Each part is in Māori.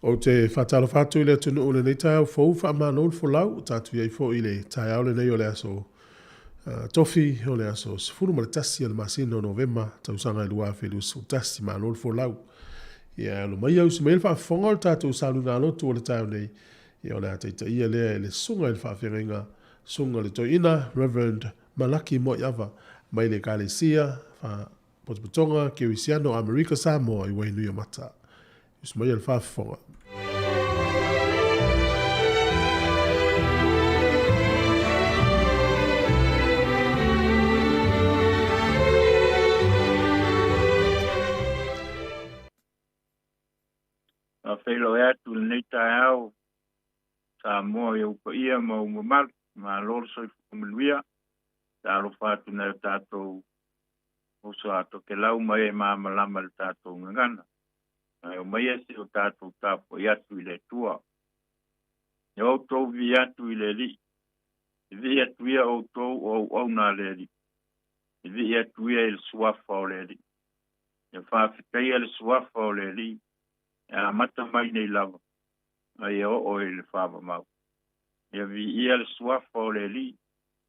O te whatalo whatu i le tunu o le nei tai au fau wha mano fo lau, tatu iei fo i le tai au le nei o le aso tofi o le aso sifuru ma le tasi o le masino novema, tau sanga i lua whelu su tasi mano fo lau. Ia lo mai au si meil whaafonga o tatu salu ngā lotu o le tai au nei, ia o le ataita ia lea le sunga i le whaafenga sunga le toina, Reverend Malaki Moiava, mai le kalesia, wha potopotonga, Kiwisiano, Amerika Samoa i wainu i mata. Is mai le whaafonga. A whelo ea tu le nei tai au, Samoa i upa ia ma umamal, ma lorso i fukumiluia, ta alo whātu na tātou oso ato ke lau mai e māmalama le tātou ngangana. O mai esi o tātou tāpo i atu i le tua. E o tau vi atu i le li. I vi atu ia o tau o au nā le li. I vi atu ia i le suafa o le li. E whaafikai le suafa o le li. E a mata mai nei lava. Ai o i le whaava mau. E vi ia le suafa o le li.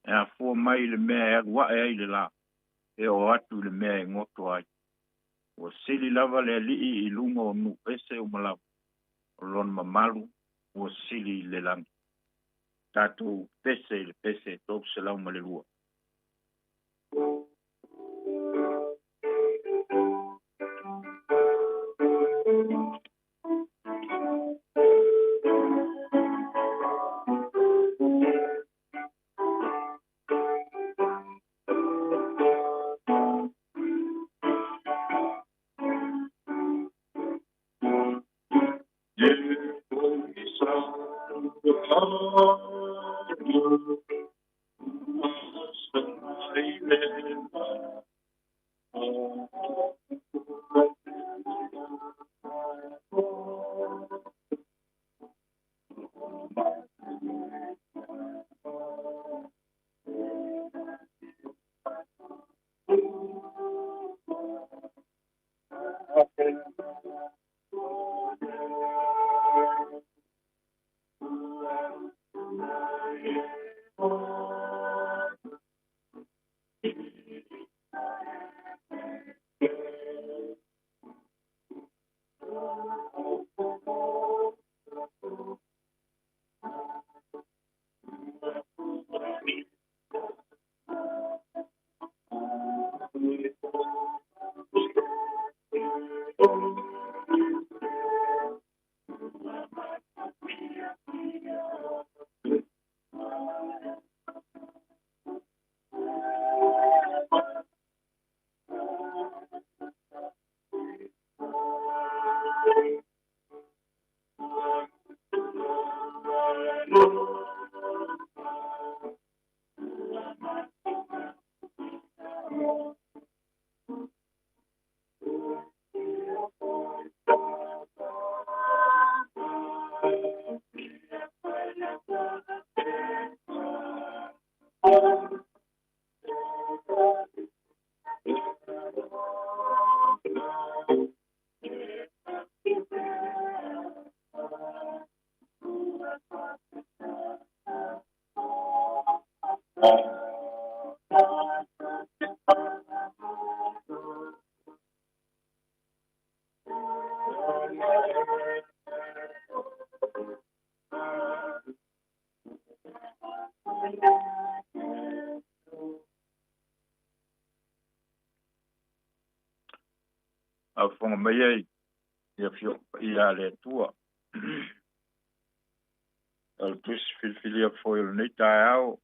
E a fua mai le mea e agua e ai le la. E o atu le mea e ngoto ai. O sili lava le li i lunga o nu pese o malawa. O lon mamalu o sili le langi. Tato pese le pese tau se lau ma le lua. A fonga mai ai, ia fio ia le tua. Al tus filfilia foi o nei tai au.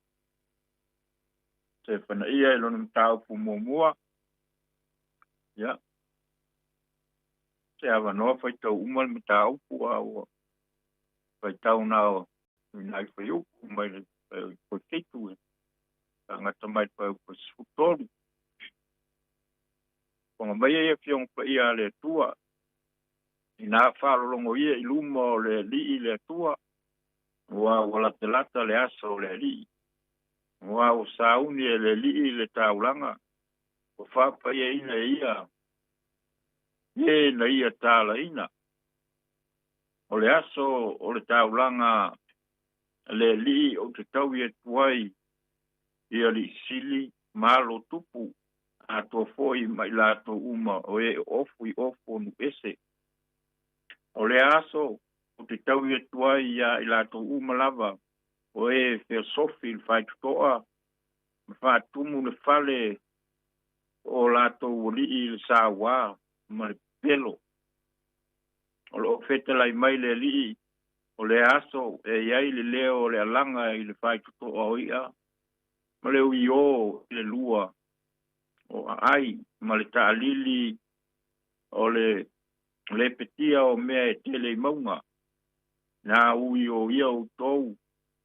Se fana ia ilo num tau pu mua. Ya. Se ava no fai tau umal mi tau pu au. Fai tau nao, nai fai upu, mai le po keitu e. Ngata mai fai upu sutori. Fonga mai ia fiong pa ia le tua. Ina whalolongo ia i luma o le li le tua. Wa wala te lata le aso le li. Wa o sauni e le li le taulanga. O whapa ia ina ia. Ie na ia tala ina. O le aso o le taulanga le li o te tau e tuai ia li sili malo tupu a to foi mai la to uma o e ofu I ofu nu ese. O le aso o te tau e tuai ia I la to uma lava o e fe sofi il fai tutoa fa tumu le fale o la to li il sawa ma le pelo. O lo fete lai mai le li o le aso e iai le leo le alanga I le fai tutoa o ia ma le ui o le lua o ai ma le ta'alili o le petia o mea e tele I maunga na ui o ia o tou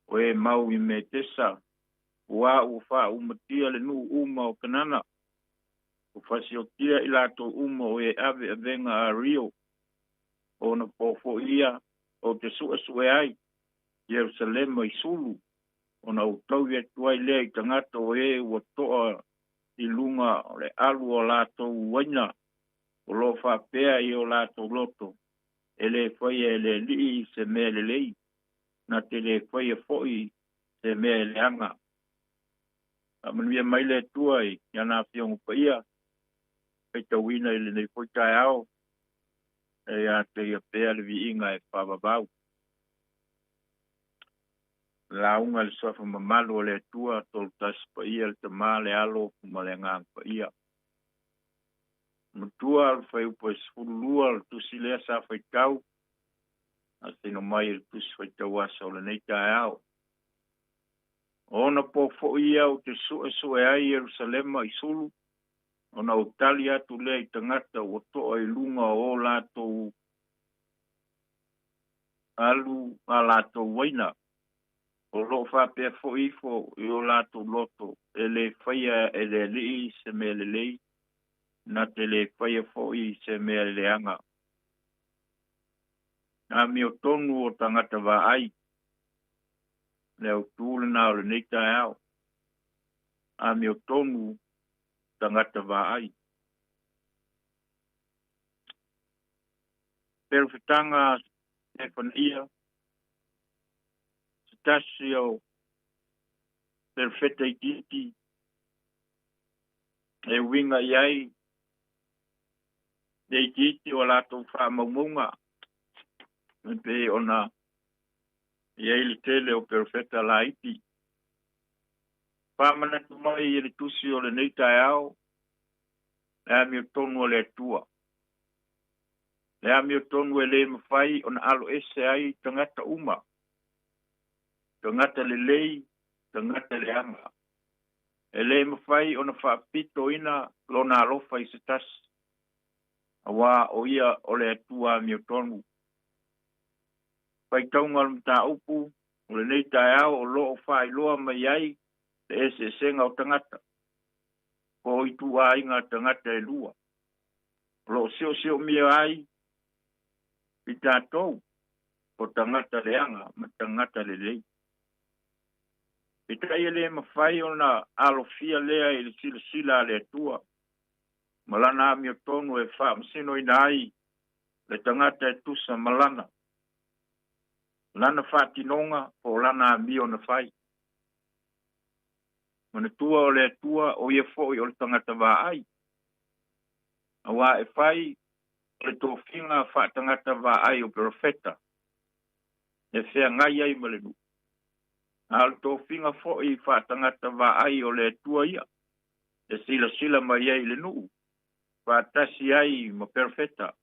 o e mau I me tesa ua u fa umatia le nu uma o kanana o fasi o tia I lato uma o e ave avenga a rio o na pofo ia o te sue ai Jerusalem I sulu o na utau e tuai lea I tangata o e ua toa I lunga o le alu o lato waina o lo fa pea I o lato loto e le whaia e le li se mea le lei na te le whaia foi se mea le anga. A manuia mai le tuai ia na fiongu pa ia pe ta wina I le nei foi tai ao e a te ia pea le vi inga e whababau. La unga le sofa mamalu o le tua tol tas pa ia le te maa le alo kuma le ngang pa ia. Mutua al fai upo esfulua al tusi lea sa fai tau a tino mai al tusi fai tau asa o le nei tai ao. Ona po fo ia o te sue ai Jerusalema I sulu ona o tali atu lea I tangata o toa I lunga o lato alu a lato waina. O lo fa pe fo ifo I o lato loto e le whaia e le li se me le lei na te le whaia fo I se me le anga. Na mi o tonu o tangata wa ai le o tūle na o le neita au. A mi o tonu tangata wa ai. Pero fitanga Stefania Stasio perfetta I titi e winga iai de titi o lato wha maumunga pe ona iai le tele o perfetta la iti whamana tu mai I le tusi o le neita au le ami o tonu o le tua le ami o tonu e le mawhai ona alo ese ai tangata uma tangata le lei tangata le anga e le mawhai ona whaapito ina lona alofa I se tas awa o ia o le tua ami o tonu pai taunga o mta upu o le neita au o loo whai loa mai ai le ese senga o tangata ko I tua inga tangata e lua lo sio mia ai I tātou o tangata le anga ma tangata le lei. I tai le mawhai o na alofia lea I le sila le tua. Malana ami o tonu e wha msino ina ai le tangata e tusa malana. Lana whatinonga o lana ami o na whai. Mana tua o le tua o ia foi o le tangata wa ai. Awa e whai le tōwhinga whaatangata wa ai o profeta. E whea ngai ai malenu. A le tōwhinga fōi whaatangata wa ai o le tua ia. E sila mai ai le nuu. Whaatasi ai ma profeta.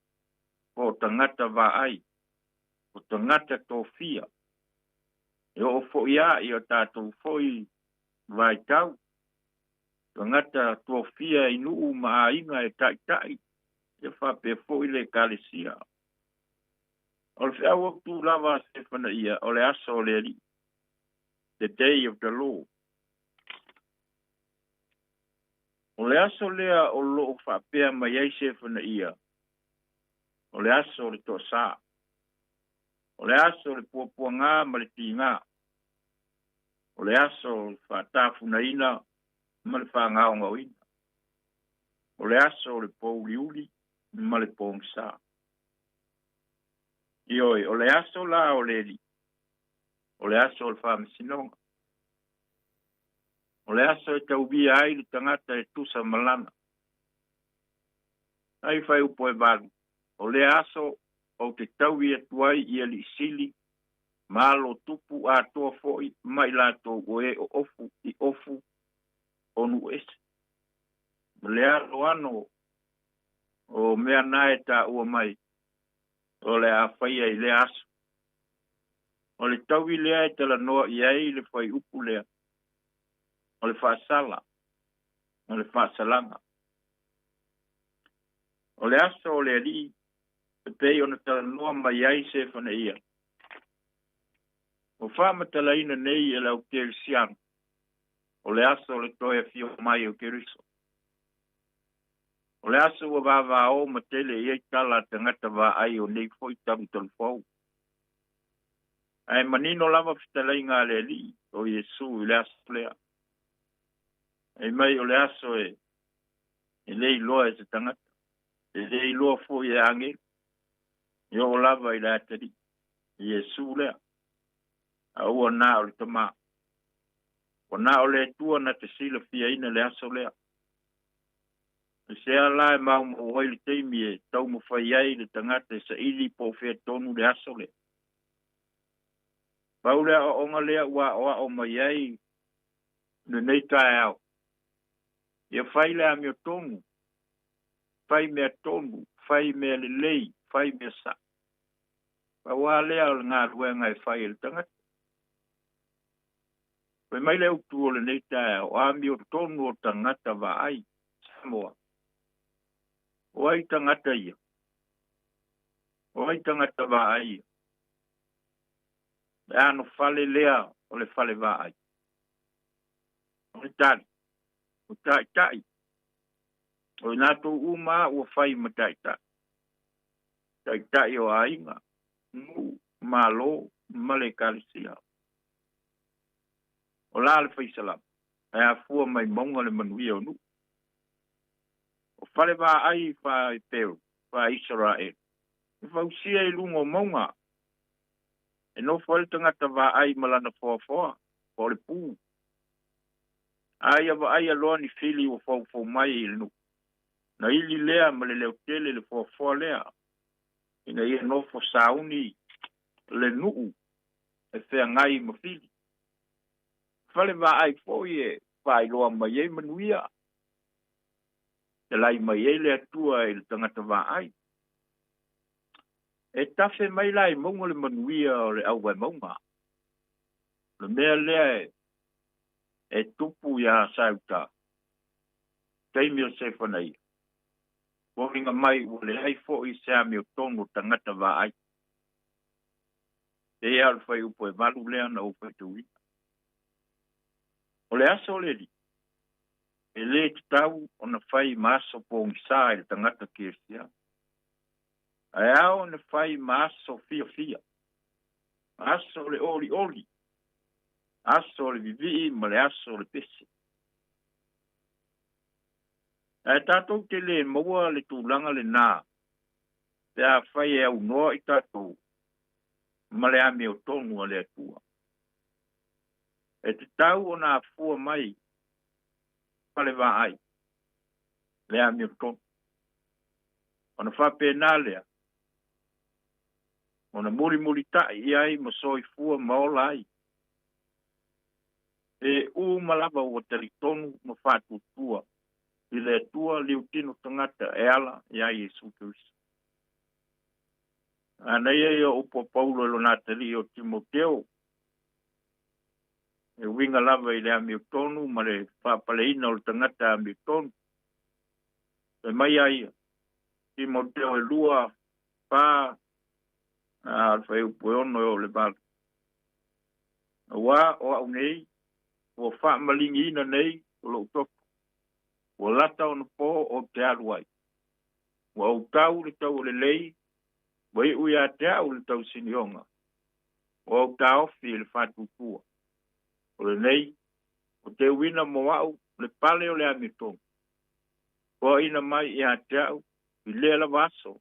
O tangata wa ai. O tangata tōwhia. E o fōi a I o tātou fōi vai tau. Tangata tōwhia I nuu ma inga e tai. E whape fōi le kalesia. O le whia waktu lava Stefana ia, o le asa o le ali. The day of the Lord. O le asa o lea o loo whapea mai ai Stefana ia. O le asa o le tosa. O le asa o le puapua ngā ma le ti ngā. O le asa o le whaatafuna ina ma le whaangao ngau ina. O le asa o le pouliuli ma le pōngsa. Ioi, o le aso la o le li. O le aso o le whamisinonga. O le aso e tau bia ai le tangata e tusa malana. Ai whai upo e baru. O le aso o te tau i atuai i ali sili. Malo tupu a toa foi mai la tō goe o ofu i ofu o nu ese. Le alo ano o mea nae ta ua mai. O le a whaia i le aso. O le tau i lea e tala noa i ai le whai upu lea. O le whaasala. O le whaasalanga. O le aso o le ali. E pei o na tala noa mai ai se whana ia. O whaamatala ina nei e lau kerisiano. O le aso o le toe fio mai o keriso. O le aso ua vava o matele i tala tangata va ai o nei foi tamu talfou. Ai manino lava fitalai ngā le li o Yesu i le aso lea. Ai mai o le aso e lei loa e se tangata. E lei loa foi e ange. I o lava i le atari. I Yesu lea. A ua nā o le tama. O nā o le tua na te sila fia ina le aso lea. E se ala e mau mo waili teimi e tau mo whai ai le tangata e sa ili po fea tonu le aso lea. Pau lea o onga lea ua o mai ai ne nei tae au. Ia whai lea mea tonu. Whai mea tonu. Whai mea le lei. Whai mea sa. Pau a lea o ngā ruenga e whai le tangata. Poi mai leo tu o le nei tae au. A mea tonu o tangata wa ai. Samoa. O ai tangata ia. O ai tangata wa ai. E ano fale lea o le fale wa ai. O le tari. O tai tai. O i nato uma o fai ma tai tai. Tai tai o ainga. Mu, malo, male karisia. O la le fai salam. E a fua mai monga le manuia o nu. O fale wa ai fai Peru. Fai Israel. E fausia i lungo monga. E no fai tangata wa ai malana foa foa. O le pū. Ai ava ai aloa ni fili o fau mai i le nu. Na ili lea ma le leo tele le foa lea. Ina ia nofo sauni le nuu. E fea ngai ma fili. Fale va ai foi e fai loa mai e manuia. Te lai mai e le atua e le tangata va ai. E tafe mai lai mongo le manuia o le au vai maunga. Le mea lea e tupu ia sauta. Teimi o se whanai. Wawinga mai o le hai fo i se ami o tonu tangata wa ai. E ea le whai upo e malu lea na upo e tui. O le aso le li. E le te tau o na whai maaso po ngisa e le tangata kiesia. E ao na whai maaso fia fia. Aso le oli oli. Aso le vivi ma le aso le pese. E tātou te le maua le tūlanga le nā. Te a whai e au noa i tātou. Ma le ame o tonu a le atua. E te tau o nā fua mai. Pale wā ai. Le ame o tonu. O na whape nā lea. O na muri tai i ai ma soi fua maola ai. E u malava o tari tonu ma whātu tua. I le tua liu tino tangata e ala i ai Jesu Christ. Anei e o upo Paulo lo natali o Timoteo. E winga lava i le ami o tonu, ma le whapaleina o le tangata ami o tonu. E mai ai, Timoteo e lua, pā, alfa e upo e ono e o le bala. Wa o au nei, o wha malingi ina nei, o lo utoku. O lata o na po o te aluai. O au tau le tau le lei, wai ui a te au le tau sinionga. O au ta ofi le whātutua. O le nei, o te wina mo au, le pale o le amitong. O ina mai i a te au, i le la vaso,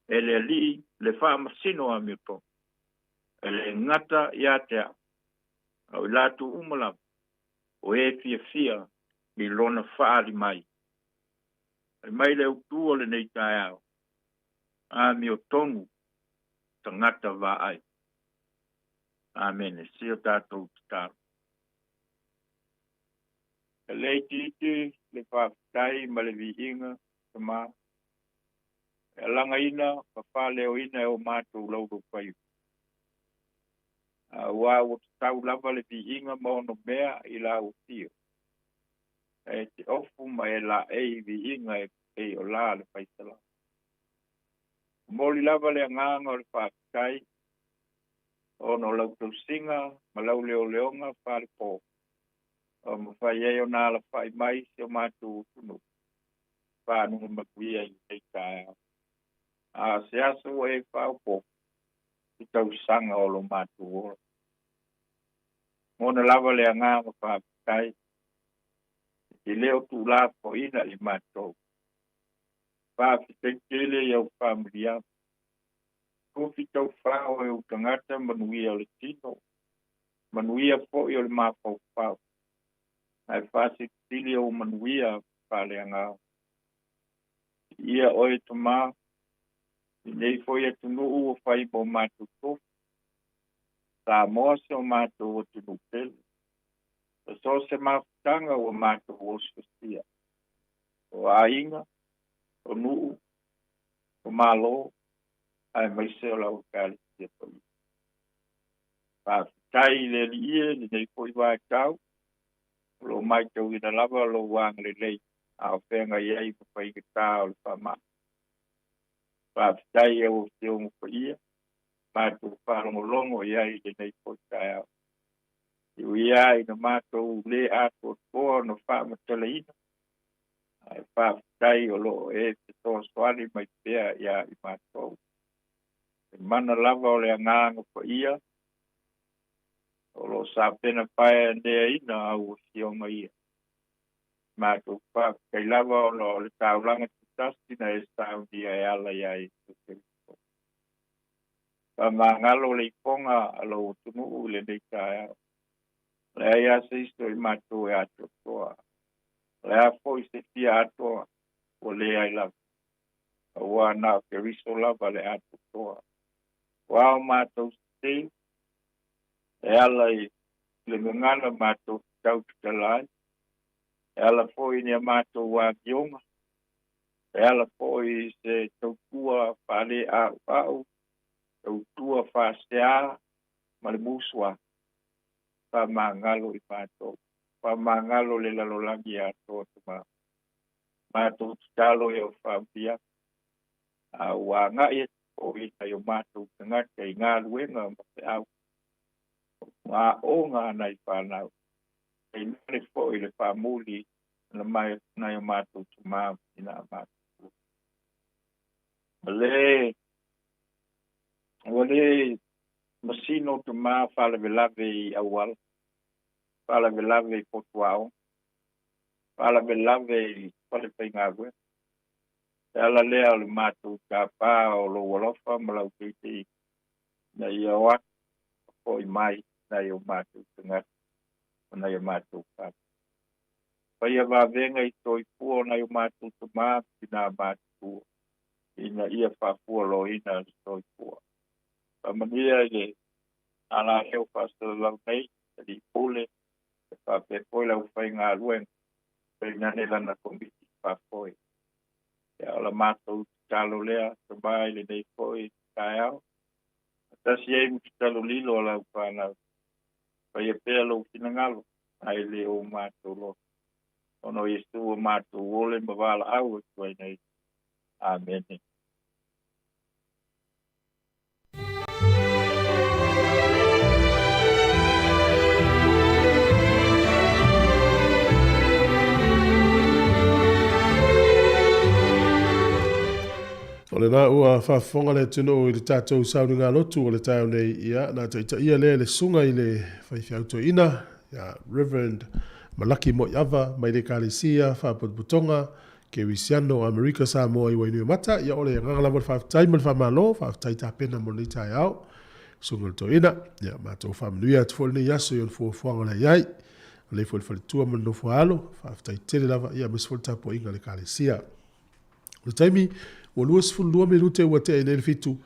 e le li le whaamasino a mioto. E le ngata ia te au latu umala o e fia i lona whaari mai. E mai le utua le nei tae au. A miotongu tangata wa ai. Amen. Sio tātou tātou. E le titi le whaafitai ma le viinga tama. E langa ina, pa leo ina e o mātou laudo pai. Wa o tau lava le viinga ma ono mea i la o tio. E te ofu ma e la e viinga e o la le paitala. Moli lava le anganga o le whaafitai. Ono lautou singa, ma lau leo leonga whaare pō. O ma whai e o nā la whai mai se o mātou tunu. Whanunga makuia i te kāia. Se aso e whao pō. I tau sanga o lo mātou ora. Mona lava le anganga whaafitai. I leo tu la po ina i mātou. Whaafitai kele i au whaamria. Kofi tau whao e o tangata manuia o le tino. Manuia po i o le māpau whao. Ai whaasi tili o manuia whale anga. Ia oe tama. I nei fo ia tunu o whai po mātou tofu. Samoa se o mātou o tunu pele. So se mafutanga o mātou o skia. O ainga, o nuu, o malo, ai mai se o lau kari tia poli. Whaafitai le li ie, ni nei fo i wai tau. Lo mai tau ina lava lo wang le lei. A o whenga iei pa pai ke tāo le whamaa. Whaafitai e o te o mpa ia. Mātou wharongo longo iei le nei fo i tai au. Iu iai na mātou le ato toa no whaamatala ina. Ai whaafitai o lo e te toa soani mai pēa ia i mātou. E mana lava o le anganga pa ia. O lo sa pena pae ndea ina au o sionga ia. Mātou whaafitai lava o lo le taulanga tutasi na e saundi ai ala iai. Whamangalo le iponga alo o tunu le nei kai au. Le ai asa isto i mātou e ato toa. Le a fo i se fia atoa o le ai lava. Ua nā ke riso lava le ato toa. Wao mātou se e ala i le ngana mātou tau tutalai. E ala fo i nia mātou wā kionga. E ala fo i se tautua whale au. Tautua whasea ma le musua. Whamangalo i mātou. Whamangalo le lalolangi a tō tuma. Mātou tutalo e o whambia. Wā ngai e o i tai o mātou tangata i ngā luenga ma te au. Ngā o ngā nei whanau. E nare fo i le whamuli na mai nei o mātou tuma i nā mātou. Wale masino tuma whale velave i awal. Whale velave i potuao. Whale velave i whale peingawe. E ala lea o le mātou ka pā o lo walofa malau keitei. Na i awak po i mai na i o mātou tangata. Na i o mātou pā. Pai a wavenga i toi pua na i o mātou tuma i nā mātou. Ina ia whapua lo ina i toi pua. Mania le ala heo pastor lau nei di pole pa pe pole u fai nga luen pe ngane lana komiti pa foi ya ala mato talo lea to bai le nei foi kaiao tasi e mu talo lilo la pa na pa ye pelo kinangalo ai le o mato lo ono yesu o mato wole mavala au ko nei amen. O le nā ua whaafonga le tino o le tātou sauri ngā lotu o le tāu nei ia, nā taita ia le sunga i le whaiwhiauto ina, ia Reverend Malaki Moiava, mai le kālesia, whaaputonga, ke wisiano Amerika Samoa i wainu mata ia ole nganga lava whaftai mal whamalo whaftai ta pena mo nei tai au sungal to ina ia matou whamanuia atu fol nei aso ion fuafuanga la iai le fol tua mal no fualo whaftai tele lava ia mes fol tapo inga le kalesia o taimi o luas ful lua minute ua te nei fitu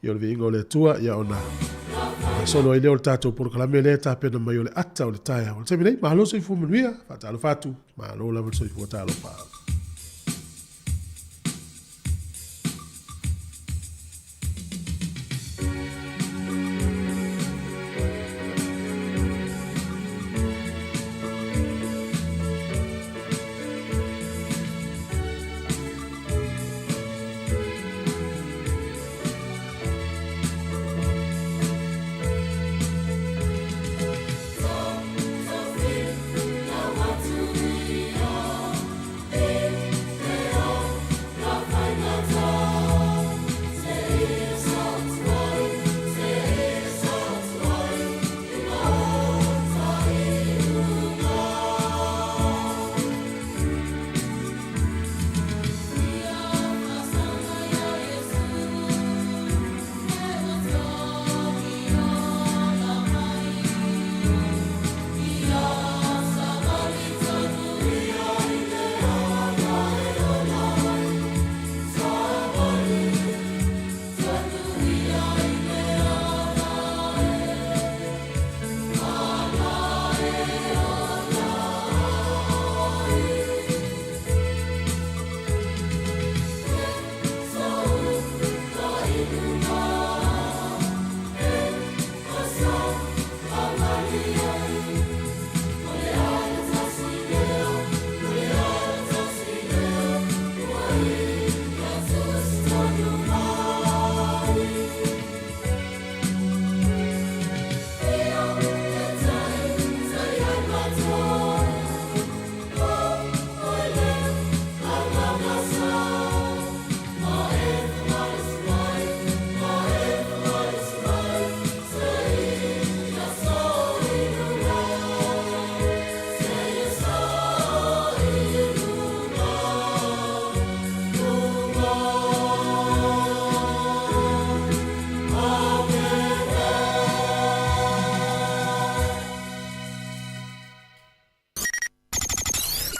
ia le inga o le tua ia ona sono ai leo tatou porokalame le ta pena mai o le ata o le tai au o taimi nei mahalo so i fumanuia whatalo fatu mahalo lava so i fuatalo fatu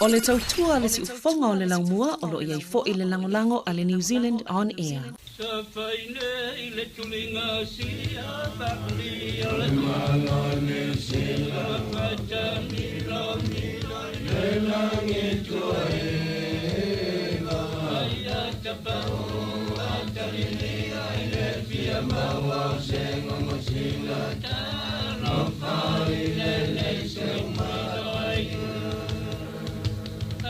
O le tautua le si ufonga o le laumua o lo iai fo i le langolango a le New Zealand On Air. Sa whaine i le tulinga sia bakli o le mangane sila whaita mila mila le langi tua ega aia tapau atarini ai le fia maua sengo mosila tano whai le leise umarai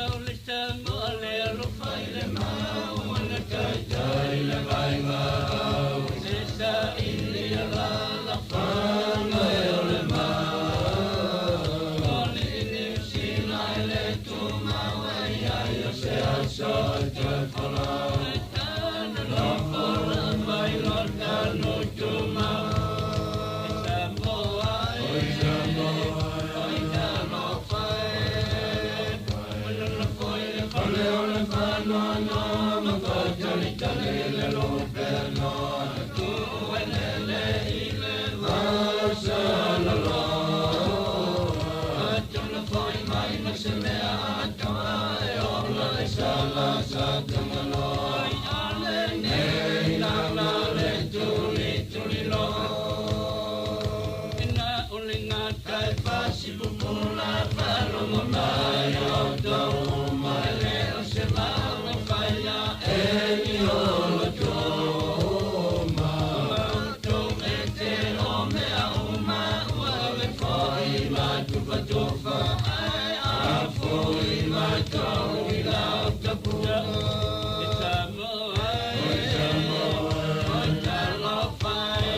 au le tamo ale alo whai le mau ana tai le vai ngau se sa ili ala la whanga e o le mau o le ini sina e le tu mau ai ai o se aso te whala e tana la whala vai lo tano tu mau e Samoa e Samoa e tano whae wala la whae le whale o le whanua no makatani tani le lope no tu enele i le vasa la la atona whae mai na se mea atoa e ola le sala sa tamalo ai ale nei la la le tuli tuli lo ina ulinga kai pasi pupula palo monai o tau mai le o se lau whaia e ni o lo tōma tō me te o mea uma ua le whai matu patofa ai a whai matau i lau tapua e Samoa e Samoa o talo whai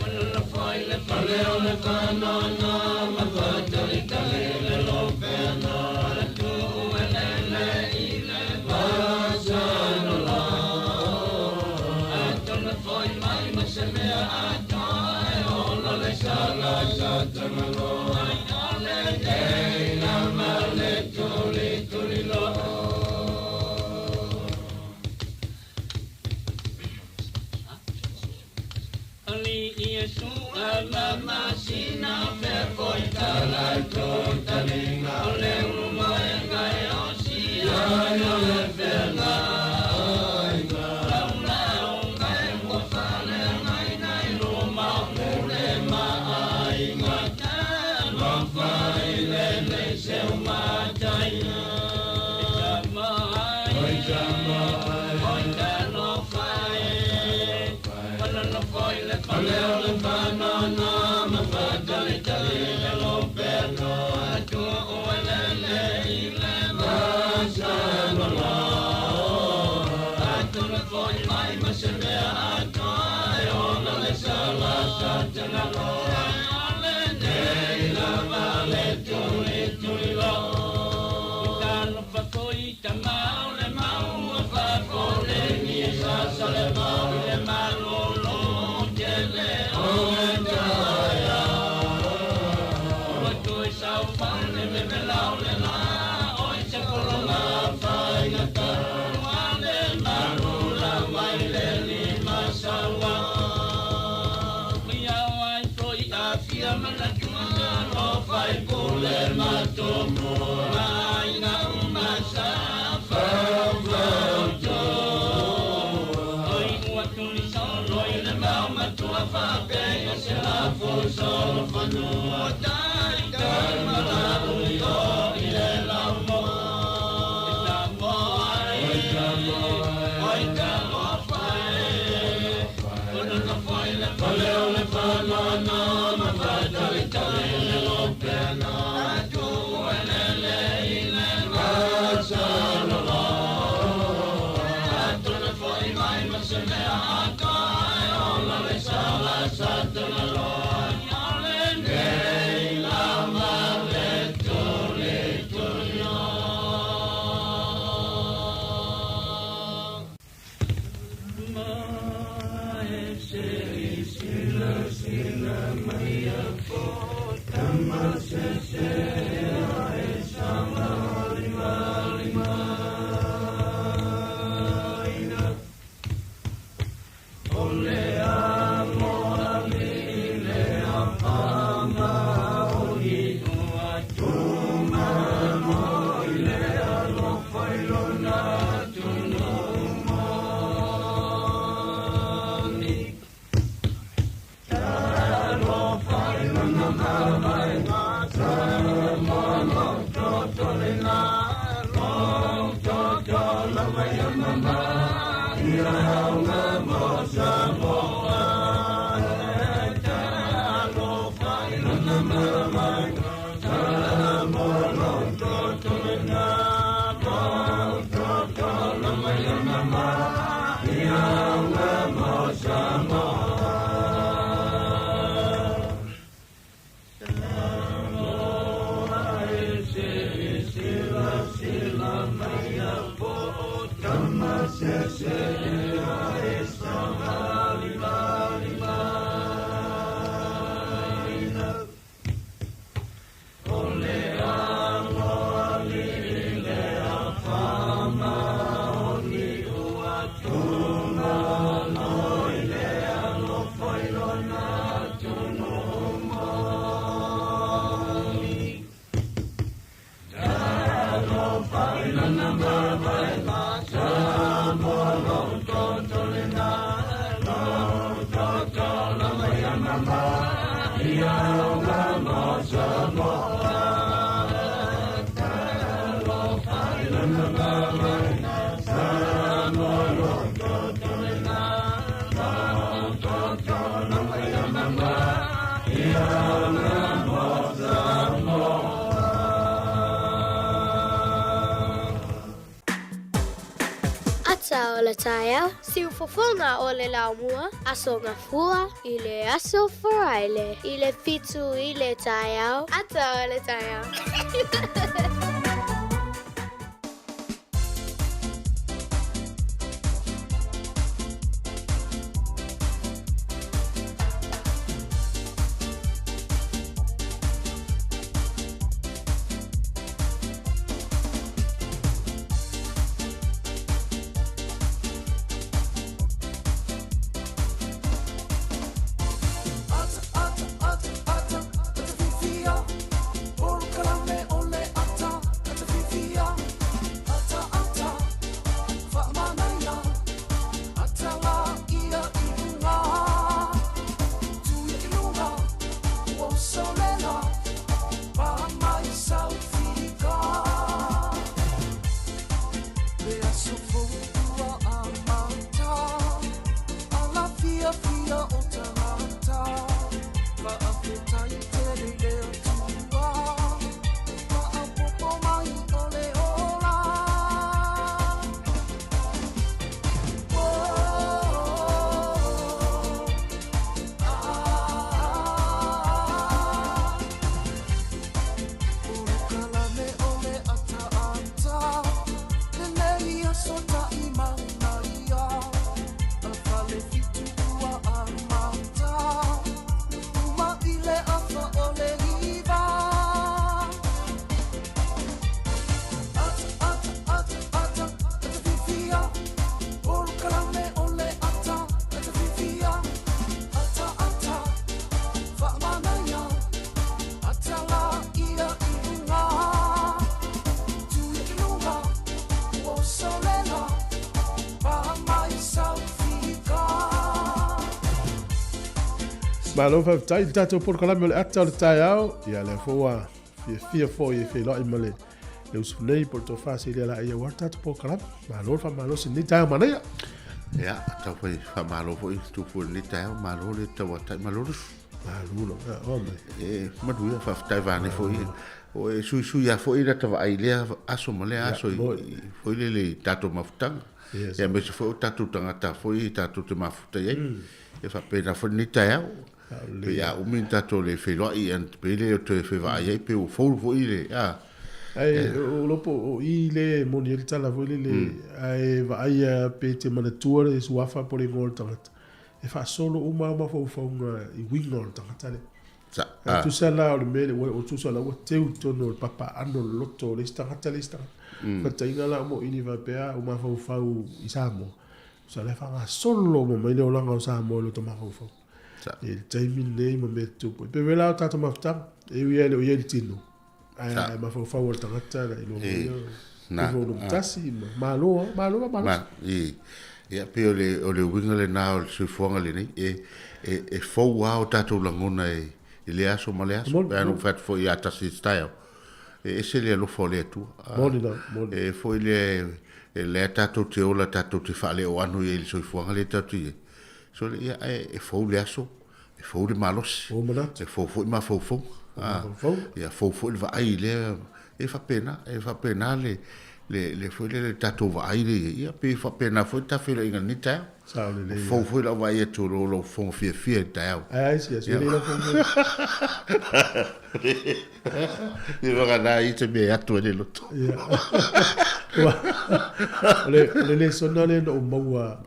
wala la whai le whale o le whanona ma whatari tali le lope no le tu enele i le vasa no la atona whai mai ma se mea atoa e ola le sala sa tamalo ai ale Ata o le taia, si ufofonga o le laumua, aso ngā fua, i le aso wharaile, i le fitu i le taia, ata o le taia. Ata Malo fa tai tato por kala me ata le tai au ia le foa fia fo e fe lo imale le usnei por to fa se la ia warta por kala malo se ni tai mana ya ta foi fa malo foi tu for ni tai malo le ta wa tai malo malo onde ma du fa tai va ne foi o su ya foi la ta va ai le aso male aso foi le tato mafutang ya me se foi tato tanga foi tato te mafuta ye e fa pena foi ni tai pe ya o min tato le fe lo i en pe le te fe va ye pe o fo ile ya ai o lopo i le moniel tala vo le ai va ai pe te mana tour e suafa por ngol tanga e fa solo uma fo i wingol tanga tale sa tu sala o mele o tu sala o te to no papa ando lotto le sta tale sta fa tainga la mo ini va pe o ma fo i samo sala fa solo mo me le o langa o samo lo to ma fo il timing nei mo metto poi per vela tato mafta e o ieri tino ma fa volta gatta lo na lo tassi malo ma e pe o le winga le na o se fonga le nei e fo wa tato langona e le aso male aso per non fat fo ia tassi style e se le lo fo le tu e fo le tato te ola tato te fa le o anu e se fonga le tato so ia e fo le aso e fo le malos e fo ma fo ia fo va ai le e fa pena le fo le tato va ai le ia pe fa pena fo ta fe le nganita fo la va ia to lo fo fie ta ai si le lo fo e va na i te me atto le lo le sonale no maua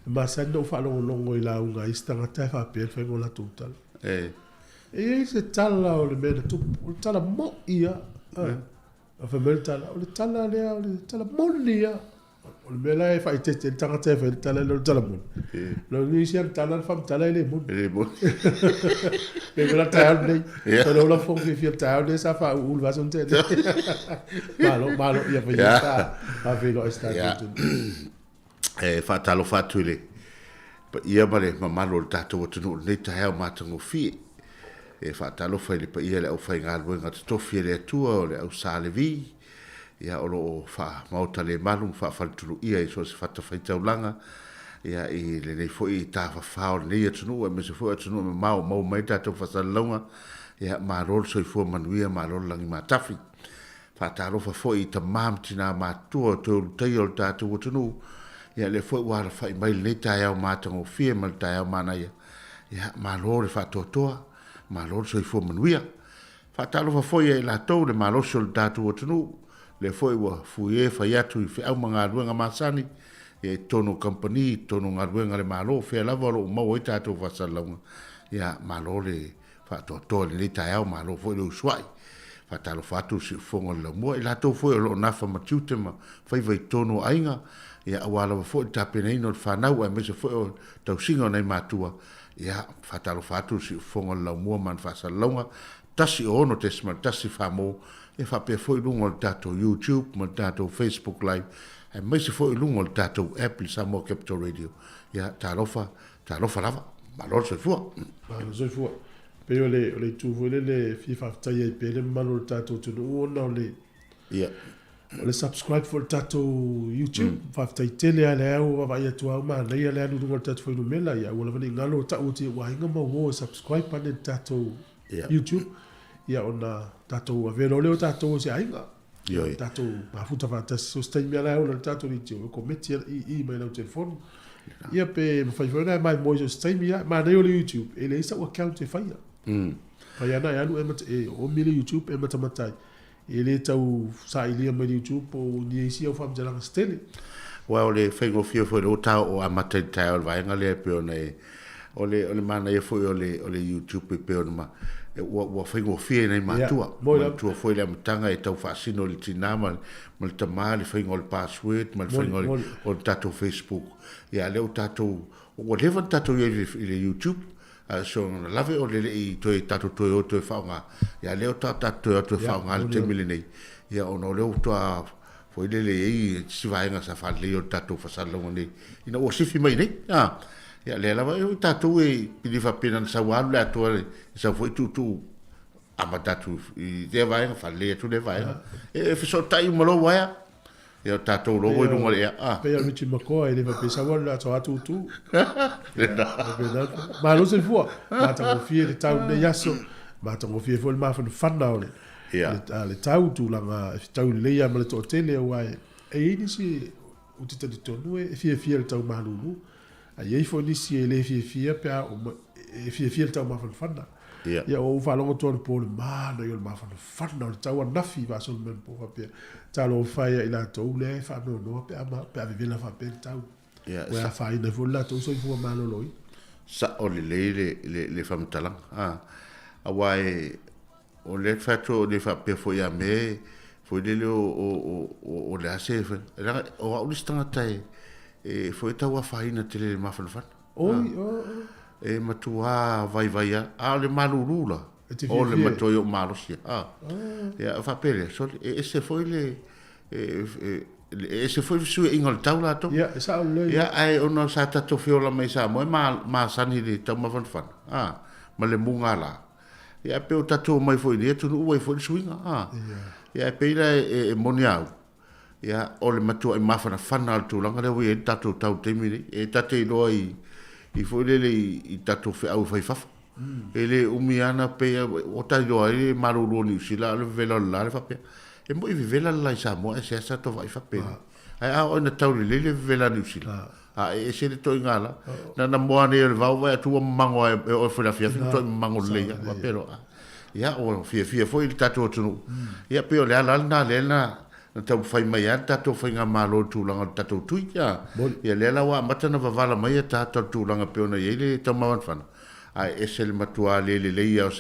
ma sendo fa longo ila unga istanga ta fa pe fe ngola total e se tala o le mena tu tala mo ia a fa mel tala o le tala le o le tala mo ia o le mela e fa te tanga te fa tala le tala mo lo ni sia tala fa tala le mo le la tala le pero la fo fi tala le sa fa u va son te malo ia fa lo sta fa talo fa tule pa ia male mamalo tato tunu nei ta ha matango fi e fa talo fa le pa ia le o fa ngal bo ngat to fi le tu o le o sale vi ia o fa mauta le malum fa tulu ia i so se fa ta fa taulanga ia i le nei fo i ta fa o nei tunu e me se fo tunu mau mai tato fa salonga ia ma rol so i fo manuia ma rol langi ma tafi fa talo fa fo i ta mam tina ma tu to te o tato tunu ia le foi wala fai mai le tai au matango fie mal tai au mana ia malore fa totoa malore so i fo manuia fa talo fa foi e la tau le malo sol tatu o tunu le foi wa fuie fa yatu i fe au manga ruenga masani e tono company tono ngaruenga le malo fe la volo mo i tatu fa salonga ia malore fa totoa le tai au malo foi lo swai fa talo fa tu si fonga le mo e la tau foi lo nafa matute ma fai vai tono ainga ia awala fo tapena ino fanau e mese fo tau singo nei matua ia fatalo fatu si fonga la mo man fa salonga tasi ono tesma tasi famo e fa pe fo lungo tato YouTube mo tato Facebook live e mese fo lungo tato Apple Samoa Capital Radio ia talofa lava malor se fo pe le tu vole le FIFA taye pe le malor tato tu no le ia le subscribe for tato YouTube fa tai tele ale o va ia tu ma le ia le no tato foi no mela ia o le vani ngalo ta o ti wa inga mo subscribe pa tato YouTube ia ona tato vero le tato se ainga tato ma futa fa ta sustain mi ala o tato ni ti ko metti i mai no telefono ia pe fa fora mai mo sustain mi ma le YouTube e le sa o account e fa ia fa ia na ia no e o mi le YouTube e matamatai ele tau sa ilia mai YouTube o ni isi o fam jala stele wa ole fengo fio fo o ta o amata ta o vai ngale pe ole mana e fo ole YouTube pe o ma wa fengo fio nei matua tu fo ile mtanga e tau fa sino le tinama mal tamali fengo le password mal fengo o tato Facebook ya le o tato o le tato ile YouTube so na lave o le i to tato to o to faunga ya leo tato to faunga le temile nei ya ono leo to foi le i si vai nga sa fa le o tato fa salonga nei ina o si fi mai nei ia le lava o tatu e pili fa pena sa wa le atua sa foi tu ama tatu i te vai fa le tu le vai e fa so tai mo lo wa ia tatu lo wo no le pe al michi mako e le va pesa wa la to tu ma lo se fu ma ta fie le tau de yaso ma ta fie fo ma fa fanna ole le tau tu langa tau le ia ma le to tele wa e ni si o te tani tonu e fie le tau malulu a iei fo nisi e le fie pe a e fie le tau mawhanawhana ia o whalongo tōna pōle māna i o le mawhanawhana o le tau a nafi wa son men pōha pe talo o whaia i la tau le whanau noa pe a vivela wha pe le tau o a whaina fo la tau soi fua māna loi sa o le whamatalang a wai o le whato o le whape fo ia me foi dele o le ase o au listanga tai e foi tau a faina tele mafan e matua vai a le malulula o le matoyo malusia ya fa pele so e se foi le e se foi su ingol taula to ya sa le ya ai ono sa tato fiola mai sa mo ma sani le tau mafan ma le munga la ya pe o tato mai foi le tu no foi suinga ia peira e moniau ia o le matua i mawhanawhana al tūlanga le wei e tatou tau temiri e tate i loa i fwelele i tatou wheau whaifafa e le umiana pea o tai loa e maruru ni usila le vela la le whapea e mo i vivela la i Samoa e se asa to vai whapea ai a o ina tau le vela ni usila a e se le toi ngala na moane e le vau vai atua mango e o whenawhia toi mango leia wapero ia o fie foi il tato tunu ia pe o le ala na tau fai mai ata to fai nga malo tūlanga tato tui ia le ala wa matana vavala mai tato tūlanga pe ona ile tau mawan fana ai ese le matua le ia o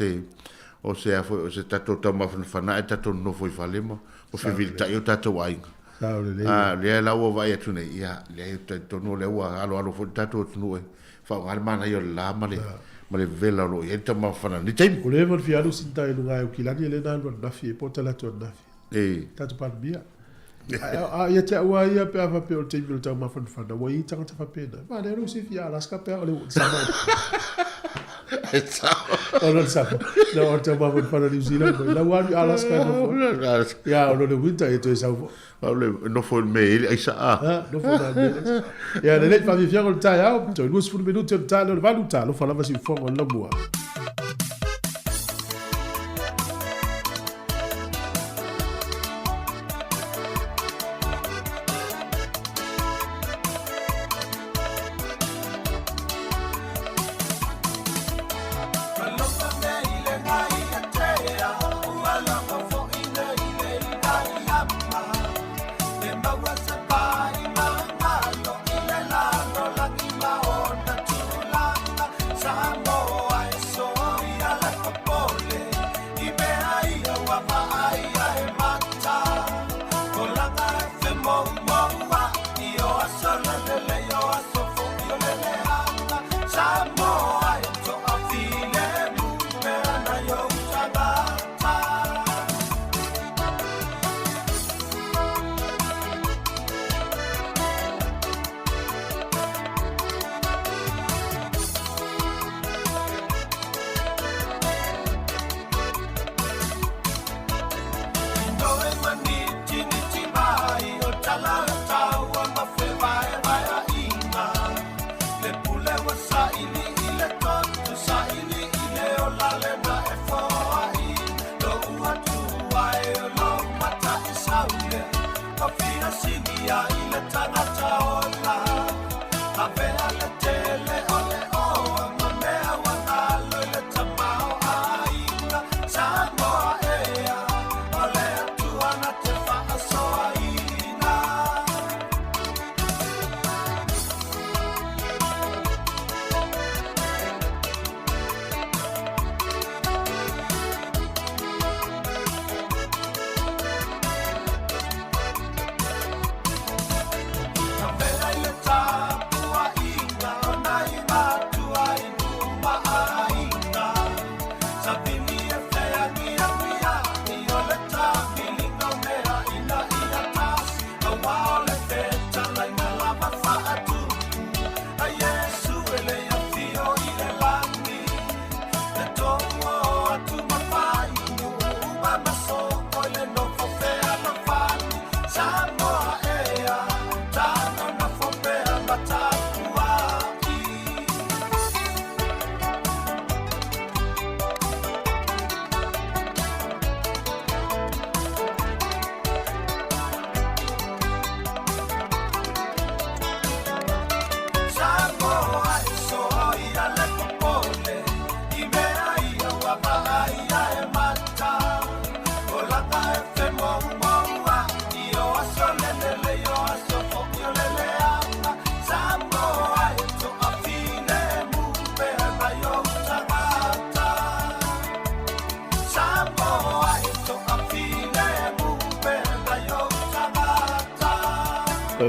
se tato tau mawan fana e tato no foi falema o fi vilta io tato wai le ala wa vai atune ia le tato no le wa alo foi tato tunu e fa ngal mana io la male ma le vela lo e tama fana ni tem o le vol fialu sinta e lunga o kilani le na na fi e pota la to na fi tatu pa bia ia te wa ia pe ava pe o te mil tama fana wa i tanga te fa pena ma le ru si fi ala ska pe o le sama Orang siapa? Nah orang coba pun pada New Zealand, lah wali Alaska no. Ya orang le winter itu esau. No foi mail, ai sa. No foi mail. Ya le net pa vi fiang o tai au, tu nos fu minuto o tai, lo valu tai, lo falava si fongo na bua.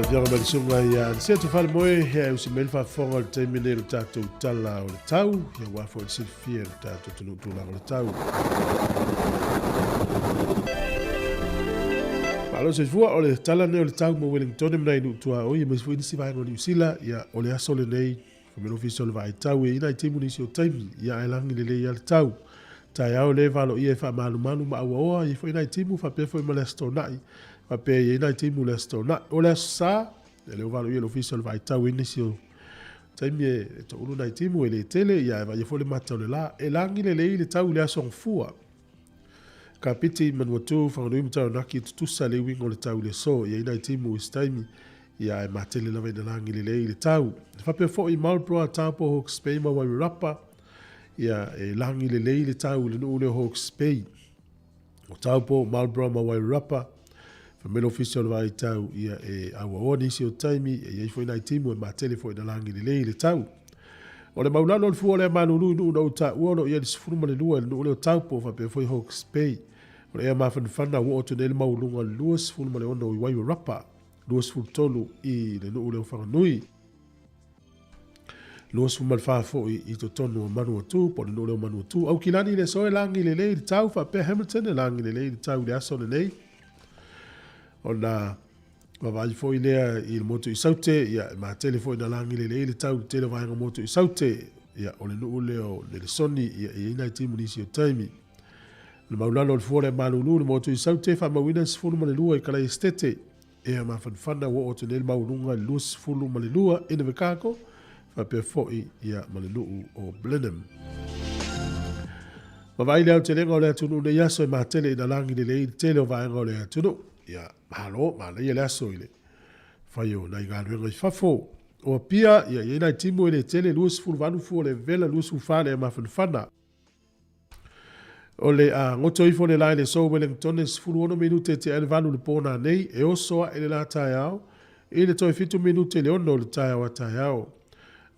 Fianga malisunga ia se tu fale moe he usi melfa fonga le termine le tatou tala o le tau ia wafo le silfia le tatou tunu tula o le tau. Malo se fua o le tala ne o le tau mo Wellington mna inu tua o ia mesfu inisi vai ngoni usila ia o le aso le nei fomelo official vai tau e ina timu nisi o taimi ia elangi le le ia le tau. Tai au le valo ia fa malu manu ma awa ia fo ina timu fa pe fo malesto nai. Ma pe ye na timu le sto na o le sa le valo ye l'official vai tau inisio taimie to ulu na timu ele tele ya va ye fo le mata le la e langi le tau le aso fua kapiti manwatu fa no imta na ki tu sale wingo le tau le so ye na timu is taimi ya e matele la vena langi le tau fa pe fo i malpro tapo Hawke's Bay ma wa rapa ya e langi le tau le no le Hawke's Bay o tapo malpro ma wa rapa Melo official vai tau ia e awa oni si o taimi e ia foi na timu e ma telefo na langi le tau. O le maulano le fuo le manunu nu na uta uono ia disfuru ma le lua nu le tau po fa pe foi Hawke's Bay. O le ea mafan fana wo otu nele maulunga luas fulu ma le ono i waiwa rapa. Luas fulu tolu i le nu le ufanga nui. Luas fulu ma le fafo i to tonu o manu atu po le nu le manu atu. Au kilani le soe langi le tau fa pe Hamilton e langi le tau le aso le nei. Ona vai foi lea i moto i saute ia ma telefone na langi le tau tele vai moto i saute ia o le nu le o le soni ia ina timu nisi o taimi le maulano le fuore malulu le moto i saute fa mawina sfulu ma le lua i kala estete ia ma fanfana wo o tele maulunga lus fulu ma le lua ina vekako fa pe foi ia ma le lu o Blenheim ma vai lea tele ngole tunu le yaso ma tele na langi le tele vai ngole tunu ia malo ia le aso ile faio na igalu ngai fafo o pia ia ina timu ile tele lus fulu vanu fu le vela lus fu fale ma fanfana o le a ngoto i fo le line so Wellington is fulu 1 minute te el vanu le pona nei e o soa ele la taiao ile toi fitu minute le ono le taiao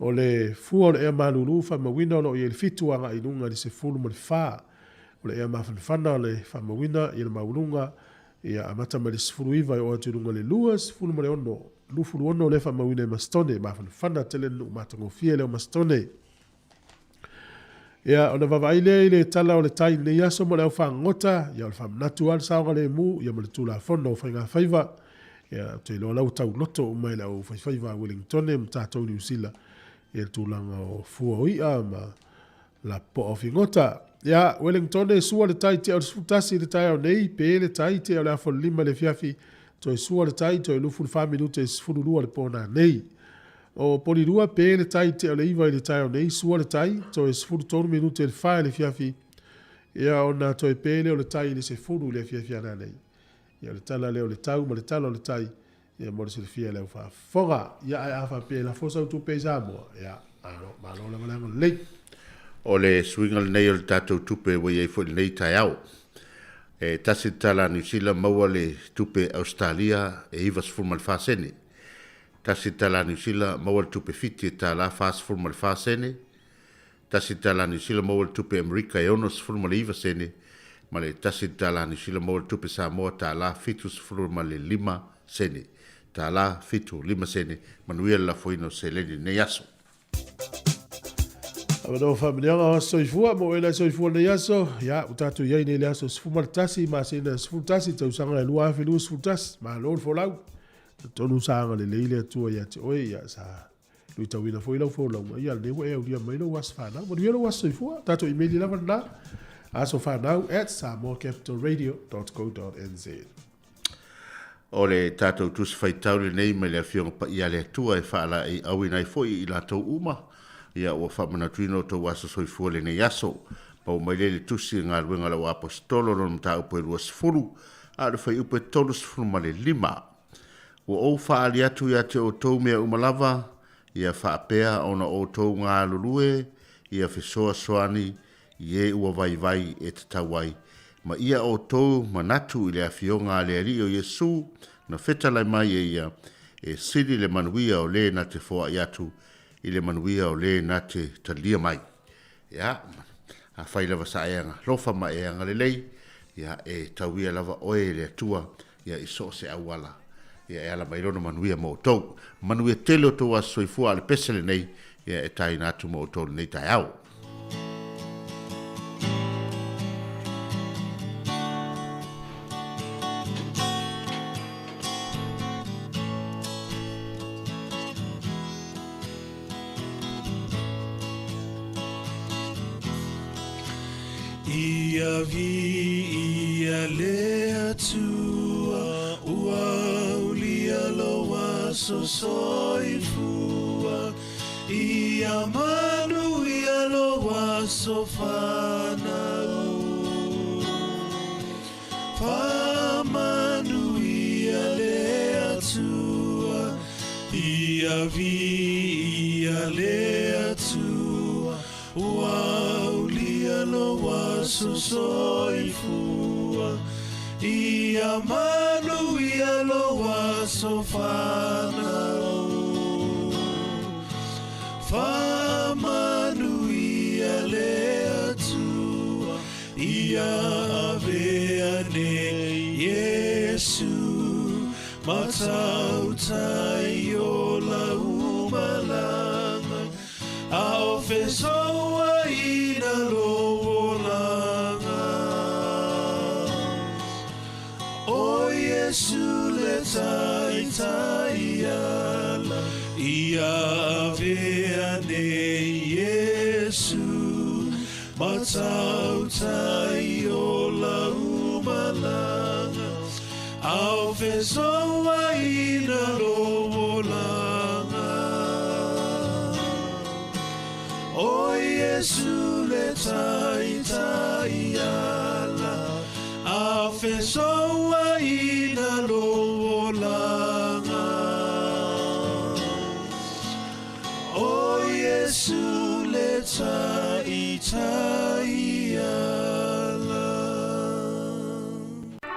o le fu le e malulu fa mawina no ile fitu anga ilunga le se fulu mo le fa o le e ma fanfana le fa mawina ile maulunga ia amata ma le sifuru iwa o atu runga le lua sifuru ma le ono lufuru ono le fa mawina mastone ma fanfana tele nu matango fie le mastone ia ona vavaile ile tala o le tai le yaso ma le au whangota ia o le whamnatu al saonga le mu ia ma le tula fono o whainga whaiva ia te lo lau tau loto umai la o whaiva Wellington mtatou New Zealand ia tulanga o fua oia ma la po o fingota ia Wellington e sua le tai te o sfutasi le tai o nei pe le tai te o le afo lima le fiafi to e sua le tai to e lufu le 5 minute e sfuru lua le pona nei o poli lua pe le tai te o le iwa le tai o nei sua le tai to e sfuru tonu minute le fai le fiafi ia ona to e pe le o le tai le se furu le fiafi ana nei ia le tala le o le tau ma le tala o le tai ia mo le se le fia le ufa fonga ia ai afa pe la fosa utu pe Samoa ia alo malo le malango lei o le swingal nei o le tatou tupe wa iei fo nei tai au. E tasi tala New Zealand maua le tupe Australia e iwa sfurma le whasene. Tasi tala New Zealand maua le tupe fiti e tala sfurma le whasene. Tasi tala New Zealand maua le tupe Amerika e ono sfurma le iwa sene. Ma le tasi tala New Zealand maua le tupe Samoa tala fitu sfurma le 5 sene. Tala fitu 5 sene. Manuia la foino se leni nei aso. Abado familianga o soifua mo ela soifua le yaso ya utatu yai ne yaso sfumartasi ma sina sfutasi tau sanga lua filu sfutas ma lor folau tonu sanga le leile tu ya te oi ya sa lui tawina foi lau folau ya le we e dia mai no was fana mo dia was soifua tatu imeli lava na Aso whanau at samoacapitalradio.co.nz. O le tātou tusi whaitau le nei mai le whionga pa ia le tua e whaala e awi nei foi I la tau uma. Ia ua whamana tuino tau aso soifua le nei aso. Pau mai le tusi ngā ruenga lau apostolo no mta upo e rua sifuru. A le whai upo e tolu sifuru ma le 5. Ua ou whaali atu ia te o tau mea umalava. Ia whaapea ona o tau ngā lulue. Ia whisoa soani. Ie ua vai e te tauai. Ma ia o tau manatu I le awhionga le ari o Yesu na whetalai mai e ia e siri le manuia o le na te whoa I atu I le manuia o le na te talia mai. Ia, a whaila wasa eanga, lofa ma eanga le lei, ia e tauia lava oe le atua, ia I so se awala. Ia e ala mai rono manuia mo tau. Manuia tele o tau a soifua ale pesele nei, ia e tai natu mo tau nei tai au. Ia vi ia lea tua ua ulia loa so soifua ia manu ia loa so whanau whamanu ia lea tua ia vi ia lea tua ua ulia loa so soifua ia manu ia loa so whanau whamanu ia lea tua ia avea ne Yesu matau tai o la umalanga a ofesoa ina loolanga o Yesu le tai tai ala ia avea ne Yesu matau tai o la umalanga a ofesoa ina loolanga o Yesu le tai tai ala a fesoa ina loolanga o Yesu le tai tai ala.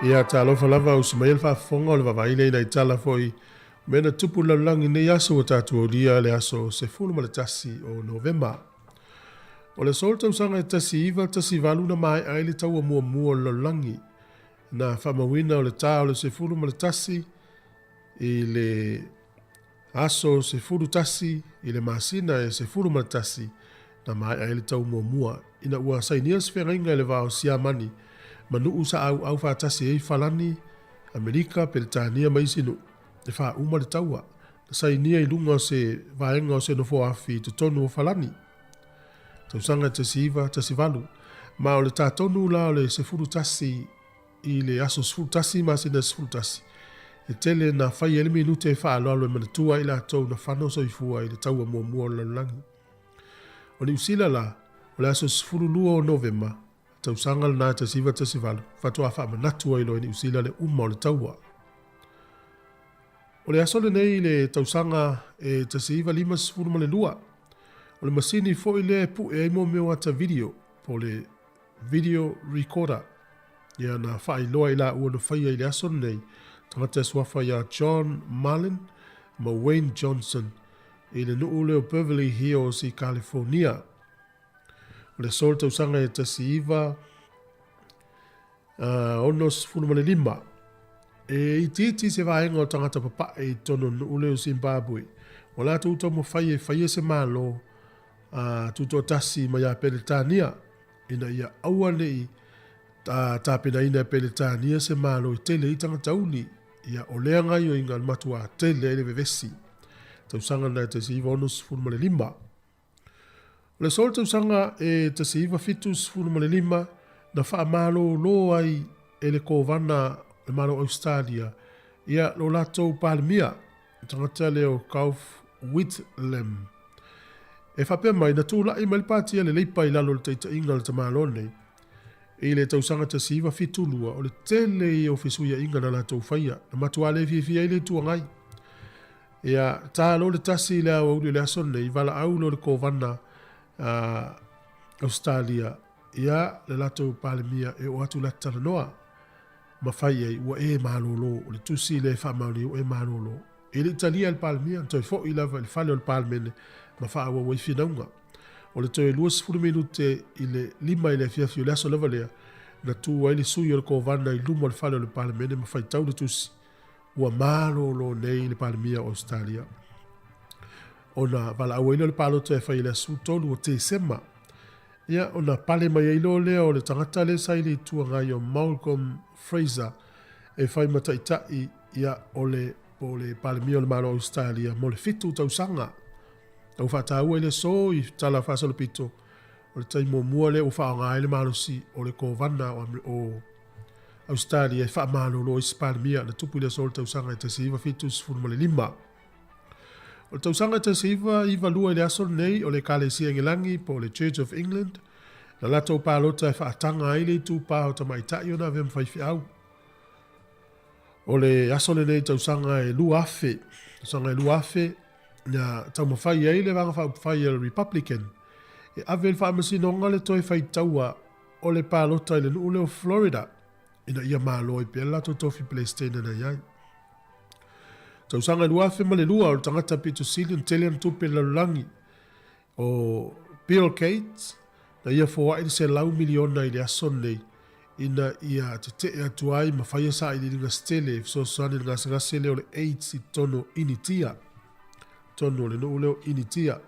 Ia talofa lava o Smail whaafonga o le wawaile i nei tala foi mena tupu laulangi nei aso o tatu o lia le aso se fulu ma le tasi o Novemba. O le sol tausanga e tasi iwa tasi walu na mai aile taua mua mua laulangi na whamawina o le tā o le se fulu ma le tasi i le aso se fulu tasi i le masina e se fulu ma le tasi na mai aile tau mua mua ina ua sainia sferenga le vao siamani manu usa au whaatasi e falani Amerika Peritania maisinu e wha uma le taua na sainia I lunga o se vaenga o se nofo afi te tonu o falani tausanga tasi iwa tasi valu ma o le tātonu la o le se fulu tasi I le aso se fulu tasi masina se fulu tasi e tele na whai ele minute e wha alo alo e manatua I la tau na whanau soifua I le taua mua mua o lalangi o ni usila la o le aso se fulu lua o Novemba tausanga le nā tasi iwa tasi valu whatua wha manatua ilo ni usila le uma o le taua o le aso le nei le tausanga e tasi iwa lima se fulu ma le lua o le masini fo I le pu e aimo meo ata video po le video recorder ia na whai loa I la ua na whaia I le aso nei tangata swafa ia John Mullen ma Wayne Johnson I le nuu leo Beverly Hills I California o le sol tausanga e tasi iwa onos fulu ma le 5 e iti se vaenga o tangata papa e tono nuu leo Zimbabwe o la tuto mo whaia se malo tuto tasi ma ia Peritania ina ia aua nei ta pena ina Peritania se malo I tele I tangata uni ia o lea ngai o inga matua tele ele vevesi tausanga na tasi iwa onos fulu ma le 5 le sol tausanga e tasi iwa fitus fulu ma le 5 na whaamalo lo ai e le kovana le malo Australia ia lo latou palemia tangata leo Kauf Whitlam. E whapea mai na tūla i mai pātia le leipa i lalo le teita inga le tamalo nei. E le tausanga ta siwa fitulua o le tele i ofisuia inga na latou whaia na matua le fia i le tuangai. Ia tā lo le tasi le au le aso nei vala au lo le kovana Australia ia le latou palemia e o atu la talanoa ma whai ei ua e malolo o le tusi le whamauri o e malolo. E le Italia le palemia toi fo i lava le whale o le palemene ma wha awa wai whinaunga. O le toi luas furu minute i le lima i le fiafio le aso lava lea na tu ai le sui o le kovana i luma le whale o le palemene ma whai tau le tusi ua malolo nei le palemia o Australia. Ona vala awa ilo le paloto e whai le asu tolu o te sema. Ia ona pale mai eilo lea o le tangata le sai le tua ngai o Malcolm Fraser e whai mataitai ia o le palemia o le malo Australia mo le fitu tausanga. Au whātāua ele so i tala whāsalo pito o le taimo mua le o whaonga ele malo si o le kovana o Australia e whaamalo lo i palemia na tupu le so le tausanga e te siva fitu sifunu le lima. O le tausanga te siva i valua le aso nei o le kalesia ngelangi po le Church of England na lato pālota e whaatanga ai le tu pāo ta maitai o na vem whaifi au. O le aso le nei tausanga e luafe, tausanga e luafe na tau mawhai ai le wanga whai e Republican e avel whaamasinonga le toi whai taua o le pālota i le nuu leo Florida ina ia mālo i pia lato tofi Palestina na iai. Tausanga luafe ma le lua o le tangata pito silion telian tupe lalulangi o Bill Gates na ia fōai se lau miliona i le aso nei ina ia te te atuai ma whaia sa i li nga stele so sani nga ngase leo le AIDS i tono initia. Tono le nuu leo initia.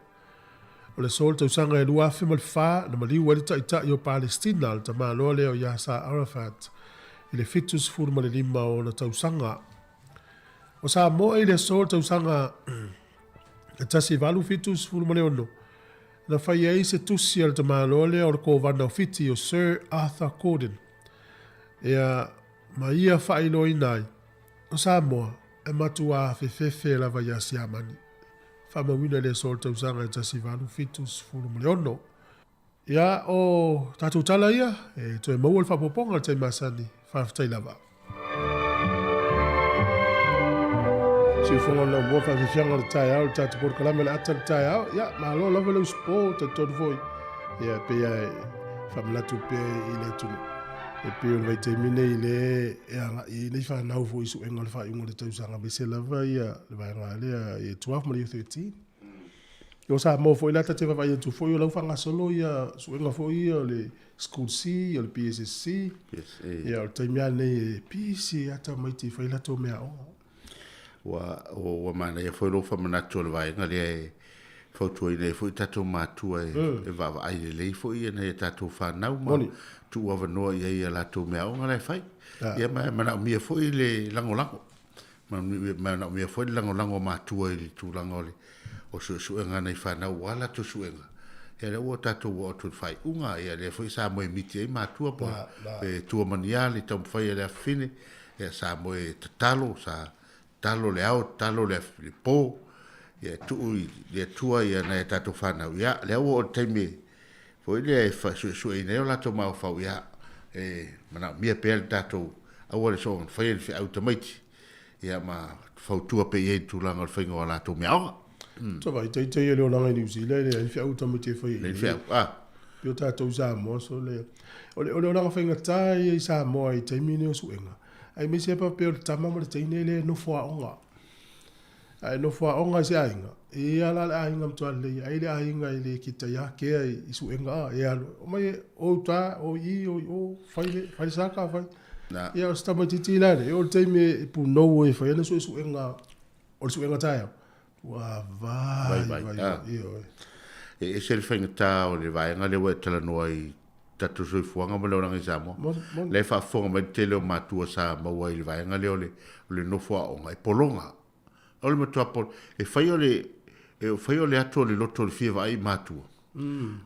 O le sol tausanga e luafe ma le wha na maliu wali taita i o Palestina al ta māloa leo Yasser Arafat i le fitus furu ma le lima o na tausanga. O Samoa i le sol tausanga e tasi valu fitus furu ma le ono. Na whai ei se tusi al ta māloa leo o le kovana o fiti o Sir Arthur Gordon. Ea ma ia whai loi nai. O Samoa e matua fe lava yasi amani. Whamawina le sol tausanga e tasi valu fitus furu ma le ono. Ia o tatu tala ia e toi maual whapoponga te masani whaftai lava. Si fonga la mo fa fianga le tai au tatu por kalama le ata le tai au ya ma lo lava le sport te ton foi ya pe ya famla tu pe ile tu e pe o vai termine ile ya ile fa na foi su engal fa un le tausanga be se lava ya le vai ngale e 12 mo 13 yo sa mo foi la tatu va tu foi o fa solo ya su engal foi le school C le PSC ya o taimia ne PC ata mai te fa la to mea wa mana ia foi lofa manatu le vai ngale e foto ile foi tatu matua e va ai le foi na tatu fa nau ma tu ava no ia la to me o ngale fai ia mana mi foi le lango mana mi foi lango matua ile tu lango o su ngana i fa nau wala tu su nga ele o tatu o tu fai unga ia le foi sa mo miti matua po e tu maniali tam fai le fine e sa mo talo sa talo le au, talo le po, ia tui, le tua ia na e tato whanau, ia, le au o teime, foi le su e neo lato mau fau, ia, mana, mia pēr tato, au le so, whai fi automaiti, ia ma, fau tua pe e tu langa le whaingo lato mea oa. So vai, te e leo langa i New Zealand, le fi automaiti e whai. Le fi Pio tato Samoa, so le, o leo langa whainga tai e Samoa i teime neo suenga. Ai me se pa pe o tama mo te inele no fo onga ai no fo onga se ainga e ala la ainga mto ale ai le ainga ile kita ya ke ai isu enga e alo o mai o ta o i o fai saka fai na ia o sta titi la le o te me pu no e fai na so isu enga o isu enga ta wa vai io e se le fenga ta o le vai nga le we tala no ai tatu sui fuanga mo leona ngi Samoa le fa fonga me tele o matua sa maua i vai nga le no fo o ngai polonga o le matua pol e fai o le atu le loto le fie vai matua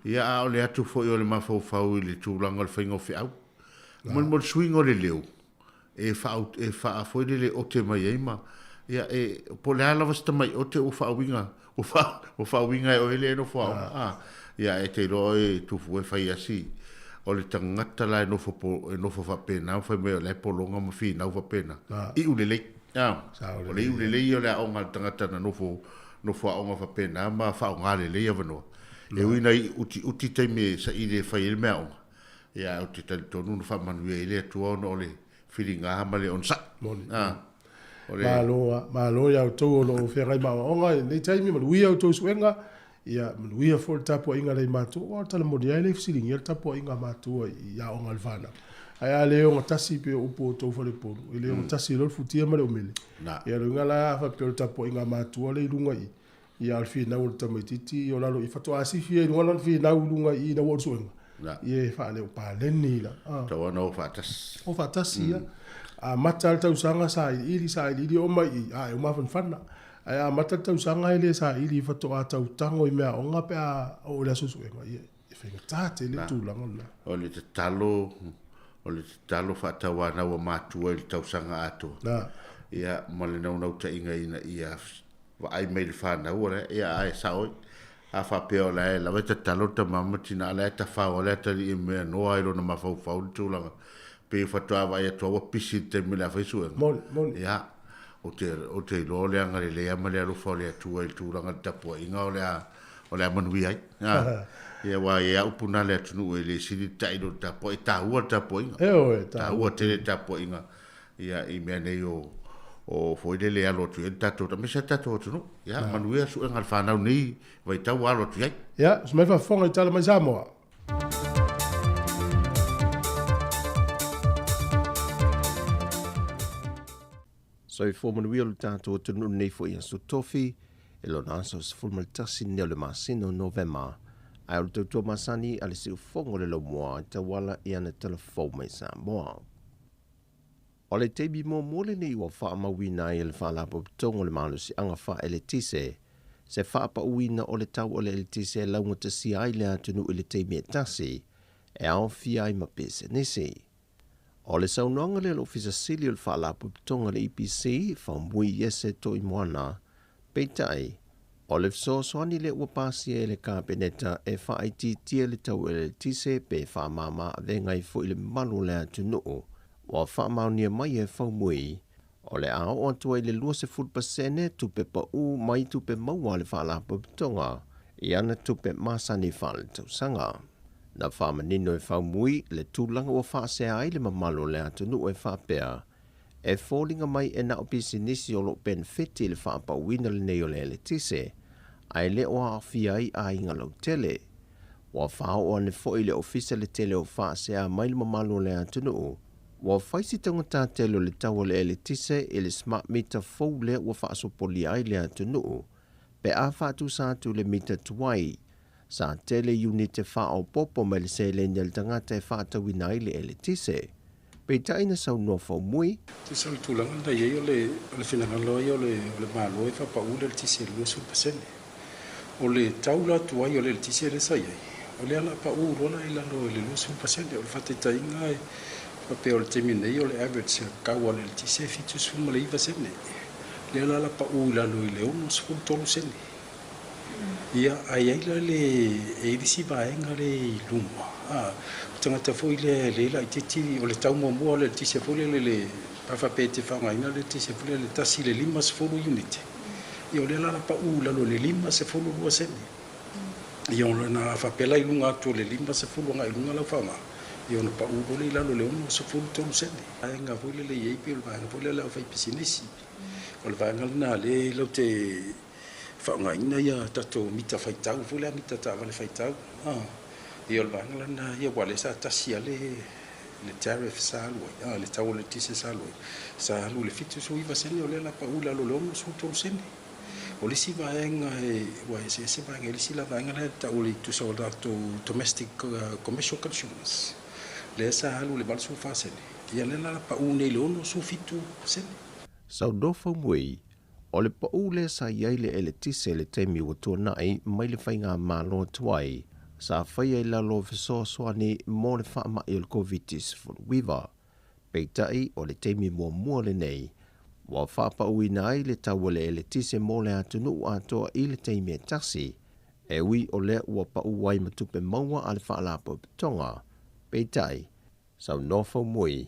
ia o le atu fo o le mafo fau i le tūlanga le whaingo fi au Mon swing o le leo. E fa foi le o te mai ema. Ia po le ala vasta mai o te o fa winga. O fa winga o ele no fa. Ia te ro tu fu fa asi. O le tangata la no fa pena, fa me le polonga ma fi na fa pena. I u le o le u le o le o ngal tangata na no fa o fa pena ma fa o ngale le avano. E uina uti te me sa i le fa il me o. Ia uti te tonu fa manu le tu ono le filinga ma le on sa. Malo ya to lo fe rai ma onga nei taimi ma wi auto suenga ia wi for tapo inga le matu o tala modia le silingi el tapo inga matu ia onga alvana ai ale o tasi pe o po to fo le po ile o tasi lo futia ma le o mele ia lo ngala fa pe tapo inga matu le lunga ia al fi na o tamititi o la lo i fato asi fi no la fi na lunga i na wo suenga ia fa le o pa leni la to no fatas o fatas ia a matal tau sanga sa ili o mai a o ma fanfana a matal tau sanga ile sa ili fato a tau tango i mea onga pe a o le susu e mai e fenga tate le tu langa o le talo fa tawa na o matu el tau sanga ato ia male no ta inga ina ia va ai mail fa na ora ia ai sao a fa pe o la veta talo ta mama tina la ta fa o la ta i me no ai lo na ma fa tu langa pe fatua vai to pisi te me la fesu mon ya o te lo le anga le ama le fo le tu el tu ranga tapo inga o le manu ai ya wa ya upuna le tu le sidi tai do tapo ta u tapo inga ta u te tapo inga ya i me ne o foi le alo tu tato ta me sa tato tu no ya manu ya su engal fa na ni vai ta wa lo tu ya se me fa fonga tala mai Samoa So i fō manuia lo tātou tunu nei fo i aso tofi, e lo nāso se fulma tasi neo le masino novema, ai o le tautua masani a le si ufongo le lo mua, ta wala i ana telefou mai Samoa. O le teibi mō mōle nei ua wha mawina i le wha lapo pitongo le malu si anga wha ele tise, se wha pa uina o le tau o le ele tise launga ta si ai le atunu i le teimi e tasi, e ao fi ai ma pese nisi. O le saunonga le ofisa sili o le whaalapu pitonga le EPC, whaumui yese to i moana, peitai, o le fsosoani le ua pasi e le kāpeneta e whaiti tia le tau e le tise pe whaamama a vengai fo i le malu le atunuu, wa whaamaunia mai e whaumui, o le ao o atua i le lua se fulpasene tupe pa u mai tupe maua le whaalapu pitonga, i ana tupe masani whaale tausanga. Na whamanino e whaumui le tūlanga o whaasea ai le mamalo le atunu e whapea. E fōlinga mai e na opisi nisi o lo benefiti le whapauina le neo le tise, ai le o awhi ai a inga lau tele. Wa whao o ane fo i le ofisa le tele o whaasea mai le mamalo le atunu. Wa whaisi tangata tele le tawa le tise i le smart meter fau le o whaasopoli ai le atunu. Pe a whatu sātu le mita tuai, sa tele unit e whao popo mai le se le nel tangata e whata winai le ele tise. Pei taina sau no whau mui. Te sau tūlanga na iei o le whenanga loi o le mālo e whapa ule le tise lua sulpasene. O le taula tuai o le tise le sa iei. O le ala pa urona i lalo le lua sulpasene. O le whateta inga e pape o le teminei o le average kaua le tise fitu suma le iwa sene. Le ala pa lalo i le ono sfum tolu sene. Ia ai ai le e disi vaenga le luma. Tangata foi le la titi o le tau mo le tisi foi le pa pete fa ina le tisi foi le tasi le lima se fulu unit. Io le la pa la lo le lima se fulu lo sene. Io na fa pela i lunga to le lima se fulu nga i lunga la fama. Io na pa le la lo le uno se fulu to sene. Ai nga foi le ye pe va nga foi le la fa pisinisi. O le va nga na le lo te whaungaina ia tato mita whaitau, fule a mita tāwale whaitau. Ia o wangala na ia wale sa tasia le tariff sa aloi, le tau le tise sa aloi. Sa alu le fitu so iwa sene o le la paula lo lomo so tolu sene. O le si vaenga e se vaenga le si la vaenga le tau le tu so da to domestic commercial consumers. Le sa alu le bal so fa sene. Ia le la pauna le ono so fitu sene. Sau dofa mui, o le paule sa iai le ele tise le teimi o tō nai mai le whainga mālo tuai, sa whaia I lalo fiso soani mo le whaama I o le COVID-19 peitai o le teimi mua le nei, wa whaapa ui na ai le tawale e le tise mo le atunu atoa I le teimi e tasi, e ui o le ua pa uai matupe maua ale whaalapo tonga, peitai, sau nofo mui,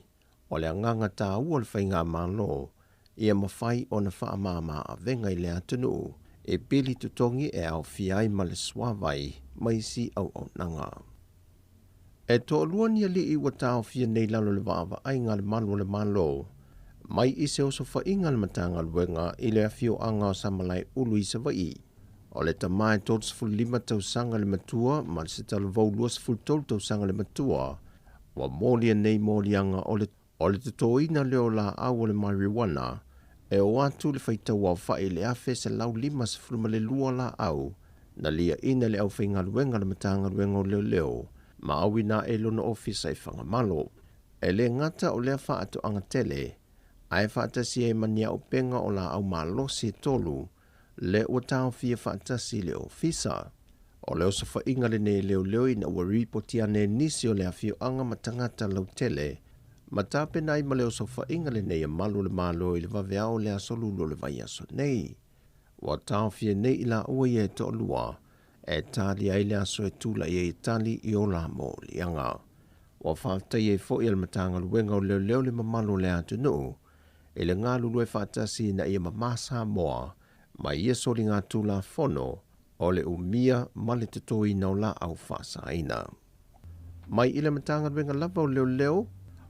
o le anganga tā ua le whainga malo, ia mawhai o na whaamama a venga I le atunu, e pili tutongi e au fiai ma le swavai, mai si au nanga. E to luani ali I wa tau fia nei lalo le wawa ai ngā le malo, mai I se oso wha inga le matanga luenga I le afio anga o samalai ulu I sa vai. O le tamai tots ful 5 tau sanga le matua, ma le se talo vau luas ful tau sanga le matua, wa molia nei molianga o le tutoina leo la au le marijuana, e o atu le whaitau au whai le afe se lau 5 se fulma le lua la au, na lia ina le au whainga luenga le matanga luenga o leo, ma awi na e lona ofisa I whanga malo. E le ngata o lea wha atu anga tele, ai whaatasi e mania o penga o la au malosi tolu, le ua tau fia whaatasi le ofisa. O leo sa whainga le ne leo ina ua ripoti ane nisi o lea fio anga matangata lau tele, ma tape nai ma leo sa whainga le ne malu le malo I le waweao lea solulo le vai aso nei. Wa tau fia nei ila ua ie to lua, e tali ai lea so e tula I tali I o la mo lianga. Wa whaatai e fo I le matanga luenga o leo le mamalo le atunu, e le ngā lulu e whaatasi na ia mamasa moa, ma ia soli ngā tula fono, o le umia ma le tutoi na o la au whaasaina. Mai I le matanga luenga lava o leo,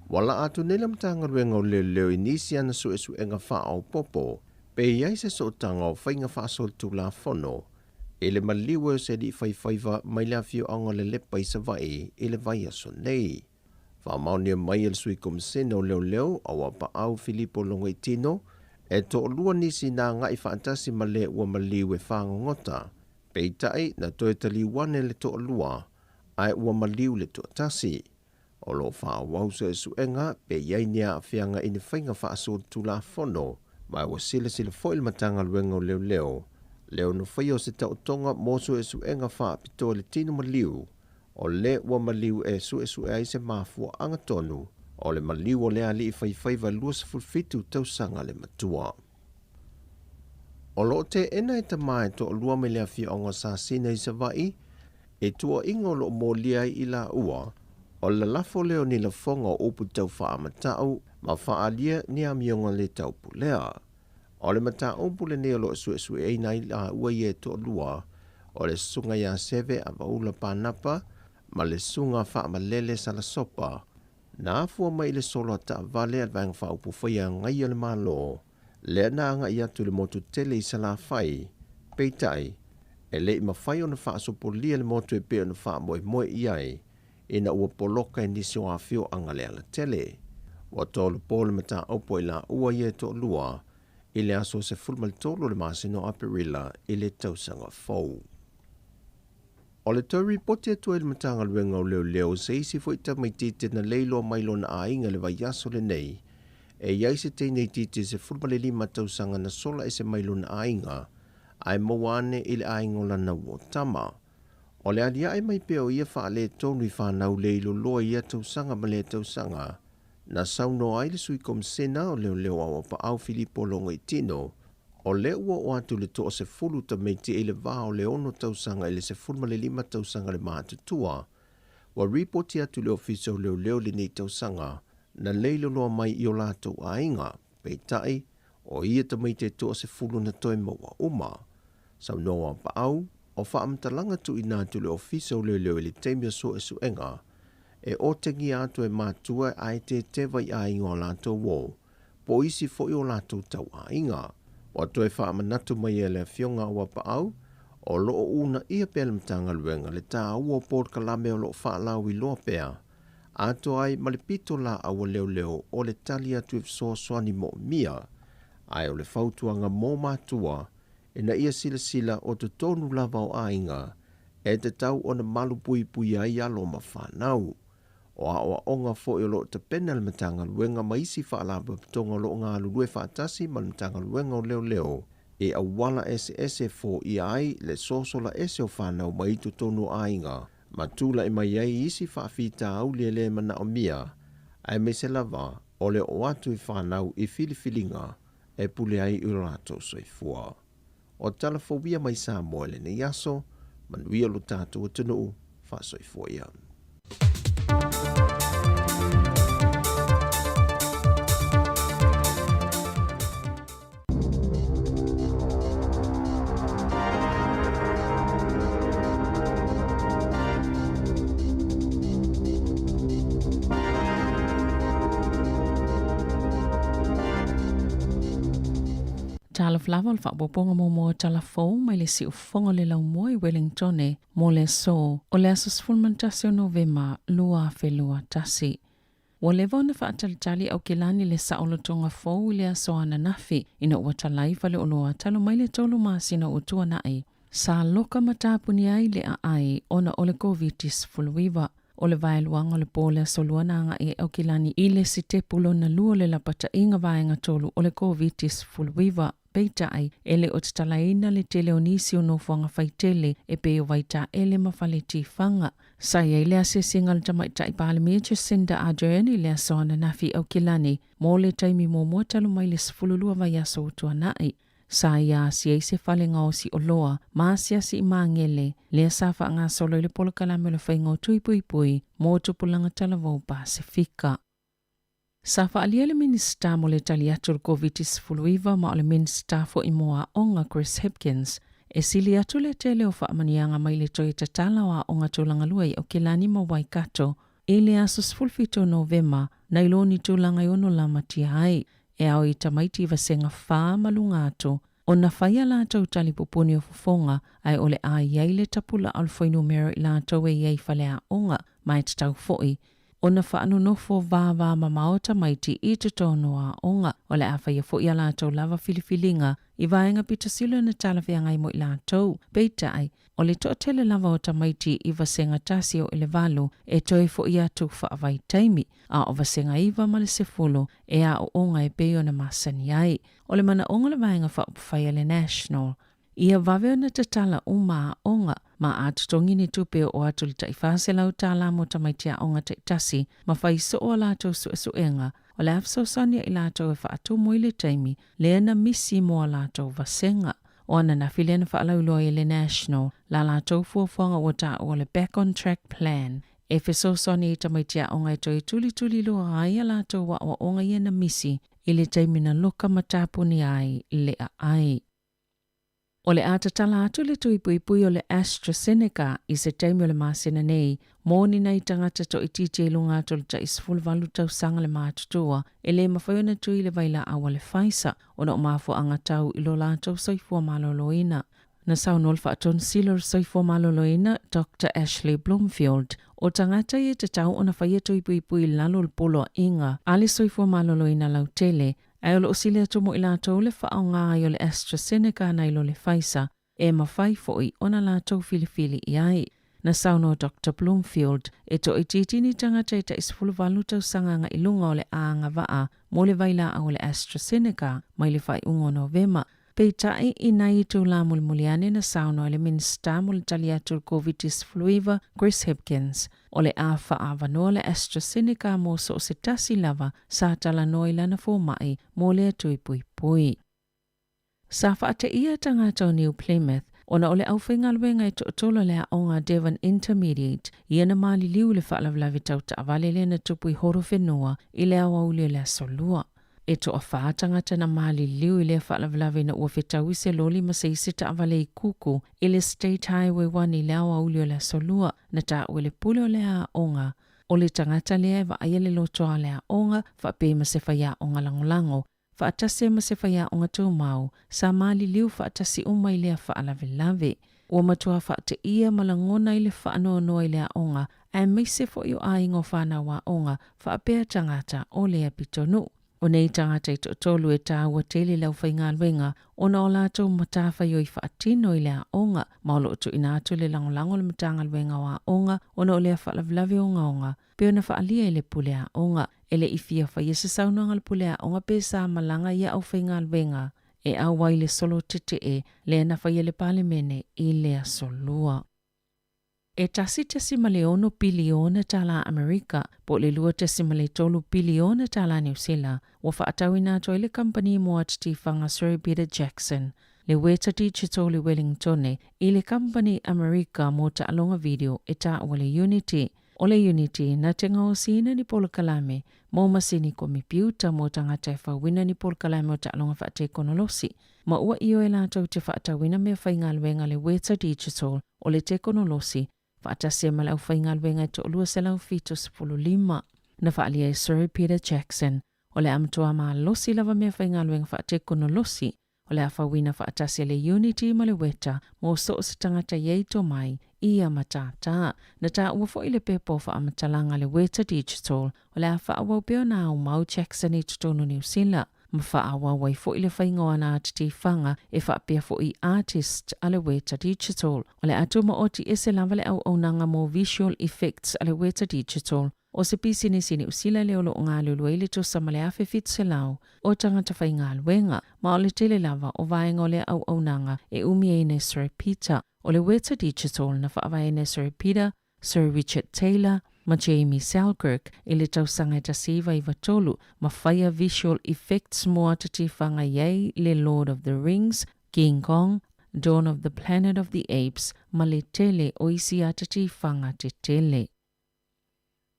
wala atu nei le matanga luenga o leo inisi ana su enga wha au popo, pe iai se so tanga o whainga wha asol tula fono, e le maliwe se di whaiwhaiva mai le afio anga le lepa I sa vai I le vai aso nei. Whamaunia mai el sui kumsene o leo a wapa au Filipo Longa Tino, e to lua nisi na ngai whaantasi ma le ua maliwe whangongota, peitai na toe tali wane le to lua, ai ua maliu le to tasi. O lo whaawau se suenga, pe iai nia a whianga ine whainga whaasol tula fono, mai ua sile foil matanga luenga o leo no whaio se tau tonga moso e suenga wha pito le tino maliu, o le ua maliu e su ai se mafua anga tonu, o le maliu o le ali I whaiwhaiva luas fulfitu tau sanga le matua. O lo te ena e tamai to lua me le afia onga sa sina I sa vai, e tua ingo lo molia I la ua, o la lafo leo ni la fonga upu tau wha amatau, ma wha alia ni amionga le tau pulea. O le mata upu le neo lo su e nai la ua I e to lua, o le sunga ya seve a vaula panapa, ma le sunga wha amalele sa la sopa, na afua mai le solo ta vale al vang fa upu whaia ngai le malo, le na anga I atu le motu tele I sa la whai, peitai, e le ima whai o na wha asopo lia le motu e peo na wha moe iai, ina ua poloka nisi o afio anga le ala tele. Wa tolu pole mata opo I la ua ie to lua, I le aso se fulmal tolo le masino aperila I le tausanga fau. O le tau ripoti atua I le matanga luenga o leo se isi fo ita mai tite na leilo mailo na ainga le vaiaso le nei, e iai se teinei tite se fulmal le 5 tausanga na sola e se mailo na ainga, ai mawane I le ainga o lana uotama. O le alia ai mai peo ia wha le tonu I whanau leilo loa ia tausanga ma le tausanga, na sauno ai le sui kom sena o leo awa pa au Filipo Longa Tino, o le ua o atu le toa se fulu ta meiti e le vao le ono tausanga I le se fulma le 5 tausanga le mātutua, wa ripoti atu le ofisa o leo le nei tausanga, na leilo loa mai I o lato ainga, peitai, o ia ta meiti toa se fulu na toi maua uma, saunoa pa au, o whaamtalanga tu I nātu le ofisa o leo le teimia so e suenga, e o tengi atu e mātua ai te vai a ingo lato wo, po isi fo I o lato tau a inga. O toe whaamanatu mai e le fionga ua pa au, o loo una ia pēle mtanga luenga le tā ua pōr kalame o loo whaalau I loa pēa, ato ai malipito la awa leo o le tali atu e so soani mo mia, ai o le fautuanga mō mātua, e na ia sila o te tonu lava o ainga, e te tau o na malu pui ai alo ma whanau. O a onga fo I lo te pena le matanga luenga maisi whaalapa pitonga lo ngā lulue whaatasi ma le matanga luenga o leo, e a wala ese fo I ai le sosola ese o whanau mai tu tonu ainga, Matula e mai ai isi whaafita au le mana o mia, ai me se lava o le o atu i whanau i filifilinga e pule ai i rato soifua. O talafobia mai Samoa le ne yaso, manuia lo tātou o tunu wha soifua ia. Tala flava le whapoponga mo tala fau mai le si ufonga le lau mo i Wellington e mo le so o le asas fulmantasi o Novema lua whelua tasi. Wa le vona whaatalitali au kilani le saolotonga fau i le aso ana nafi ina ua talaifa le oloa talo mai le tolu masina utua nai. Sa loka matapuni ai le ai ona ole COVID-19 fuluiva. O le vaeluanga le pole soluana e au kilani i le site pulo na lua le lapata inga vaenga tolu o le COVID-19 fuluiva. Peita ai, ele o te talaina le tele onisi o nofuanga faitele e pe o vaita ele mawhale tifanga. Sai ai lea se singa le tamaita i pāle mea Jacinda Ardern i lea soana nafi au kilani, mō le taimi mō muatalu mai le sifululua vai aso utua nai. Sai a si ei se fale ngau si o loa, maa sia si mangele, lea safa ngā solo i le polo kalame le whaingo tui pui pui, mō tupulanga talavau Pasifika. Safa alia le minista mo le taliatu le COVID-19 ma o le minista fo i moa onga Chris Hipkins, e sili atu le tele o whaamanianga mai le toi tatala wa onga tūlanga luai o kilani ma Waikato, e le aso sfulfito Novema, na iloni tūlanga i ono lama tia ai, e au i tamaiti vasenga wha malunga atu, o na whaia la tau tali pupuni o fufonga, ai ole a iei le tapula alfoi numero i la tau e iei falea onga, mai te tau foi, o na whaanu nofo vāvā mamaota maiti i te tonoa onga o le awhaia fo i a lātou lava filifilinga i vaenga pita silo na talawhia ngai mo i lātou. Peita ai, o le toa tele lava o tamaiti i vasenga tasi o ele valu e toi fo i atu whaavai taimi a o vasenga iwa ma le sefulu e a o onga e peo na masani ai. O le mana onga le vaenga whaupawhaia le national. Ia vaveo na tatala uma onga ma atutongi ni tupe o atu li taifase lau tala mo tamaitia onga taitasi ma whaiso o alato suenga o le afso sania i lato e whaatu moile taimi le na misi mo alato vasenga. O ana na file na whaalau loa i le national la lato fuafuanga o ta o le back on track plan. E feso sania i tamaitia onga i toi tuli loa ai alato wa o onga i na misi i le taimi na loka matapuni ai le ai. O le atatala atu le tuipui o le AstraZeneca i se taimi o le masina nei, mōni nei tangata to i titi e lunga atu le ta isfulvalu tau sanga le mātutua, e le mawhaiona tui le vaila awa le Pfizer, o na o mafo angatau i lo lātou soifua maloloina. Na saunol whaaton silor soifua maloloina, Dr. Ashley Bloomfield, o tangata i te tau o na whaia tuipui lalo le polo inga, ale soifua maloloina lau tele, ai o le osile atu mo i lātou le whaao ngā i o le AstraZeneca na ilo le Pfizer, e mawhai foi o na lātou filifili i ai. Na sauno Dr. Bloomfield, e to i titini tangata i ta isfuluvalu tau sanganga i lunga o le aanga waa, mo le vaila o le AstraZeneca, mai le whai ungo Novema. Peitai i nai tu la mulmuliane na sauno ele minsta mo le taliatu COVID-19 fluiva Chris Hipkins. O le awha awanoa le AstraZeneca mo so o se tasi lava sa tala noi lana fō mai mo le atui pui pui. Sa whaate ia tangata o New Plymouth, ona o le awhinga luenga i tolo lea o ngā Devon Intermediate, ia na mali liu le whaalavlavi tau ta avale le na tupui horo whenua i le awauli le solua. E to a whaatangata na mali liu i le whaalavlavi na ua whetau i se loli ma se isi ta avale i kuku i le State Highway 1 i le awauli le solua na ta ue le pule o le a onga. O le tangata lea wa aia le lotoa le a onga whape ma se whaia onga langolango. Whaatase ma se whaia onga tō mau, sa mali liu whaatasi umai lea whaalavelave. Ua matua whaate ia malangona i le whaanoa i lea onga, a meise fo i o aingo whana wa onga whaapea tangata o lea pitonu. O nei tangata i tolu e tā ua tele lau whainga luenga, ona o lātou matawha i whaatino i lea onga, maolo tu ina atu le langolango le matanga luenga wa onga, ona o lea whaalavelave onga, peo na whaalia i le pulea onga, ele i fia whaiese saunanga le pulea onga pe sa malanga ia au whainga luenga, e au wai le solo tete e, lea na whaia le pale mene i lea solua. e tasi tasi maleono biliona tala Amerika, po le lua tasi male tolu biliona tala New Zealand, wa whaatawina to ile company mo at tifanga Sir Peter Jackson. Le weta digital le Wellington ile company Amerika mo ta alonga video eta wale Unity. Ole Unity na tenga o sina ni polo kalame, mo masini kompiuta mo tangata wina ni polo kalame o ta alonga whaate konolosi. Ma ua iyo e lātou te whaatawina mea whaingalwenga le weta digital o le te konolosi, whaatase ma lau whaingalwenga to olua se lau fito 15. Na whaalia e Sir Peter Jackson, o le amatoa maa losi lava mea whaingalwenga whaate konolosi, o le awhawina whaatase le Unity ma le weta, mo so se tangata yeito mai, ia matata. Na ta ua fo ile pepo wha amatalanga le weta digital, o le awhawau peo na au mau Jackson i tutono New Zealand. Mawhaawa wai fo ile whaingoa na atiti whanga e whaapea fo i artist ale weta digital. O le atu ma oti ese lava le au nanga mo visual effects ale weta digital. O se pisini sini usila le olo ngā lulu ele to sama le afe fit se lau o tangata whainga alwenga. Ma o le tele lava o vaenga o le au nanga e umie ine Sir Peter. O le weta digital na whaavai ine Sir Peter, Sir Richard Taylor, ma Jamie Selkirk e le tausanga e tasiva i watolu ma whaia visual effects mo atati whanga yei le Lord of the Rings, King Kong, Dawn of the Planet of the Apes ma le tele o isi atati whanga te tele.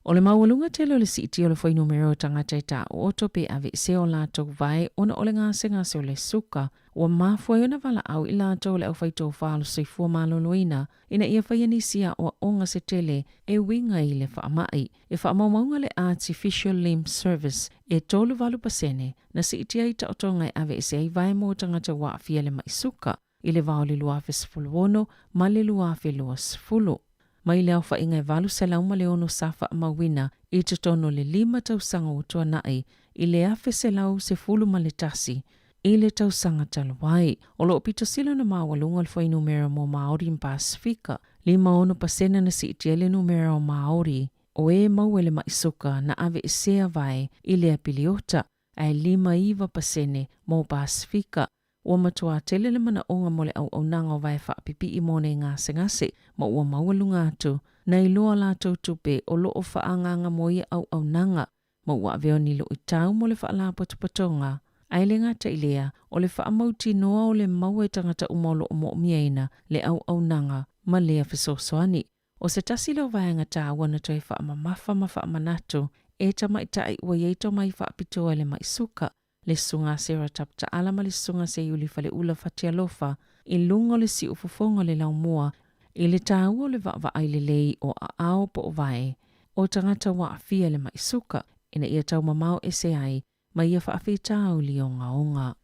O le mawalunga tele o le siti o le whai numero tangata i ta o oto pe ave se o lātou vai ona o le ngase o le suka o mafua ona wala au i lātou le au whaito whaalo se fua maloloina ina ia whaianisia o onga se tele e winga i le whaamai e whaamaumaunga le Artificial Limb Service e tolu valu pasene na siti ai ta otonga e ave se ai vai mo tangata wa fia le maisuka i le vao le luafe sfuluono ma le luafe lua sfulu. Mai leo whainga e valu se lauma le ono safa mawina i te tono le 5 tausanga o tua nai i le afe se lau se fulu ma le tasi i le tausanga talawai. O lo pito silo na mawalunga le whai numero mo Maori in Pasifika. 5% na si itia le numero o Maori o e mauele maisuka na ave isea vai i le apiliota ai 5% mo Pasifika. Ua matua tele le mana onga mole au nanga o vai whaapipi i mone ngase ma ua maualunga atu na iloa lātou tupe o loo whaanganga mo ia au nanga ma ua veo ni lo i tau mo le whaalapotopatonga. Ai le ngata ilea o le whaamauti noa o le maua tangata umolo o mo'miaina le au nanga ma lea fisosoani. O se tasi leo vaianga tā wana toi whaamamafa ma whaamanatu e tama itai ua yeito mai whaapitoa le maisuka. Le sunga sera tapta alama le sunga se yuli fale ula fatia lofa i lungo le si ufufonga le laumua i le tāua le va aile lei o ao po o vae o tangata wa afia le maisuka ina ia tau mamau ese ai ma ia whaafi tau li onga.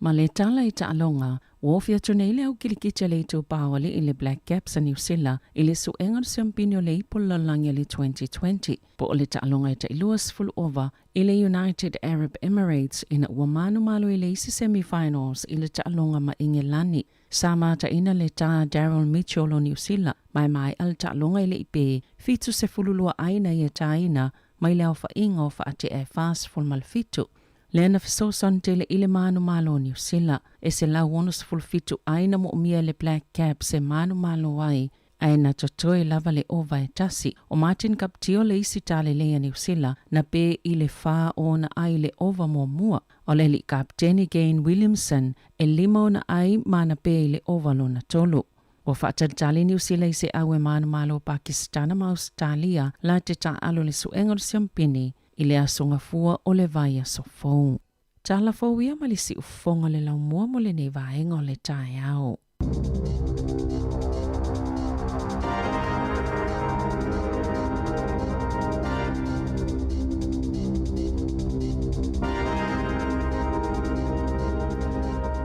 Ma le tala i ta alonga, wofia tune ile au kilikita le itu pāwale i le Black Caps a New Zealand i le suengar siampinio le ipola langia le 2020. Po o le ta alonga i ta iluas full over i le United Arab Emirates ina ua manu malo i le isi semi-finals i le ta alonga ma Ingelani. Sama ta ina le ta Daryl Mitchell o New Zealand, mai al ta alonga i le ipe, fitu se fululua aina i ta ina, mai leo fa ingo fa ate e fast full mal fitu. Lena fisoson tele ile manu malo New Zealand, e se la wonus full fitu aina mo umia le Black Caps se manu malo ai, aina totoe lava le ova e tasi, o Martin Kaptio le isi tale lea New Zealand, na pe ile faa ona ai le ova mo mua, o le li kapteni Gain Williamson, e lima ona ai mana pe ile ova lo na tolu. O whaatalitali New Zealand se awe manu malo Pakistana ma Australia, la te ta alo le suengar siampini, i le asonga fua o le vai a sofou. Tala fau ia ma le si ufonga le lau mua mo le nei vaenga o le tae au.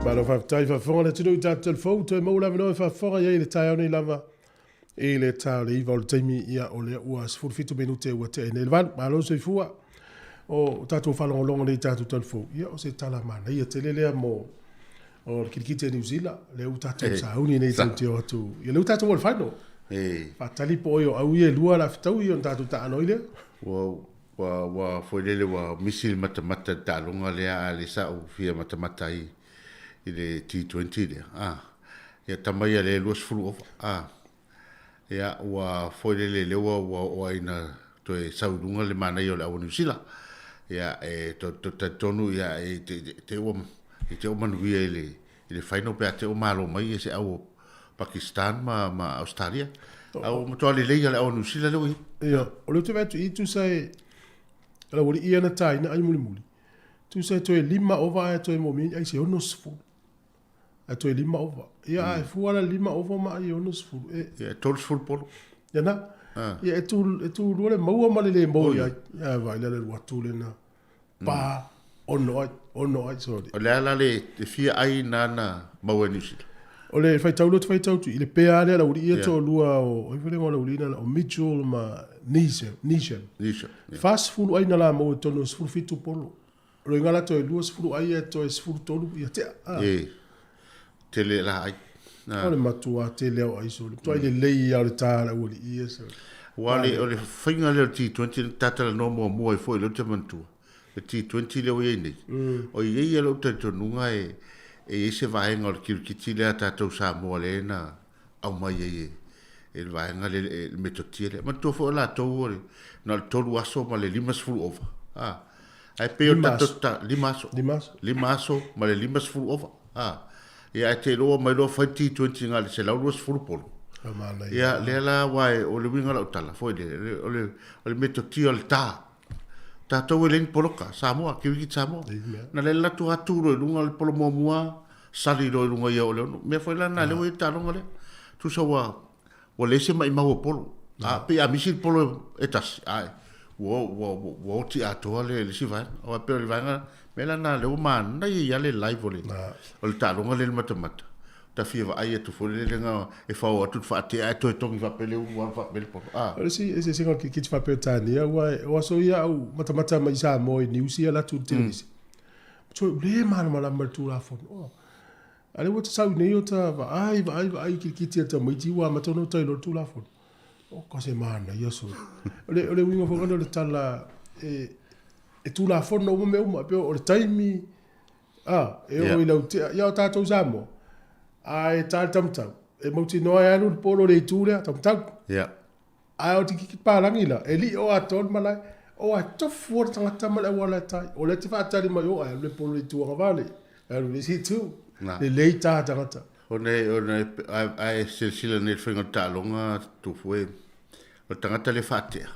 Malo whaftai whafonga le tunu i tātou fau, tue mau lawa noi whafonga iei le tae au nei lava. E le tau le iwa o le taimi ia o le ua sifurifitu minute ua te ene levan, malo se fua. O tātou whalongolonga nei tātou tanfo. Ia o se tala mana, ia te lelea mo o le kirikite New Zealand, le u tātou sauni nei tātou atu. Ia le u tātou wale whaino. Whatali po oi o au ia lua la fitau i on tātou ta anoi lea. Wa foi lele wa misil matamata talonga lea a le sao fia matamata i le T20 lea. Ia tamaia le luas fulu ofa. Ia ua foi le ua ina toe saurunga le mana i o le au New Zealand. Ia te tonu ia te o manuia le whaino pia te o malo mai se au Pakistan ma Australia. Au matoa le leia le au New Zealand leo i. Ia, o le te vetu i tu sai, ala wali ia na tai na ai muli. Tu sai toe 5 over toe mo mi ai se ono sfu. A toe 5 over. Ia ai fuala 5 over ma ai ono sfu. Ia tol sfu polo. Ia na. Ia tu le maua ma le mo ia. Ia vai le watu le na. Pa ono ai sorry. O le ala le fia ai na maua New Zealand. O le fai tau tu i le pea le la uri ia to lua o i ngona uri na o Mitchell ma Nishan. Fast food ai na la mo tono sfu fitu polo. Ro ngala to lua sfu ai e to sfu tolu ia te. Te le la ai. O le matua te leo ai so. To ai le lei au le tala uri ia so. Wale o le whainga leo T20 tatala no mua i foi lo te mantua. Le T20 leo i nei. O i ei alo te tonunga e se vaenga o le kirikiti lea tātou Samoa le na au mai e le vaenga le metotia le. Ma tō fo la tau ore na le tolu aso ma le 5 full over. Ai peo tātou ta 5 aso ma le 5 full over. Ia te loa mai loa whai T20 ngā le se lau 2 full polo. Ia le la wai o le winga la utala foi le metotia o le tā. Tātou e len poloka, Samoa, kirikiti Samoa. Na le latu atu roi lunga le polo mua sali roi lunga ia o leo. Mea foi lana leo e tāronga le. Tu sa wa lese mai mau polo. Pe a misi polo e tasi. Wa ti atoa le si vai. O a peo le vanga. Mea lana leo na ia le live o le. O le tāronga le matamata. Ta fia va ai tu fole le nga e fa o tu fa te ai to tongi va pele u va pele po ese singa ki fa pe tani wa so ia au mata mai sa mo ni usia la tu tenis so le mala tu la fo ale wo sa ne yo ta va ai ki ta mai ti wa mata no tai lo tu la fo o ko se mana ia so ole wingo fo no le tala e tu la fo no me uma pe o taimi e o ila ia ta to sa mo ai tamtau e mauti noa e anu polo le tūrea tamtau ai o tiki pārangi la e li o aton malai o a tofu o tangata malai wala tai o le te whaatari mai o ai le polo le tūanga vale e le si tū le lei tā tangata o ne ai silsila ne whinga tālonga tu fue o tangata le whaatea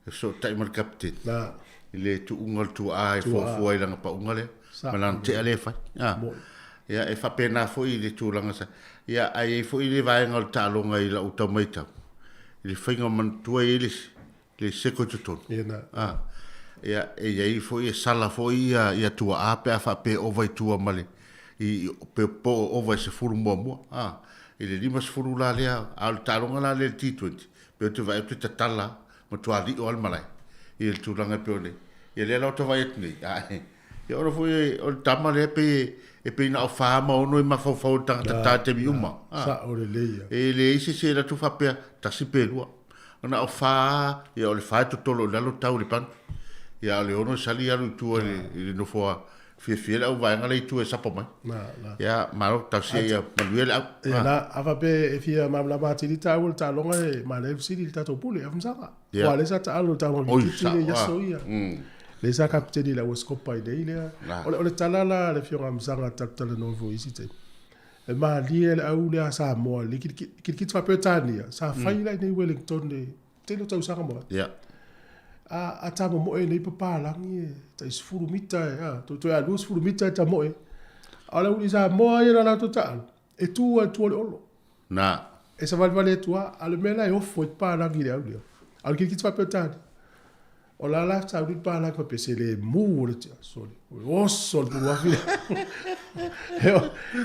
e so tai mar kapten le tu ungal tu ai fo ai langa pa ungale malan te ale fai ia e whapena foi le tūlanga sa. Ia ai foi le vaenga o tālonga i la utau maitau. I le whainga mantua i le seko tutonu. Ia e iei foi e sala foi ia tua ape a whape ova i tua male. I pe po ova i se furu mua. I le 5 furu la lea, a le tālonga la le T20. Pe te vai o te tatala, ma tua li o almalai. I le tūlanga pe o ne. Ia le lau te vai etu nei. Ia ora foi o tama le e pe na fa ma ono ma fa ta te mi uma sa o le leia e le se la tu fa pe ta si pe lua ona o fa e o le fa to tolo la lo tau le pan ya le ono sali alu tu le no fo fie la va ngale tu e sapo mai ya ma ro ta si ya manuel na ava pe e fia ma la ba ti ta ul ta longa ma le si ta to pule afsa wa le sa ta alu ta mo ki ya so ya le sa kapteni la waskopa i dei lea. O le talala le fionga msanga tatala novo isi te. E maa lia le au lea sa moa. Le ki twa petania. Sa whaila i nei Wellington le. Teno tau sanga moa. A ta mo moe nei papalangi e. Ta is furu mita e. To e alus furu mita e ta moe. A la uli sa moa i la to taal. E tu le olo. E sa valvale tua. A le mela e ofo i papalangi le au lea. A le ki twa petania. O la la sa uri pala ko pese le mu le soli o sol bu wa fi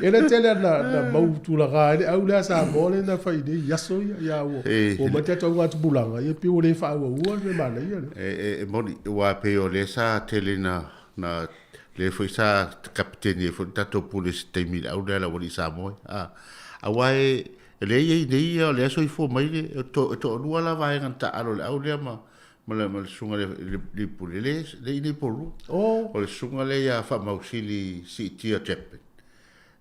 e le tele na mau tu la ga le au la sa mole na fa ide ya so ya o ma te to wa tu bulanga e pi o le fa o le mana ia e moni wa pe o le sa tele na le foi sa kapiteni foi tato police te mil au la wali sa mo a wai le ye nei le so i fo mai to lua la va nganta alo le au le ma sunga le pulele le ni polu o le sunga le ya fa mausili si tia tepe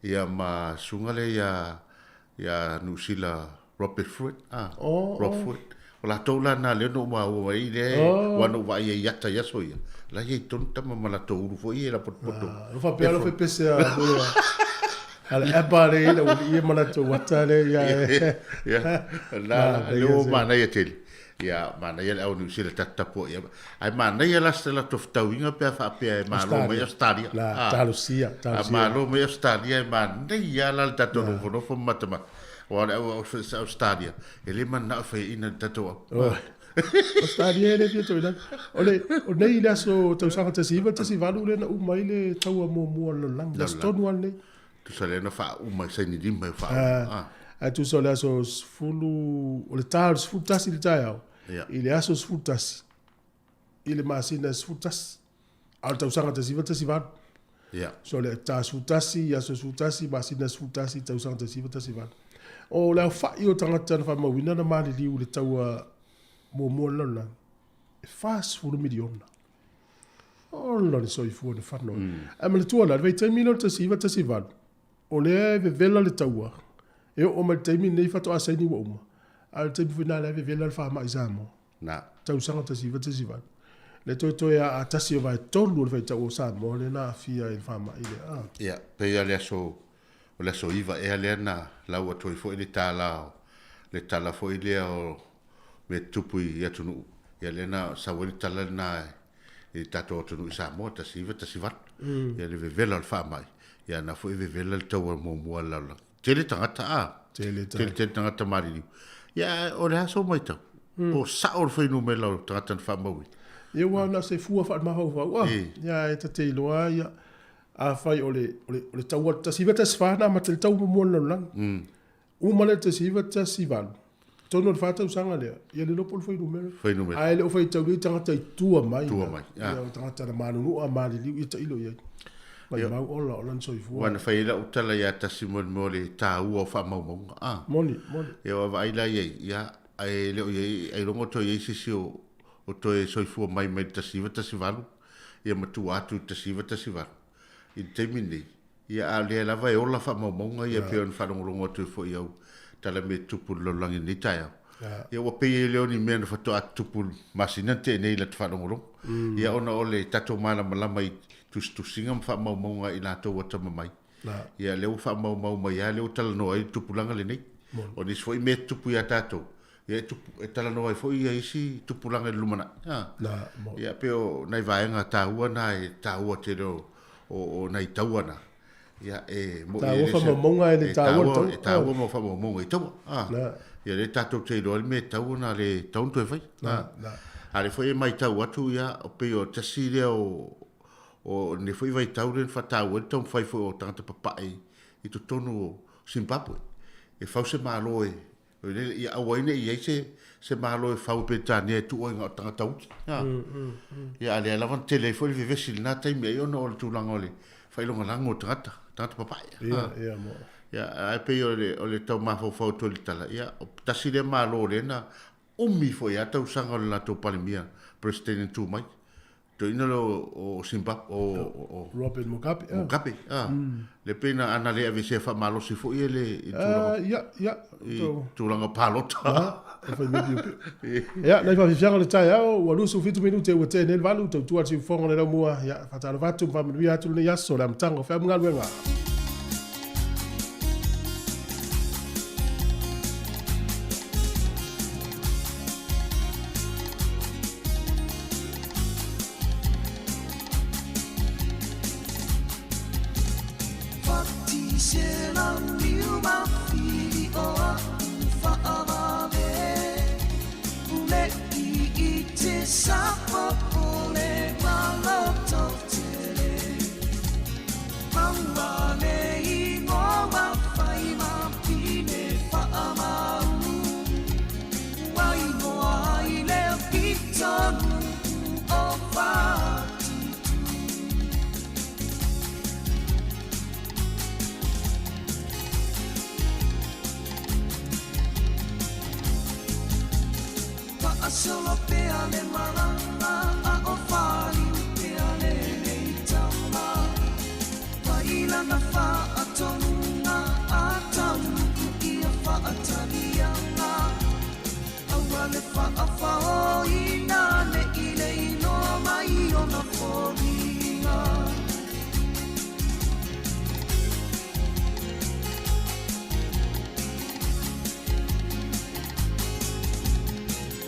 ya ma sunga le ya nusila Robert Fruit. Oh, Robert Fruit. O la tau la na le no ma o ai le wano wa ia yata ya so ia. La ye ton tama ma la tau uru fo ia la poto. Lo fa pe alo fe pese a ala apare le o ia mana to watale ya. Ya. La le o mana ia tele. Ya mana ia au ni sila tatapo ia. Ai mana ia la stela to tauinga pe fa pe ma lo me Australia. La talusia. Ma lo me Australia mana ia la tato no fo matama. Wala Australia. Ele man na fa ina tato. Australia le fio toina. O nei la so tau sanga te siva le na umai le tau mo lo lang. La stone one le. Tu sale na fa umai sai ni dim fa. Tu sale aso fulu o le tars futasi le taiao. Ile aso futasi. Ile masina futasi. Al tau sanga te siva. So le tars futasi, aso futasi, masina futasi, tau sanga te siva. O la fa yo tangata na fa mawina na mali li le taua mo lona. Fast for miliona. O lona so ifu ne fa no. Ama le tua la ve te mino te siva. O le ve vela le taua. E o ma te mino nei fa to asani wo uma. Al te fina le ve vela fa ma izamo. Na. Tau sanga te siva. Le to ya atasi vai tolu le fa tau sa mo le na fia il fa ma ile. Ya, pe ya le so o le so iva e ale na la o toi fo ile tala fo ile o me tupu ia tunu ia le na sa weli tala na e tato tunu sa mo ta siva ia le vela al fa mai ia na fo e vela le tau mo la tele tangata tele tangata mari ia o le so mai tau o sa o fo no me la tangata fa mo ia wa na se fu fa ma ho ia e te loa ia a fai ole tau ta siva ta sfana ma te tau mo lo lang uma te siva ta sivan tono fa ta usanga le ia le lopo foi numero ai le foi tau tanga tai tua mai ia tanga ta manu a mali li ita ilo ia mai mau ola so fu wana fai la utala ia ta simon mole ta u fa mau moni ia vai la ia ai le ai rongo to ia sisio o to e so fu mai ta sivalu ia matu atu ta sivalu i te mini ia a le lava e ola fa mamonga ia pe on fa longo tu fo ia tala me tupu lo langi ni taia ia o pe le oni me no fa to tupu masinante nei la fa longo ia ona ole tato mala mai tu singam fa mamonga ina to wata mai ia le fa mau mai ia le tala no ai tupu langa le nei o ni foi me tupu ia tato ia tupu tala no ai foi ia isi tupu langa lumana ia pe o nai vaenga taua nai taua te ro o nai tauana ia mo e fa monga ele taua mo fa monga i tau ia le tato te ro me tauana le taun tu fai ale foi mai tau atu ia o pe o tasi le o ne foi vai tau le fa tau então fai foi o tanta papai i tu tonu Zimbabwe e fa se malo ia awaine ia se malo e fa pe tani tu o nga tanga tau ia ale la van telefone vive sil na tai me yo no tu langole fai longa lango tata papai ia mo ia ai pe o le tau ma fo to le tala ia tasi le malo le na mi foi ata usanga la to palimia president tu mai to inolo o Zimbabwe o Robert Mugabe le pena ana le avise fa malo si fo ile ia tu langa palota ia nei fa fianga le tai au wa lusu fitu minuti e wote nel valu tu atu fonga le mua ia fa tala vatu fa mi atu le yaso la mtango fa mga lwenga Solo peale malanga a o fali peale nei tama Paila na fa atonga a tamu ia fa atalia le whaafao ina ne ile inoa mai o na whoringa.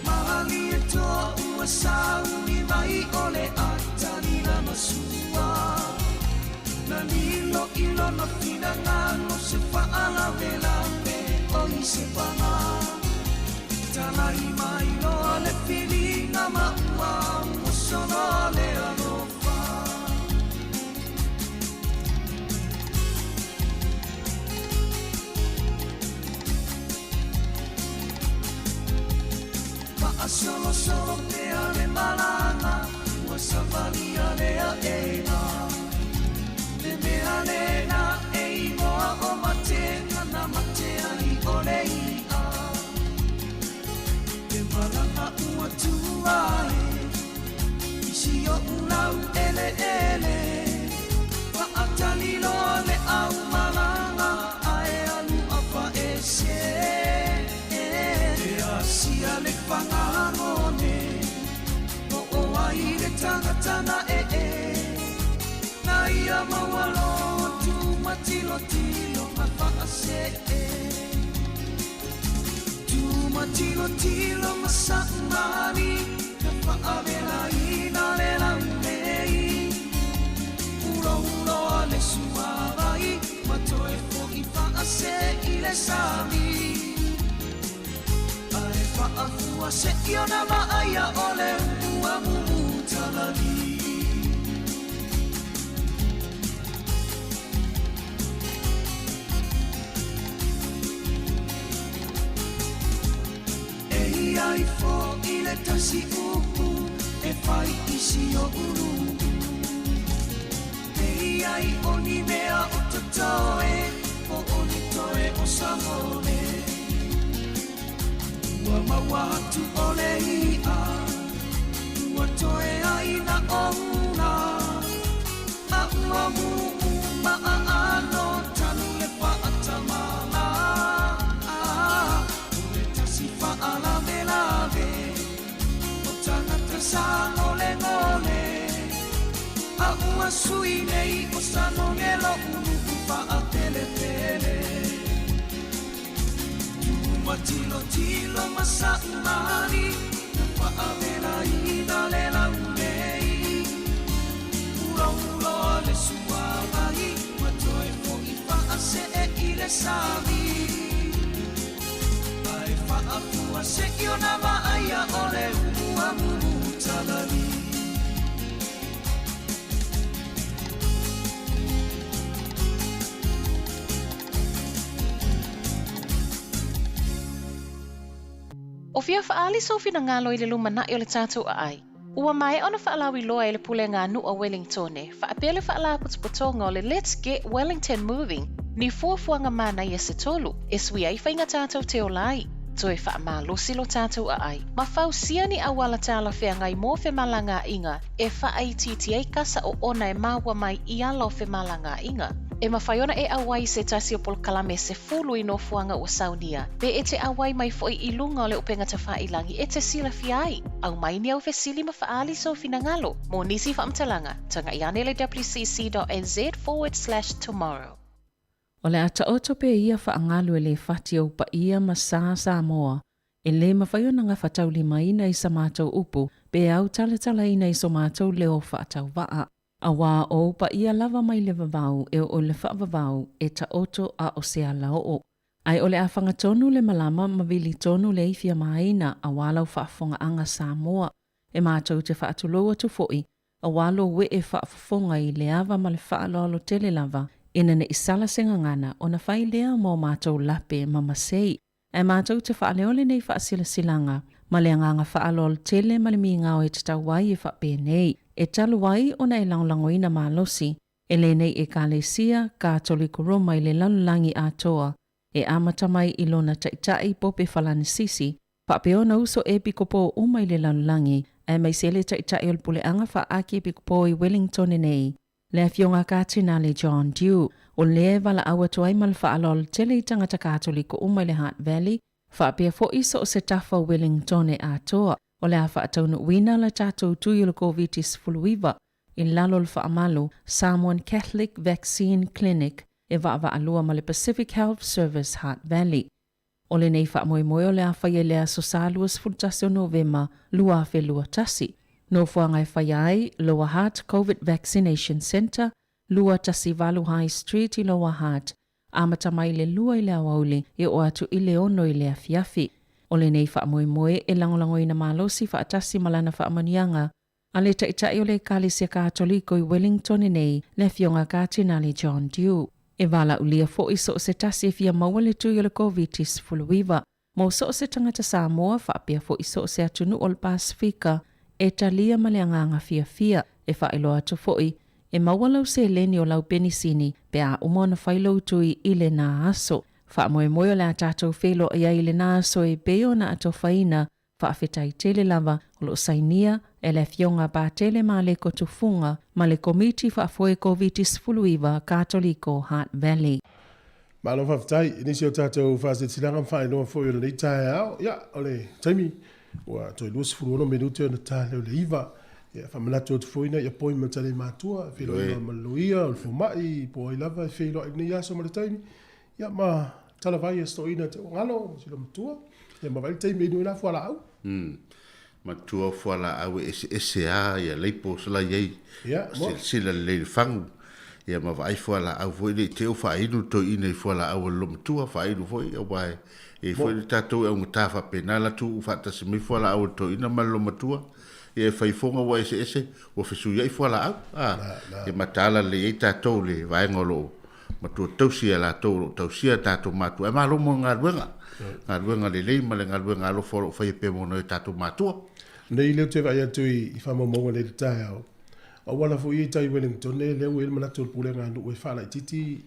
Mahali e toa ua sauni mai o le atani na masua. Na lilo ilo na fina ngano se whaala vela me o i se panga. Talai mai no le whiringa maua musono le alofa. Solo solo te ale malana, ua savali ale a eina. Le mea lena e inoa o matenga na matea i ole ia. Te malanga ua tuae, isi o ulau ele ele. Wa atalilo le au malanga, ae alu apa e se. Sia le whangangone o o ai le tangatana e na ia mawalo tu matilo tilo ma whaase tu matilo tilo ma saumani na whaavela ina le launei ulo ulo le suarai matoe fo i whaase i le sami. Whaafua se iona maaya o le ua mumutalani. E ai fo i le tasi upu e whai isi o uru. E ai oni mea o tatoe o oni toe o Samoa. Ua mawatu ole ia, ua toe aina ona. A ua mumu maa ano tanu le whaatamana. Ule tasi whaalame lave, o tangata sa ngole ngole. A ua sui nei o sanongelo unu whaatele pele. Tilo tilo masaumani na whaavela ina le launei. Ura ura le suarai matoe fo i whaase e i le sami. Ai whaafua se iona maaya o le umua mumutalani. O fia whaali so fina ngalo i le lumana i o le tātou a ai. Ua mai ona whaalawi loa i le pule ngā nu a Wellington e, whaapele whaala putupotonga o le Let's Get Wellington Moving, ni fuafuanga mana i se tolu, e sui ai whainga tātou te o lai. Toe wha mā losi lo tātou a ai. Ma whau sia ni awala tāla whea ngai mō whe malanga inga, e wha ai titi ei kasa o ona e māua mai i ala o whe malanga inga. E mawhaiona e awai se tasi o polkalame se fulu i no fuanga o saunia. Pe e te awai mai foi i lunga o le upenga ta whailangi e te sila fiai. Au mai ni au fesili ma whaali so fina ngalo. Mō nisi whaamtalanga. Tanga i ane le wcc.nz/tomorrow. O le ata oto pe ia whaangalu e le whati au pa ia ma saa Samoa. E le mawhaiona ngā whatau lima ina i sa mātou upu. Pe au talatala ina i so mātou leo whaatau waa. A wā o pa ia lava mai le vavau e o le whaavavau e ta oto a o sea lao. Ai o le a whangatonu le malama mawili tonu le ifia maina a walau whaafonga anga Samoa. E mātou te whaatuloa tu foi, a walo we e whaafonga i le ava ma le whaalolo tele lava, ina ne isala senga ngana o na whai lea mō mātou lape mamasei. E mātou te whaaleole nei whaasilasilanga, ma le anganga whaalolo tele ma le minga o e te tawai e whaape nei. E talu wai ona e langlangoina malosi, e le nei e kālesia ka toli koroma i le lalulangi atoa, e amata mai i lona taitai pope falani sisi, whaape ona uso e pikopo uma i le lalulangi, e mai se le taitai ol pule anga whaaki pikopo i Wellington e nei. Le afionga kātina le John Dew, o le vala awa tuai mal whaalol tele i tangata kātoli ko uma i le Heart Valley, Whaapea fo iso o se tafa Wellington e atoa, o le a whaataunu wina la tātou tui le COVID-19 in lalo le whaamalu Samoan Catholic Vaccine Clinic e wa alua ma le Pacific Health Service Heart Valley. O le nei whaamoemoe o le a whaia lea so sāluas fultasi o Novema lua a whelua tasi. No fuangai whaiai Lower Heart COVID Vaccination Centre, lua tasi Valu High Street I Lower Heart, amata mai le lua I le awauli e o atu I le ono I le afiafi. O le nei whaamoemoe e langolango ina malosi whaatasi malana whaamanianga, a le taitai o le kalisia kātoliko I Wellington e nei le fionga kātinali John Dew. E wala ulia fo I so se tasi fia maua le tui o le COVID-19, mo so se tangata Samoa whaapia fo I so se atunu o le Pasifika, e talia maleanganga fia e whaelo atu foi, e mawalau se leni o lau penisini pe a umona whailo tui I le nā aso. Whaamoe moe o le a tātou whelo ia I le nā aso e beo na ato whaina, whaafetai tele lava o lo sainia e le fionga ba tele ma le kotufunga ma le komiti whaafoe COVID-19 Katoliko Heart Valley. Malo whaftai, inisi o tātou whaasetilanga whainoa fo I le tai au, ia, ole, taimi, wa toi luas furuono minute o na tāle o le iwa, ia whamanatu o tufoina I appointment tale mātua, whilo I maluia, o le fumai, po I lava, whilo I ni aso ma le taimi, ia ma talavai e stoina te ngalo, silo matua, ia ma vai taimi inu ina fuala au. Matua fuala au ese a, ia leipo sala iei, Ia, mo. sila le fangu, ia ma vai fuala au foi le teo whainu to ina I fuala au lo matua whainu foi, au vai, e foi le tātou au ngatafa penala tu whaatasi mi fuala au to ina ma lo matua, ia whaifonga wa ese, wa fisu iei fuala au, ia matala le ei tātou le vai ngolo, matua tausia la tausia tātou matua, e malo mo ngā ruenga le lei, ma le ngā ruenga alo foro whai pe mono e tātou matua. Nei leo te vai atu I whamamonga le tai au. A wala fu I tai Wellington, ne leo il manatu o pule ngā nu e whala I titi,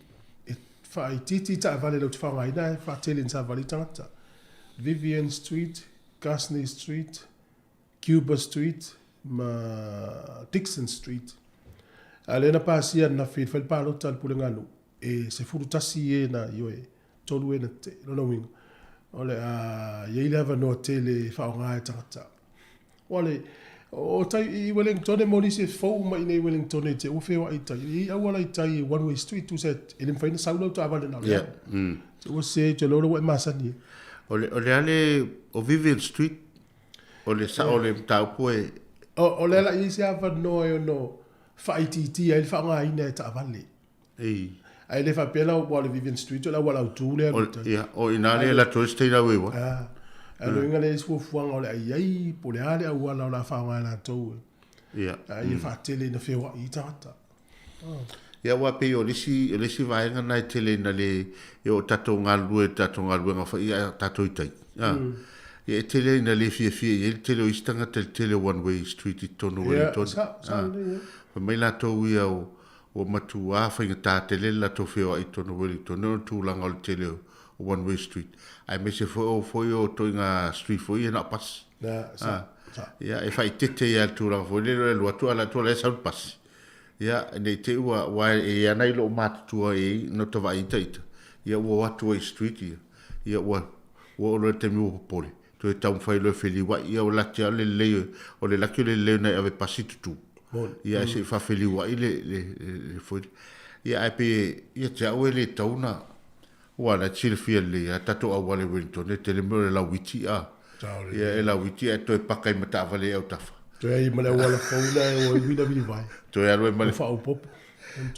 whai titi ta vale lau te whanga ina e whaatele in sa vali tangata. Vivian Street, Gasney Street, Cuba Street, ma Dixon Street. A le na pāsia na whit whai pālo tal pule ngā nu. E se furu tasi e na ioe, tolu e na te, lona wingo. Ole a yeile hava no tele whaonga e tangata. Ole, o tai I Wellington e moni se fau mai nei Wellington e te uwhewa I tai. I awala I tai one way street tu set, e lim whaina saulau ta avale na lea. Te ua se te loro wa masani. Ole ale o Vivian Street, ole sa ole taupo e... Ole ala I se ava no e no whaititi e whaonga ina e ta avale. Ei. Ai le whapela o wale Vivian Street o la wala o tūle. O inare la toiste la wewa. Alo inga le sua fuanga o le ai po le ale au wala o la whaonga la tau. Ia whaatele na whewa I tangata. Ia wape o lesi vaenga nai tele na le e o tatou ngalue nga wha ia tatou I tai. Ia tele na le fia ia tele o istanga tele one way street I tono Wellington. Ia, mai la tau ia o matua whainga tā tele la tau whewa I tono Wellington. No tūlanga o le tele o one way street. Ai me se foi o toinga street foi e na pas. Ia e whai tete ia tūlanga foi le lua tua la tua le sound pas. Ia nei te ua e anai lo mātua e no ta vai taita. Ia ua watu ai street ia. Ia ua o te miu popole. Tu e tau mwhai lo wheli wa ia o lati a le leo o le laki o le leo nei ave pasi tutu. Ia se whawheli wa I le foi. Ia ai pe ia te au e le tauna wala chile fia le a tato a wale Wellington e te le mure la witi a. Ia e la witi a toi pakai mata vale au tafa. Toi ai male wala faula e o wina vili vai. Toi aloe male. Fa au pop.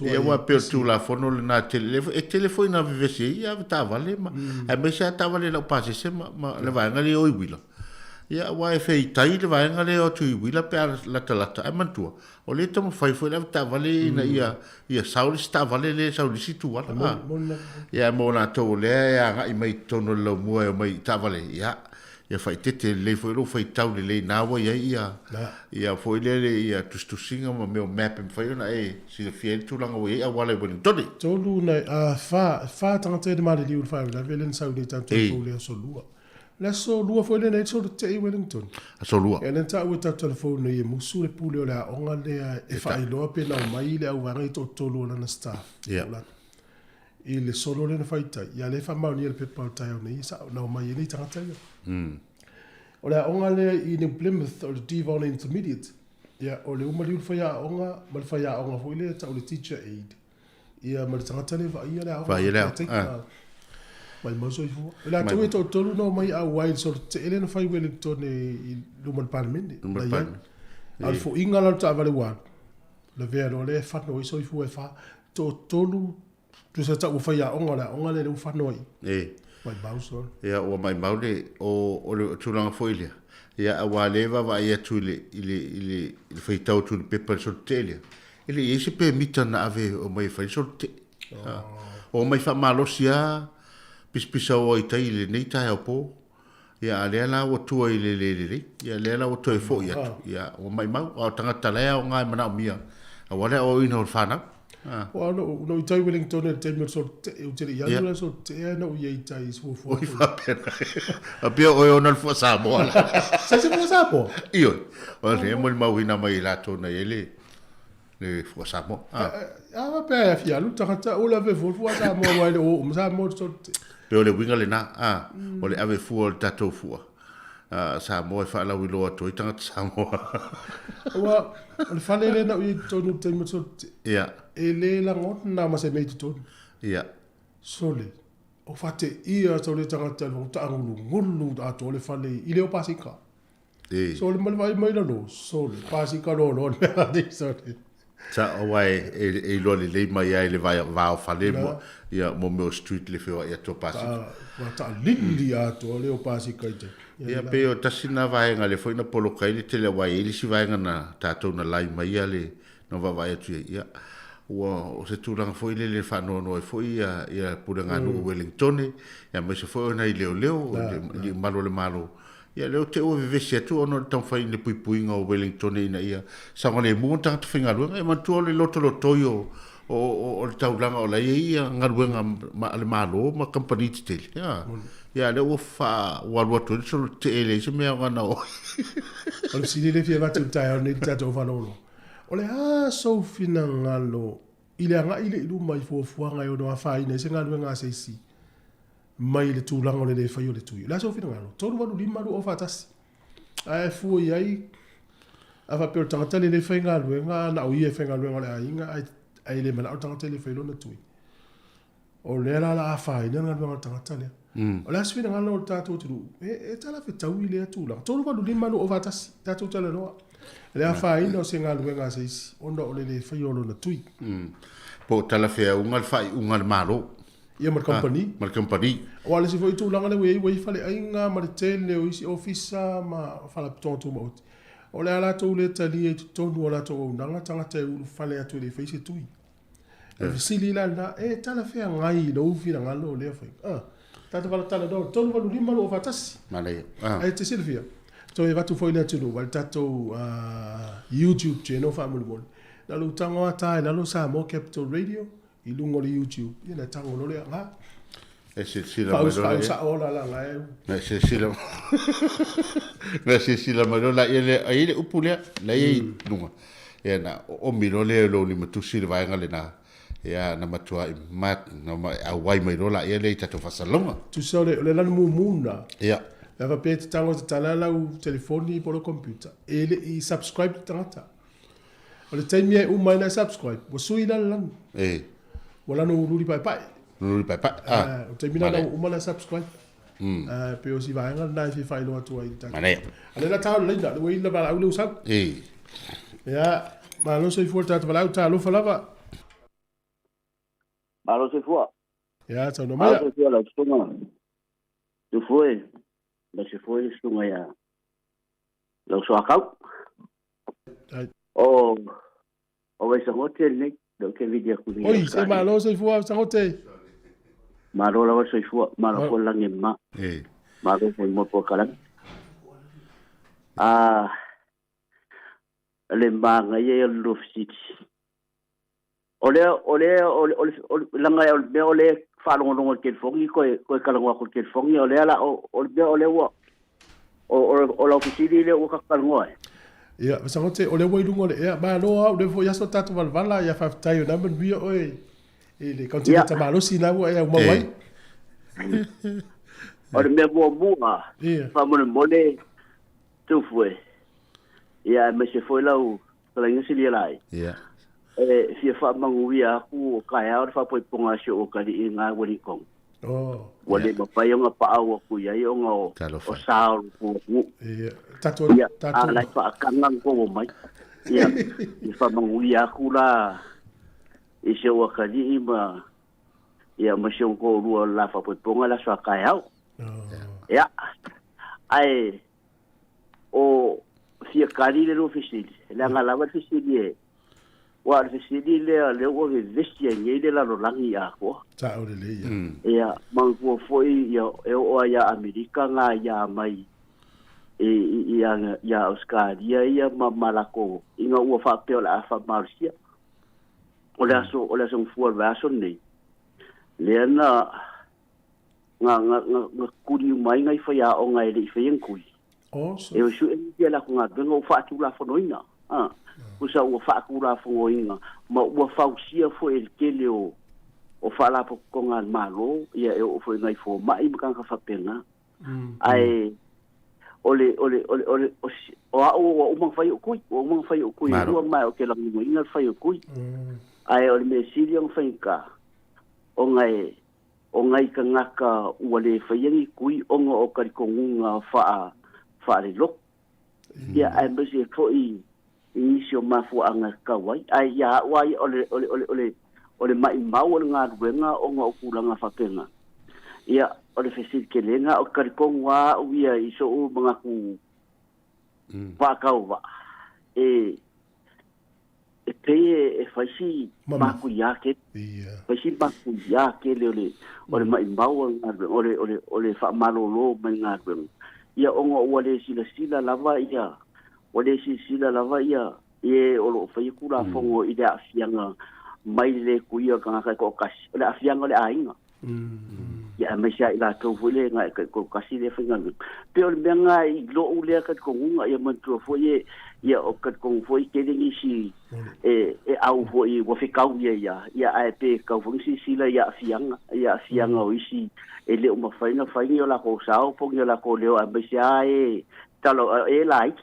Ia wa pe tu la fono le na telefone na vivesi ia ta vale ma. Ai me se ta vale la pase se ma le vai ngali o wila. Ia wa e fei tai le vai ngali o tu wila pe la talata ai mantua. O le tomo fai foi la ta vale na ia sauli sta vale le sauli situ wala. Ia mo na to le ia I mai tono lo mo e mai ta vale ia. Ia fai tete le foi lo fai tau le na wa ia foi le ia tu singa ma meu map me fai na e si le fiel tu langa ia wala Wellington. Tolu na a fa tangata de mali liu fa la velen sauli tanto fo le so lua. La so lua foi le so te Wellington. So lua. E nta u ta telefone e musu le pule o la onga le e fai lo pe na mai le au vangai to tolu na staff. I le solo le na whaitai. Ia le wha mauni le pepa o tai au nei. Sa nao mai e nei tangata ia. O le aonga le I New Plymouth o le Devon Intermediate. Ia o le umari ul whaia aonga. Ma le whaia aonga hui le ta o le teacher aid. Ia ma le tangata le wa ia le aonga. Wa ia le aonga. Mai maso I fua. Ila tau e tau tolu no mai a wai so te ele na whai Wellington I luman parliament. Luman parliament. Al fo inga la ta vale wan. Le vea no le whanau I so I fua e wha. Tolu tu sa tau whai a onga le whanau I. Mai mauso. Ia o mai maule o le tūlanga foilia. Ia a wā lewa wa ia tu ile whaitau tu le pepa so te elia. Ile i se pe mita na ave o mai whai so te. O mai wha malosia pispisa o I tai le nei tai au po. Ia a lea la o tua I le. Ia lea la o tua I fo ia tu. Ia o mai mau. O tangata lea o ngai mana o mia. A wale o ina o whanau. Well, no, I tell Wellington at 10 minutes or yellow, so no, ye ties will fall. A beer oil on for Samoa. Says it was Samoa. Io, well, him will mawina my lato na yele for Samoa. Ah, bear, if you look at all of the food, what are more Samoa sort. Pele wingalina, or the ave full tato for. Samoa whaala wiloa toi tangata Samoa. Well, the funny then that we don't tell me so. Yeah. E le la ngot na ma se mei tonu. Ia. Sole. O fate ia so le tangata no taangulu ngulu a to le fale I le o pasika. So le mai mai no sole pasika no no de sole. Ta wai e lo le mai ai le vai va fale mo ia mo me street le feo ia to pasika. Wa ta lindi a to le o pasika ite. Ia pe o tasina vai nga le foi na polo kai le tele wai ele si vai nga na tato na lai mai ale no va vai tu ia. O se tūranga foi le whanau no e foi ia puranga no Wellington ia mai se foi na I leo I malo le malo ia leo te o vivesi atu ono tau whai le puipuinga o Wellington ina ia sanga le mua tangata whingaruenga e mantua le loto o le taulanga o lai ia ngaruenga le malo ma company titele ia leo wha waluatu so te ele se mea ngana o o sini le fia vatu tai o ni tato whanau o le so fina ngalo ile anga ile ilu mai fo nga yo no afai ne senga lu nga seisi mai le tulanga le fa yo le tu la so fina ngalo tolu walu lima lu ofatas ai fu yai ava per tangata le fa ngalo nga na o ye fa ngalo nga inga ai le mana tangata le fa lo na tu o le la afai ne nga lu tangata le o la sfina ngalo tato tu e tala fe tau ile tu la tolu walu lima lu ofatas tato tala no le afai no senga lu nga seisi ondo le fa yo lo na tu po tala fea ungal fai ungal malo ia mar company wala si foi tu langa le we fale ainga mar tele o isi officer ma fala tonto mo o le ala to le tali e tonu ala to nanga tanga te u fale atu le face tu e sili la na e tala fea ngai no fi nga lo le fai tata fala tala do tonu valu lima lo fatasi male ai te silvia to e vatu foi le tu wal tato YouTube channel family one na lu tango ata na lu Samoa Capital Radio I lungo le YouTube ina tango lo le nga e se sila ma sa ola la ngai na se sila ma la ile upule la I lunga e na o miro le lo ni matu sila vai ngale na ya na matua mat na a wai mai rola ile tato fasalonga tu so le la mumuna ya va pete tango tala la u telefoni por computer ele I subscribe tangata o le taimi e umai na subscribe wa sui la lang wala no ruri pai o taimi na umai na subscribe pe o si vai nga na fi fai lo tu ai ta mane ale la tau le da we la ba u sa ya ma no sei for tata ba ta lo falava ma lo sei fu ya ta no ma la stunga tu foi la se foi stunga ya lo so akau o vai sa hotel ne do ke vidia ku ni oi se ma lo sei fu sa hotel ma lo la sei fu ma lo la ngi ma ma lo foi mo po kala le manga ye lo fit ole langa ole fa lo ngo ke fongi ko kala ngo ko ke fongi ole ala ole wo o la ofisini le o ka kala ngo ia sangote ole wai lungo le ia ba lo au le fo ya so tatu valvala ya fa tai na ben bia oi Ele continua tamalo sina wa ya mawai. O me mo mua. Fa mo mole tu foi. Ia me se foi lá o talenga se lai. Ia. Fia fa manguia ku ka ya fa poi ponga sho o kali inga wali kong. Oh. Wale ma pa yonga pa awa ku ya yonga o sao ku. Ia. Tato. Ala fa kangang ko mai. Ia. Fa manguia ku la. Ise o kali ima. Ia ma se ko ru la fa poi ponga la so ka ya. Ya. Ai o fia kali le ofisili. La ngala wa ofisili wa ofisili le o vestia ngele la rolangi ya ko. Ta o le ya. Ya mango foi ya o ya Amerika nga ya mai ya Australia ya malako inga o fa pe la fa Marcia. Ola so fuor version ni. Le na nga kuri mai ngai fa ya o ngai le fa yen kui. Oh, e o su e la ko nga bengo fa tu la fonoina usa o fa ku la fonoina ma o fa usia fo el kele o fa la po ko nga malo ia e o fo ngai fo mai kan ka fa pena ai ole o mang fa yo ku o mang fa yo ku o mai o ke la mo inga fa yo ku ai ole me silion fa inka o ngai ka ngaka ule fa yengi ku o ngo o ka ko nga fa fare lo ya ai bese foi inisio mafu anga kawai ai ya wai ole mai mau nga wenga o nga okulanga fapenga ya ole fesit kelenga o karikongwa uia iso o mga ku pa kauwa e pe faisi maku yake faisi maku yake ole mai mau nga ole fa malolo mai nga ia ongo wale sila lava ia wale sila lava ia e olo fai kula fongo ida afianga mai le kuia kanga ko kasi ole afianga le ainga ia mai sai la to vole nga ko kasi le finga pe ole benga I lo ule ka ko nga ia mantu foi ia o ka ko foi ke dingi si au foi wo fikau ia ai pe ka fongi sila ia afianga o isi ele uma faina la ko sao pongi la ko leo ambesia talo like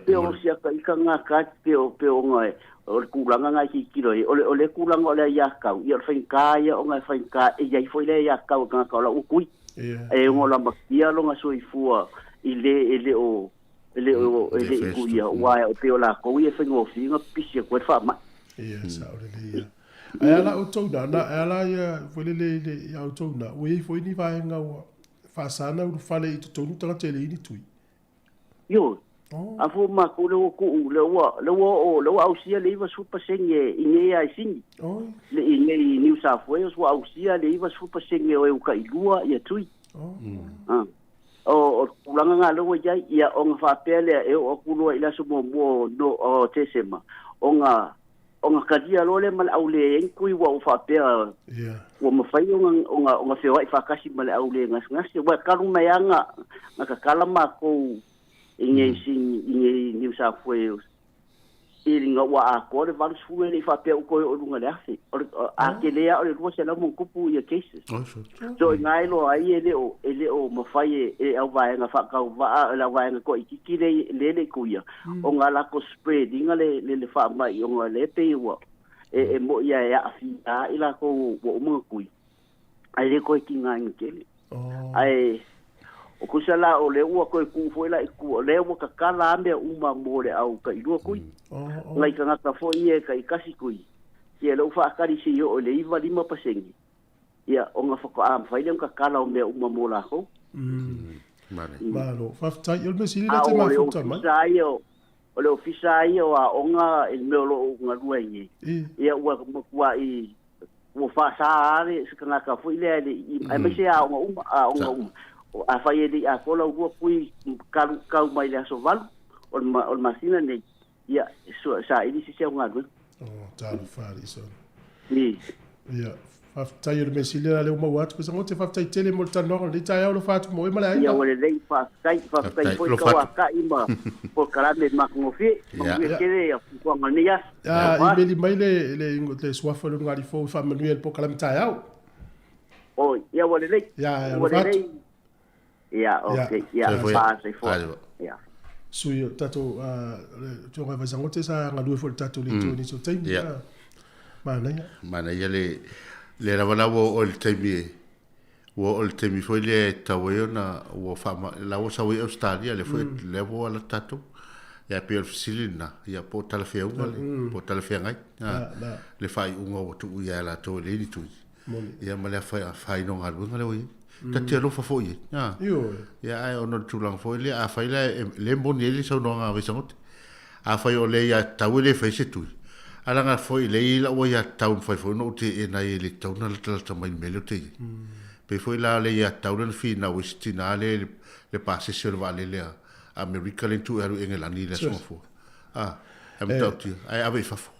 pero sia ka ikanga ka pero ngai o kulanga ngai ki kilo ole kulanga ole ya ka ia fainka ia o ngai fainka ia foi le ya ka ka la ukui ngola makia lo nga soifua ele kuia wa o pero la ko ia faingo finga pisia ko fa ma sa ole Ela o tau na ela ia foi le ya o tau na we foi ni vai nga fa sana o fale I to nu tanga tele ni tui yo a fo ma ko le o au sia le va super senge ine ai sin le ine New South Wales wa au sia le va super senge o ka ilua ia tui o kulanga nga lo ia o nga fa pele e o kulua ila so mo no o tesema o nga kadia lo le mal aule en kui wa fa pe o ma fai o nga fe wa fa kasi mal aule ngas wa kalu mayanga nga ka kala ma ko inge New South Wales nga wa a ko le van fu le fa pe ko o lunga le afi a ke le o le ko se la mo kupu ia cases so ngai lo ai ele o ma fai au va nga fa ka va la va nga ko iki le kuia o nga la ko spread inga le fa mai o nga le pe wa mo ia afi a ila ko mo kui ai le ko ki nga ngele ai o kusala o le ua ko ku foi la ku le ua ka kala ame uma mo le au ka ilua kui ngai ka ngata fo ie ka ikasi kui ia lo fa akari si o le iva 5% ia o nga fako am fai le ka kala o me uma mo la ko malo fa ta yo me sili la te ma futa ma o le ofisa io a onga il me lo nga ruengi ia ua kwa I o fa sa ale se ka ka foi le ai me se a onga a fai ele a kola ua pui kau mai le aso valu o masina ne ia sa ili si se unga dwe talo fari so ni ia Whaftai o le mesile le umau atu, pesa ngote whaftai tele mo le tanoa, le tai au lo whatu mo e mala Ia aina. wale rei whaftai foi kawaka ima po karame makungofi, manguia kere a fukuanga nia. I meli mai le swafa lo ngari fo fa manuel po kalame tai au. O, ia wale rei. Ia, wale rei. Ia, ok, ia, paase fo. Ia. Sui tato tonga vai zangote sa ngalue fo tato le toni so taimi. Mana ia le rawana o le taimi o le taimi foi le tawe na o fama la o sa o Australia le foi le vo ala tato ya pe facilina ya po talafia po talafia ngai le fai unga o tu ya la to le ni tu ya mala fai no ngal ngale oi tati lo fa foi ya ai ono tu lang foi le a fai le boni le so no nga vesangot a fai o le ya tawe le fai se tu ala nga foi le ila o ya tau fai foi no te e na ele tau na ta mai melo te pe foi la le ya tau na fi na wistina le passe sur vale le America le tu eru Engelani le so fo am tauti ai ave fa fo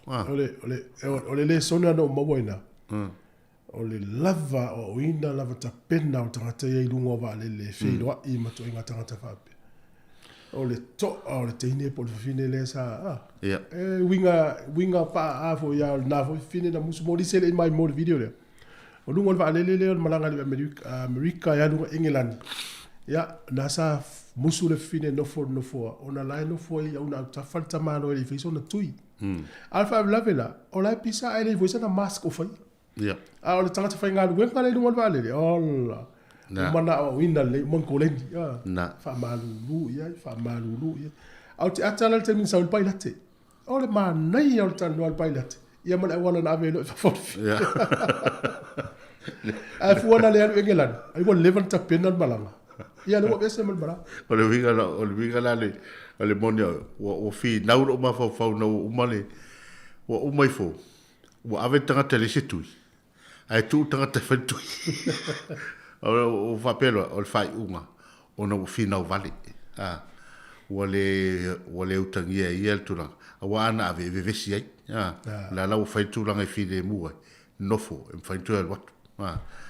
ole le sona no mo boina ole lava o ina lava ta penna o tangata ye lungo vale le fi lo I mato inga tangata fa ole to ole teine por fine le sa winga pa afo ya na fo fine na musu modi sele mai mod video le o lungo vale le malanga le America ya lungo England ya nasa musu le fine no for ona la no fo ya una ta falta mano le fiso na tui alfa lavela ola pisa ai le voisa na mask o fai ole tangata fai ngal wen kale lungo vale le olla mana o ina le mon kolendi fa malulu ya au te atala te min saul pailate ole ma nei o tan no pailate ia mana wana na ave no fa fot a fuana le anu England ai won levan ta penal malanga ia le wese mal bala ole vinga la le monio o fi na o ma fa no o male o mai fo o ave tanga tele setui ai tu tanga te fetu o papelo o fai uma o no fina o vale wale utangia ia tula wa ana ave vesi ai la o fai tula ngai fide mu nofo em fai tu wat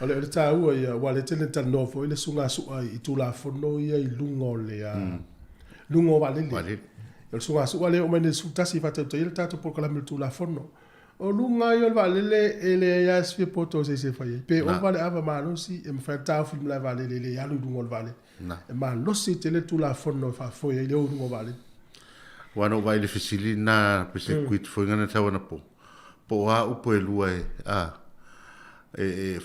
ole ta u ia wale tele ta nofo ile sunga su ai tula fono ia i lungo le lungo vale le sunga su wale o mene su tasi fata to ile tato por kala tula fono o lunga yo vale ele ya sfi poto se fai pe o vale ava mano si em fa ta film la vale le ya lungo vale ma lo si tele tu la fono fa foi le o lungo vale wano vai le facilina pe se quit foi ngana ta wana po a u po lua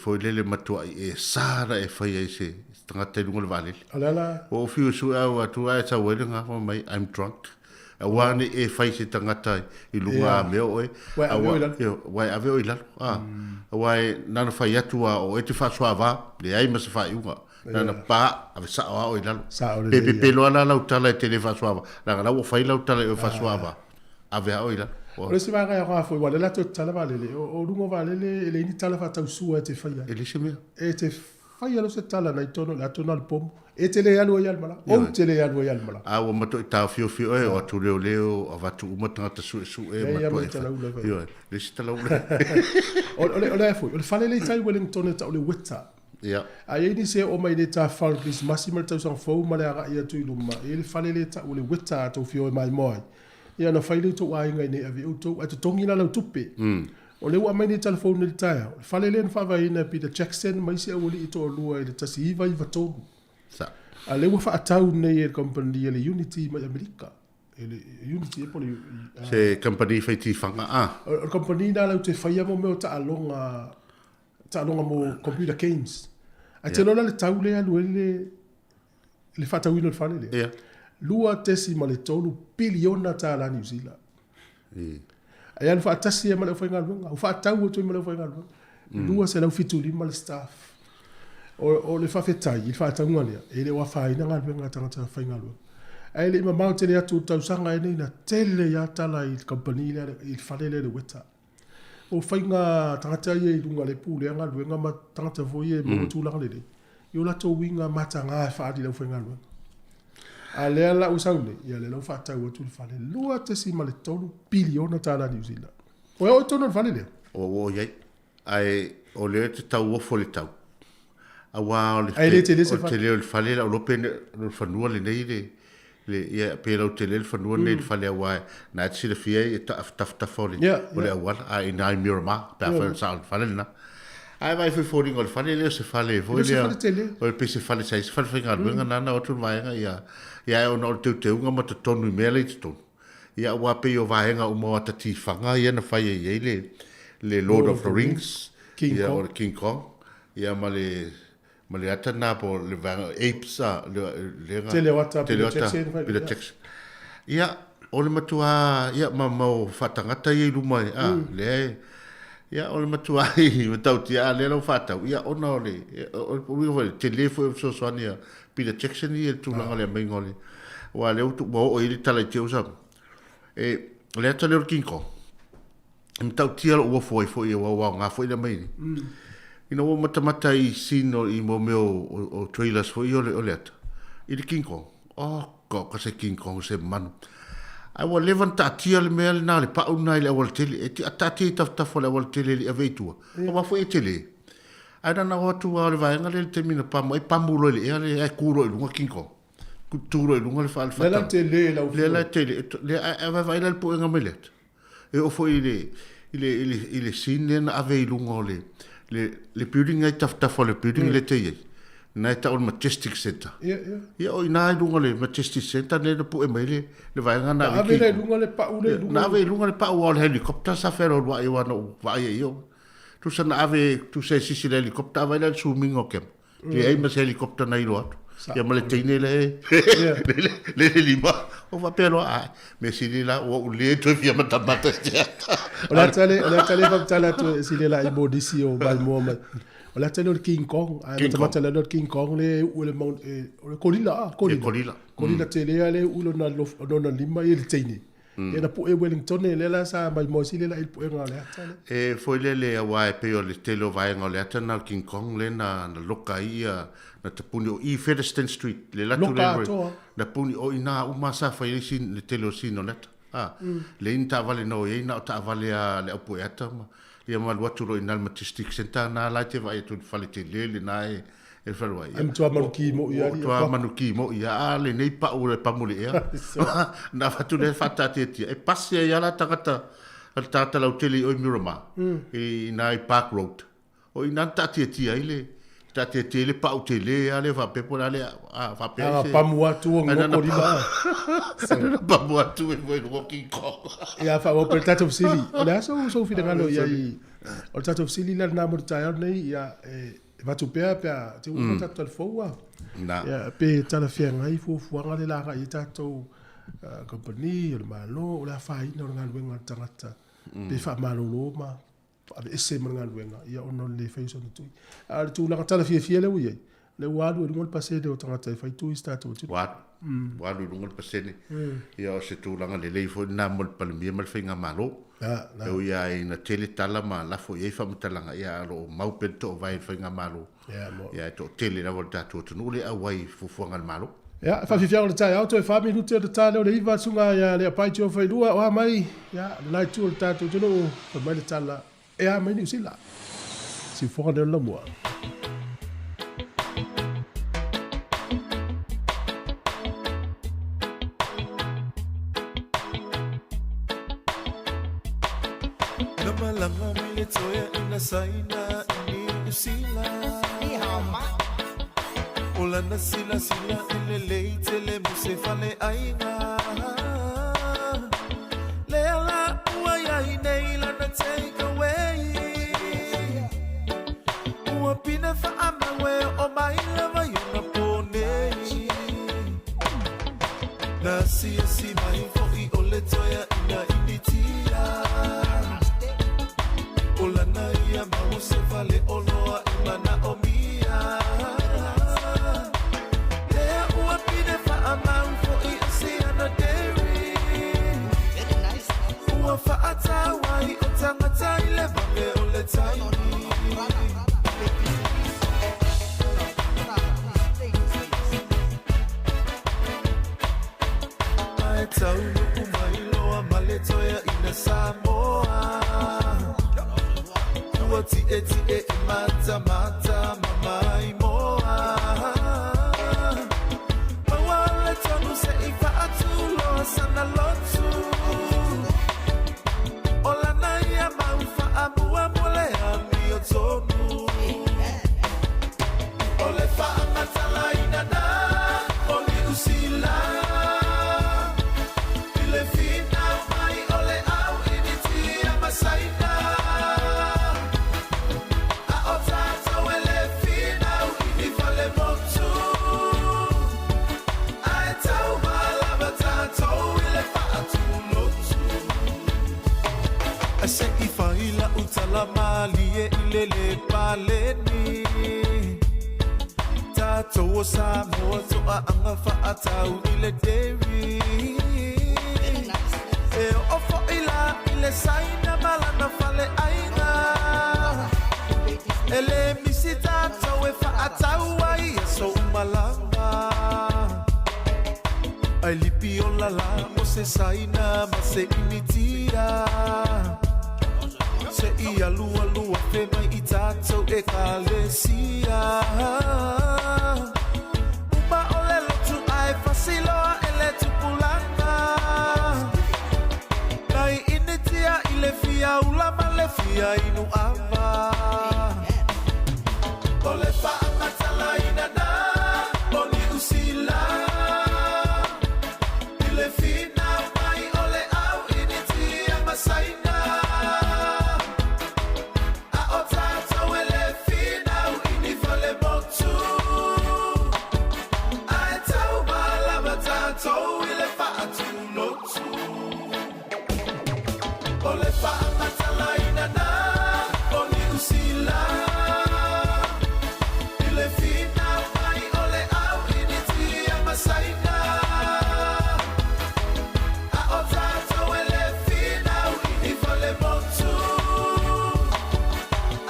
foi le matua sara e fai ai se tanga te lungo vale ala o fiu su a tu a ta welinga mai I'm drunk awane e fai se tangata I lunga me oe wai ave o ilalo wai nana fai atua o e te whasuava le ai masa fai unga nana pa ave sa o ilalo pe lo ala lau tala e te le whasuava nanga lau o fai lau tala e whasuava ave o ilalo o se vai ga foi wale la to tala vale le o lungo vale le ni tala fa tau sua te fai ele se me e te fai alo se tala na tono la tono al pom e te le alu yal mala o te le alu yal mala o mato ta fio e o tu leo o va tu mata ta su e mato io le sta la ole foi ole fale le tai Wellington ta ole weta ai ni se o mai le ta fal bis massimo ta son fo mala ga ia tu luma ele fale le ta ole weta to fio mai moi ia na fai le to ai ngai ne ave o to atu tongina la tupe o le wa mai ni telefone le tai fale le fa vai na Peter Jackson mai se o le to lua le ta si vai va to sa ale wa fa tau nei e company le Unity mai America ele Unity e poli se company fai ti fanga o company na la te fai mo me ta longa mo computer games a te lona le tau le alu le fa tau no fa le lua tesi ma le tolu biliona ta la New Zealand ai al fa tasi ma le fa ngalunga o fa tau to ma le fa ngalunga lua se la fitu li ma le staff o le fa fetai il fa tau ngania e le wa fa ina ngalunga tanga fa ngalunga ai le ma mau te le atu tau sanga ina na tele ya tala I company le il fa le weta o fainga tangata ye lunga le pule anga luenga ma tangata voye mo tu lang le yo la to winga matanga fa di le fainga lu ale la usaule ya le lo fa ta wo tu fa le lua te si male tolu biliona ta la New Zealand o to no fa le o ye ai o le te tau o fo le tau awa o le tele o le fale la o lope o fanua le nei le ia pe lo tele le fanua nei le fale awa na tsi le fia e taf o le awala a ina i mirama pa fa sa fale na ai vai foi fori ngol fale le se fale foi le o le pe se fale sai se fale finga luenga nana o tu vai ia o no te unga ma te tonu mele te tonu ia wa pe o vaenga o mo tati fanga ia na fai e le Lord of the Rings ia o King Kong ia ma le ata na po le vanga apes le telewata ia o le matua ia ma fatangata i luma le ia o le matua i tautia le lo fata ia ona le o telefo so sonia Peter Jackson ia tu langa le mai ngole wa le o i tala te usa le ata le King Kong tautia o foi wa nga foi le mai ina o mata i sino i mo meu o trailers foi o le ata i le King Kong ko se King Kong se manu ai wa levanta tia le mel na le pa una le wal tele e atati tafo le wal tele le avetua o wa foi tele ai na o tu wa le vai ngale te mina pa mai pambulo le e kuro i lunga King Kong kuturo i lunga le fa le la tele le ava vai le po nga melet e o foi le sine na ave i lunga le building ai tafo le building le te na ta o Majestic Center ia o ina lunga le Majestic Center le po e mai le vai nga na ave le lunga le pa ule na ave lunga le pa o helicopter sa fero wa i wa no va io tu sa na ave tu se si le helicopter vai le swimming o kem le ai mas helicopter na i lo ia ma le teine le lima o va pero me si la o le to via mata o la tale va tala to si le la i modisi o bal mo o la tale o King Kong ai ta tale o King Kong le o le mount o le kolila tele ale ulo na no lima i le teine e na po e Wellington le la sa mai mo si le la il po e ngale e foi le wa pe o le telo vai ngale ata na King Kong le na loka ia na te puni o i Featherstone Street le la tu le na puni o ina o masa fa i sin le telo sino net le inta vale no e ina ta vale le o ata ma ia ma watu ro ina Majestic Center na la te vai tu fale te le na e falwa ia tua manuki mo ia le nei pa o le pamule ia na fatu le fata te e passe ia la tangata al tata la hoteli o Mirama e na i Park Road o ina tati te ile tati te le pa o te le ale va pe por ale va pe pa mua tu o ngoko lima pa mua tu e voi walking call ia fa o per tato sili o le so fi ngalo ia o tato sili la na mo tayo nei ia va tu pe te o tato al foa na ia pe tala fia ngai fu ngale la ga i tato company o malo o la fa ina o ngalo wenga tangata pe fa malo lo ma ave ese manga luenga ia ono le feiso no tui al tu la tala fia le ui le wadu e ngol passe de tangata fai tu stato tu wadu ngol passe ne ia o se tu langa le fo na mol palmia mal fenga malo o ia ina tele tala ma la fo ia fa mtalanga ia ro mau pento vai fenga malo ia to tele la volta tu no le awai fu fuanga malo ja fa fia o tai auto e fa minuto de tale o le iva sunga ia le pai tio fai dua o mai ia la tu tato tu no fa mai tala e a mai ni sila si fora de la moi na malanga mi toya ina saina ni sila ni hama ola na sila ele leite le muse fale ainga le ala wa ya nei la na take pina fa amawe o mai lava yuna pone na si mai fo I ole toya ina initia ola na ia ma se vale oloa imana omia le o pina fa amawe fo I si ana deri very nice o fa atawa I o tangata ile vale ole tai tau mai loa ti e mata mata mamai moa Mawale tonu se ifa atu loa sana lotu Ola na ia maufa amua mole ami o tonu Ole fa amatala inana Oli usila Ile fina mai ole au initi amasaina A otata wele fina ini vale motu Ai tau malava tato ile fa atu lotu Ase ifa ila utala mali e ilele paleni Tato Samoa toa anga whaatau ile deri E ofo ila ile saina malana fale aina Ele misi tato e whaatau ai e so umalanga Ai lipi o lala mo se saina ma se initira Se ia lua lua fe mai I tato e kalesia Upa ole lotu ai fasiloa ele tupulanga Nai initia ile fia ulama le fia inu ava Ole fa amatala inana Oni usila Ile fina mai ole au initia masaina Ole fa amatala inana Oni usila Ile fina mai ole au initi amasaina A otata wele fina Ini vale motu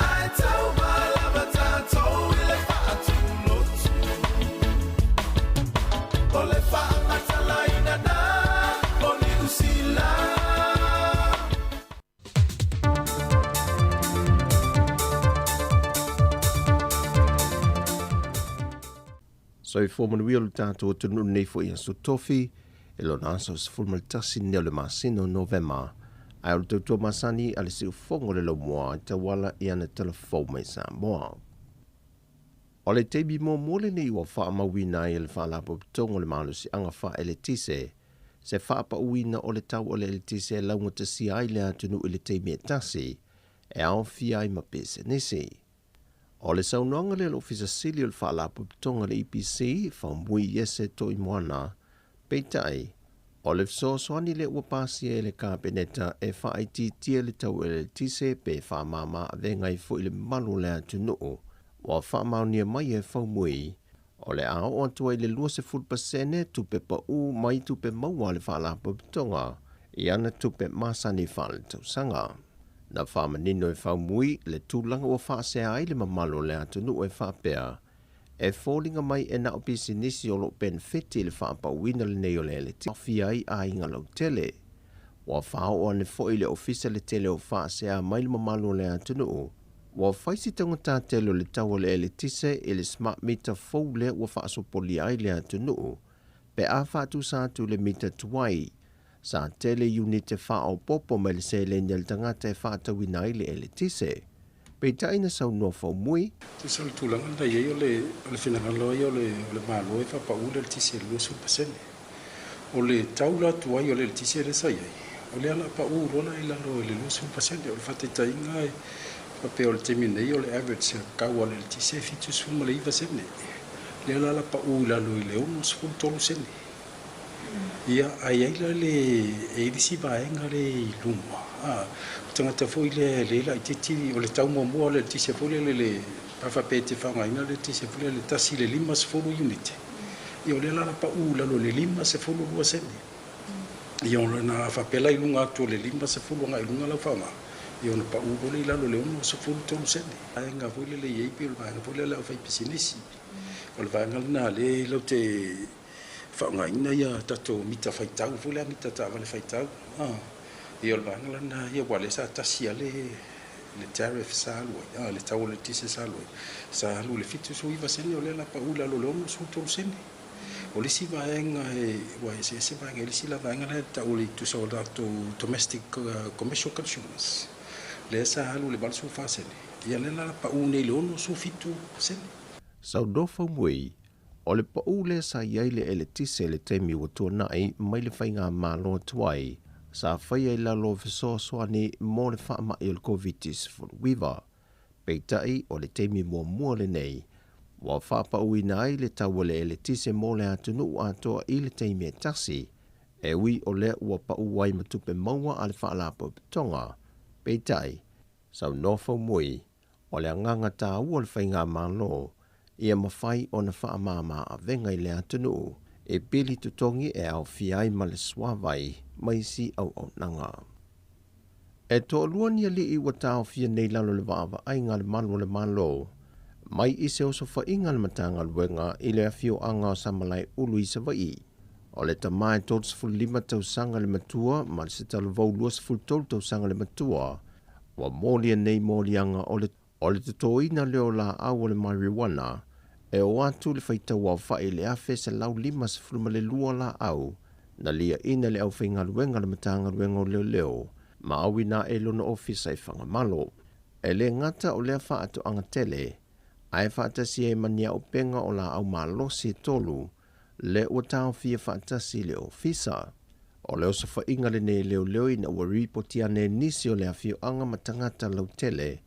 Ai tau malava tato Ile fa atu lotu Ole fa amatala inana Oni usila So I forma wia le tātou tunu nei fo ia so tofi, e lo nasa o sifulma le tasi neo le masino Novema, ai o le tautua masani a le si ufongo le lo moa i tawala i ana telefou mai Samoa. O le teibi mo mole nei ua wha mawina i le wha lapo pitongo le malo si anga wha ele tise, se wha pa uina o le tau o le ele tise launga te si ai le atunu i le teimi e tasi, e ao fia i mapese nisi. O le saunoanga le ofisa sili o le whaalapu pitonga le EPC, whaumui yese to I moana, peitai, o le fsosoani le uapasi e le kāpeneta e whaiti tia le tau e le tise pe whaamama a vengai fo I le malu le atunuu, wa whaamaunia mai e whaumui, o le ao o atua I le lua se fulpasene tupe pa u mai tupe maua le whaalapu pitonga, I ana tupe masani whaale tausanga. Na whamanino e whaumui le tūlanga o whaasea ai le mamalo le atunu e whaapea. E fōlinga mai e na opisi nisi o lo benefiti le whaapawina le nei o le ele ti. Awhi ai a inga lau tele. Wa whao o ane fo I le ofisa le tele o whaasea mai le mamalo le atunu. Wa whaisi tangata tele o le tau le ele tise e le smart meter fau le wa whaasopoli ai le atunu. Pe a whaatu sātu le mita tuai. Sa tele unit e wha o popo mai le se le njel tangata e wha tawina i le ele tise. Pei taina sau noa whau mui. Tu sal tulanga da ye ole whinangalo ye ole malo e wha pa ule le tise lua supasene. Ole taula tuai ole le tise le sa ye. Ole ala pa rona I lalo le lua supasene. Ole whate tainga e pa pe ole teminei ole average kau ole le tise fitu suma le iwa sene. Le ala pa lalo I le uno sum tolu sene. Ia ai le e disi vaenga le luma. Tangata foi le la titi o le tau mo le tisi foi le pa pete whangaina le tisi foi le tasi le lima se folo unit. I o le la pa lalo le lima se folo lua sene. I o na whapela I lunga atu le lima se folo ngai lunga lau whanga. I o na pa le lalo le ono se folo tonu sene. Ainga foi le ieipi o le vaenga foi le lau fai pisinisi. O le vaenga na le lau te whaungaina ia tato mita whaitau, fule mita tawa le whaitau. Ia o le vanga lana ia wale sa tasi ale le tariff sa lo le tau le tise sa lo sa lo le fitu so iva sene o le la pa ula lo lo so to sene o le si vaenga e wa se vaenga le si la vaenga le tau le tu so da to domestic commercial consumers le sa lo le balso fa sene ia le la pa une le ono so fitu sene sau dofa mui o le pa ule sa iai le ele tise le temi wa tuanai mai le whainga malo tuai sa whaia i lalo fiso soani mo le wha mai o le COVID-19 wiva. Peitai o le temi mua le nei, wa wha pa ui nai le tau le ele tise mo le atunu atoa i le temi e tasi, e ui o le ua pa uai matupe maua ale wha alapo tonga. Peitai, sau nofa mui, o le anganga tā ua le whainga malo, ia mawhai o na wha mama a venga i le atunu, e pili tutongi e au fiai ma le swavai mai si au nanga. E to luani ali i watao fia nei lalo le vaava ai ngā le malo, mai i se oso fa inga le matanga luenga i le afio anga o samalai ulu i sa vai. O le tamai tots ful 5 tau sanga le matua, ma le se talo vau luas ful tau sanga le matua, wa molia nei molianga o le tutoina leo la au le marijuana, e o atu le whaita wau whai le afe se lau 5 se fulma le lua la au, na lia ina le au whainga luenga le matanga luenga o leo, ma awi na e lona ofisa i whanga malo. E le ngata o lea wha atu anga tele, ai whaatasi e mania o penga o la au malosi tolu, le ua tau fia whaatasi le ofisa. O leo sa whainga le ne leo ina ua ripotia ne nisi o lea fio anga matangata lau tele,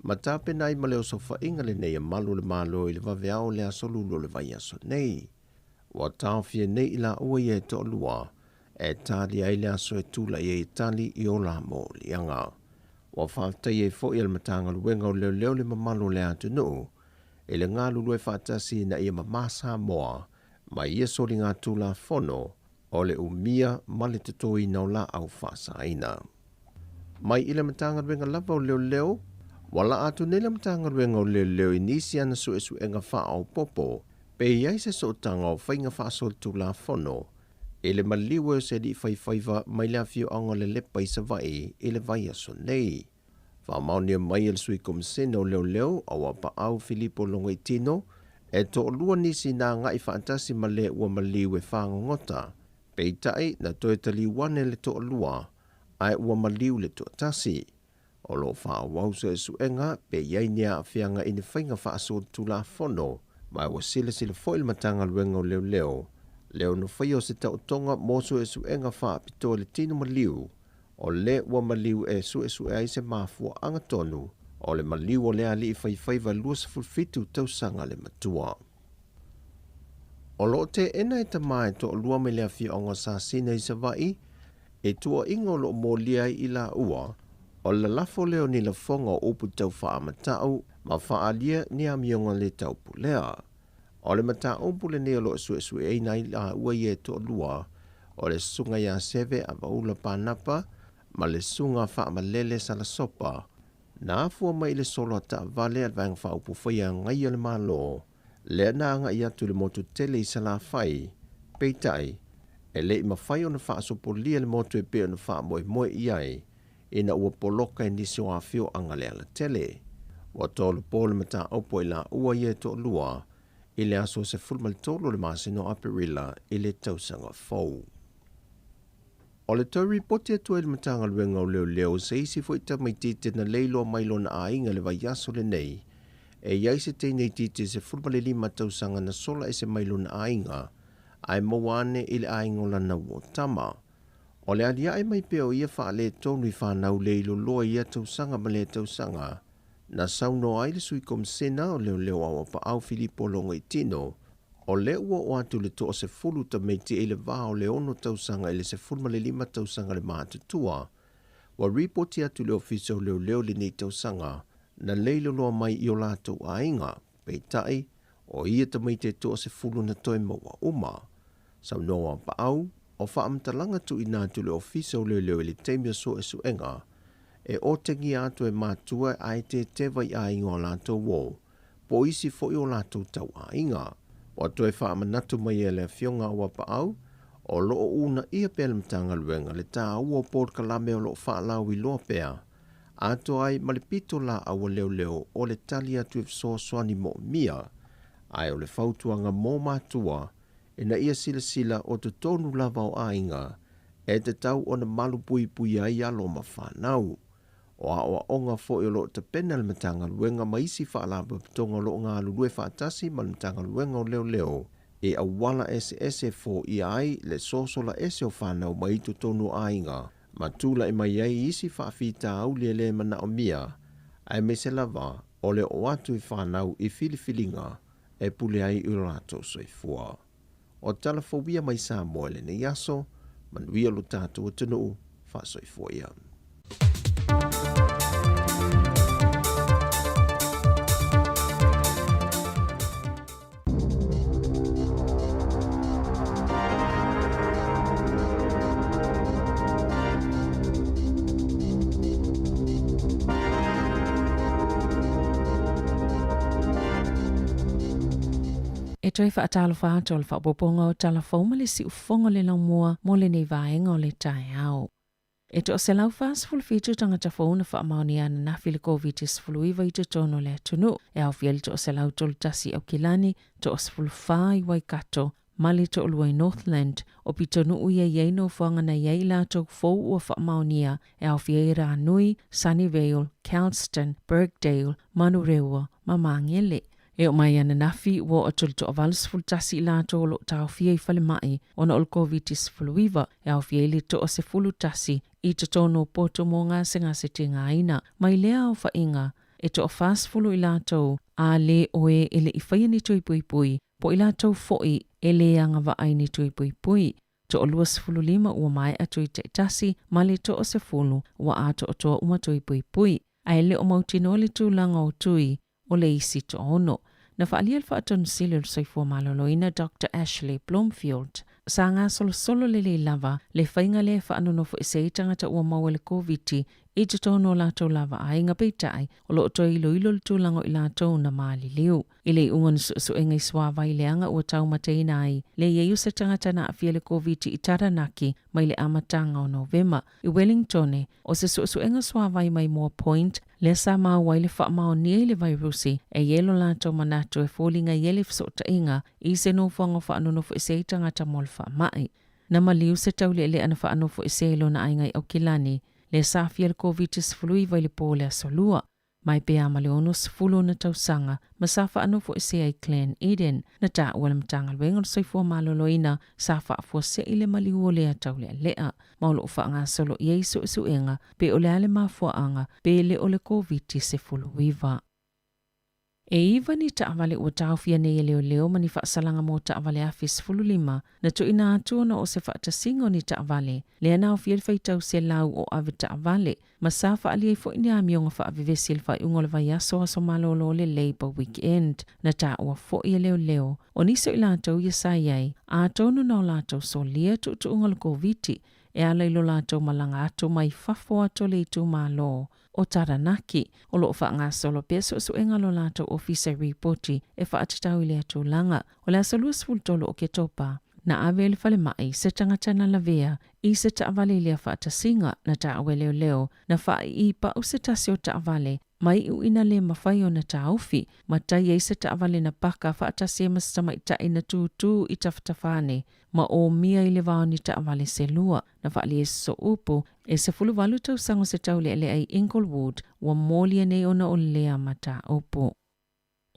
ma tape nai ma leo sa whainga le ne malu le malo i le waveao lea solulo le vai aso nei. Wa tau fia nei ila ua i e to lua, e tali ai lea so e tula i e tali i o la mo lianga. Wa whaatai e fo i al matanga luenga o leo le mamalo lea tu no, e le ngā lulu e whaatasi na i mamasa moa, ma i e sori ngā tula fono, o le umia ma le tutoi na o la au whaasa aina. Mai i le matanga luenga lava o leo, wala atu nei le matanga luenga o leo i nisi ana su e su enga wha au popo, pe iai se so tanga o whainga whaasol tula fono, e le maliwe se di whaiwhaiva mai le afio anga le lepa i sa vai e le vai aso nei. Wha maunia mai el sui kom seno leo awa pa au Filipo longa i tino, e to lua nisi na ngai whaantasi ma le ua maliwe whangongota, pe tai na toe tali wane le to lua, ai ua maliu le to tasi. O lo wha wausa e suenga, pe iai nea a whianga ine whainga whaasol tula fono, mai ua sila foil matanga luenga o leo no whaio se tau tonga moso e suenga wha pito le tino maliu, o le ua maliu e su e ai se mafua anga tonu, o le maliu o lea li i whaiwhaiva luas fulfitu tau sanga le matua. O lo te ena e tamai to lua me lea fia onga sa sina i sa vai, e tua ingo lo molia i la ua, o la lafo leo ni la fonga o upu tau wha amatau, ma wha alia ni amionga le tau pulea. O le mata ompule ne lo su e nai la ua ye to lua, o le sunga ya seve a vaula panapa, ma le sunga fa malele sa la sopa, na afua mai le solo ta vale al vang fa upu faya ngai le malo, le na anga ia tu le motu tele i sa la fai, peitai, e le ima fai o na fa asopo lia le motu e pe o na fa moe iai, ina ua poloka e nisi o afio anga le ala tele. Wa tolu pole mata opo i la ua ye to lua, i le aso se fulma le tolo le masino aperila i le tausanga fau. O le tau ripoti atu e le matanga luenga o leo se isi fo ita mai tite na leilo mailo na ainga le vai aso le nei, e iai se teinei tite se fulma le 5 tausanga na sola e se mailo na ainga, ai mawane i le ainga o lana ua tama. O le alia e mai peo ia faa le tonu i whanau leilo loa ia tausanga ma le tausanga, na sauno ai le sui kom sena o leo awa pa au Filipo longa i tino, o le ua o atu le toa se fulu ta meiti e le vao le ono tausanga e le se fulma le 5 tausanga le mātutua, wa ripoti atu le ofisa o leo le nei tausanga, na leilo loa mai i o lato ainga, peitai, o ia ta meiti e toa se fulu na toi maua uma. Saunoa pa au, o whaamtalanga tu ina atu le ofisa o leo le teimia so e suenga, e o tengi atu e mātua ai te vai a ingo a lato wō, po isi fo i o lato tau a inga. O tu e whaamanatu mai e le fionga ua pa au, o loo una ia pēle mtanga luenga le tā ua pōr kalame o loo whaalau i loa pēa, Ato ai malipito la awa leo o le tali atu so swani mo mia, ai o le fautuanga mō matua, e na ia sila o te tonu lava o ainga, e te tau o na malu pui ai alo ma whanau. O a oa onga fo i lo te pena le matanga luenga maisi whaalapa pitonga lo ngā lulue whaatasi ma le matanga luenga o leo, e a wala SSF4 i ai le sosola ese o whanau mai tu tonu ainga, ma tūla e mai ai isi whaafita au le mana o mia, ai me se lava o le o atu i whanau i filifilinga, e pule ai urato soifua. O talafobia mai Samoa le ne yaso, manuia lo tātou o tunu wha soifua ia. E toi whaatalo whaato le whapoponga o talafoma le si ufonga le laumua mo le nei vaenga o le tae au. E to o se lau whaasfulu fitu tangata whauna whaamaoni ana na fili COVID-19 i te tono le atunu. E au fieli to o se lau tolu tasi au kilani to o sfulu whai Waikato mali to o luai Northland o pitonu uia yeino whanga na yei la to fau ua whaamaonia e au fiera Nui, Sunnyvale, Calston, Birkdale, Manurewa, Mamangele. E o mai ana nafi ua o tolu to o valusfulu tasi la to lo tau fia i whale mai o na ol COVID-19 e au fieli to o se fulu tasi i te tono poto mo ngā se tinga aina. Mai lea o whainga e to o whaasfulu i la to a le oe ele i whaia ni tui pui po i la to foi e le anga wa ai ni tui pui. To o luas fulu lima ua mai atu i te tasi ma le to o se fulu ua ato o toa uma tui pui. A ele o mautino le tūlanga o tui o le isi to ono. Na whaalia whaatonu sili soifua maloloina Dr. Ashley Bloomfield. Sa ngā solo le lava, le whainga le whaanonofo e se itangata ua maua le COVID i te tono lātou lava ai ngā peitai o lo toi ilo le tūlango i lātou na maali liu. I le ungan su e ngai swawa i leanga ua tau mateina ai, le ieiu se tangata na awhia le COVID i Taranaki mai le amatanga o Novema. I Wellington o se su e ngai swawa i mai Moore Point, le sa māua i le whaamao nia i le vairusi e yelo lātou manatu e fōlinga yele fsota inga i se nōwhanga whaanonofo e se itangata mo le whaamai. Na maliu se tau le ana whaanofo e se ilo na aingai au kilani, le safia le COVID-19 vai le pōle a solua. Mai pea ma le ono sifulu na tausanga, ma safa anofo e se ai Clan Eden, na ta ua le matanga luenga le soifua maloloina, safa afua se ile maliu o lea tau lea. Maulo ufa ngā solo iei su enga, pe o le ale mafua anga, pe le o le COVID-19. E iwa ni taawale ua taufia ne leo mani whaasalanga mo taawale afis fululima, na tu ina atuona o se whaatasingo ni taawale, le ana o fiel whaitau se lau o ave taawale, ma sa whaali fo ini a mionga whaavivesi il whai ungo le vaiaso aso malolo le Labour Weekend, na ta ua fo ia leo, o niso ila atau ia sayai, a atonu na o lato so lia tu ungo le COVID, e ala ilo lato malanga ato mai fafo ato le itu malo. O Taranaki, o loo wha ngā solo peso su enga lo lato ofisa reporti e wha atatau ile atu langa, o la salus fultolo o ke topa. Na awe le fale mai se tangata na lavea, i se taawale ilia wha atasinga na taawe leo, na wha i pa u se tasi o taawale, mai u ina le mawhai o na taaufi, ma tai e se taawale na paka wha atasi e mastama i tai na tūtū i taftafane, ma o mia i le wao ni taawale se lua, na wha li e so upu, e se fulu walu tau sango se tau le ai Inglewood, wa molia nei ona o lea mata upu.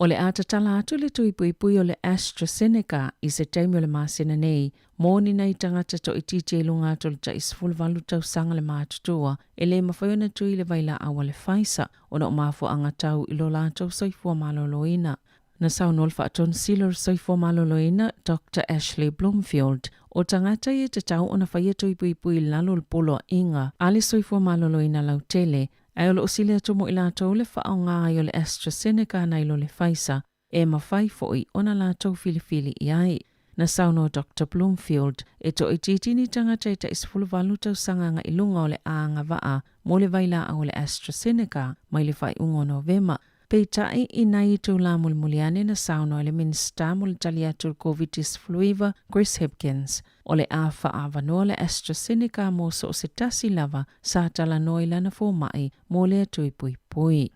O le atatala atu le tuipui o le AstraZeneca i se taimi o le masina nei, mōni nei tangata to i titi lunga ato le ta isfulu walu tau sanga le mātutua, e le mawhaiona tui le vaila awa le Pfizer, o na o mafu anga tau ilo la tau soifua maloloina. Na saunol whaaton silor soifua maloloina, Dr. Ashley Bloomfield, o tangata i te tau o na whaia tuipui lalo le polo inga, ale soifua maloloina lau tele, ai o lo osile atu mo i lātou le wha o ngā o le AstraZeneca na ilo le Pfizer, e mawhai foi o na lātou filifili i ai. Na sauno Dr. Bloomfield, e to i titini tangata i ta isfulu walu tau sanganga i lunga o le aanga waa, mo le vaila o le AstraZeneca, mai le whai ungo Novema. Pei tai i nai tu la mulmuliane na sauno ele minsta mul taliatur COVID-19 Chris Hipkins, o le a whaavanoa le AstraZeneca mo so o se tasi lava sa tala noi lana fō mai mo le atui pui pui.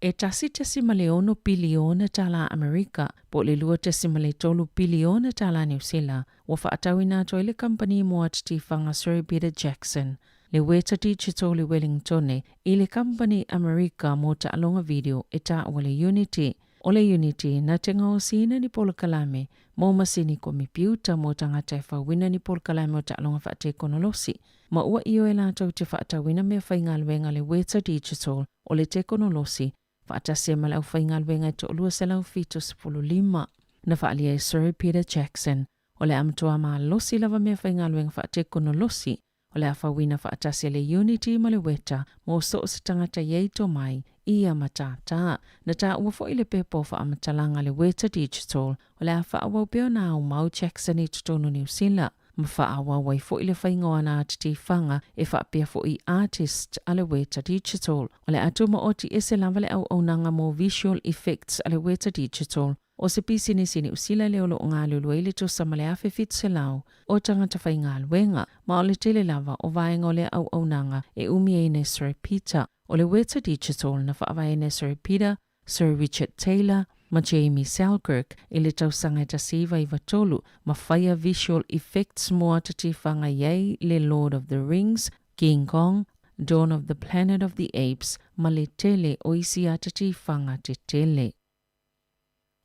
E tasi tesima le 1 biliona tala Amerika po le 2 tesima le 3 biliona tala New Zealand wa whaatawina to le company mo atiti whanga Sir Peter Jackson. Le weta digital le Wellington i le company Amerika mo ta alonga video e ta wale Unity. O le Unity na tenga o sina ni polo kalame mo masini kompiuta mo tangata e whawina ni polo kalame o ta alonga whaate konolosi. Ma ua iyo e la tau te whaatawina mea whaingalwenga le weta digital o le te konolosi whaatase ma lau whaingalwenga e to olua se lau fito 15. Na whaalia e Sir Peter Jackson o le amatoa maa losi lava mea whaingalwenga whaate konolosi o le awhawina whaatase le Unity ma le weta mo so o se tangata yeito mai ia matata. Na ta ua fo ile pepo wha amatalanga le weta digital o le awha peo na au mau Jackson i tutono New Zealand. Ma wha wai fo ile whaingoa na atiti whanga e wha pia fo i artist a le weta digital. O le atuma oti ese lava le au nanga mo visual effects a le weta digital. O se pisini sini usila leo lo ngā lulu ile to samale afe fit se lau o tangata whai ngā luenga ma o le tele lava o vaenga o le au nanga e umi e ne Sir Peter. O le weta digital na whaavai ne Sir Peter, Sir Richard Taylor, ma Jamie Selkirk i le tausanga ta siva i watolu ma whaia visual effects mo atati whanga yei le Lord of the Rings, King Kong, Dawn of the Planet of the Apes ma le tele o isi atati whanga te tele.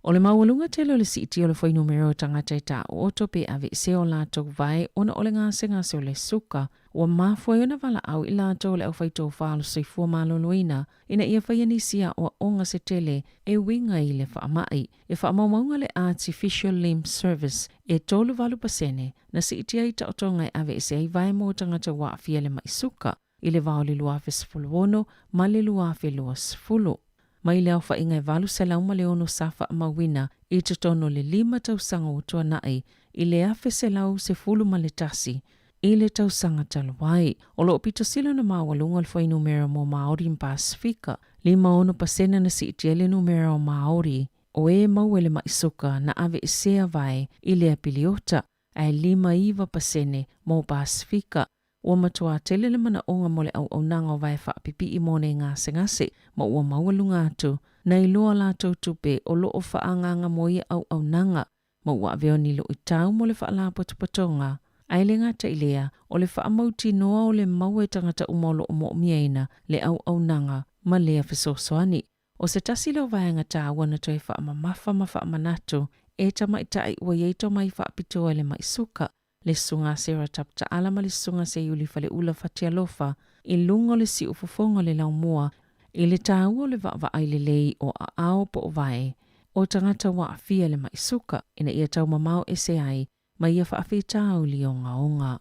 O le mawalunga tele o le siti o le whai numero tangata i ta o oto pe ave se o lātou vai ona o le ngase o le suka ua mafua ona wala au i lātou le au whai tō whālo soifua maloloina ina ia whai anisia o onga se tele e winga i le whaamai e whaamaumaunga le Artificial Limb Service e tolu valu pasene na siti ai ta otonga i ave se ai vai mo tangata wa fia le mai suka i le vao le luafe sfuluono ma le luafe lua sfulu. Mai leo wha ingai valu se lauma le ono safa mawina i te tono le 5 tausanga o tua nai i le afe se lau se fulu ma le tasi i le tausanga talawai. O lo pito silo na mawalunga le whai numero mo Māori in Pasifika 5% na si itiele numero o Māori o e mauele maisuka na ave isea vai i le apiliota ai 5% mo Pasifika. Ua matua tele le mana onga mole au nanga o vai whaapipi i mone ngase ma ua maualunga atu na i loa lātou tupe o loo whaanganga mo i au nanga ma ua aveo ni lo i tau mo le whaalapo tupatonga. Ai le ngata ilea o le whaamauti noa o le maue tangata umolo o mo miaina le au nanga ma lea fisosoani. O se tasi leo vaianga tā wana toi whaamamafa ma whaamanatu e tama itai ua yeito mai whaapitoa le maisuka. Le sunga se ratapta alama le sunga se yuli fale ula fatia lofa i lungo le si ufufonga le laumua i le tāua le va le lei o a ao po o vai o tangata wa afia le maisuka ina ia tau mamau ese ai ma ia whaafi tāu li onga.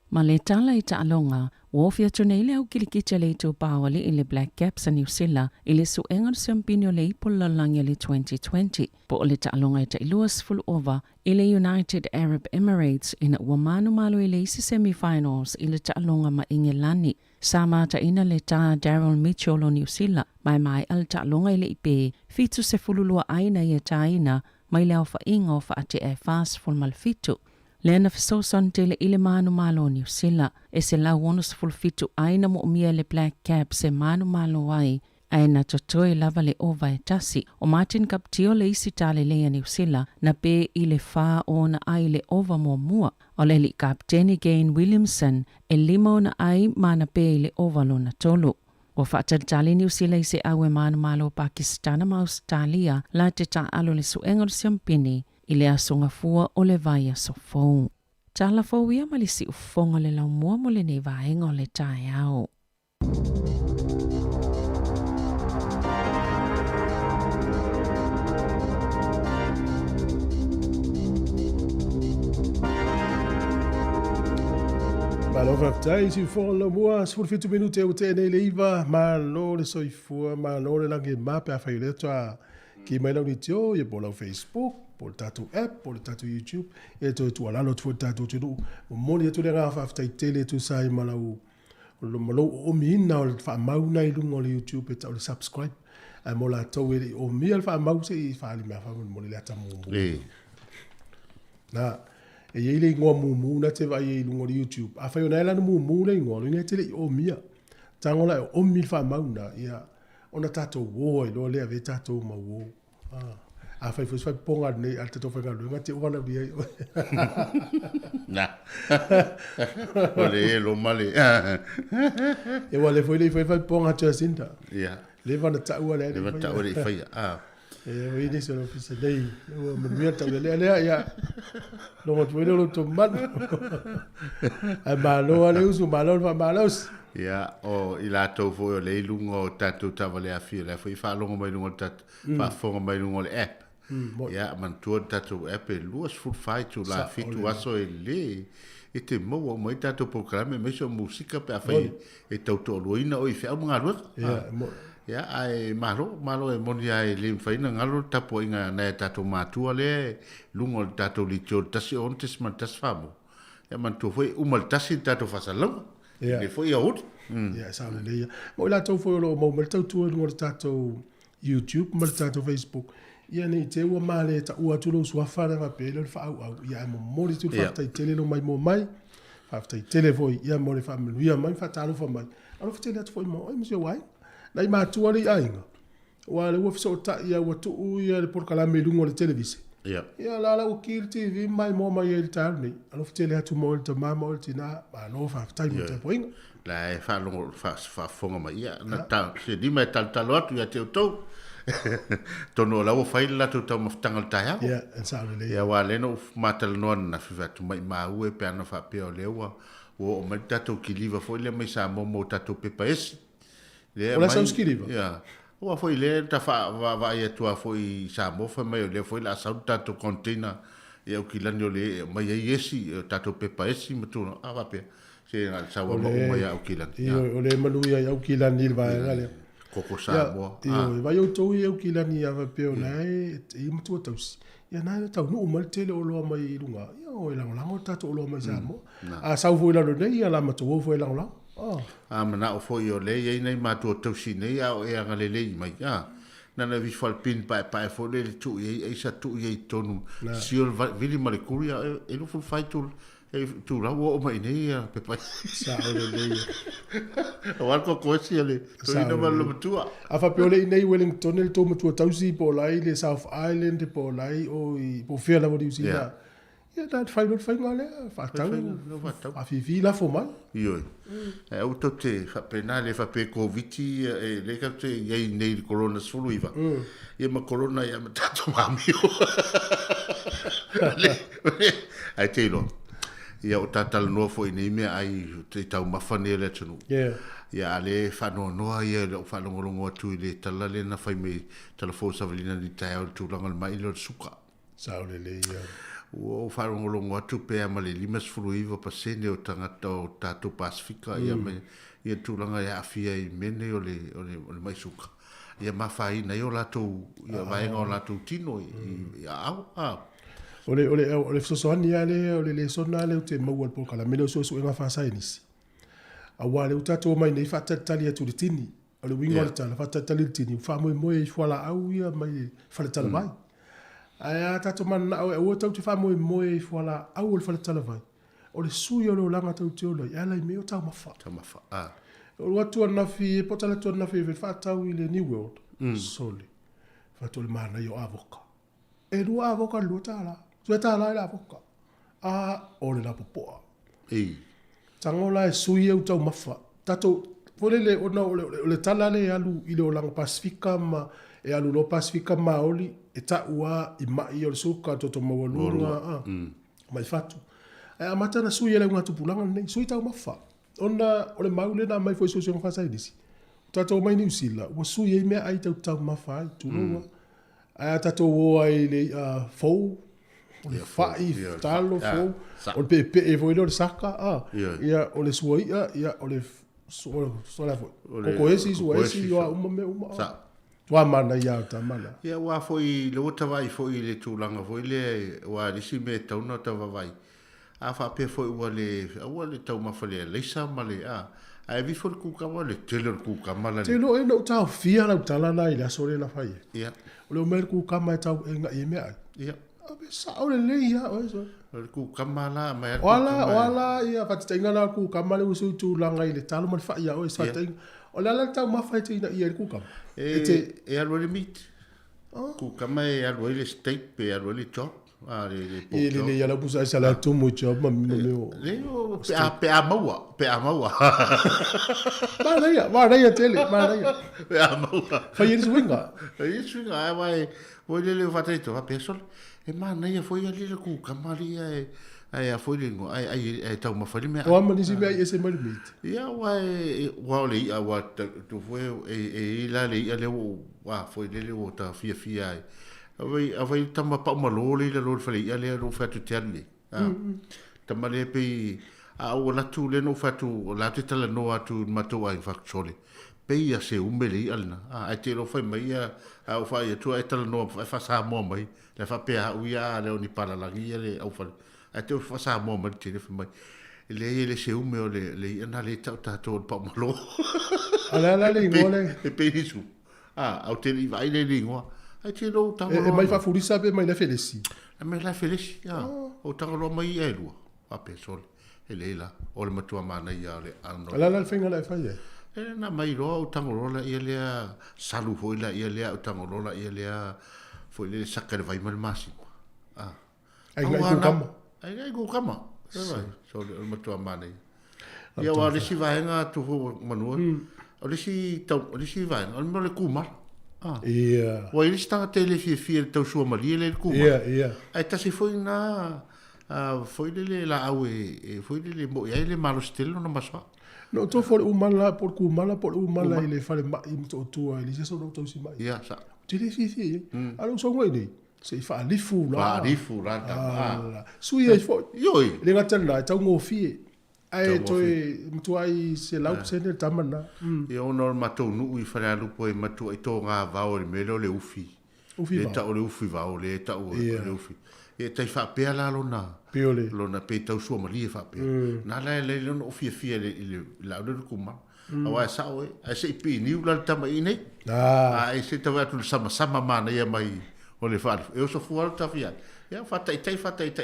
Ma le tala i ta alonga, wofia tune ile au kilikita le tau pāwali i le Black Caps a New Zealand i le suenga le siampinio le ipola langia le 2020. Po o le ta alonga i ta iluas full over i le United Arab Emirates ina ua manu malo i le isi semi-finals i le ta alonga ma Ingilani. Sama ta ina le ta Daryl Mitchell o New Zealand, mai al ta alonga i le ipe, fitu se fululua aina i ta ina, mai leo fa inga o fa ate e fast full mal fitu. Lena fisoson tele ile manu malo New Zealand e se la wonus full fitu aina mo umia le Black Cap se manu malo ai aina totoe lava le ova e tasi o Martin Kaptio le isi tale lea New Zealand na pe ile faa ona ai le ova mo mua o le li Kapteni Gain Williamson e lima ona ai mana pe ile ova lona tolu. O whaatatali New Zealand se awe manu malo Pakistana ma Australia la te ta alo le suenga siampini i le asonga fua o le vai asofou. Tala fau ia ma le si ufonga le lau mua mo le nei vaenga o le tae au. Malova tai si ufonga le mua, 15 minute o te nei le iwa, ma no le soifua, ma no le langi mape a whai le toa ki mai lau ni teo, ia po lau Facebook, po le tatu app, po le tatu YouTube, e to tu alalo tu tatu tunu, moni atu le ngafa aftai tele tu sai malau, lo malo o miina o le wha mauna i lungo le YouTube, e tau le subscribe, ai mo la tau e o mia le wha mau se i wha ali mea wha mo le ata mo. Na, e ye le ngo mumu na te vai e lungo YouTube a fa yona la mumu le ngo le te le o mia tangola o mil fa mauna ia ona tato wo e lo le ave tato ma wo a fa fa ponga ne al tato fa ngalo ngati o wana bia na ole lo male e wale foi fa ponga chasinta ia le vana ta ua le va ta ore fa e we ni sono fisa dei o me mia ta le ia lo mo tuelo lo toman a malo ale usu malo fa malos ia o ila to fo le lungo tato tavale a fi le foi fa longo mai lungo tat fa fonga mai lungo le app ia man tu tato app luas fu fai tu la fi tu aso le e te mo mo tato programa me so musica pe fa e tauto loina o i fa mga ru ia ai malo e moni ai lim fa ina ngalo tapo inga na tato matua le lungo tato li tio tasi on tes man tas famo ia man tu foi umal tasi tato fa salong le foi out ia sa le ia mo la to foi lo mo tau tu ngo tato YouTube mo tato Facebook ia ni te ua male ta ua tu lo sua fa na pe le fa au ia mo mo tu fa tai tele lo mai mo mai fa tai tele voi ia mo le fa mo ia mai fa talo fa mai alo fa tele foi mo ai mo se wai dai ma tu ali ainga wa le wo so ta ia wa tu ia le por kala me lungo le televise ia la o kil TV mai mo mai el tarni alo fa tele tu mo te mama o tina ba no fa tai mo te poinga la fa longo fa fonga mai ia na ta se di mai tal talot ia te to tono la wo fai la to ta maftanga ta ya en sa le ia wa le no matal non na fa tu mai ma u e pe na fa pe o le wa o mai ta to kiliva foi le mai sa mo ta to PPS Ola sa uskiliva. Ja. O foi le ta fa va ia tua foi sa mo fa mai le foi la sa tato container e o kilani o le mai yesi tato PPS matu a va pe. Se sa wa mo mai o kilani. O le manu ia o kilani va ngale. Koko sa mo. Io va yo to ia o kilani a va pe o nai e matu tausi. Ia nai tau no mal tele o lo mai lunga. Ia o la o tato o lo mai sa mo. A sa foi la no nei ia la matu o foi la la. Mana o foi o le e nei matua tausi nei a o e anga le lei mai nana vi fal pin pa fo le tu e sa tu e tonu si o vili male kuria e no fu fai tu la o mai nei pe pa sa o le lei o alko ko si le tu ina malo tu a fa pe o le nei Wellington el to matua tausi po lai le South Island po lai o po fia la vo si ia da fai ngale fa tau a fi la fo mai io e o to te fa penale fa pe covid e le ka te ye nei corona sulu iva e ma corona ya ma tato mamio ai te lo ia o tatal no fo nei me ai te tau mafane le tunu ia le fa no ia le fa longo tu le tala le na fai me telefon savalina ni tau tu langal mai lo suka sa le ia o wharongorongo atu pēr ma le limas furuiva pa sene o tangata o tātou Pasifika ia me ia tūranga ia awhia i mene o le mai suka ia mawhai nei o lātou ia vaenga o lātou tino ia au o le fsosoani ale o le sona ale o te maua po kala mele o so e nga whasai nisi a wale o tātou mai nei whatatali atu le tini o le wingo le tala whatatali le tini wha moe i whala au ia mai whaletala mai Aia tato mana o tau te wha moe i whala au o le whaletala vai. O le sui o le langa tau te oloi, ala i meo tau mawha. Tau mawha, O le atua nafi, potala atua nafi, e whatau i le New World, soli. Whatou le mana i o avoka. E rua avoka lua tāla. Tue tāla i le avoka. O le lapopoa. Tangola e sui au tau mawha. Tato, pole le ona o le tala le alu i le o langa Pasifika ma e alu no Pasifika maoli e ta ua i mai o le suka to mawalunga mai fatu e amata na sui ele nga tupulanga nei sui tau mafa ona o le maule na mai foi sosio nga sai disi tato mai ni usila o sui e me ai tau mafa ai tu no a tato o ai le fou o le fai talo fou o le pepe e foi le saka ia o le sui ia o le so la fo ko esi yo uma me uma Tua mana ia ta mana. Ia wa foi le ota vai foi le tūlanga foi le wa risi me tauna ta vai. A fa pe foi wa le tau mafale le sa male a vi foi ku ka le tele ku ka mala. Telo e no tau fia la tala na ile sore la fai. Ia. O le mer ku ka mai tau e nga e me ai. Ia. sa ole le ia o so ku kamala mai wala ia fatinga na ku kamale usu tu langa ile talo mal fa ia o sa ting o la tau ma fa tina ia ku kam e already meet ku kamai already steak pe already chop le ia la busa sa la tu mo chop ma le pe a maua ma ia tele ma ia pe a maua fa ia swinga ai vai voi le fatito va pesol e ma ia foi ali le ku kamali ai a foi lingo ai tau ma fali me o ma nisi me ese mal meet ia wa le ia wa tu foi e la le ia le wa foi le o ta fia ai avai tama pa malo le lo fali ia le lo fatu terli tama le pe a o la tu le no fatu la te tala no atu mato ai factually pe ia se umeli alna ai te lo fai mai a o fai tu ai tala no fa sa mo mai le fa pe a uia le oni para la ia le au fa ai te fa sa mo mai te fa mai le se ume o le ana le ta to pa malo ala le ngole e pe isu au te li vai le lingua ai te lo ta e mai fa furisa pe mai la felisi mai la felisi o ta lo mai e lu a pe sol e le la o le matua mana ia le ano ala finga la fa ia na mai ro o tangorola ia le salu foi la ia le o tangorola ia le foi le sakare vai mal masi ai go kama so le matua mana ia wa le si vai nga tu manu o le si vai o le kuma ia wa ile sta tele fi tau sua mali le kuma ia ai ta si foi na foi le la au e foi le mo ia le malo stelo no maswa no to for umala por umala ile fale ma to tu ile se so no to si mai ia sa ti le fi alo so ngoi ni se fa lifu la ta sui e fo yoi le ngata na ta ngo fi ai to mtu ai se lau se ne tamana ia ono matou nu i fale alu po e matu ai to nga va o le melo le ufi le ta o le ufi va o le ta o le ufi e tai fa pe la lona piole lona pe tau sua mali fa pe na le lona ufi le la do kuma awa sa o ai se pi ni ula tama ine ai se tava tu sama mana ia mai o le fa e so fual ta via ia fa tai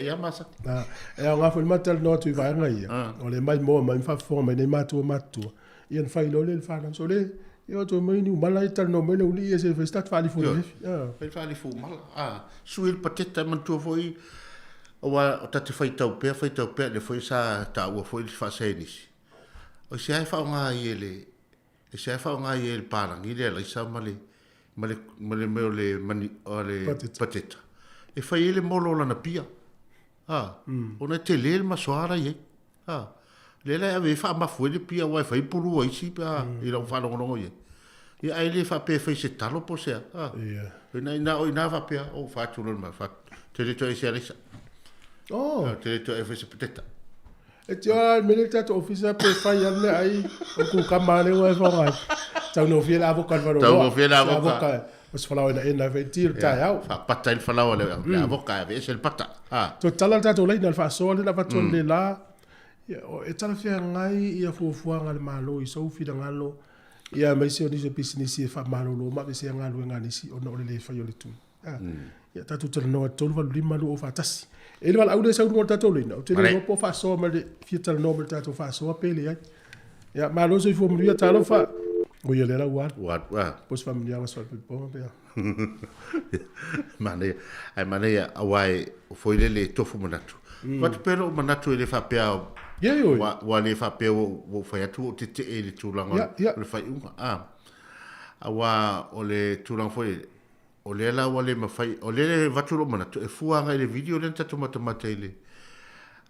ia masa e nga fo matal no tu va nga ia o le mai mo mai fa fo mai nei matu ia fa lo le fa na so le io to mai ni malai tal no mai uli ese festat fa li fu fa li fu mal suil pateta man tu foi o ta te fai tau pe le foi sa ta o foi fa senis o se ai fa nga ele para ngi le sa male me le mani o le pateta e fai ele molo la na pia ona te le ma soara ye le ave fa ma foi le pia wa fai pulu ai si pa i lo fa no ye e ai le fa pe fai se talo po se na va pe o fa tu no ma fa te le to e se alisa te le to e fai se pateta e ti al milita to officer pe fai alle ai o ku kamane wa fa ga tau no fiel avocat va avocat os fala ina ve tir ta ya fa pata il fala le avocat ve el pata to tala ta to le na fa so le na fa to le la e tala fia ngai ia fuafuanga le malo i so fi ngalo ia mai se oni se business e fa malo lo ma be se ngalo ngani si ona ole le fa yo le tu ia tatu tala no to lo lima lo fa tasi e le au de sa no tatu le no te no po fa so ma le fi tala no ma tatu fa so pele ia malo so fu mu ia tala fa o ia le la wa pos familia ma so pe po pe mane awai foi le tofu manatu wat pero manatu le fa pe wa le fa pe o fa tu te e le tulanga le fa awa o le tulanga foi o le la wale ma fai o le vatulo manatu e fuanga le video le tatu matamata ile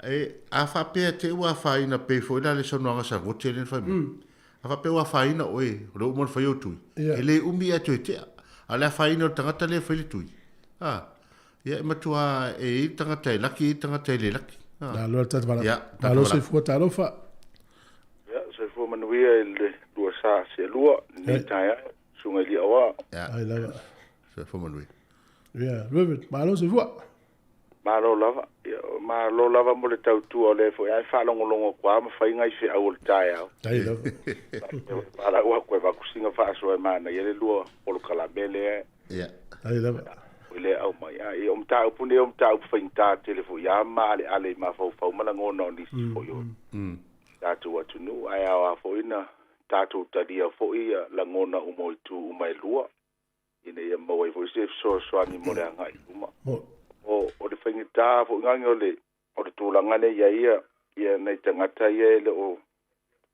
e a fa pe te wa fa ina pe foi le sonanga sa hotel fa a fa pe wa fa ina oe ro mo fa yo tu ele umi a tu te ala fa ina tangata le fa le tu ia matua e tangata laki tangata le laki la lo ta bala la lo se fu ta lo fa ya se fu manuia le dua sa se lua ni taia sunga li awa ai la se fu manuia ya Robert malo se fu malo lava mo le tau tu o le fo ai fa longo kwa ma fa inga se au taia ai la para wa ko va kusinga fa so e mana ye le lua o lo kala bele ya ai la le au mai ai o mta pune o mta fainta telefo ya ma ale ma fo malangona ni fo yo tatu atu nu ai a fo ina tatu tadia fo ia langona umo tu umai lua ina ia mo fo se so ani mo le ngai uma o de fainta fo ngangi o de tulanga le ia nei tangata ia le o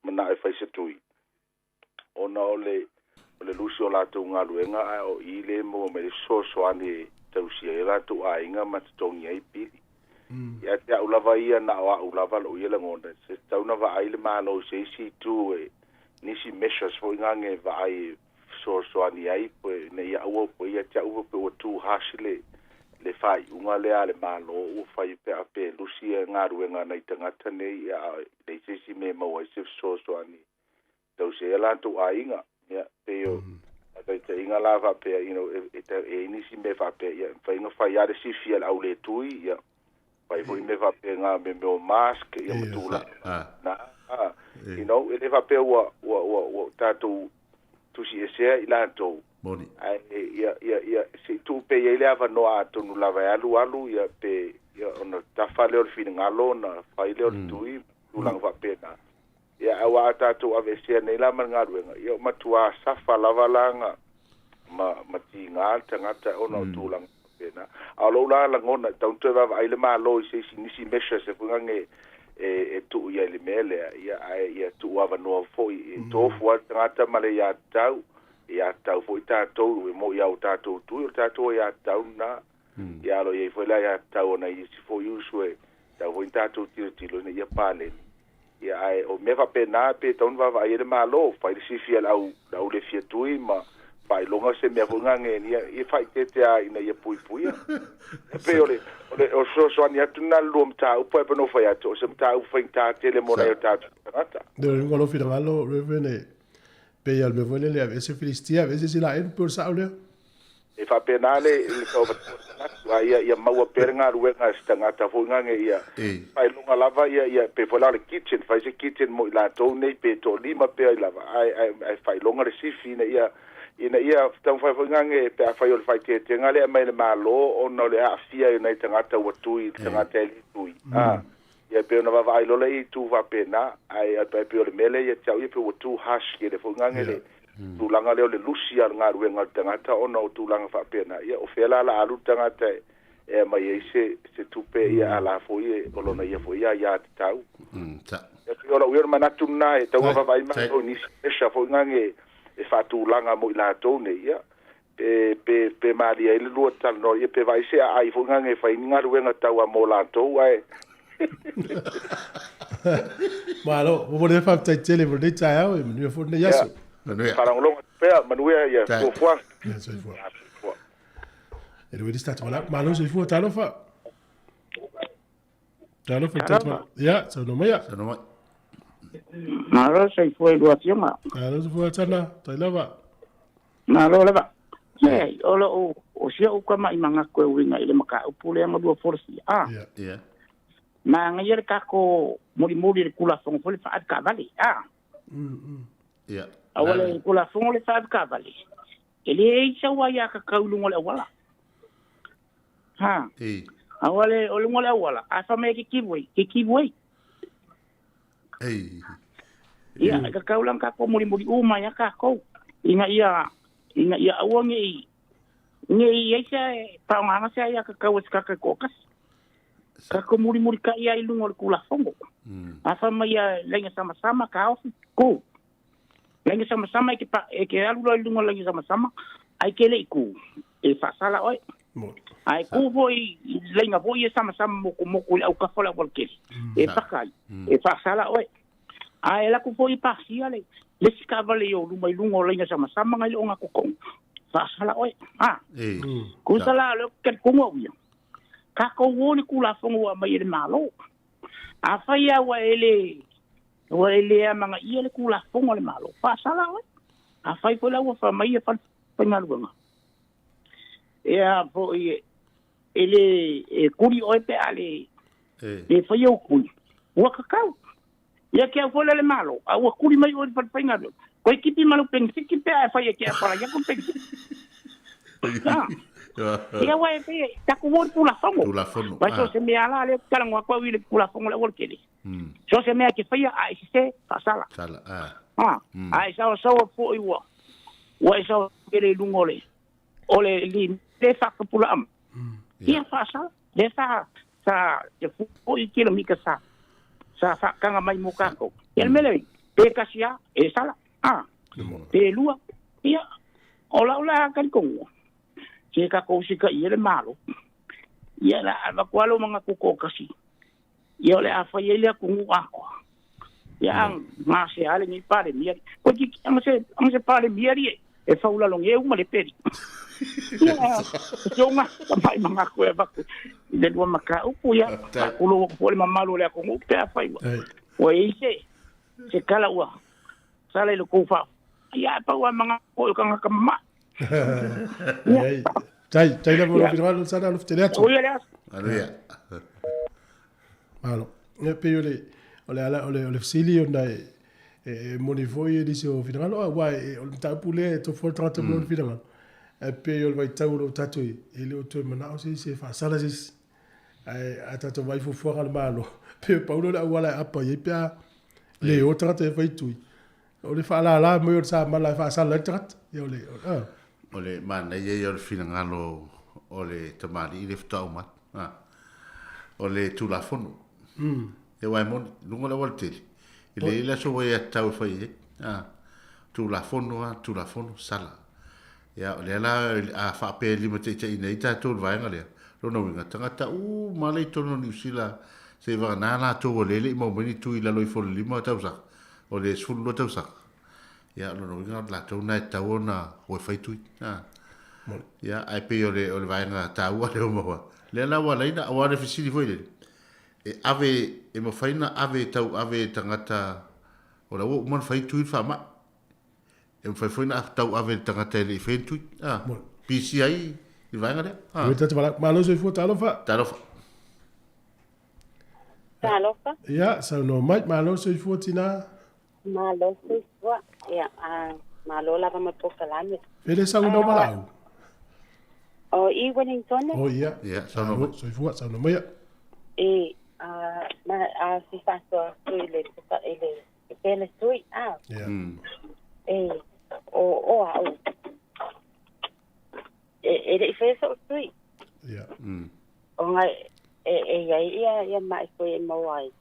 mana e faise tui ona ole lucio la tu nga luenga o ile mo me so ani tausia la tu ainga ma tongi ai pili ya te ulava ia na wa ulava lo ia ngonda se tauna va ai le malo se si tu nisi measures fo ngange va ai so ani ai po ne ia o po ia te o po tu hasile le fai unga le ale malo o fai pe ape lucia nga luenga na tangata nei ya le se me mo se so ani tausia la tu ainga ya peo te inga lava pe ni si me va pe ya fa inga fa ya de si fiel au le tui ya fa me va pe nga me mask ya mutula na ele va pe wa tatu tu si ese ila to boni ya si tu pe ele ava no ato no lava alu ya pe ya ona ta le ol fin ngalo na fa ile ol tui tu lang va pe na ya awa tatu avese nei la mangaruenga yo matua safa lavalanga ma tinga tangata ona tulang pena alo la ngona taunte va ile ma lo se sinisi mesha se fungange tu ya le mele ya tu ava no foi to fo tangata male ya tau foi tatu mo ya tatu tu tatu ya tau na ya lo ye foi la ya tau na i fo uswe tau foi tatu tilo ne ya pale ya ai o me va pena pe ton va vai le malo fai si fiel au le fietui ma fai longa se me vonga nge ia fai te ai na ia pui pe ole o so ani atuna lum ta u pe no fai ato se ta u fai ta tele mo na ta ta de ngolo fi ngalo revene pe al me vole le avese filistia avese si la en por saule e fa penale il ko ia mau pernga ruenga stangata vonga nge ia ai lunga lava ia pe vola le kitchen fai se kitchen mo la to nei pe to lima pe lava ai fai longa le sifi ia tang fai vonga nge pe fai ol fai te ngale mai le malo ono le afia nei tangata watui tangata tui ia pe no va ai lo le tu va pena ai pe le mele ia tau ia pe watu hash ke le vonga nge tu langa le lucia nga ruenga tangata ono tu langa fa pena ia o fela la alu tangata mai se tupe ia ala foi olona ia foi ia tau ta e ola uer manatu na e tau va vai ma ni se foi ngange e fa tu langa mo la tone ia pe mali ele lu tal no ia pe vai se ai foi ngange fa inga ruenga tau a mo la to ai malo mo le fa tele mo de tau e mo fo ne yaso para un longo pea manuea ia ko foi e do sta tala malo se fu talo fa talo ya so no mai malo se fu educación malo se fu tala lava malo lava olo o sia o kama imanga ko winga ile maka upule nga do forsi ya ma ngayer ka ko muri le kula fong fo le fa ka vale ya awale kula fong le fa ka vale ele isa wa ya ka kaulungo le wala awale olungo le wala afa me ke kibwe ya ka kaulang ka ko muri uma ya ka ko inga ia awangi ngi isa pa nganga sa ya ka kawas ka ko kas ka ko muri ka ia ilungo le kula fongo afa me ya lenga sama ka ko lenga sama ke pa ke alu ilungo lenga sama ai ke le ku e fa sala oi ai ku voi lenga voi sama mo au ka fola volke e pakai e fa sala oi ai la ku voi pa sia le skavale yo lungo lenga sama ngai onga ku kong fa sala oi ku sala lo ke ku mo ya ka ko woni ku la fongo wa mai le malo a fa ya wa ele manga ile ku la fongo le malo fa sala oi a fa ko la wa fa mai fa pengaluanga po ele kuri oi pe ale e fa yo kuri wa kakau ya ke fola le malo a wa kuri mai oi fa pengalo ko ekipi malo pengsi ki pe fa ya ke para ya ko pengsi Ia wai pe taku mo pula fongo. Pula fongo. Vai so se me ala le kala ngwa kwa wile pula fongo le wol kele. So se me ke fia ai se sala. Sala. Ai so po iwa. Wai so kele lungole. Ole li le fa pula am. Ia fa sala. Le fa sa te fu i kilo mi ka sa. Sa kanga mai mo ka ko. Ia mele pe kasia e sala. Te lua. Ia ola kan kongo. Ke ka ko sika ia le malo. Ia la ava kwalo manga kuko kasi. Ia le afa ia le kungu ako. Ia nga se ale ni pare mia. Ko ki ang se pare mia ri e faula long e uma le peri. Ia jonga mai manga ko e baku. Le dua maka upu ya. Kulo ko le mamalo le kungu pe afa iwa. O ise se kala ua. Sala le kufa. Ia pa ua manga ko kanga kama. Tai la mo final sana lo fitele atu. Aria. Malo. Ne pe ole fisili onda moni foi di so final wa on ta pule to for 30 million final. E pe ole vai tau lo tatu ele o to mana o se fa sala sis. Ai ata to vai fu fora al malo. Pe Paulo la wala apa ye pe le o trate vai tu. Ole fa la mo sa mala fa sala trat. Yo le Ole mana ye yo fina ngalo ole tamari le ftau mat. Ole tu la fono. E wai mon lungo la volte. Ile la so ya tau fai. Tu la fono sala. Ya ole la a fa pe limite te nei ta tu vai ngale. Rono winga tangata malai tono ni sila se va na to ole le mo beni tu ila loi fo lima tau sa. Ole sul tau sa. Ya lo no nga la to na ta ona o fai tu ya ai pe ole vai nga ta wa le mo le la wa leina wa le fisili foi le e ave e mo fai na ave tau ave tangata ora o mon fai tu fa ma e foi na tau ave tangata le fai tu PCI i vai nga le Weta te malo so fu talofa ya sa no mai malo so fu tina malo so fu ya malo la kama poka lame ele sa no malau o i Wellington ya sa no so fu sa no mai ma si fa so ele ele sui ya o ele fez so sui ya o ngai ia mai foi mo ai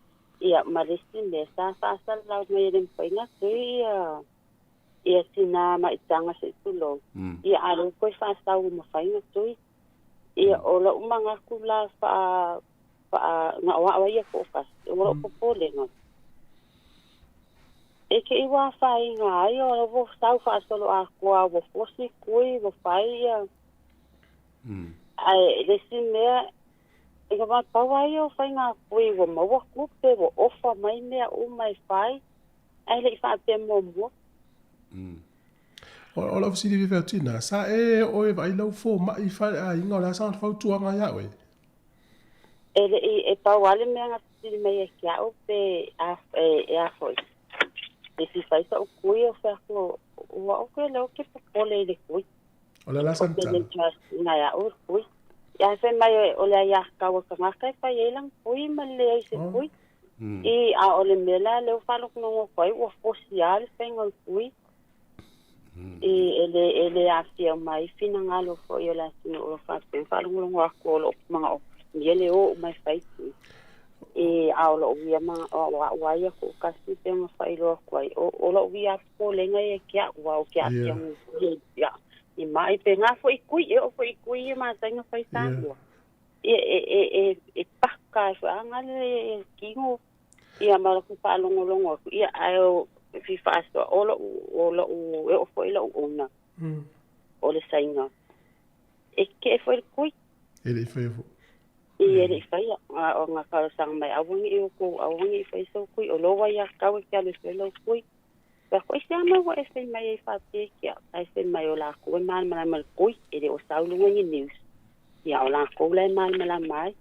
ia marisin de sa la me den foi na sui ia sina mai tanga se tulo ia aro ko fa sa u mo fai na tui ia ola umanga kula fa na wa ia ko fa o ko pole no e ke iwa fai nga ia vo sa fa solo a ko vo fosi kui vo fai ia ai desime e ka ba pa ia fai nga kui vo mo ku pe vo ofa mai me o mai fai ai le fa pe mo Ola fisili vive tina sa o e vai lau fo mai fa inga la sa fa tu anga ya we e pa wale me nga fisili me kia o pe a foi e si fa sa o kui o fa ko o ko le o ke po le le kui ola la santa na ya o kui ya fe mai o le ya ka o ka ka pa ye lang kui ma le se kui e a o le mela le o fa lo no ko o social fengo kui ele afia mai fina ngalo fo yo la sino o fa pe fa lo ngo ko lo ma o yele o mai fai a lo via ma wa ya ko ka si pe ma fai lo ko o lo via ko le ngai kia wa o kia ya i mai pe nga fo i kui ma sa nga fai sa pa ka fa ngale kingo ia ma ko pa lo ngo ia ai fi fasto ola o foi la ona o le sainga e ke foi kui ele foi ele foi o nga ka sang mai awungi ko awungi foi so kui o lo wa ya ka we ka le lo kui pa ko se ama wa e mai fa te kia ai se mai o la ko mal kui ele o sa lu ngi news ya o la ko le mal mai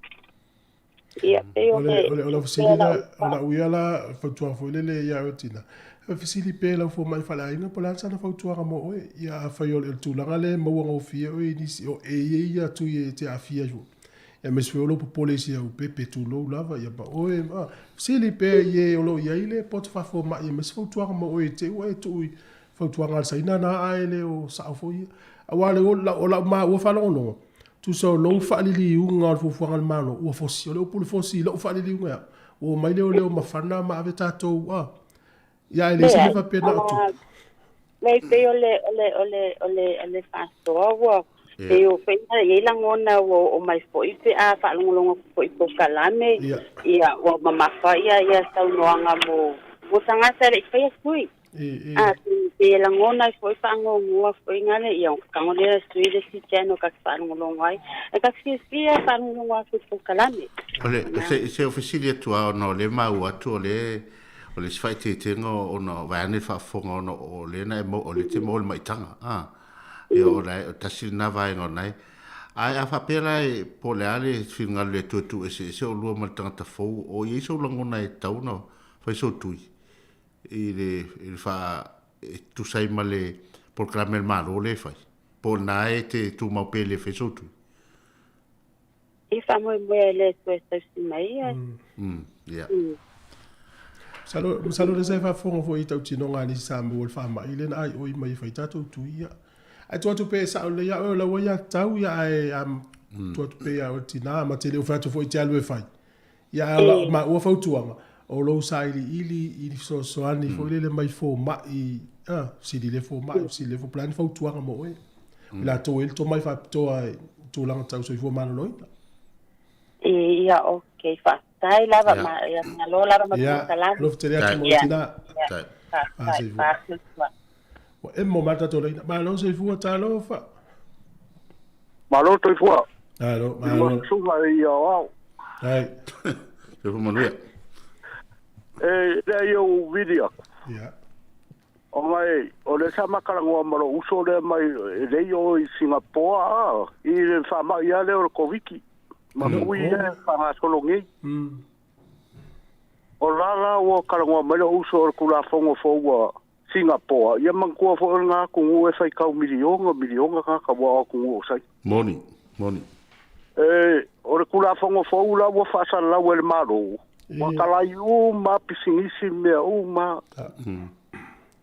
ia ola fisili la ola uia la fa tu fo le ya tina Fisili pe la fo mai fala ina pola sana fa tuara mo e ia fa yo le tulanga le mo ngo fia o inisi o e ia tu ye te afia ju. Ya me sfeolo po polisi au pepe tu lo lava ya ba o e ma fisili pe ye o lo ia ile pot fa fo ma ia me sfo tuara mo o e te o e tu fa tuara sa ina na aile o sa fo ia. Awale o la ma o fa no. Tu so lo fa li u nga fo fo ngal malo o fo si o lo po fo si lo fa li nga. O mai le o ma fana ma ave tato wa. Ya ele se leva pena tu. Le te ole fasto wa. E o fena ye la ngona o mai fo ipe a fa longo fo ipo kalame. Ia o mama fa ia sa noanga mo sanga sere fe kui. Te la ngona fo fa ngo fo ngale ia ka ngole suide si teno ka fa longo ai. E ka si fa longo fo kalame. Ole se ofisilia tu no le mau atu le o le sfaite tengo ono vane fa fonga ono o le na mo o le te mo mai tanga e o la tasi na vai ngai ai a fa pela e po le ale finga le tu se o lo mal tanga fo o ye so longo na e tau no fa so tu il fa tu sai male por clamer mal o le fa po na e te tu mo pele fa so tu e fa mo le tu si mai ya Salo le se fa fongo fo ita utino ngani sambo ul fa ma ile na ai o mai fa tato tu ia. Ai tu pe sa le ya o la wa ya tau ya ai tu pe ya o tina ma te le fa tu fo ita lu fa. Ya ma o fa tu anga. O lo sai ili so ani fo le mai fo ma i si le fo ma si le fo plan fo tu anga mo e. La to il to mai fa to ai tu lang tau so fo ma no. Ia okay fa. Tai lava ma ya lo lava ma kala. Lo teria ki mo tina. Wa emmo mata to leina. Ma lo se fu ta lo fa. Ma lo to fu. Alo, ma lo. Su ma ia au. Ai. Se fu manuia. Le yo video. Ya. O mai, o le sama kala ngoa malo uso le mai le yo i Singapore i le fa ma ia le o koviki. Ma mui e whanga solongi. O rara o karangoa mele uso o kula fongo fōua Singapore. Ia mangkua fo ngā kungu e whai kau milionga kaka wa o kungu o sai. Moni. O le kula fongo fōula wa whasa lau ele maro. Wa kalai ma pisingisi mea ma.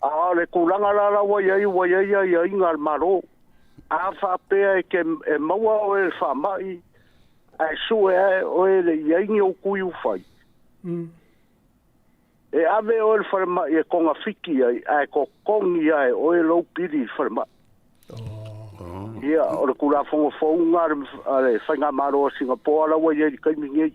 A le kulanga rara wa iai ngal maro. A whapea e ke e maua o e whamai. Ai sue o e le iai o kui ufai. E ave o le wharema e konga fiki ai ko kongi ai o e lau piri wharema. Ia, o le kura fongo whaunga ale whainga maro o Singapore ala wa iai kaimingei.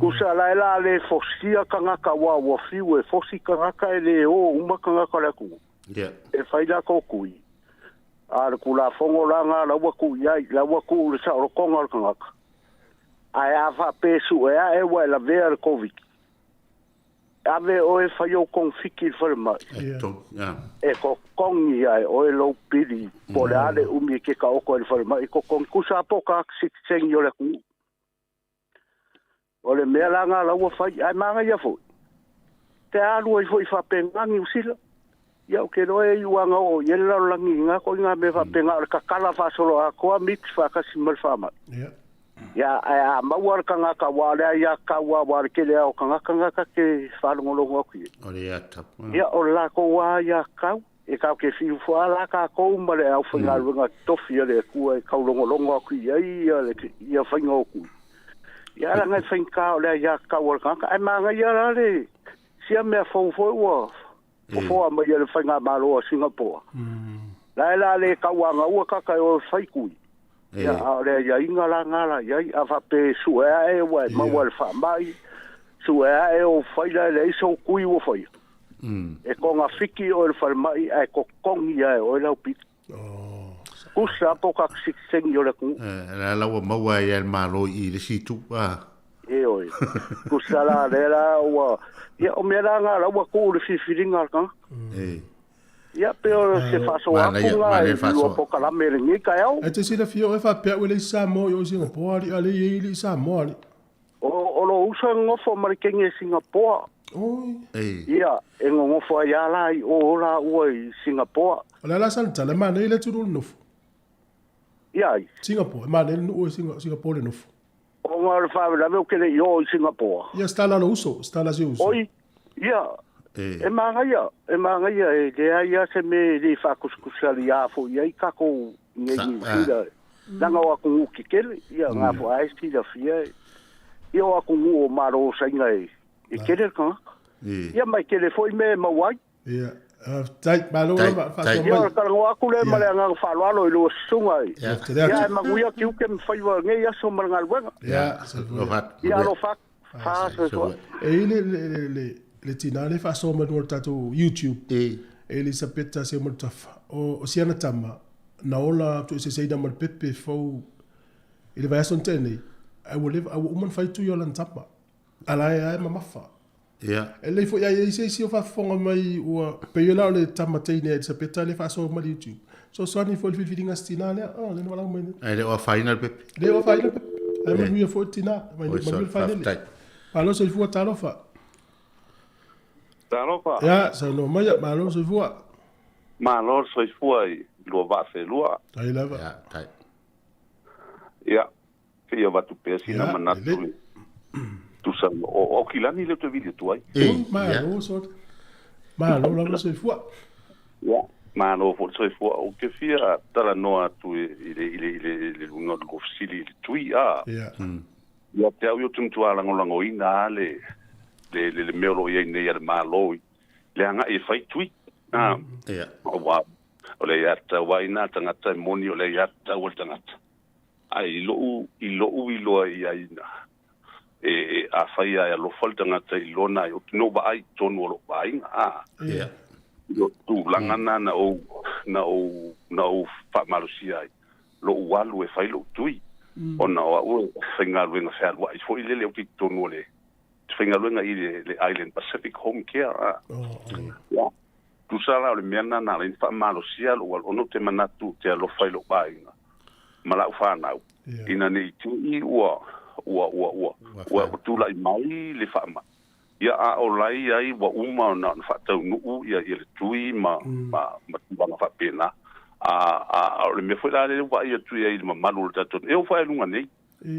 Kusa la le fosia kangaka wa fiu e fosi kangaka e le o uma kangaka le ku. E whaida ko kui. A le kura fongo langa la wa ku iai, la wa ku le sa o konga kangaka. Ai ava pesu e wa la vea le COVID. Ave o e whai o kong fiki wharema. E ko kongi ai o e lau piri. Po le ale umi ke ka oko e wharema. E ko kong kusa po ka sitsengi o le ku. O le mea langa lau a whai. Ai manga ia fo. Te alu e fo i whapengangi usila. Ia o ke roe i uanga o iela langi ngā ko inga me whapenga. O le kakala whasolo a koa mix whakasi mal whama. Ya a mawar kanga ka wale ya ka wa ke le o kanga ke falungo longo ku. Ore ya tap. Ya o la ko wa ya ka e ka ke fi fo ala ka ko male au fanga lunga tofi le ku e ka longo ku ya ya fango ku. Ya la ngai fanka o le ya ka wa kanga ai ma ngai ya le sia me fo wa fo ma ya le fanga ma lo Singapore. La le ka wa nga ka ka o fai ku. Ya ore ya ngala ya ava pe sua e wa ma wa fa mai sua e o faila le so kui o fai e ko nga fiki o fa mai e ko kongi ya o la pit usa po ka sing yo le ku la ma wa ya ma lo i le situ e o usa la wa ya o me nga la wa ku le filinga ka ia pero se faso a kunga lo poca la merengue caio e te sila fio e fa pe o le Samoa o Singapore ali ali Samoa o lo usa ngofo marikenge Singapore Ia, e ngofo ia la I o la ua I Singapore. Ola la santa le mana ile tunu nofu. Ia. Singapore, mana ile no Singapore le nofu. O ngā whāwe la veo kele I o Singapore. Ia stala lo uso, stala si uso. Oi, ia. E māngaia e te ia se me le whakuskusali a fo ia I kako ngai whira. Nanga o aku ngu ki kele, ia ngā fo aesti da fia. Ia o aku ngu o maro sainga e kele ka. Ia mai kele foi me mawai. Ia. Tai malo ma fa so. Ia ka ngo aku le male nga fa lo lo sunga. Ia ma guia ki u ke fai wa ngai aso marngal wenga. Ia. Ia lo fa. Fa so. E le tina le fa so ma no tato YouTube. Elisabetta se mo tafa. O siana tama. Na ola tu se da mal pepe fo. Ele vai son tene. I will live I will man fight to yolan tama. Ala ai mamafa. Yeah. Ele foi aí se fa fonga mai o peiola le tamatei ne se peta le fa so ma YouTube. So ni foi filfinga stina le le wala mai. Le o final pepe. Le o final pepe. Ai ma mi foi tina, ma mi final. Alo se fu talofa. Talofa. Ja, so no mai ma lo se fu. Ma lo se fu ai lo va se lua. Ai lava. Ja, tai. Ja. Ia va tu pesi na manatu. Tu sa o kilani le tu video tu ai. Ma lo so. Ma lo se fu. Ja. Ma no fo se fu o ke fia tala no tu ile lunga do fsili tu ia. Ja. Ja te au tu tu ala ngolongo ina le melo ye ne ya ma lo. Le anga e fai tu. Ah. Ja. O wa. O le ya ta wa ina tanga ta moni o le ya ta o tanga. Ai lo ia ina. A faia ya lo falta ngata I lona yo no ba ai tonu lo ba inga a yo tu langana na o fa malusia lo walu e fai lo tui ona o finga luenga fa wa fo ile le ki tonu le finga luenga I le Island Pacific Home Care ya tu sala le miana na le fa malusia lo ono te manatu te lo fai lo ba inga mala fa na ina ni tu I wa tu lai mai le fama ia a o lai ai wa uma na fa tau nu ia le tui ma tu fa pena a le me foi le wa ia tu ia ma malu tato eu fa lunga nei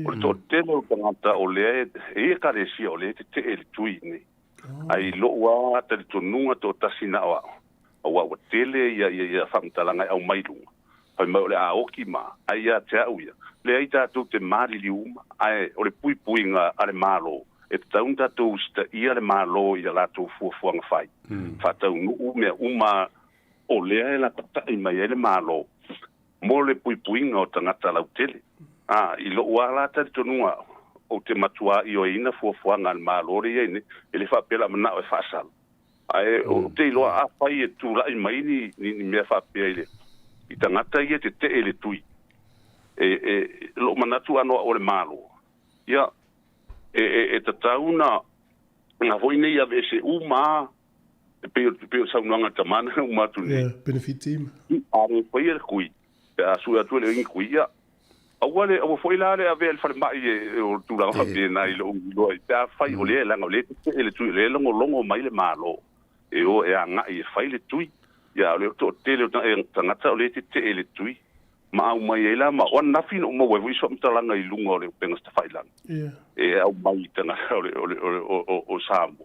o to te lo tangata o le e ka le si o le te le tui nei ai lo wa te to nunga to tasina wa tele ia fa mtalanga au mai lunga fa mo le a oki ma ai ia te au ia le ai tātou te mari liuma, ai, o le pui nga ale malo, e taun tātou sta ia le malo I la tō fuafuanga whai. Whātau nuu mea uma o lea e la tatai mai e le malo, mo le pui nga o tangata lau tele. I lo ua la tari tonua o te matua I o ina fuafuanga ale malo re ene, e le whapela mana o e whaasal. Ai, o te iloa a whai e tūlai mai ni mea whapea ile. I tangata ia te ele tui. Lo manatu ano o le malo ia tatauna nga voine ia vese uma pe sa unanga tamana uma tu ne benefit team are foi kui a sua tu le kui ia awale o foi la le ave fa mai o tu la fa bien ai lo ta fai o le la ngole ele tu le longo mai le malo o e anga I fai le tu ia le to tele tangata o le te ele tu ma mai ela ma on nafi no mo we so mtalanga I lungo le penga sta failan au mai tana o sambo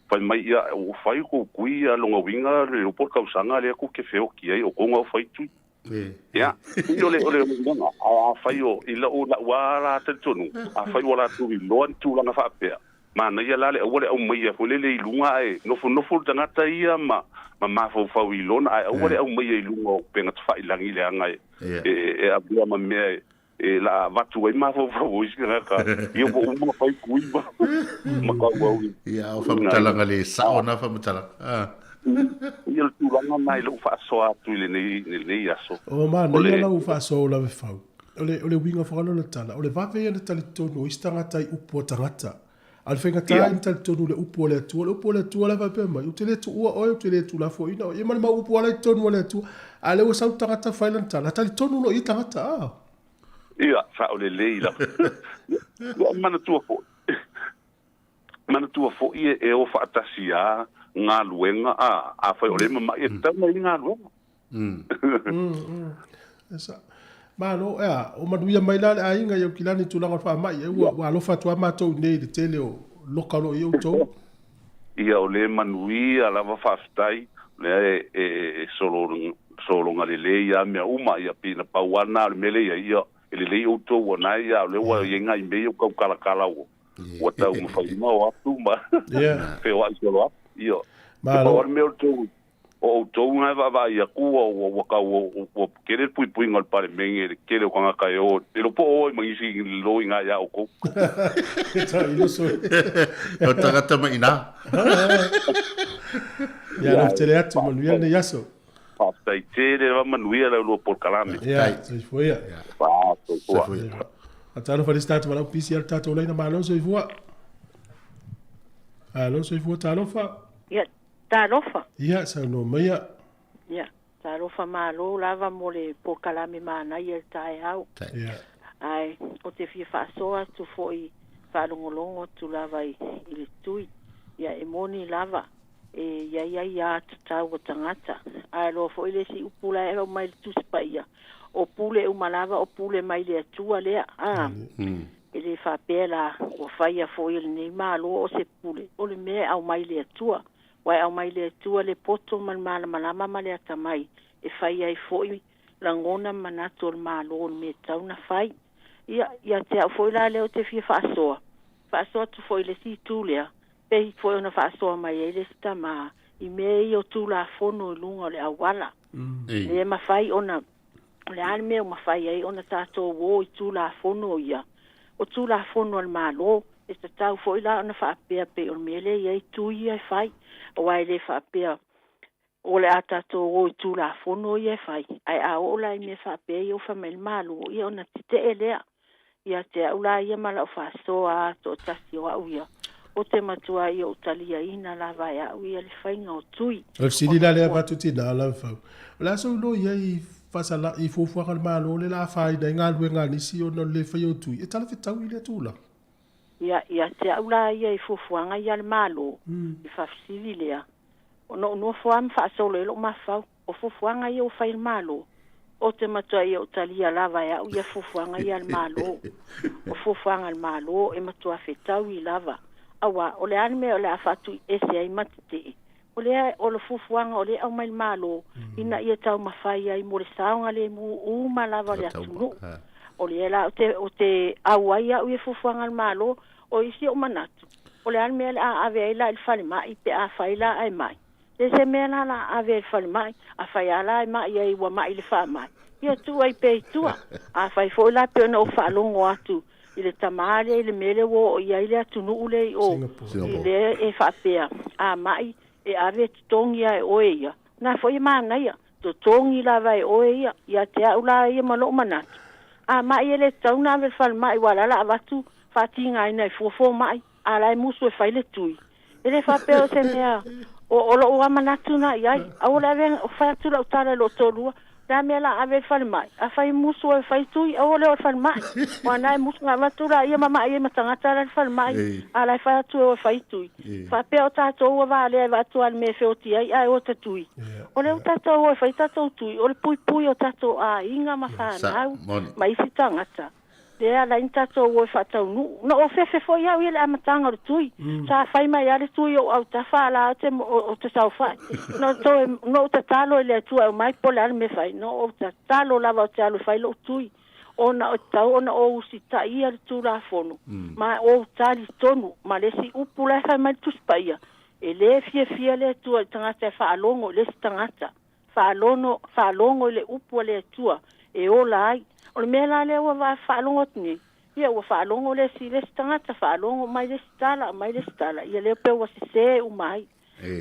fa mai ia o fai ko kuia longa winga le por kausanga le ku ke feo ki ai o konga fai tu ya ole a fai o ila o la wala te tonu a fai wala tu lo tu langa fa pe ma na ia lale o le au mai fo le lunga ai no fo tanga ta ia ma fo fa wi lona ai o le au mai lunga penga failan ile anga a bua ma me la vatu e ma fo isga ka io mo fai kui ba ma ka wa ia o fa mtalanga le sa na fa mtala ia tu langa mai lo fa so atu le nei aso o ma nei la u fa so la fa ole winga fa lo tala ole va ve le tali tono istanga tai upo tangata al fenga tai tal tono le upo le tu la va pe ma u tele tu o tu le tu la fo ina e ma upo le tono le tu ale o sau tangata failan tala tali tono lo I tangata ia fa ole leila lo mana tu fo mana tua fo e o fatasia nga luenga a fa ole ma e tama nga luenga esa malo o maduia mai la ainga yo kilani tulanga fa mai e wa lo fatwa mato nei de tele o lokalo yo to ia ole manui ala va fastai le solo ngalele ya me uma ya pina pawana mele ya ele o to wona ya le wa yenga imbe yo kala wo wata uma fa ma wa tumba fe wa solo yo malo me o to nga va ya ku o ka o querer pui ngal pare menge querer ko nga kayo pero po o mai si lo nga ya o ko ta ilo so o ta mai na ya no te leato manuel ne yaso pasta tere va manuel lo por calame ya se foi ya se foi atano fa stato ma PCR tato lei na malo so ivua alo so ivua tano fa ya tarofa ia sa no maya ya tarofa malo lava mole po kalame mana ia tai au ia ai o te fi fa soa tu foi fa longolongo tu lava i le tui ia e moni lava e ia tau tangata ai lo foi le si upula e mai tu spaia o pule o malava o pule mai le tua le ele fa pela o faia foi ni malo o se pule o le me au mai le tua wai au mai le tua le poto malama le atamai e fai ai foi langona manato o malo me tau na fai ia te au foi la leo te fia faasoa tu foi le si tu lea pe foi ona faasoa mai e le stama i me o tu la fono lunga le awala le ma fai ona le an me ma fai ai ona tato wo i tu la fono ia o tu la fono al malo e te tau foi la ona fa pe o mele ia tu ia fai o ai le fa pe o le ata to o tu la fono ia fai ai a o la me fa pe o fa mel malo ia ona te ele ia te ula ia mala fa so a to tasi o ia o te matua ia o talia ina la vai a ia le fainga o tui o sili la le va tuti na la fa la so lo ia i fa la i fo fo malo le la fa i nga luenga ni si o no le fa yo tui e tala fe tau ile tula ia te ula ia i fo fo nga ia le malo i fa sili le no fo am fa so le lo ma fa o fo fo nga ia o fa malo o te matua ia o talia lava ia ia fufuanga ia al malo o fufuanga al malo e matua fetau i lava awa o le anime o le afatu ese ai matite o le o le fufuanga o le au mai malo ina ia tau mafai ai mo le saunga le mu uma lava le atunu o le la o te awa ia o fufuanga al malo o isi o manatu o le anime a ave ila il fale mai pe a faila ai mai se mena la ave fal mai a fai ala mai ai wa mai le fa mai ia tu ai pe tu a fai fo la pe no fa longo atu ile tamale ile mele wo ia ile atu no ule o ile e fa pe a mai e ave tongia e oia na foi mana ia to tongi la vai oia ia te ula ia malo mana a mai ele tauna ave fal mai wala la vatu fatinga ina fo mai ala musu e fai le tui ele fa pe o se mea o lo amanatu na ia au la ven o fa tu la tala lo tolu da me la ave fal mai a fai musu e fai tu o le fal mai wa na musu na matura ia mama ia matanga tala fal mai ala fa tu o fai tu fa pe o tato o va le va tu al me fe o ti ai o tu o le tato o fai tato tu o le pui o tato a inga ma fa na mai si tangata le ala intato o fa tau no o fe fo ia ile amatanga tui sa fai mai ale tui o au ta fa la te o te sa fa no te talo ile tu o mai polar me fai no o te talo la va te alo fai lo tui ona o tau ona o usita ia tu la fono ma o tali tonu ma le si upula fa mai tu spaia e le fie le tu tanga te fa longo le tangata fa longo le upu le tua e o lai o me la le wa fa longo ni ia wa fa longo le si le tangata fa longo mai le stala ia le pe wa se u mai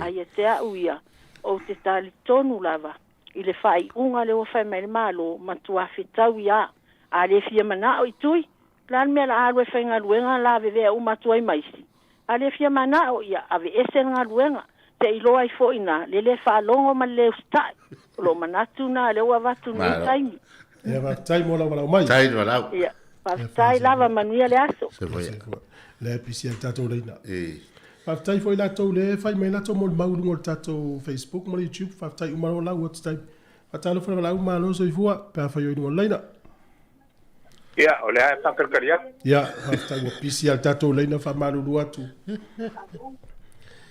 ai te a uia o te tali tonu lava i le fai unga le wa fa mai malo ma tua fitau ia a le fia mana o itui lan me la alwe fa nga luenga la ve u ma tua mai si a le fia mana o ia ave ese nga luenga te ilo ai fo ina le fa longo ma le sta lo manatu na le wa vatu ni taimi ia va tai mo la mai tai wala ia pa tai lava manuia le aso le pisia tato leina Whaftai fo i lato le, whai mai lato mo maulu ngol tato Facebook, mo YouTube, whaftai umaro lau at tai. Whatalo fa lau malo so i fua, pe fa yo ngol leina. Ia, o le ai whakarakaria. Ia, whaftai wa pisi al tato leina fa malu atu.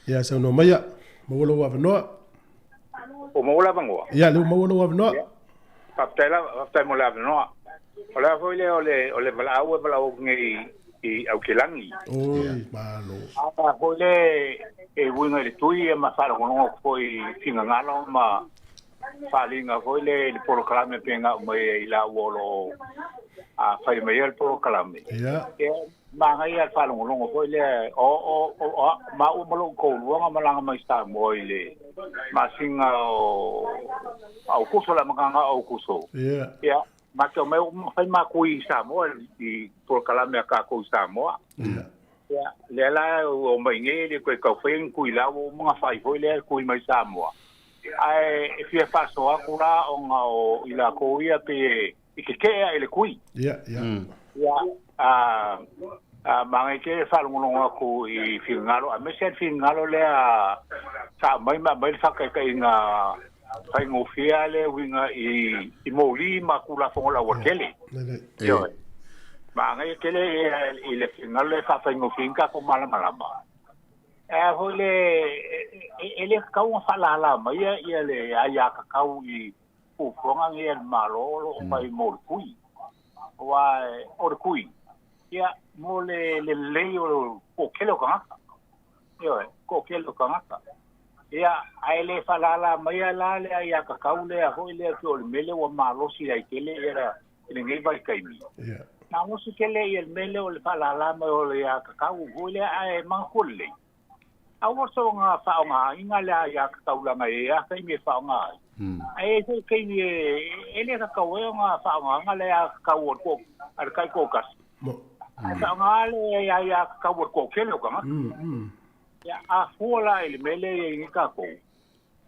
Ia, sa no maia, mawolo wa vanoa. O mawolo vangoa. Ia, le mawolo wa vanoa. Whaftai mo le vanoa. O le afo ile o le valau ngai i au kelangi. Oi, malo. Apa ko le e winga le tui e masala kono ko i finga ngalo ma falinga ko le programa penga mai ila wolo a fai mai el programa. Ia. Ma ngai al falo kono ko le o ma u malo ko luanga malanga mai sta mo ile ma singa o au kuso la manga au kuso. Ia. Ia. Ma ke me fai ma kui Samoa i programa ka ko Samoa. Ya, le la o mai nge ko ka fen kui la o mga fai foi le kui mai Samoa. Ai e fia faso akura o nga o ila ko ia pe ikekea ile kui. Ya, ya. Ya, ma ke fa lo ngo ko i fingalo, a me se fingalo le a sa mai fa ka inga fai ngofia le winga i moli makula fonga la wakele. Yo. Ma ngai kele i le finale fa fai ngofinga ko mala malama. Hole ele kau fa la ma ia le aya ka kau i fu fonga ngi el malo o mai morkui. Wa orkui. Ia mole le o ko kelo ka. Yo, ko kelo ka. Ia aile falala mai la le ia ka kaule a hoile ko le mele o malo si ai kele era le ngai vai kai mi. Ia. Na mo si kele il mele o le falala mai o le ia ka kau hoile ai mangolle. A wo so nga fa nga inga le ia ka kaula mai ia kai mi fa nga. Ai se kai ni ele ka kau nga fa nga le ia ka kau ko ar kai ko kas. Mo. Fa nga le ia ka kau ko kele ko nga. Ya a fola il mele i ka ko.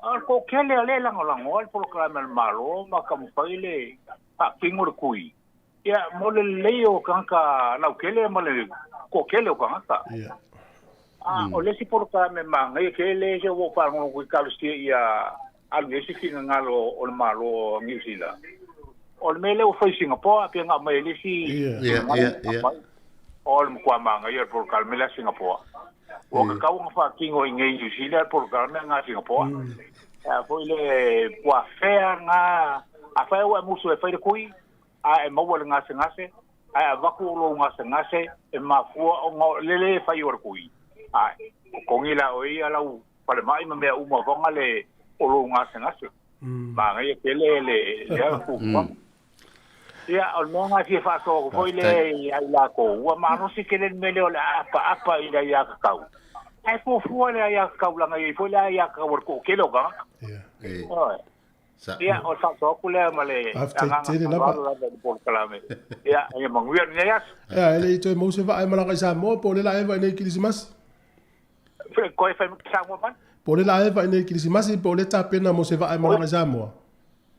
Al ko kele le lango al programa el malo ma kam faile pa pingor kui. Ya mole leo kanka na kele mole ko kele kanka. Ya. O le si programa ma ngai kele je wo pa ngo ku kalusti ya al ngesi kinga ngalo o malo New Zealand. O mele o foi Singapore pe nga mele si. Ya. O mo kwa ma ngai el programa le Singapore. O ka kau nga kingo ngai New Zealand programa nga Singapore. Foi le kwa fea nga a fea wa musu e fai kui a e mawal nga sengase a vaku lo nga sengase e mafua o lele fai or kui. A kongila o ia lau pale mai me uma vonga le o lo nga sengase. Ma ngai pele le ku. Ya o monga fi fa so foi le ia la ko wa mano si kele mele o la apa ida ya ka kau. Ai po fuole ia kaula ngai foi la ia ka wor ko kelo ga. Ia o sa so kule male. Ia ia manguia ni ya. Ia ele to mo se va ai mala sa mo po le la eva nei Christmas. Ko e fa sa mo pan. Po le la eva nei Christmas po le ta pena mo se va ai mala sa mo.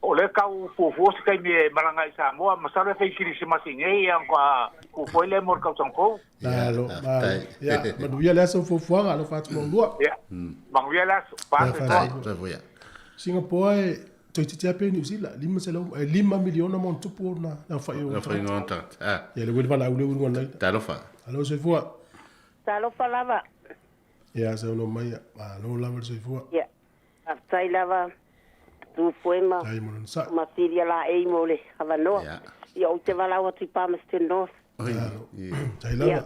O le kau fo se kai me malanga sa mo ma sa le fe Christmas ngai ia ko foi le mor kau tongko. Lalo, ya, manuia le so fo alo fatu mo lua. Ya. Manguia la pa se voia. Singapore to te pe New Zealand, 5 miliona mo tupu na fa yo. Na fa ngonta. Ya le wala ule ngona. Talo fa. Alo se fo. Talo fa lava. Ya se no mai, alo lava se fo. Ya. Aftai lava. Tu poema. Ma filia la e mole, avano. Ya o te vala o te pa Mr. North. Ya.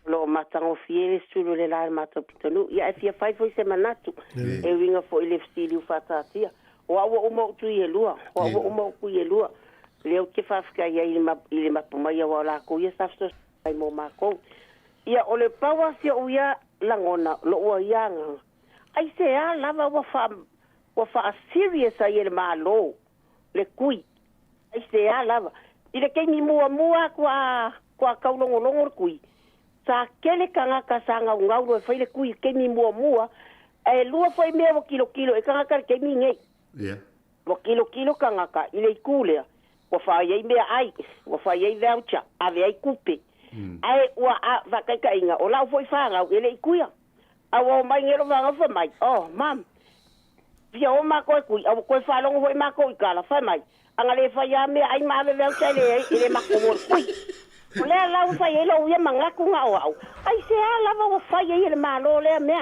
Lo matango fiere sulu le la mato pitonu. Ya e fia fai foi semanatu. E winga foi le stili fatatia. O awa umo tu ye lua. O awa umo ku ye lua. Le o ke fafka ya ile mapuma ya wala ko ya safso ai mo mako. Ya o le pawa sia o ya langona lo o yang. Ai se a lava wa fa serious ai le malo. Le kui. Ai se a lava. Ile ke ni mua kwa kaulongolongo kui. Sa kele kanga kasanga ngau e faile kui ke ni mua e lua foi me o kilo e kanga ka ke ni ngai. Yeah. Mo kilo kanga ka ile kule. Wa fa ye me ai, wa fa ye voucher, ave ai kupe. Ai wa va ka inga o la foi fanga ile kuia. Awo mai ngero vanga fa mai. Oh, mam. Pia o ma ko kui, awo ko fa longo hoi ma ko ikala fa mai. Anga le fa ya me ai ma le vel tele ile ma ko kui. Ole la fa ye lo ye manga ku nga o. Ai se ala va fa ye ile ma lo le me.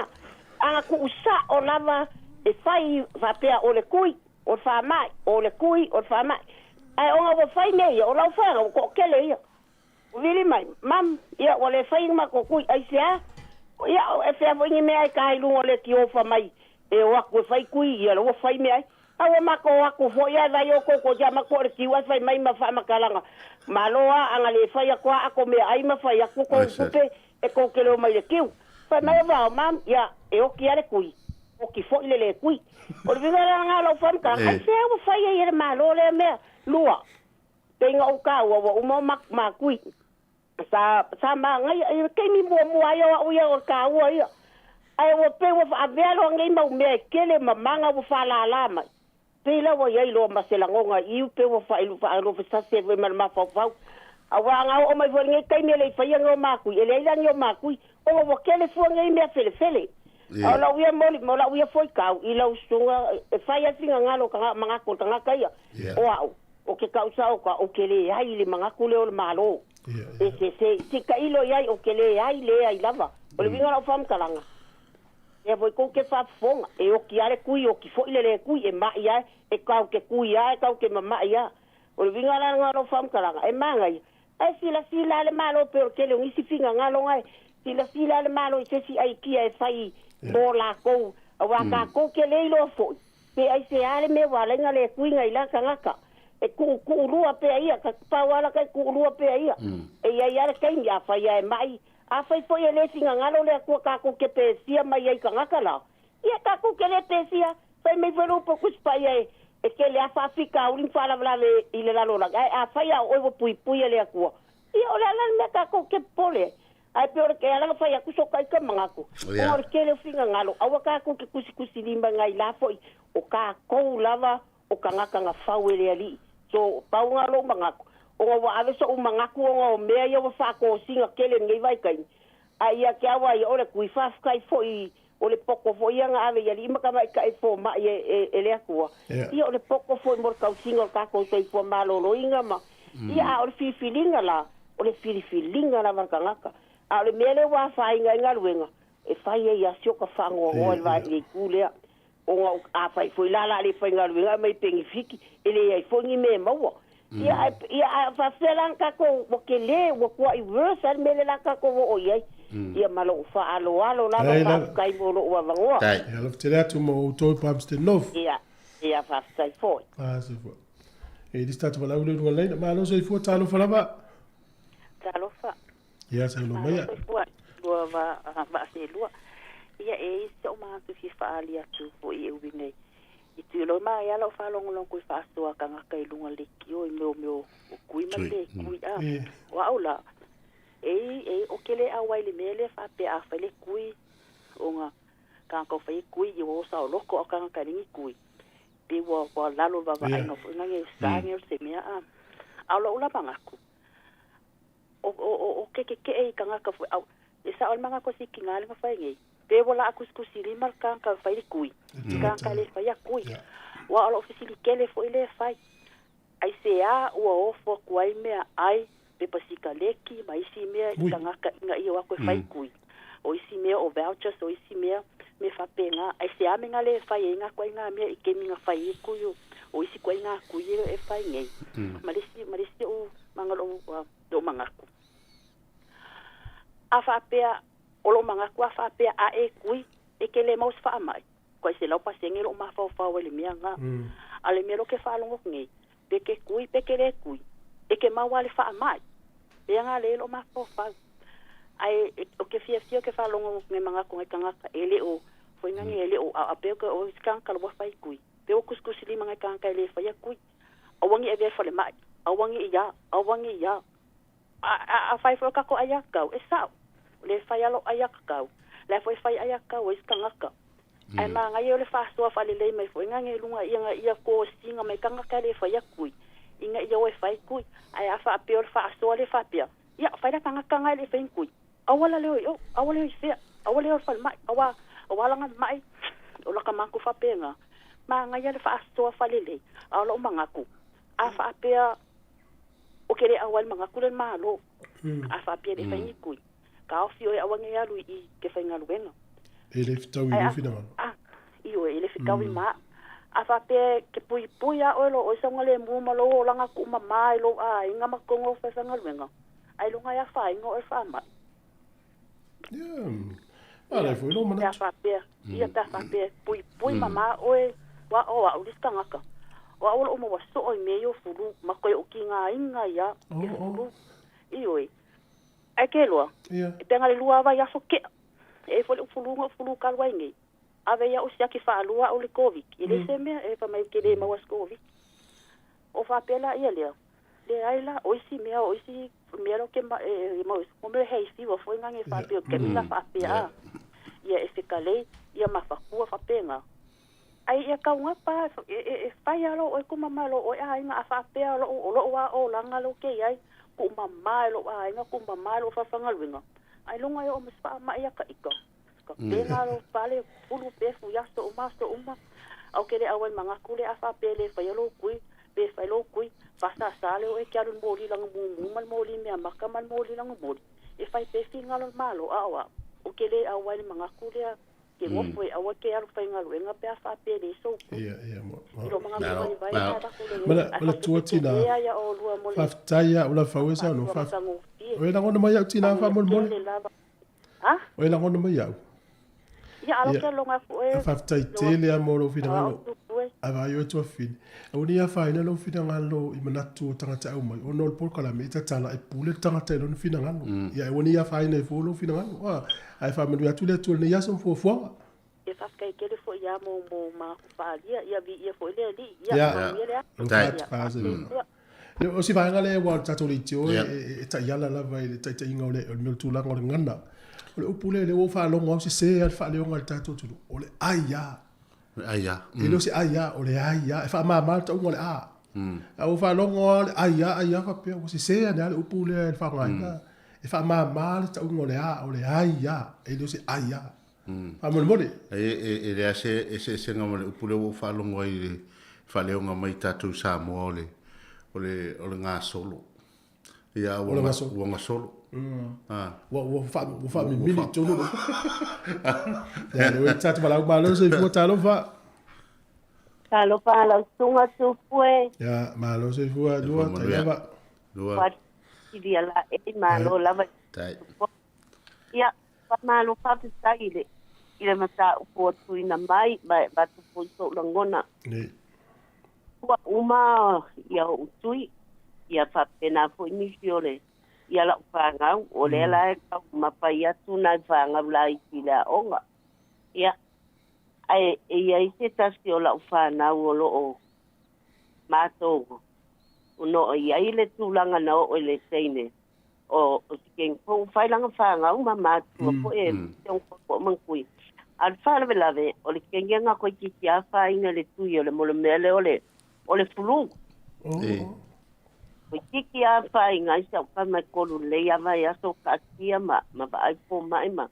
Anga ku usa o lava e fai va pe o le kui, o fa mai, o le kui, o fa mai. Ai o nga fa ne yo, o la fa ko kele yo. Vili mai, mam, ia o le fai ma ko kui ai se a. Ia e fa vo ni me ai kai lu o le ki o fa mai. E o ko fai kui ia lo fai me ai. Awa mako wako fo ia da yo ko jama ko re kiwa fai mai ma fa makalanga. Maloa anga le fai ko ako me ai ma fai ko kupe e ko kelo mai le kiu. Fa mai va mam ya e o ki ale kui. O ki fo le kui. O le vinga nga lo fam ka ai se o fai ia malo le me lua. Tenga o ka o mo ma kui. Sa ma ngai ke mi mo ai o ia o ka o ia. Ai o pe o fa velo ngai ma me kele manga o fa la mai. Pela wa ia lo maselangonga iu pe wo fa ilu fa lo fa se ve mal ma fa fa awa nga o mai vo ngai kai me le fa ia ngo ma ku ele ia ngo ma ku o wo kele fu ngai me fele ala wi mo la wi foi ka i lo sunga fa ia singa nga lo ka manga ko tanga kai o ke ka usa o ka o kele ai le manga ku le o malo se ka ilo ia o kele ai le ai lava o le vinga lo fam kalanga e voi ko ke fa fonga e o ki ale kui o ki fo ile le kui e ma ia e ka ke kui ia e ka ke mama ia o le vinga la ngaro fam kalanga e manga ia e sila le malo pero ke le ngisi finga ngalo ngai sila le malo se si ai ki e fai bo la ko wa ka ko ke le lo fo pe ai se ale me wala ngale kui ngai la kanga e ku rua pe ia ka pa wala ka ku rua pe ia e ia ka ia fai ai mai a fai foi ele singa ngalo le ko ka ko ke pesia mai ai ka ngakala ia ka ko ke le pesia fai mai velo po kus pai ai e ke le afa fika ulin fala bla le ile la lola a fai a o pui le ko ia ola la me ka ko ke pole ai peor ke ala fai ku so kai ka mangako o ke le singa ngalo awa ka ko ke kusi limba ngai la foi o ka ko lava o ka ngaka nga fau ele ali so pau ngalo mangako o wa ave so mangaku o me ia wa fa ko singa kele ngai vai kai ai ia kia wa o le kui fa kai foi o le poko foi nga ave ia lima ka mai kai fo ma e le aku ia o le poko foi mor ka singa ka ko sei fo malo lo inga ma ia o le filinga la o le filinga la ka ngaka a le mele wa fa inga luenga e fa ia sio ka fa ngo o vai le kule o a fa foi la le fa inga luenga mai pengi fiki ele ai fo ni me mawo ia fa felan ka ko o ke le o ko i verse mele la ka ko o ia ia malo fa alo la ka kai mo lo wa vango ai alo tele tu mo to pubs de NOV ia fa sai foi se foi e di stato la ulo lo lei ma lo sei fu talo fa la ba talo fa ia se no mai lo va se lo ia e so ma tu fi fa ali tu fo i u nei i tu lo mai ala fa long ku fa so ka nga kai lunga le ki o meu ku i mate ku a wa ola o kele a wai le mele fa pe a fa le ku o nga ka ko fa ku i o sa lo ko ka nga ni ku pe wo la lo va ai no nga nge sa nge se me a ala ola banga ku o ke e ka nga ka fa e sa ol manga ko si kinga le fa nge pe vola akuskusi limar kan ka fai kui kan ka le fai kui wa alo ofisili kele fo ile fai ai se a o fo kuai me ai pe pasika leki mai si me tanga ka nga i wa ko fai kui o isi me o vouchers o isi me fa penga ai se a me nga le fai nga ko nga me i ke mi nga fai kuyu o isi ko nga kuyi e fai ngai malisi o mangalo do mangaku afa pea olo manga kwa fa pe a e kui e ke le maus fa mai ko se lo pasenge lo ma fa le mianga ale me lo ke fa longo ngi pe ke kui pe ke le kui e ke ma wale fa mai e nga le lo ma fa ai o ke fia ke fa longo ngi manga ko nga ka ele o fo ngi ele o a pe ko o skan ka lo fa kui pe o kuskusi li manga kan ka le fa ya kui o wangi e ve fa le mai o wangi ya a fa fo ka ko aya ka e sa le fai alo ayakau le fai ayakau is kangaka ai ma ngai le fa so fa le mai fo ngai lunga ia ko singa mai kangaka le fai akui inga ia we fai kui ai afa pe fa so le fa pia ia fai la kangaka ngai le fai kui awala le yo se Awa le fa mai awa langa mai o la ka maku fa penga. Ma nga ya le fa asto fa lele. Awa o mangaku. A fa apea o kere awal mangaku le malo. A fa apea le fa ni kui. Ka o fio awa nga ya lu I ke fa nga luenga. Ele fitau I le fina. Io ele fitau I ma. A fa apea ke pui a o lo o sa ngale mu ma lo langa ku ma mai lo a inga makongo fa nga luenga. Ai lo nga ya fa ingo e fa ma. Ala foi no mana. Ya fa apea. Ia ta fa apea pui mama oe wa o ulistanga ka. Wa o mo so o meio fulu makoi o kinga inga ya fulu ioi ai ke lo e tenga le lua va ya so ke e fulu kalwa ngi ave ya o sia ki fa lua o le covid ile se me e fa mai ke le ma was covid o fa pela ia le ai la o si me o si me lo ke ma mo me hei si o foi ngange fa pe ke la fa pe a ia e fikale ia ma fa ku fa penga ai e ka unga pa e fai alo o kuma malo o ai nga fa pe alo o wa o langa lo ke ai kuma malo ai nga kuma malo fa fanga winga ai longa yo o spa ma ia ka iko ka penga lo pale pulu pe fu ya so uma au kele awal manga kule afa pe le fa yo kui pe fa lo kui fa sa sale o e ka lo moli langa mu mal moli me amaka mal moli langa moli e fai pe finga lo malo awa o kele awal manga kule ke mo foi awa ke alu fai ngalu enga pe afa pe le so mo mana tua tina faftaya ula fawesa no fa o la ngona mai tina fa mo ha o la ngona mai au ya alo ke longa foi faftai tele amoro fina ngalo ava yo to fin o ni afa ina lo fina ngalo I manatu tangata au mai o no por kala me ta tala e pule tangata lo fina ngalo ya o ni afa ina fo lo fina ngalo ai fa me ya tu le tu ne ya son fo e fa kai ke le fo ya mo ma fa ya vi ya fo le li ya le o si va ngale wa ta to li tio e ta ya la vai le ta ingole o me tu la ngol ngana o le upule le o fa lo ngo si se al fa le ngol ta to tu o le aya e lo si aya o le aya e fa ma ta ngol a o fa lo ngol aya fa pe o si se ana le upule fa ngana e fa ma ta ngol o le aya e lo si aya amol mole e le se ngam le upule o fa lo ngoi le fa le nga mai tatu Samoa ole nga solo ia o nga solo wo fa mi mili tonu ya le tatu bala so fu talo fa la sunga tu fue ya malo so fu a dua tava dua dia la e malo la va ya pa malo fa ile ile mata po tu ina mai ba tu po so langona wa uma ya utui ya fa pena fo ni fiole ya la fa nga o le la ka mapa ya tu na fa nga la ikila onga ya ai ya ite tasio la fa na o lo o mato no ya ile tu langa na o le seine o ken po fa langa fa nga uma mato po e po mankui al fa la velave o le kenga ko ki ya fa ina le tu yo le mo le mele o le fulu o tiki a whai ngai sa ka mai kolu le ia vai aso ka kia ma vai po mai ma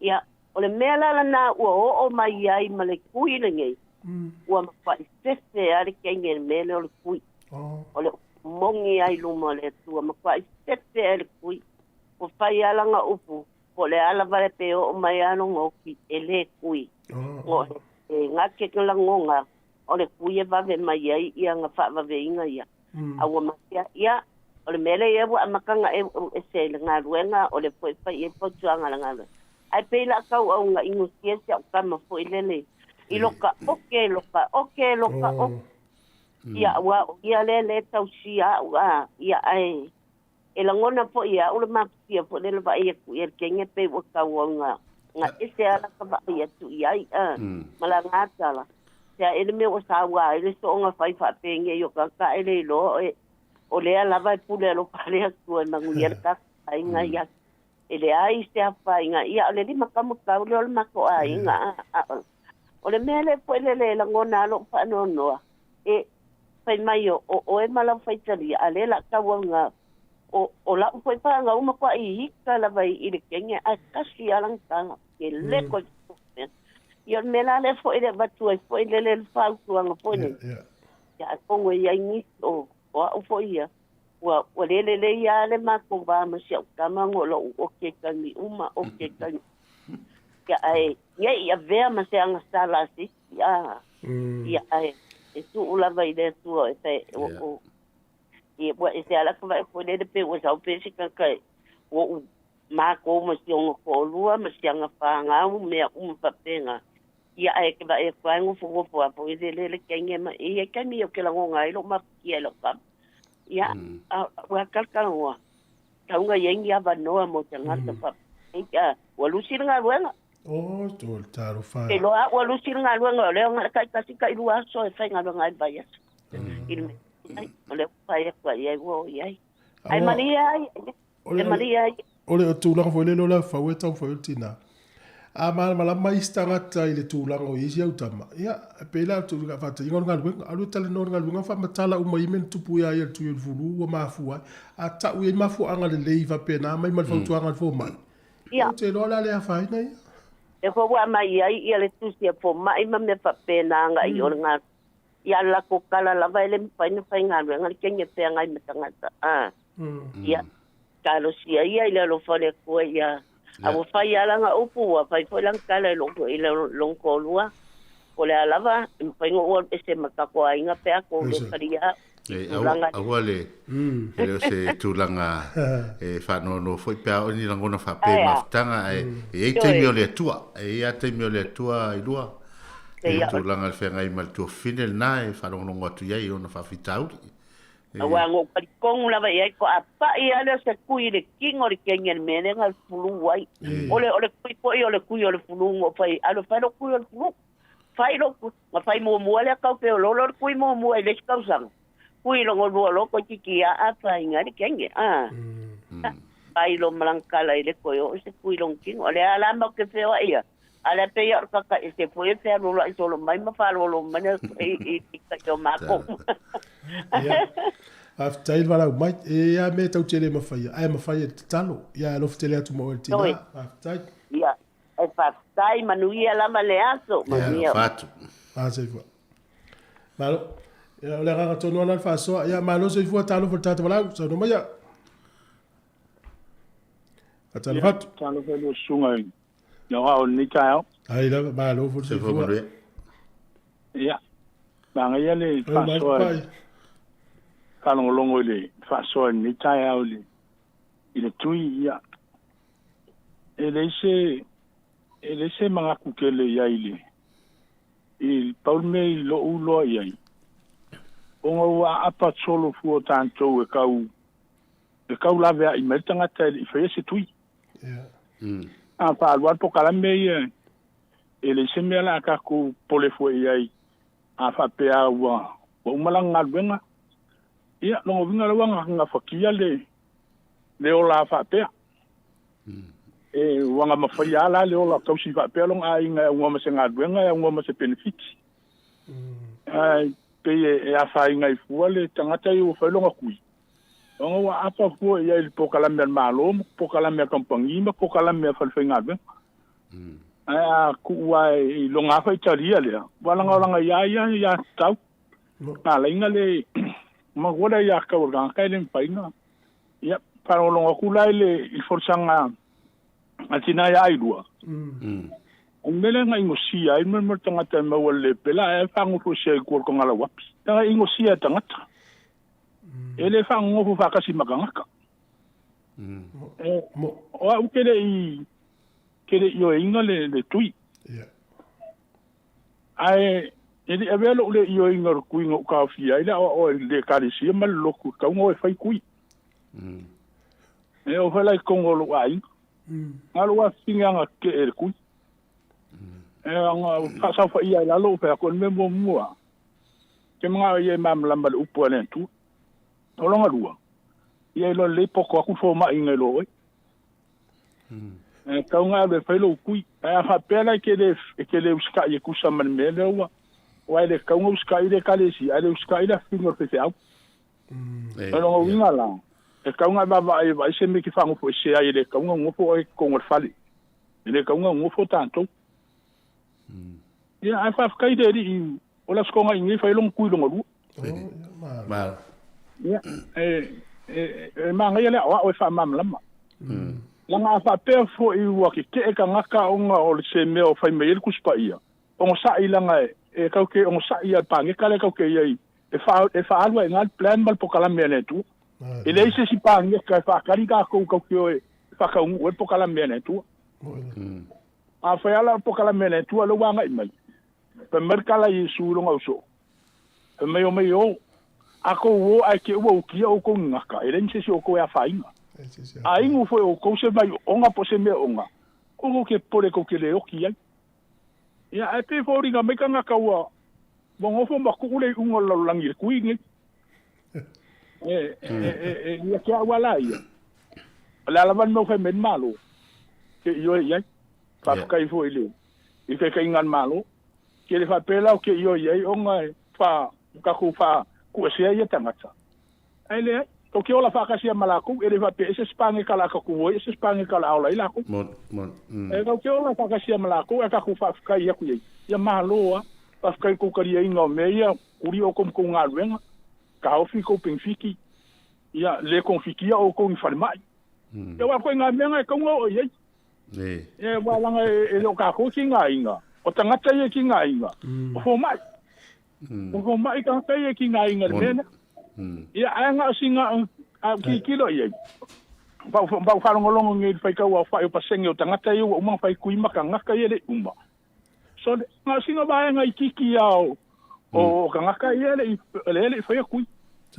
ia o le mea lala na ua o mai ai ma le kui le ngei ua ma whai sese ari kei nge mele o le kui o le mongi ai luma le tua ma whai sese ari kui o whai alanga upu o le ala vare pe o mai ano ngoki e le kui o ngā kekala ngonga o le kuie vave mai ai ia nga wha vave inga ia. Awa makia ia, o le mele ia wa amakanga e se le ngā ruenga o le poe pai e potuanga la ngā ruenga. Ai peila kau au nga ingu siesi au kama fo ilele. I loka, oke loka. Ia wa, ia le tau sia ua, ia ai. E la ngona po ia, ule mapisia po le lava ia ku ia kenge pe wa kau au nga ese ala ka va ia tu ia mala ngata la. Ya ele me o sawa ele so nga fai fa penge yo ka ele lo o le ala vai pule lo pale ku na nguyer ka ai nga ya ele ai se fa nga ia le lima ka mo ka lo ma ko ai nga o le mele po le la ngona lo pa no e fai mai o e mala fai tali ale la ka wa nga o la foi pa nga uma kwa I hika la vai I le kenge a kasi alang tanga ke le ko yo me la le foi le batu ai foi le fa tuanga foi ne ya kongo ya ni o foi ya wa le ya le ma ko ba ma sia kama ngolo o ke kani uma o ke kani ya ai ya ver ma se anga sala si ya ai tu ula vai de tu o e wa e se ala ko vai foi de pe o sa pe si ka o ma ko ma si on ko lua ma si anga pa nga me pa penga ya ai ke vai fa ngo fo po le kenge ma e ka mi o ke la ngo ngai lo ma ki lo ka ya wa kalkalwa kaunga yengi ava noa mo tanga pa ya wa lusir nga luenga tol taro fa ke lo wa lusir nga luenga le nga ka ilua so e fa nga nga vaya ilme le pa ya kwa ya wo ya ai maria ole tu la fo le lo la fa weta fo tina mala mai stangata ile tūlanga o isi au tama. Ia, pēla tu ka whata ingon ngā luenga, alu tale no ngā luenga, whamatala uma imen tupu ia ia tu ia fulu, ua mafua, a tau ia mafua anga le leiva pēnā, mai malfautu anga le fo mai. Ia. O te loa le a whaina ia. E fo wa mai ia le tusia fo mai ma me fa pēnā anga i o ngā, ia la ko kala lava ele mpaina whai ngā luenga, le kenge pēa ngai me tangata. Ia, kalo sia ia ile lo fone kua ia, a wo fai alanga upu wa fai foi lang kala longo ile longo lua o le alava fai ngo ese makako ainga pe ko le faria awale ele se tulanga fa no foi pe ni langona fa pe maftanga e te mio le tua e ya te mio le tua I lua e tulanga le fenga I mal tu final nai fa no ngo tu ye ona fa fitau awa ngo kong lava ia ko apa ia le se kui le kingo le kengen mene ngal fulu wai ole kui ole fulu ngo fai alo fai lo kui ole fulu fai lo ma fai mo le ka pe lo kui mo le ka sang kui lo ngo lo ko kikia apa inga le kenge fai lo malankala ile ko yo se kui lo kingo ole ala ma ke fe ia ala pe ya ka se foi fe lo lo mai ma fa lo mane e ka yo ma ko After wala mai e me tau tele mafai ai mafai te talo ia lo tele atu mo tina after ia e fatai manuia la maleaso mania fatu sai fa malo ia le ranga tonu ana fa so ia malo so fu talo for tata wala so no mai atalo fatu talo fe lo sunga no ha ni kao ai la malo for se fu ia banga ia le fa so kalongo longo le fa so ni tai au le ile tui ia ele se manga kukele ia ile il paulme lo ulo ia ongo wa apa solo fu tanto e kau la vea I metanga tele fa ese tui a pa alwa to kala me ia ele se me la ka ku pole fu ia a fa pe wa o malanga benga ia no vinga la wanga nga fakia le ola fa pe e wanga mafia la le ola kausi fa pe long ai nga ngoma se nga wenga ngoma se benefit ai pe e a fa nga fu le tangata yo fa longa kui onga wa apa fu ia il pokala me malo pokala me kampangi ma pokala me fa fenga be ai ku wa longa fa italia le wala nga ya tau na la le ma gola ya ka organ ka le paina ya para lo ngakula le il forsanga atina ya idua ngele nga ingosia I me tanga ta ma wale pela e fangu fo se ko ko ngala wapi ta ingosia tanga ele fangu fo fa kasi maganga o kele yo ingale le tui ai ele avelo le yo ingor kuingo ka fia ila o le karisi mal loku ka ngo fai kui e o fala kongo lo ai alo wa singa ke er kui e nga fa sa fa ia la lo fa kon me mo mua ke mga ye mam lambal upo le tu o longa lua ia lo le poko ku fo ma ingelo e ka nga le fa lo kui e fa pela ke le uska ye kusa man me le wa le kaunga uska ile kalesi ale uska ile finger fe au no winga la E kaunga vai se me ki whangu po se ai le kaunga ngofo ai konga whali. Le kaunga ngofo tanto. Ia ai whafkai de ri o la skonga ingi whai long kui longa lu. Mal. Ia manga ia le awa o e whamam lama. Langa whapea fo i ua ki ke e ka ngaka onga o le se mea o whai mei kuspa ia. Ongo sa i langa e kauke ongo sa i al pange kale kauke iai. E whaalua e ngal plan mal po kalamea ne tu. E le ise si pange ka whakari ka kauke o e whakaungu e po kalamea ne tu. A whaiala po kalamea ne tu alo wanga i mai. Pe merkala i surunga uso. Pe mei o. Ako wo ai ke ua ukia o kou ngaka. E le nse si o kou e a whainga. A ingu foi o kou se mai onga po se mea onga. Kou ke pore kou ke le oki ai. Ia e pe fōri ngā meka ngaka ua. Wangofo makukule unga laulangi le kuingi. Ia kia wala ia. Le alaman mau fai men malo. Ke io iai. Whapkai fo i le. I ke kai ngan malo. Ke le whapela o ke io iai onga e wha kaku wha kua sea ia tangata. Ai le ai. Ko ke ola whakasia malaku, e le wape, e se spange ka la kakuoi, e se spange ka la aula i laku. E ko ke ola whakasia malaku, e kaku whafkai iaku iei. Ia mahaloa, whafkai kukaria inga o mea, kuri o kom kou ngā ruenga, ka hauwhi kou pingwhiki, ia le kong whikia o kou i wharimai. Ia wakoe ngā menga e kaunga o iei. E walanga e leo kako ki ngā inga, o tangata ia ki ngā inga, o fōmai. O fōmai ka haukai ia ki ngā inga le mena. Ia anga singa ki kilo ia. Ba whalongolongo ngi whai kau au whai o pasenge o tangata iu o mga whai kui maka ngaka ia le umma. So ngā singa waenga i kiki au o ka ngaka ia le i whai a kui.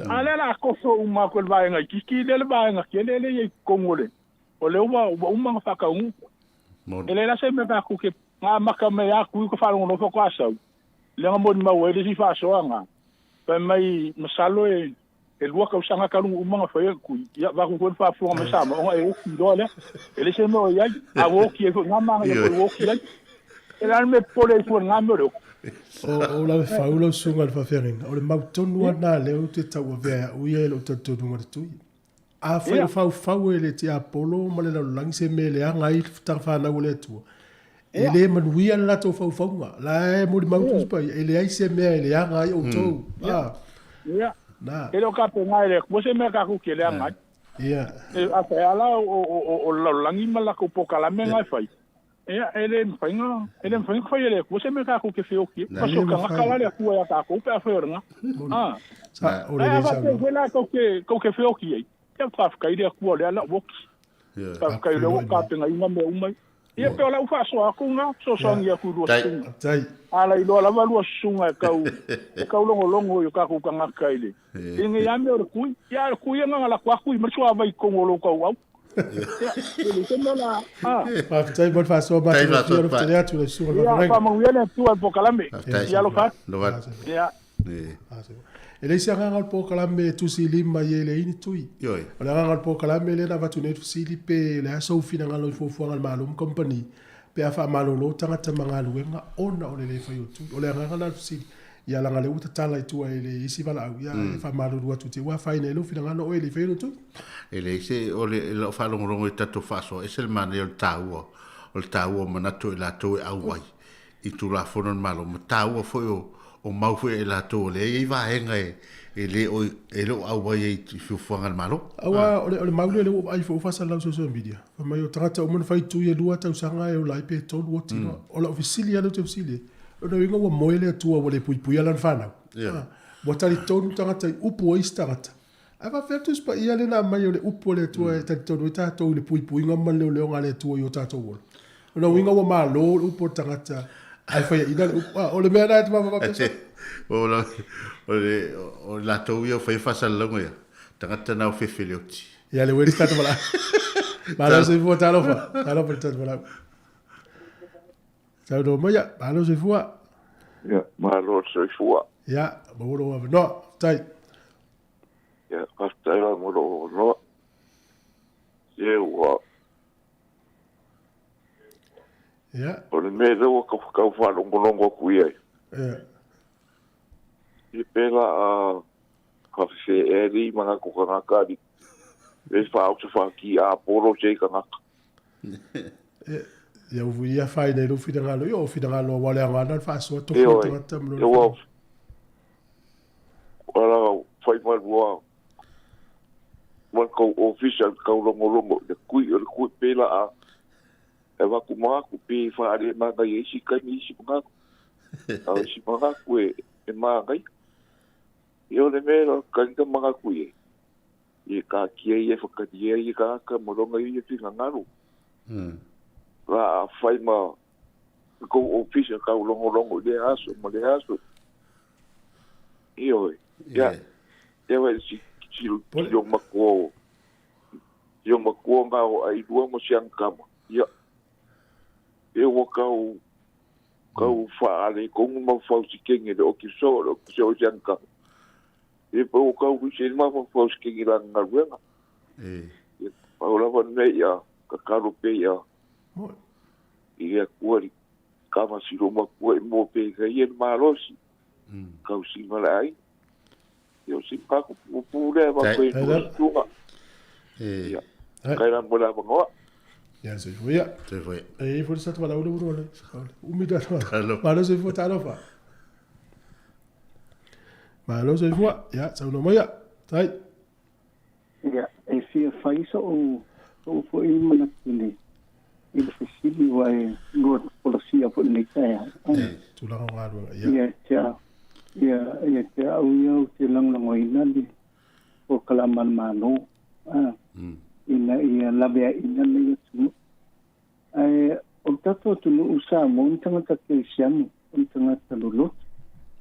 A le la koso umma koe waenga i kiki le waenga ki le i kongole. O le umma ngā whakaungu. E le la se me kaku ke ngā maka me a kui ko whalongolongo ko asau. Le ngā moni mau e le si whasoa ngā. Pai mai masalo e lua kau sanga kalungu umanga whai kui. Ia waku koe whaafunga me sama. Onga e oki doa lea. E le se meo iai. A woki e ngā manga e koe woki lai. E lan me pole e fua ngā meo reo. O la whaulau sunga le whawhiringa. O le mautonua nā leo te tau a vea uia e lo tatonunga te tui. A whai whau e le te apolo ma le laulangi se me le anga i tawhanau le atua. E le manuia la tō whauwhaunga. La e mori mautus pai. E le aise mea e le anga i o tau. Ia. E lo ka pe ngai le. Mose mea kaku ke le anga. Ia. E a pe ala o laulangi malako po kalame ngai whai. Ia, e le mwhainga. E le mwhainga whai e le. Mose mea kaku ke whioki. Paso ka ngakala le a kua ia kaku. Pe a whioringa. E a wate wela kou ke whioki ei. Ia whafkai le a kua le ala woki. Whafkai le o ka pe ngai inga mea umai. Ia pe ola ufa so aku nga so songi aku lua sunga. Ala i loa lava lua sunga e kau longo yo kaku ka ngaka ile. Inge ya me o kui, ya kui nga la kwa kui, marsua vai kongo lo kau au. Ia, temo la, tai bon fa so ba so te le atu le sunga. Ia, pa manguele tu al pokalame. Ia lo fa. Ia. E le sia nganga po kalame tu si lima ye le ini tui. Yoi. O le nganga po kalame le na vatu ne tu si li pe le aso fina ngalo fo fo ngal malum company. Pe afa malolo tangata mangalu nga ona o le fa yotu. O le nganga na tu si ya la ngale uta tala i tu e le isi vala au ya fa malolo tu te wa fa ine lo fina ngalo o le fa yotu. E le se o le lo fa longo i tatu faso e se le mane o tau o tau manato la to au wai. I tu la fonon malo tau fo o mau e la to le i va henga e le o e lo au vai e fu fuanga malo awa o le mau le ai fo fa sala social media fa mai o trata o mon fai tu e lua tau sanga e o lai pe to lo tino o la ofisili ala te ofisili o no ingo mo moele tu o le pui ala fana bo tali to nu tanga tai upo istata ava fetus pa ia le na mai o le upo le tu e tali to no ta to le pui ngam le le ngale tu o ta to o no ingo mo malo upo tanga ai foi ina o le mera te mama pesa o la to yo foi fasal longo ya tangata na fe felioti ya le weri stata mala mala se fu talo per tata mala sa do moya mala se fu ya malo se fu ya bolo no tai ya hasta la molo no ye wa ya o le me lo ka fa longo kui ai I pela ka fe eri mga ko ka di e fa o fa ki a poro se ka ngaka ia ufu ia fai nei lufi da ngalo yo fi da ngalo wale ngana fa so to Yo, ko to tam yo, lo wala fai marua wan ko official ka longo de kui pela a e wa ku ma ku pe fa ale ma ga yesi ka ni si ma a si ma ku e ma ga yo le me lo ka ka ma ku e ka ki e fa ka di e ka mo lo ngai e tinga ngaru la fai ma ko official ka longo de aso mo de aso yo ya wa si yo mako nga o ai dua mo siang kama ya e wo kau fa ale ko mo fa si kenge de o ki so siang kama e po kau ku se ma fa si kenge la nga ruenga pa ola va ne ya ka karu pe ya e ku ri kama si ro ma ku mo pe ga ye ma rosi kau si mala ai yo si pa ku pu le va ko tu ya kai la bola bongo ya se foi e foi sa twa la ulu le umida twa malo se foi talo fa malo se foi ya sa no moya tai ya e fia faiso o foi mana kini il fisibi wa no policia por neita tu la ngalo ya ya au te lang ngoina di o kalaman mano ina ia labe ina le tu o tato tu no usa mo tanga ta ke siam tanga ta lolo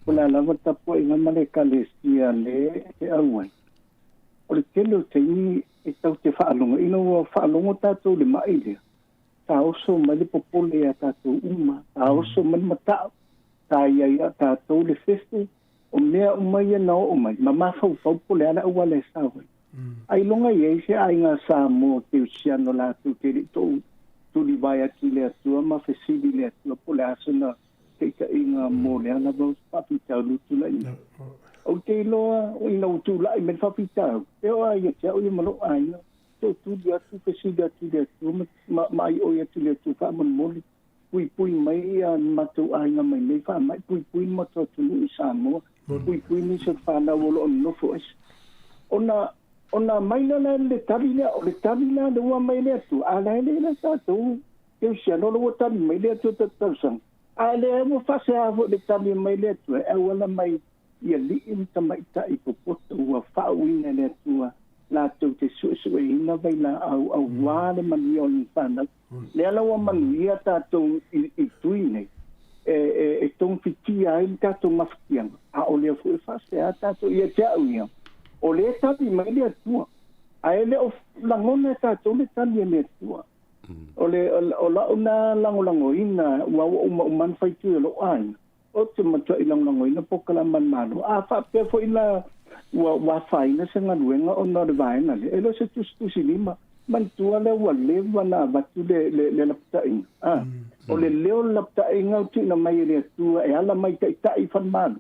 ola lava ta po ina male kalesia le e awai o le telo te ni e tau te whaalonga ina ua whaalonga tato le mai le ta oso mali popole a tato uma ta oso mali mata ta ia tato le feste o mea umai na o mai mama fau pole ana ua le sawe ai longa ye se ai nga Samoa te usiano la tu te tu li vai ati le atua ma fesili le atua pole asuna te ka inga mo le ana ba papita lutu la ina o te loa o ina utu la i men papita te o ai te o i malo ai na te tu dia tu fesili ati le atua ma ai o i ati le atua fa mon moli pui mai matu ai nga mai nei fa mai pui matu tu i Samoa pui ni se fa na wolo no fo ona mai na le tabila o le tabila de wa mai le tu ala le na sa tu ke sia no lo tabi mai le tu ta sang ale mo fa se avo le tabi mai le tu e wala mai ia li in ta mai ta i po wa fa wi na le tu la tu te su ina vai la au wa le man yo ni fa na le ala wa man ia ta tu i tu nei e ton fiti ai ta tu maftiang a o le fa se ta tu ia ta wi o le tabi mai le tua a ele o langona ta tole tabi le tua o la una lango ina wa man fai tu lo ai o te mata i lango ina pokala man mano a fa pe fo ina wa fai na senga luenga o no de vai na le elo se tu silima man tua le wa le wana va tu le lapta in o le leo lapta inga tu na mai le tua e ala mai ta i fan man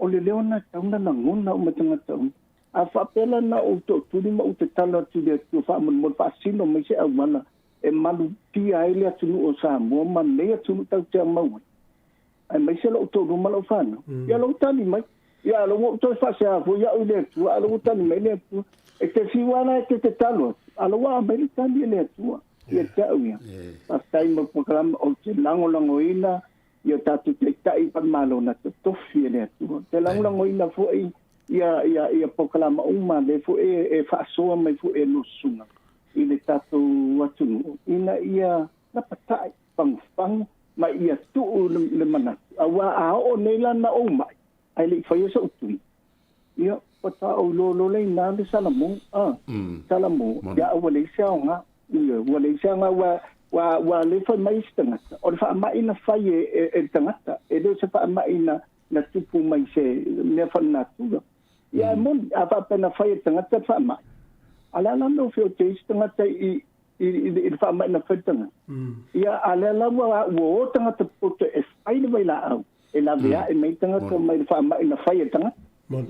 o le leo na tauna na ngona o matanga tauna a whapela na o to turi ma o te tala tu le tu wha mon wha sino mai se au mana e malu pia ele atunu o Samoa man nei atunu tau te maui ai mai se lo to no malo whana ia lo tani mai ia lo to wha se a fo ia u le tu a lo tani mai le tu e te siwana e te talo a lo wa mai tani le tu ia te au ia a tai mo program o te lango ina ia tatu te tai pa malo na te tofi le tu te lango ina fo ia pokalama uma le fu e fa so mai fu e no sunga ile tato watu ina ia na patai pang ma ia tu le mana awa a o nela na o mai ai le fa so tu ia pata o lo le na le salamo salamo ya o le saunga ia o le saunga wa le fa mai stanga o fa mai na fa e tangata e do se fa mai na tupu mai se ne fa na tu ia mon apa pena fai tangata fa mai ala no fio te tangata i fa mai na fa tanga ia ala la wo tangata poto e ai le vai la au e la via e mai tangata mai fa mai na fai tanga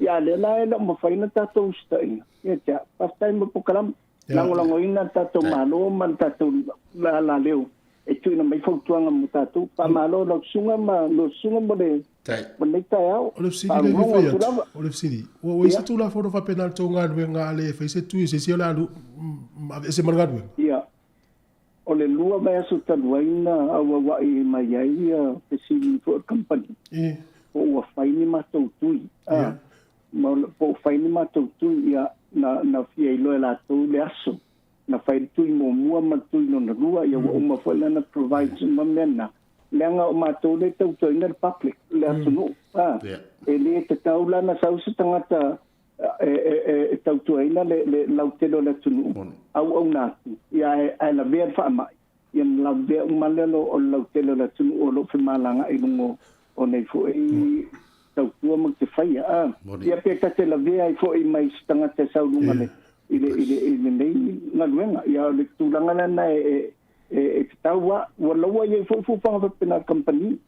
Ya le la ela mo faina tatou stai. Ya ja, pastai mo pokalam. Lango ina tatou malo man tatou la leo. E tu na mai fautuanga mo tatou pa malo lo sunga mo le. Mo tai au. O le sidi le fai. O le sidi. O isa tu la foto fa penal to nga nga le fa se tu se se la lu. Se man ngadu. Ya. O le lua mai aso taluaina awa wai mai ai te sili for company. O wa faini matou tui. Po faini matou tui ia na fia ilo la tu le aso. Na fai tui mo mua matui no na lua ia wa uma foi na provide mamena. Lenga o matou le tau tui na public le aso no. E le te taula na sausi tangata e tau tuaina le lautelo le tunu au natu ia e la vea fa mai ia la vea malelo o lautelo le tunu o lo malanga i lungo o nei fo i tau tua mo te faia ia pe te la vea i fo i mai stanga te sau lunga le ile nei ngaluenga ia le tulanga na e tau wa lo ia fo fa pena company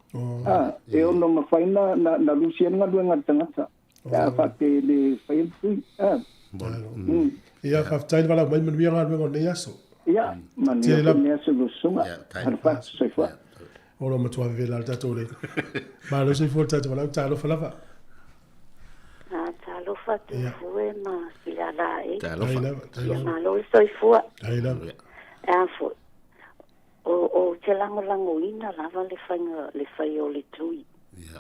e ono ma faina na Lucian ngaluenga tangata ya fate le fai tui ya faftai wala mai man wianga me ngone yaso ya man ya ne yaso lo sunga al fat se fa ora ma tua vela ta tole ma lo se forta ta wala ta lo falava ta lo fa tu fue ma ila la ta lo ya ma lo so fu ai la fu o te lango ina lava le fai o le tui ya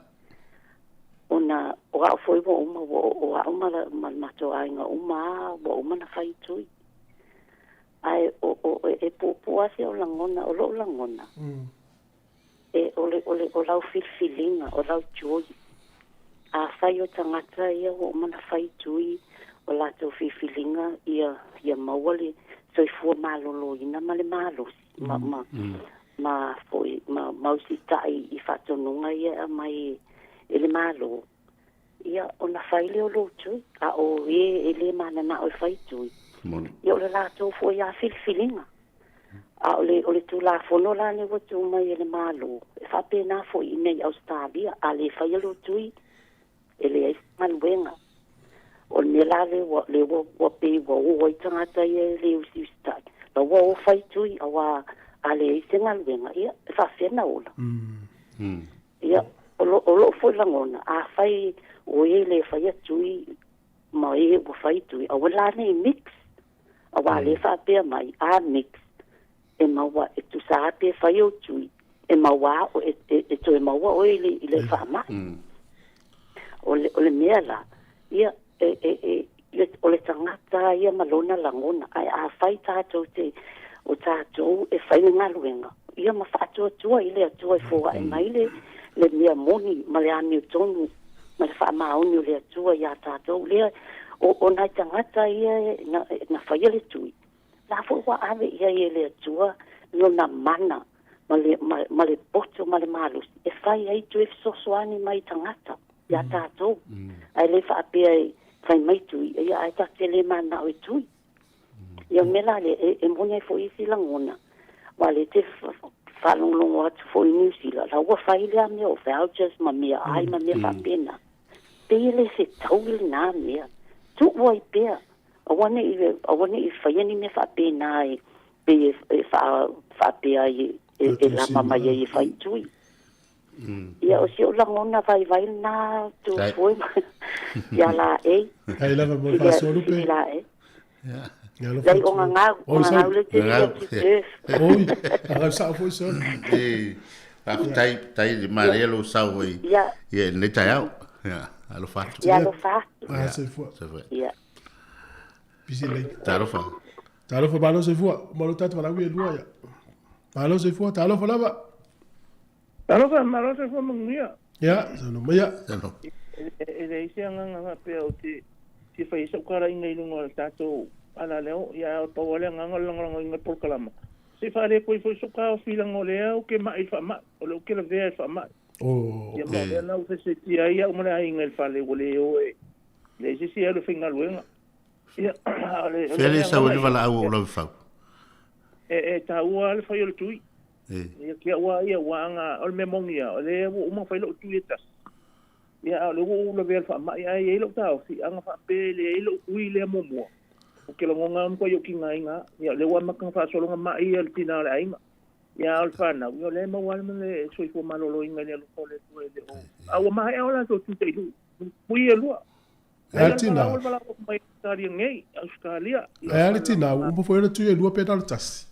ona o a foi bo uma o a uma mal mato ai nga uma bo uma na fai tui ai o e po asi o langona o lo langona e o lau feelinga o lau joy a fai o tangata ia o uma na fai tui o la to feelinga ia mawali so fu malolo ina male malo ma foi ma mausi tai I fato nunga ia mai ele malo ia ona faile o lotu a o ele mana na o fai tu ia le la to foi a filinga a o le tu la fono la ne o tu mai ele malo e fa pena foi nei Australia a le fai lo tu ele man wenga o ne la le o pe o tanga tai le usi sta lo o fai tu a le sengal wenga ia fa fena ola ia o lo foi langona a fai o ele fai tui mai o fai tui o la nei mix o le fa pe mai a mix e maua e tu sa pe fai o tui e maua o e tu e maua o ele fa mai o le mela ia o le tangata ia malona langona ai a fai tato te o tato e fai ngaluenga ia ma fa tua ile tua fo ai mai le mia moni ma le ani tonu ma le fa mauni le tua ia tato le o na tangata ia na fai le tui la fo wa ave ia le tua no na mana ma le poto ma le malus e fai ai tu so soani mai tangata ia tato ai le fa pe fai mai tui ia ai ta tele mana o tui ia mela le e moni fo isi langona wale te falonglongo atu fo i New Zealand la ua faile me o vouchers ma mea ai ma mea whapena pele se taule nā mea tu ua I pea awane I whaiani me whapena ai pe whapea e lama mai e whaitui ia o se o langona vai nā tu foi ia la e ai lava mo fasolu pe la e Lai o ngau le te oi aga sa foi so tai di marelo sa oi ia ne tai au ia alo fatto se foi ia bisi lei talo fa balo se foi mo lo tato la wi dua ia balo se foi talo fa lava malo se foi mia ia no mia no e le isi nga pe o ti fai so kara inga ilungo tato ala leo ia o to wale nga ngal por kalama se fare ko foi so ka filang o leo ke mai fa ma o lo ke le ve fa ma ia ma na o se ti ia o mona inga fa le o leo le si si ele finga luenga ia fele sa o vala o lo fa ta o al fa yo tui ia ke wa ia wa nga o me mongia o le o mo fa lo tui ta ia le o le vel fa mai ai lo tau si anga fa pe le lo ui le mo mo o ke lo ngam ko yo ki ngai nga ia le wa makang fa solo mai el tina le ainga ia al fa na yo le mo wal me le so fo malolo inga le lo ko le tu le o a wa mai ola to tu te lu ui e lu e tina o bala o mai tari ngai Australia e tina o mo foi tu e lu pe tal tas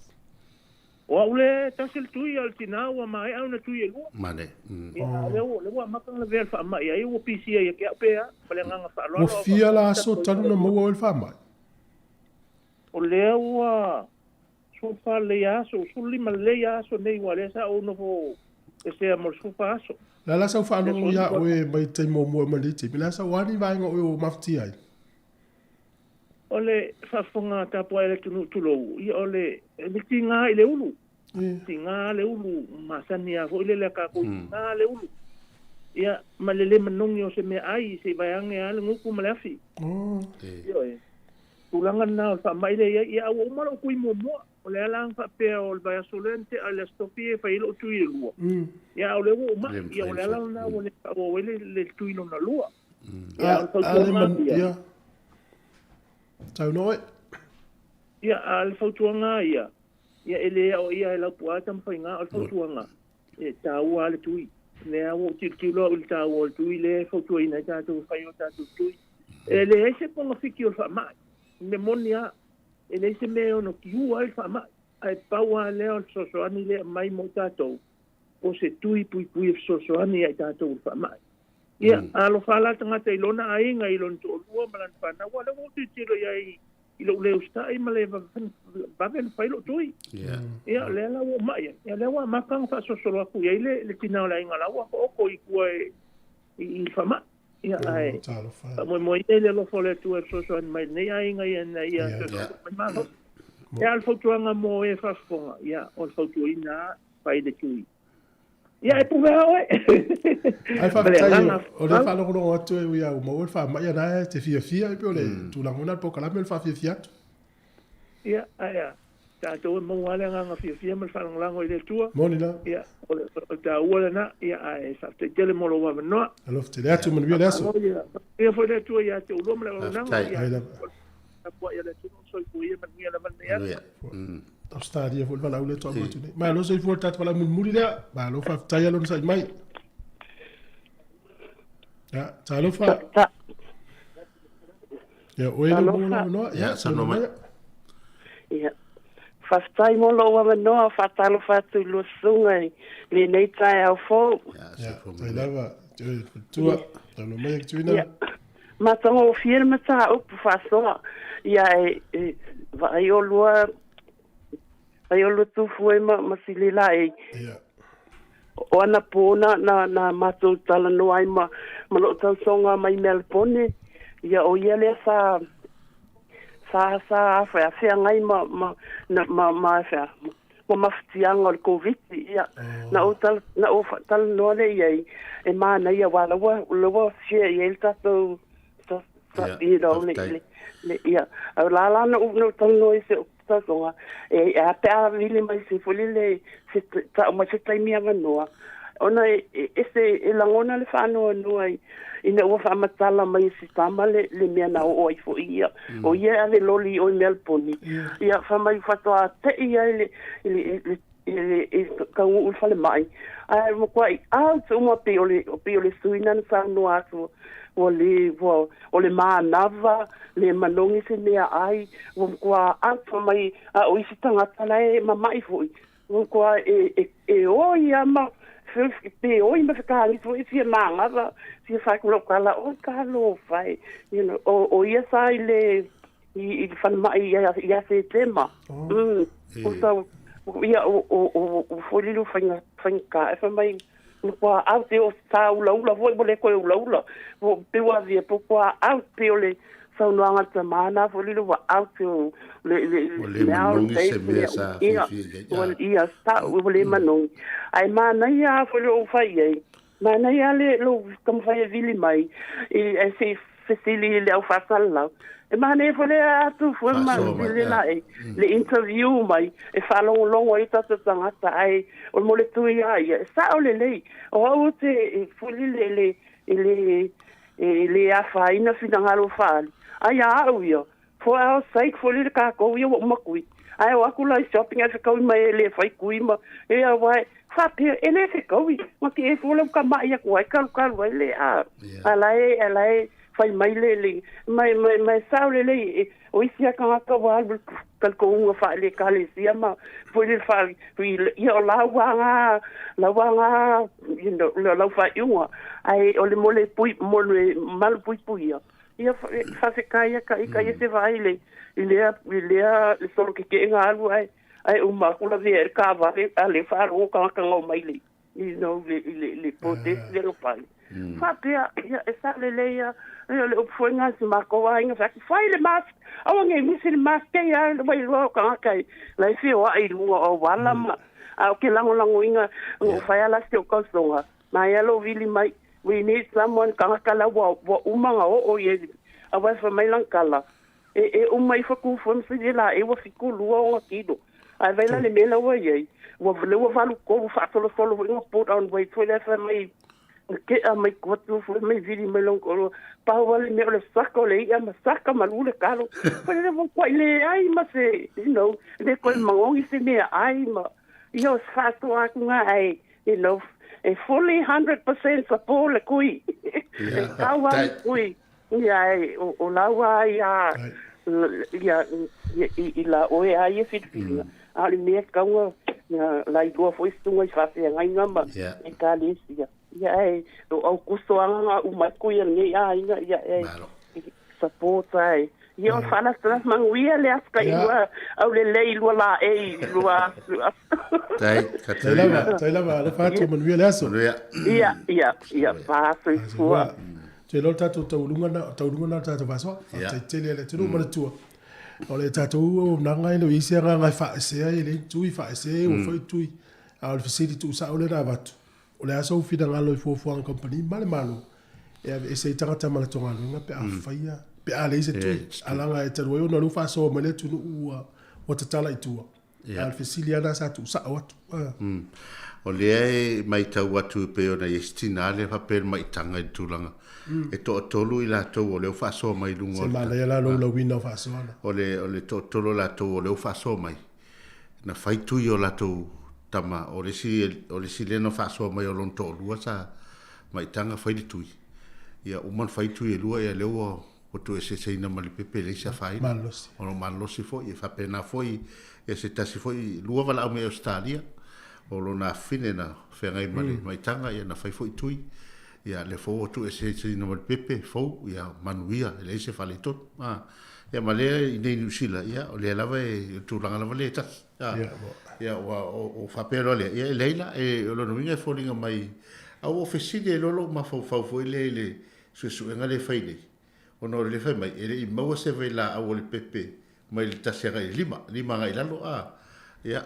o ule tasil tu al tina wa mai au na tu e lu mane ia le wa makang le vel fa mai ai o pc ai ke pe a bale nga fa lo o fia la so tanu na mo o fa mai o le wa so fa le ya so lima le ya so nei wa le sa o no vo ese amor so fa so la sa fa no ya o e mai te mo mo mali te la sa wani vai ngo o mafti ai ole fa fonga ta po ele tu lo i ole ni tinga ile ulu tinga le ulu masania fo ile le ka ko tinga le ulu ia malele manongi o se me ai se vai ange ale nguku malafi yo e tulanga na fa mai le ia o malo ku mo mo ole lang fa pe o vai solente ale stopie fa ilo tu ilu ia ole o ma ia ole lang na o le tu ilo na lua ia tau noi ia al fautuanga ia ele o ia la puata mfainga al fautuanga e tau ale tui le au tilo il tau tui le fautuina tatu faio tatu tui ele ese ponga fiki o fa mai memonia ele se me ono kiu al fa mai ai paua le o sosoani le mai mo tatu o se tui pui sosoani ai tatu fa mai ia alo fala tanga te lona ai ngai lon to lua malan pa na wala mo ti tiro ia ilo le usta ai male va ben failo tui ia le la o mai ia le wa makang fa sosolo ku ia le tina la inga la wa ko i ku i fama ia ai mo ile le lo fole tu so mai nei ai ngai na ia ma ia al fotu anga mo e fa fonga ia al fotu ina pai de tui ia e puve oe ai fa tai o le fa lo no atu e ia mo fa mai na te fia e pe le tu la ngona po kala me fa fia ia ai ta to mo wale nga fia me fa lango ile tua monina ia o ta wala na ia ai sa te tele mo lo wa no alo te le atu mo via leso ia foi le tua ia te ulo me lo na ia po ia le tu so ku ia man ia la man ia Australia fu la ule to tu ma lo so fu tat wala mun muri la ba lo fa taya lo sa mai ya ta lo fa ya o ele mo no ya sa no mai ya fa tai mo lo wa no fa ta lo fa tu lo sunga le nei tai au fo ya ta lava tu lo mai tu ina ma tango firme ta o fa so ya va io lo ai o tu foi ma silila e o ana pona na matou tala no ai ma lo tan songa mai Melbourne ia o ia le sa fa ngai ma fa ma ftianga o covid ia na o tal no le ia e ma na ia wala lo sia ia ta to i do le ia la no tal no ise songa e a pa vile mai se folile se ta ma se tai mia no ona ese elangona le fano no ai ina o fa matala mai se tama le mia na o ai fo ia o ia le loli o Melbourne ia fa mai fa to te ia le ka u fa le mai ai mo kwai so mo pe ole suina sa no aso o le manava le manongi se mea ai o kwa ato mai o isi tangata lai mamai fui o kwa o ia ma pe o ima whakahani fui fia maangava fia whaikulo kala o kalo fai o ia sai le i whanamai ia se tema o sau ia o wholilu whainga e whamai kwa au te o sa ula foi bole ko ula o pe wa vie po kwa au te ole sa no anga te mana fo li wa au te le manongi se me sa ia sa o le manongi ai mana ia fo lo fai ai mana ia le lo kam fai vili mai e se facili le au fa sala e mana e fo le atu fo ma le la le interview mai e fa longo i ta tangata ai o mo le tu ia sa o le o te fuli le ele a faina finangalo fali ai au ia fo a sai fo le ka ko ia mo kui ai wa kula shopping asa ko mai le fai kui ma e a vai fa pe ele se ko ma ke fo le ka mai ko ai ka vai le a ala fai mai le mai sao le o isia ka wa kal ko un fa le ka le sia ma fo le fa ia la wanga you know la fa iwa ai o le mole pui mole mal pui ia fa se kaya ka se vai le le solo que nga alu ai uma kula ver ka va ale fa ro ka ngo mai le you know le potes de lo pai fa pia esa le ya le opfuenga se marco wa inga fa le mas awange misil mas ke ya le vai ro ka kai la fi wa ai lu o wala ma au ke lango inga o fa ya la se ko songa na ya lo vili mai we need someone kala wa umanga o ye awa fa mai lang kala umai fa ku fo msi la wa fiku lu o kido ai vai la le mela wa ye wa le wa fa lu ko fa solo ngo put on way to le fa mai ke a mai ko tu fo mai vili mai long ko pa wa le me le sako le ya ma saka malu le kalo fa le mo ko le ai ma se you know de ko mangongi se me ai ma yo fa to a nga ai you know a fully 100% support le kui kawa kui ya o lawa ya ila o ya fit ali me kawa la ido foi stunga fa se ngai ngamba e kalisia ya o kusto anga u mai kui ngi ya support ai yo fala tras manguia le aska iwa au le leilo la lua tai lava le fatu manguia le aso ya paso fua te lo tatu taulunga na tatu vaso tai tele le tunu mana tua o le tatu na ngai no isi nga ngai fa se ai le tui fa se o foi tui au le facility tu sa o le ravatu o le aso fina ngalo fo fo an company male malo e se tangata mala tonga nga pe afaya pe ale se tu alanga e tero no lu fa so mele tu o te tala itua al faciliana sa tu sa o o le mai tau atu pe ona estina le papel mai tanga i tulanga e to tolu i la to o le fa so mai lungo se mala la lo wina fa so o le to tolu la to o le fa so mai na fai tu yo la to tama o le si le no fa so mai o lon to lua sa mai tanga fai di tu ia o man fai tu e lua e le o tu e se ina mali pepe le sa fai o no malosi fo e fa pena foi e se tasi foi lua vala o me Australia o lo na fine na fengai mali mai tanga ia na fai foi tui ia le fo tu e se ina mali pepe fo ia manuia le se fale tot ia male nei usila ia o le lava e tu langa lava le tas ia o fa pero le ia leila e lo no vinga fo linga mai au ofeside lolo ma fo fo le su ngale fai le ono le fai mai ele i mau se vela au le pepe mai le tasera lima ngai lalo ya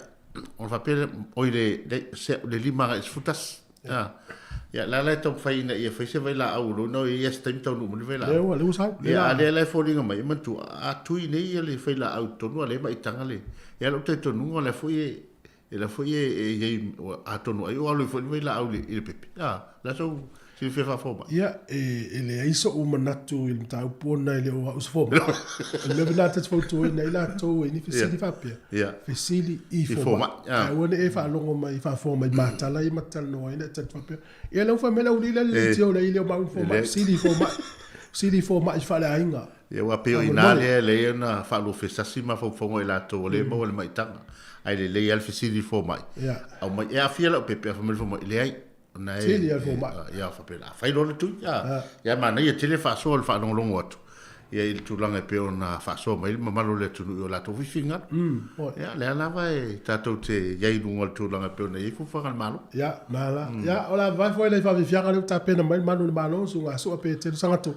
on va per o le lima ngai futas ya la to fai na ia fai se vela au lo no ia stem to no le vela le usa ya le folinga mai man tu a tu nei le fai la au to no le mai tangale ya lo te to no le foi e la foi e a to no ai o lo foi vela au le pepe la so si fe fa forma ele iso o manatu il tau pona ele o us forma le venata foto nei la to ni fisili fa pia fisili I forma wona e fa longo mai fa forma matala I matal no ina tat fa pia e lo fa mela uli le tio le ile ba forma sili forma I fa la inga wa pio ina le na fa lo festa sima fo fo la to le mo le mai tanga ai le al fisili forma au mai e afia lo pepe fa mo forma le ai na ya fa pela fa lo tu ya ma na ye tele fa so fa no longo atu ya il tu langa pe ona fa so ma il ma lo le tu yo la to fifinga ya le ala vai ta to te ya i lungo tu langa pe ona I fu fa mal malo ya mala ya ola vai foi le fa vi fianga le ta pena mai manu malo so nga so pe te sangato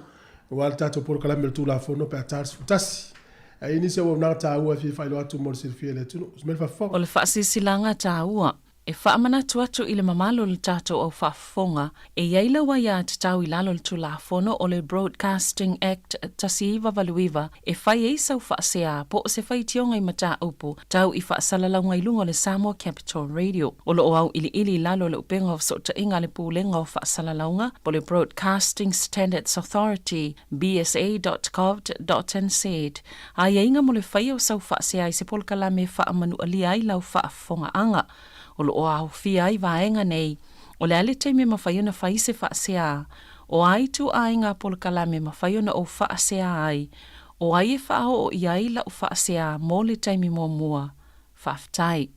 wal ta to por kala mel tu la fo no pe tars futasi ai ni se wo na ta u fi fa lo atu mo se fi le tu no mel fa fo o le fa silanga ta u E whaamana tuatu i le mamalo le tātou au whaafonga, e iaila wa ia te tau i lalo le tulafono o le Broadcasting Act tasiiwa valuiwa, e whai e sau whaasea po o se whai tionga i mata upu, tau i whaasalalau ngai lunga le Samoa Capital Radio. O lo au ili lalo le upenga o sota inga le pūlenga o whaasalaunga, po le Broadcasting Standards Authority, bsa.gov.nz. A inga mo le whai o sau whaasea i se polkala me whaamanu alia i lau whaafonga anga. O lo au fia ai vaenga nei, o le ale teime mawhaiona whaise whaasea, o ai tu ainga polkala me mawhaiona o whaasea ai, o ai e whao o iai la o whaasea mō le teime mō mua, whaftai.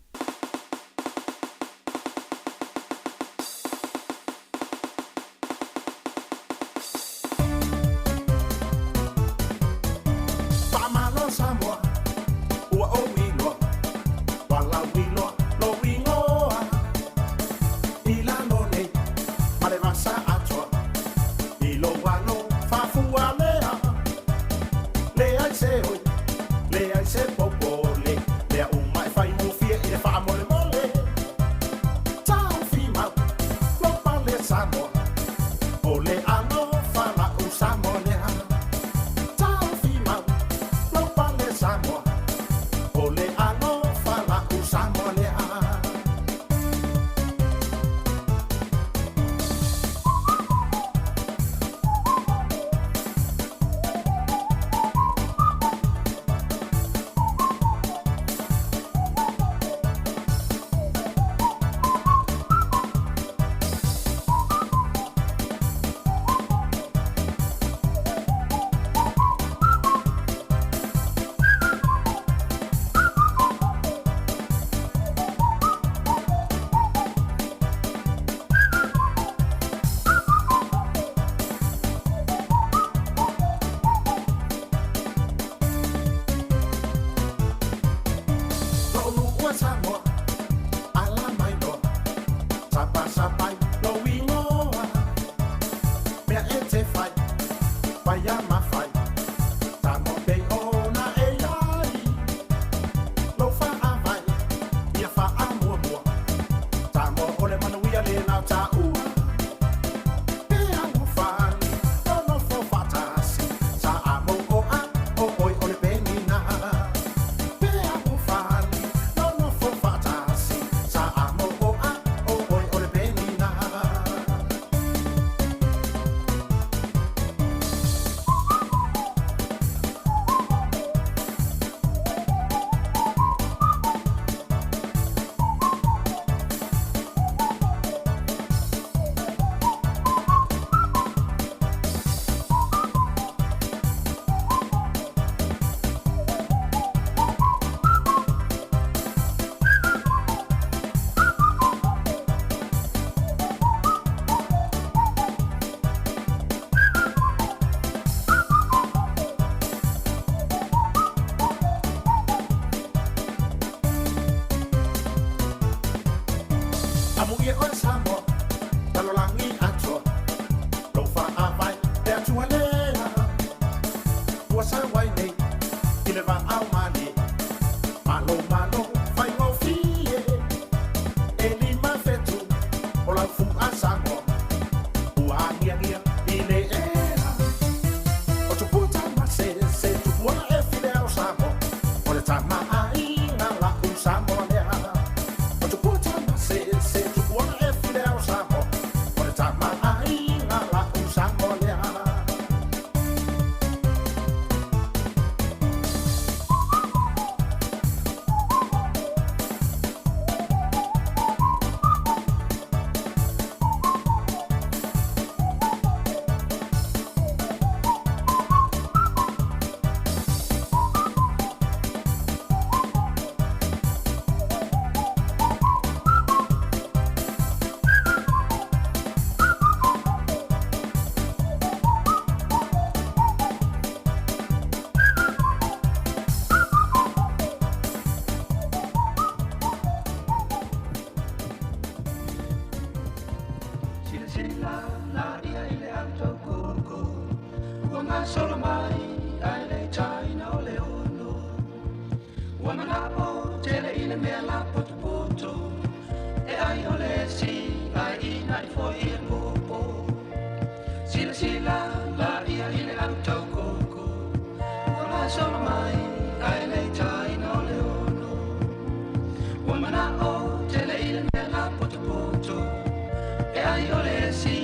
ai ole si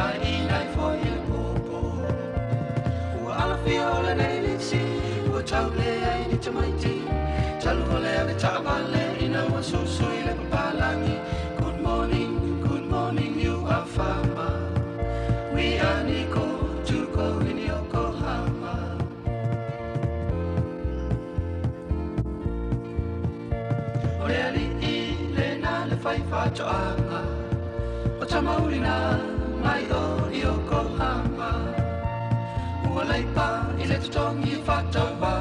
ai nai foi le popo ua ala fia ole nei li si ua tau le ai ni te maiti talu ole ave taavale ina ua susui le papalangi good morning you are fama we are Nico to go in Yokohama ole ali I le na le fai fa toanga o tamaurina mai o Yokohama ua leipa I le tutongi whatawa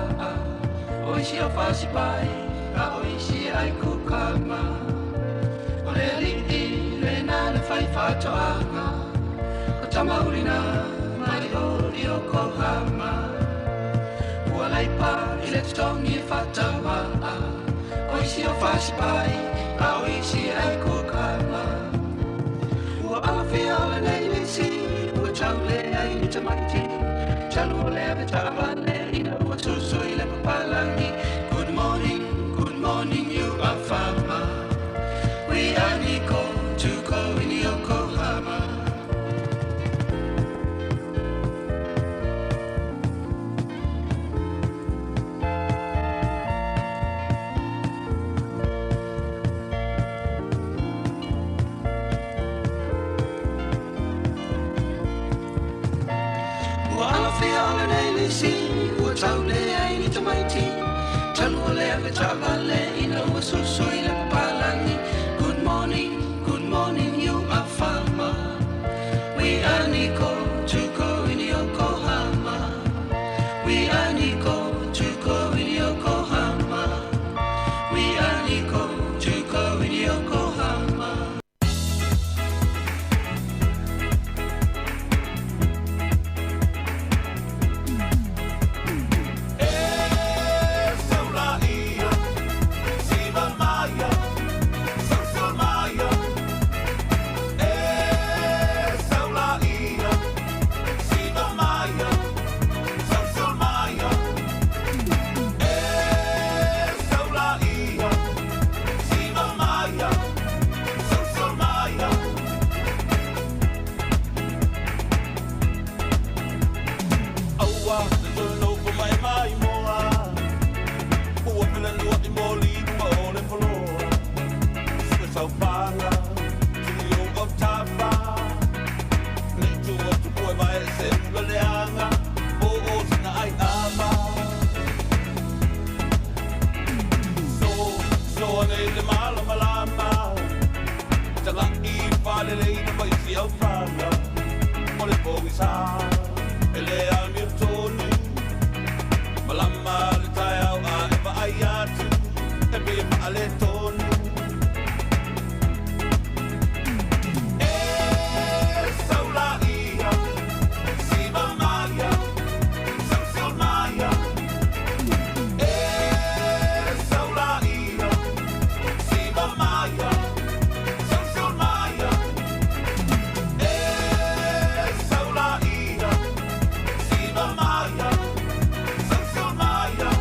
o isi o whasipai a o isi ai kukama o le aliti le na le whai whatoanga o tamaurina mai o Yokohama ua leipa I le tutongi whatawa o isi o whasipai a o isi ai kukama ua awhia le nei le si ua tau le ai ni te maiti talu o le ave taavale ina ua susui le papalangi good morning you are fama we are Nico to go in Yokohama ua tau le ai ni te maiti talu o le ave taavale ina ua susui le papalangi good morning you are fama we are Nico to go in Yokohama we are Nico to go in Yokohama we are Nico to go in Yokohama Maya,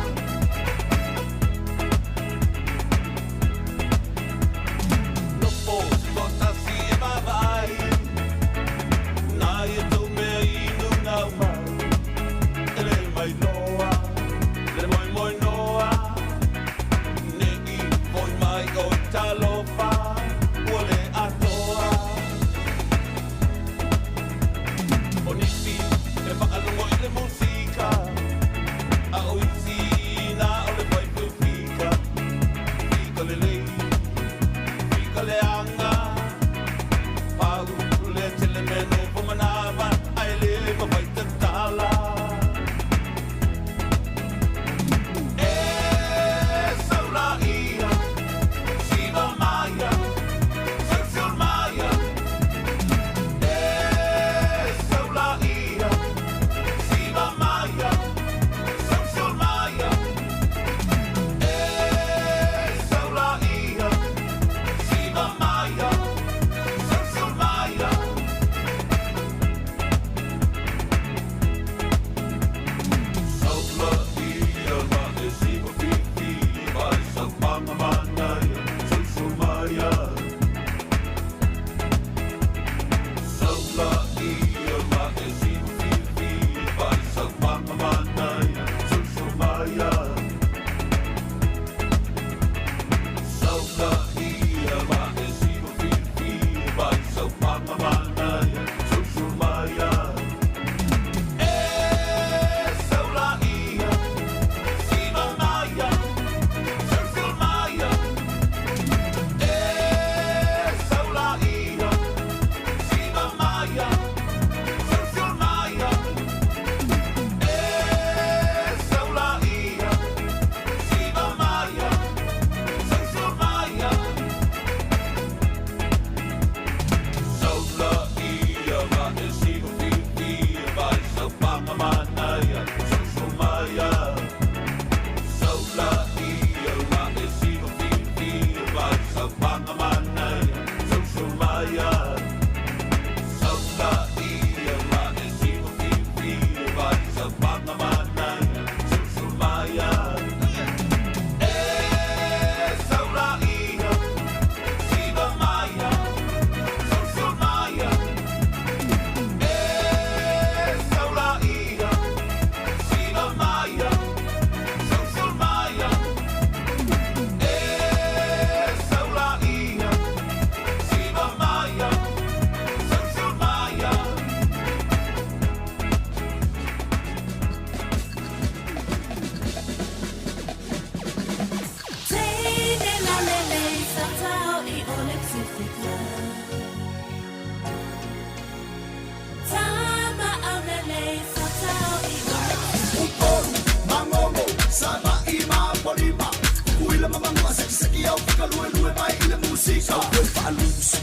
whaka lue mai i le musika. Sau koe wha lose,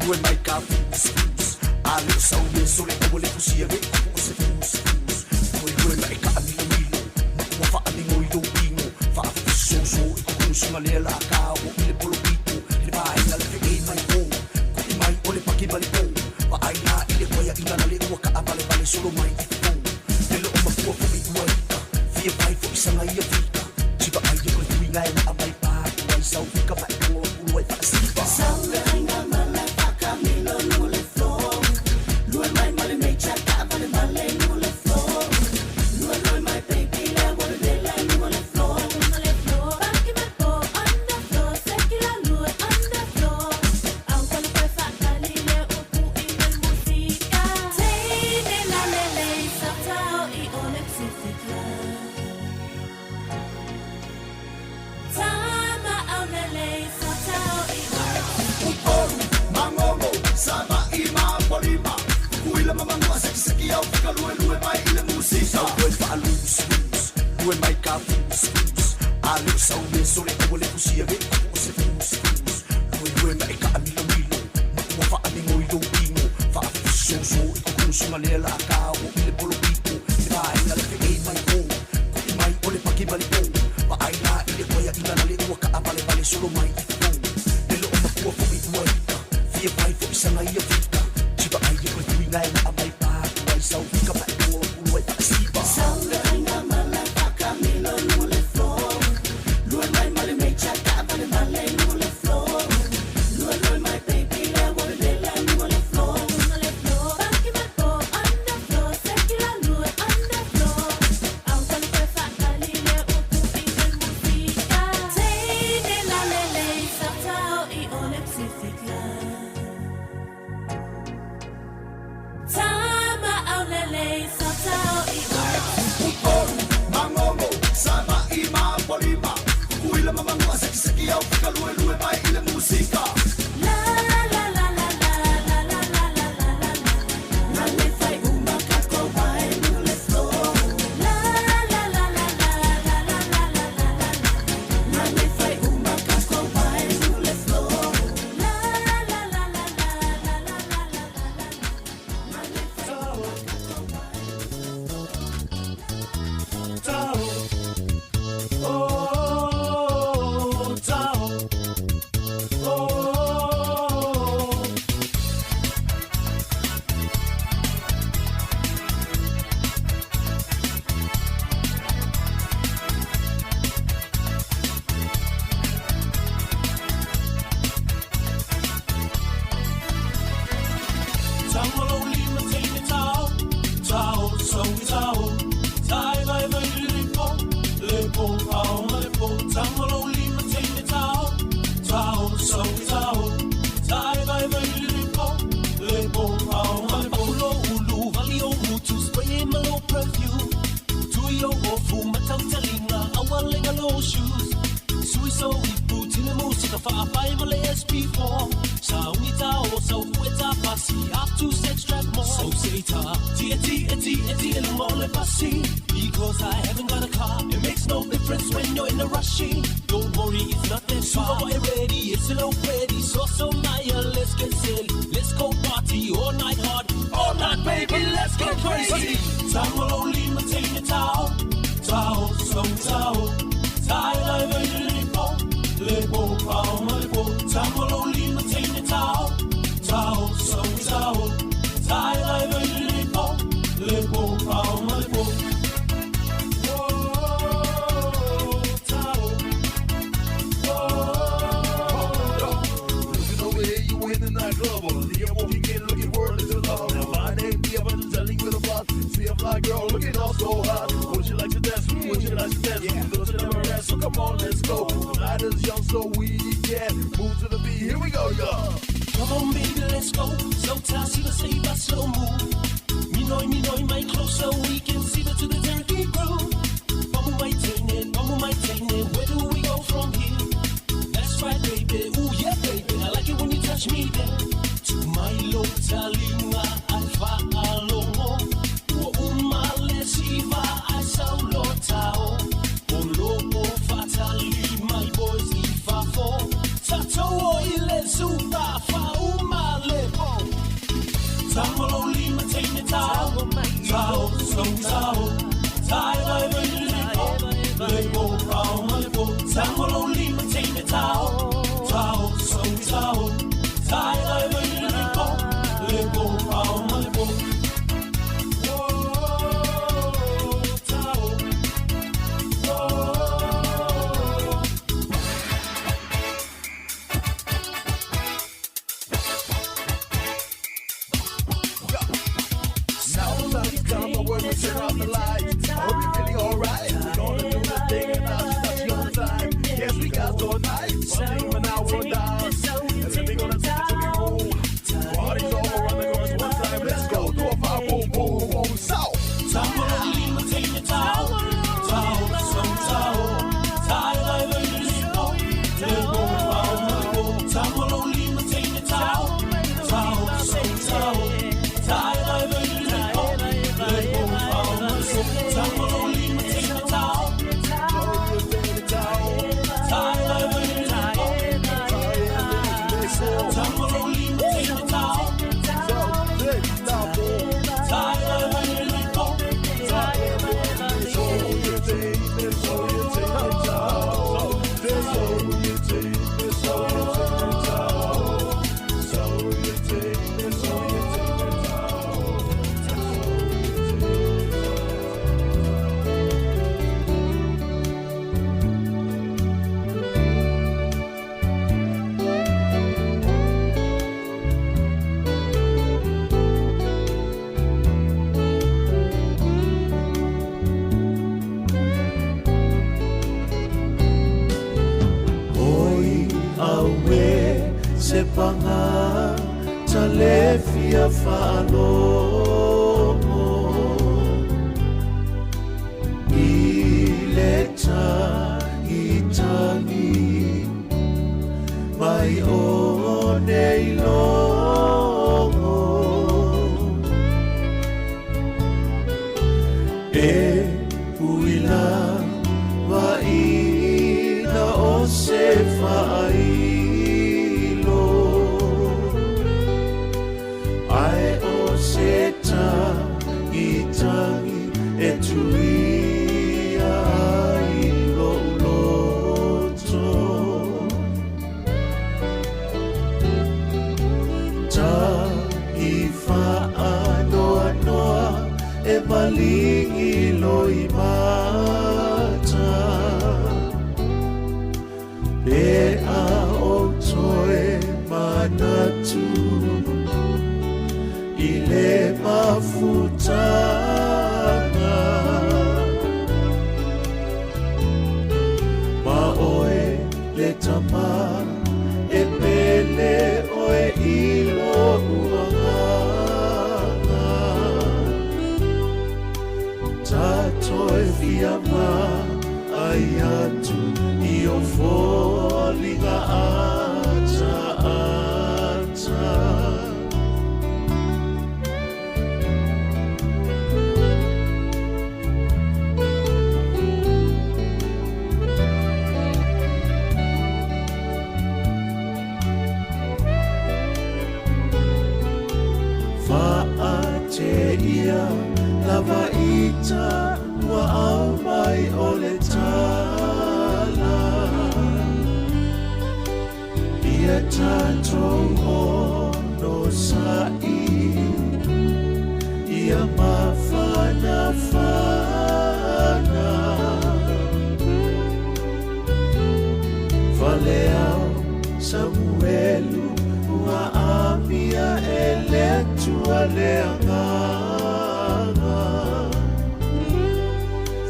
lue mai ka fuse. A leo sau me sole o le kusia me o se fuse. Koe lue mai ka amilo milo, wa wha alingo i do pingo. Wha so so i kukusunga lea la ka o i le polo pito. Le mai na le whekei mai po, koe mai o le paki mali po. Wa ai la i le koea inga na le ua ka amale vale solo mai i po. Le lo o makua po i ua ika, fia pai fo i sanga i a fika. Chiba ai e koe tui ngai na amai pa, wai sau fika vai o ulu ai wha sipa. Sau le ainga mana whaka milo no le floor. Lue mai male mei chaka vale male no le floor. Lue mai baby le wale de la no le floor. No le floor, baki me po on the floor. Seki la lue on the floor. Au kale koe whaka lile upu i le musika. Teine la lele sa tau i ole psifika. Tama au lele sa tau i ole Uporu, mangomo, sama i mapolima. Kuila mamangua seki au fika lue mai i le musika. Sau koe wha lose, lue mai ka fuse. A leo sau me sole o le kusia me o se fuse. Lue mai ka amilo milo, wa wha alingo i do pingo. Wha so so i kukusunga lea la ka o i le polo pito. Le mai na le whekei mai po, koe mai o le paki mali po. Wa ai la i le koea inga na le ua ka amale vale solo mai i po. Le lo o makua po i ua ika, fia pai fo i sanga i a fika. Chiba ai e koe tui ngai na amai pa, wai sau fika mai o ulu ai wha sipa. Sau le ainga mana whaka milo no le floor. Lue mai male mei chaka vale male no le floor. Lue mai baby le wale de la no le floor. No le floor, baki me po on the floor. Seki la lue on the floor. Au kale koe whaka lile upu i le musika. Teine la lele sa tau i ole psifika. Tama au lele sa tau i ole Uporu, mangomo, sama i mapolima. Kuila mamangua seki au fika lue mai i le musika. La la la la la la la la la la la la. Na le fai uma kako mai no le floor. La la la la la la la la la la la. Na le fai uma kako mai no le floor. La la la la la la la la la Tao, oh, tao, oh. Tao lima teine tao, tao so tao, tai vai vai lepo au lepo, tao lima teine tao, tao so tao, tai vai vai lepo au lepo. Ulo ulu vali o mutu spray my low perfume, tu yo ofu matau talinga awalenga low shoes. Sui so ipu tine musika fa pai male SP4. Sauni tao so fueta pasi up to sex track more. So say ta tia mole pasi. Because I haven't got a car, it makes no difference when you're in a rushing. Don't worry, it's not that far. Super ready, it's low ready. So Maya, let's get silly. Let's go party all night hard, all night baby, let's go crazy. Tao lima teine tao, tao so tao, tai lai vai lepo au lepo, tao lima teine tao, tao so tao, tai lai vai lepo au lepo. Girl, looking all so hot. Would you like to dance? Would you like to dance? Yeah. Go to the rest, so come on, let's go. The night is young, so we can move to the beat. Here we go, y'all. Come on, baby, let's go. So tight, see the say by slow move. Me know, my close so we can see the to the turkey groove. Mama might take it. Where do we go from here? That's right, baby. Ooh, yeah, baby. I like it when you touch me there. To my low talinga, alfa alomo. Siva, I saw Lord Tao. Oh, Lobo, Fatally, my boys, if I fall. tau, tai vai vai le po pao ma le po, tangolo lima teine tau, so tau, tai vai vai le po pao ma le po. Turn off the lights. Hope you're feeling alright. We're gonna do the thing and now it's your time. Yes, we got all night. One thing but now we're down. And then we're gonna take it to the room. Party's over, run the chorus one time. Let's go. Do a five, boom, boom, boom. So. Tangolo lima teine tau, so tau, tai vai vai le po pao ma le po. Tangolo lima teine tau, so tau, tai vai vai le po pao ma le po. Tangolo lima teine tau, tai vai vai le po. Tangolo lima teine tau, tai vai vai le po. Se panga talefia falomo ileta itani mai one ilongo e uila wa ina o se fai Seta itangi etuia iloloto ta ifa anoa noa e malingi loimata e a otoe manatu ile mafutana ma oe le tama e pele oe ilo uanganga tatoe fiama ayatu io foliga ata ata lava ita wa au mai ole tala ia tatou no sai ia mafana fana Valeau Samuelu wa amia eletua leanga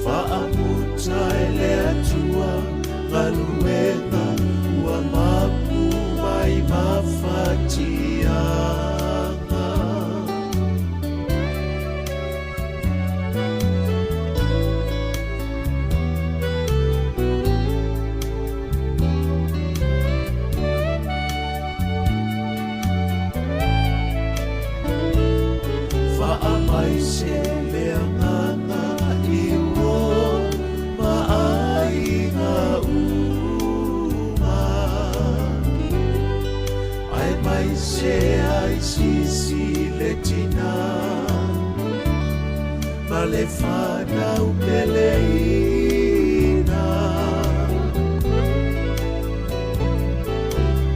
Fa'amuta elea tua Galuena Ua mapu mai mafatianga Fa'amai se leanga se ai sisi letina le whanau peleina.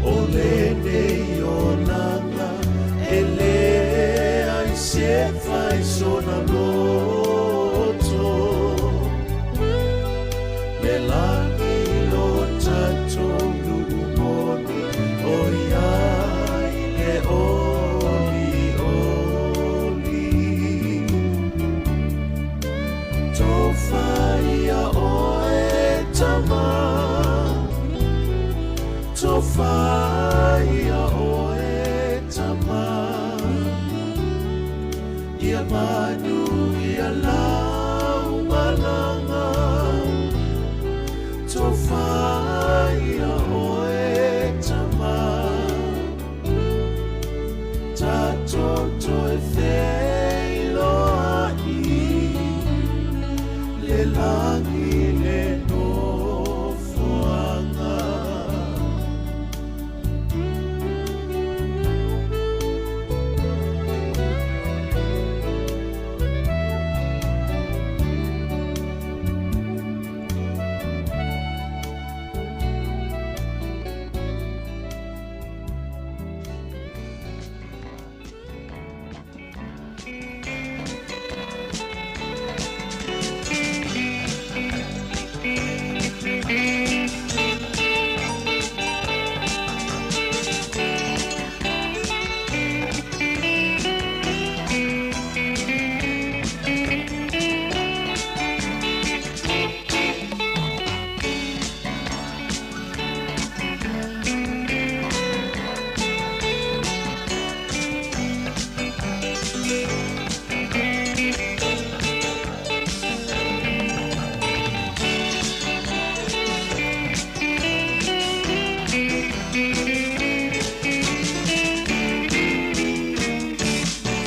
O le nei o langa e le ai se fai sona loto. Le langi lo tatou nuumoni o iai le oli oli. Tofaya o e tama, tofaya o e tama. Ia manu ia lau malanga. Tofaya o e tama. Tatoto e wheiloa i le langi le nofoanga.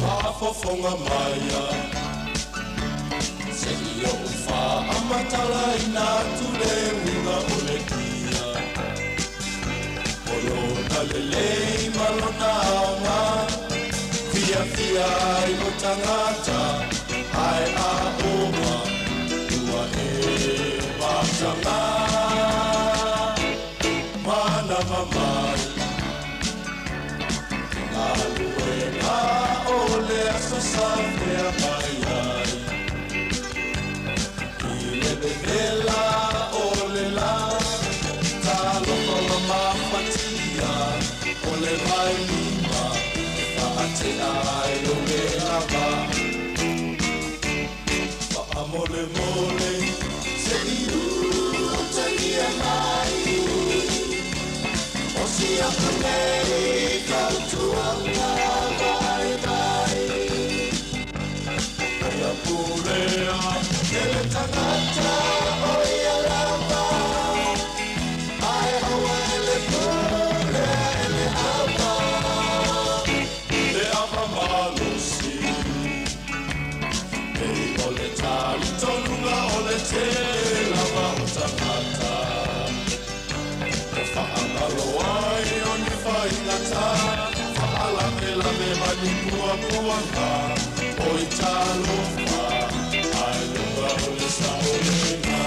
Whafofonga maia Se ia o wha amatala I nā ture unga o le kia Olo na lelei malona aonga Fia fia I o tangata Ai a oma Ua e watanga Mana mamai Alue a ole aso safea mai ai I le bevela ole la Talo kola mafatia Ole mai lima Whaate ai ole lava Wha mole mole Se iu tangia mai O si aku nei kau tuanga vai vai Ia pulea ele tangata o ia lava Ai hawa ele pulea ele ava Le ava malusi Ei ole tali tonunga ole te lava o tangata Whaangalo ai o ni whaingata Whaalame lame mani kua kuanga O I talo wha Ai lunga o le saolenga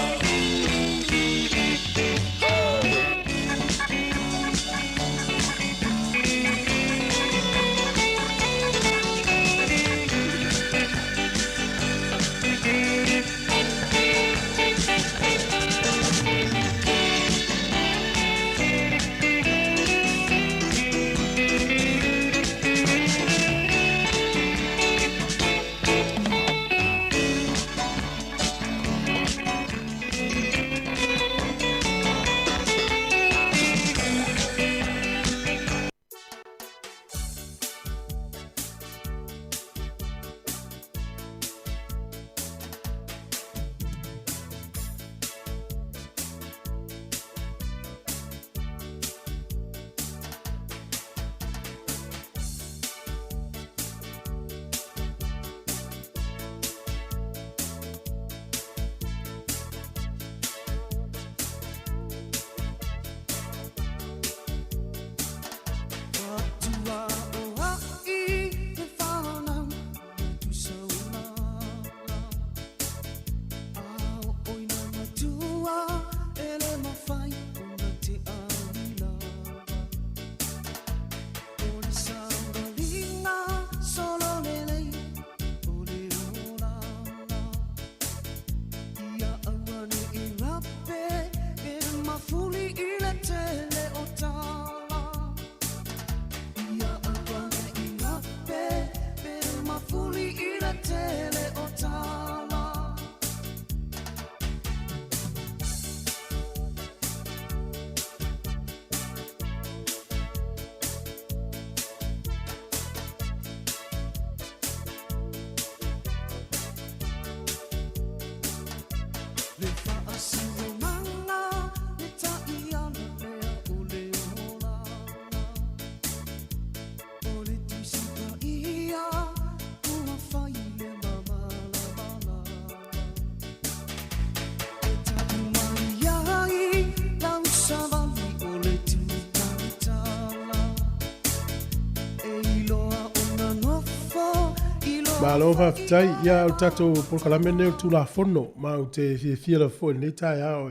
Malo fa tai ya o tato por kala mene tu la fono ma o te fia la fo ni tai a o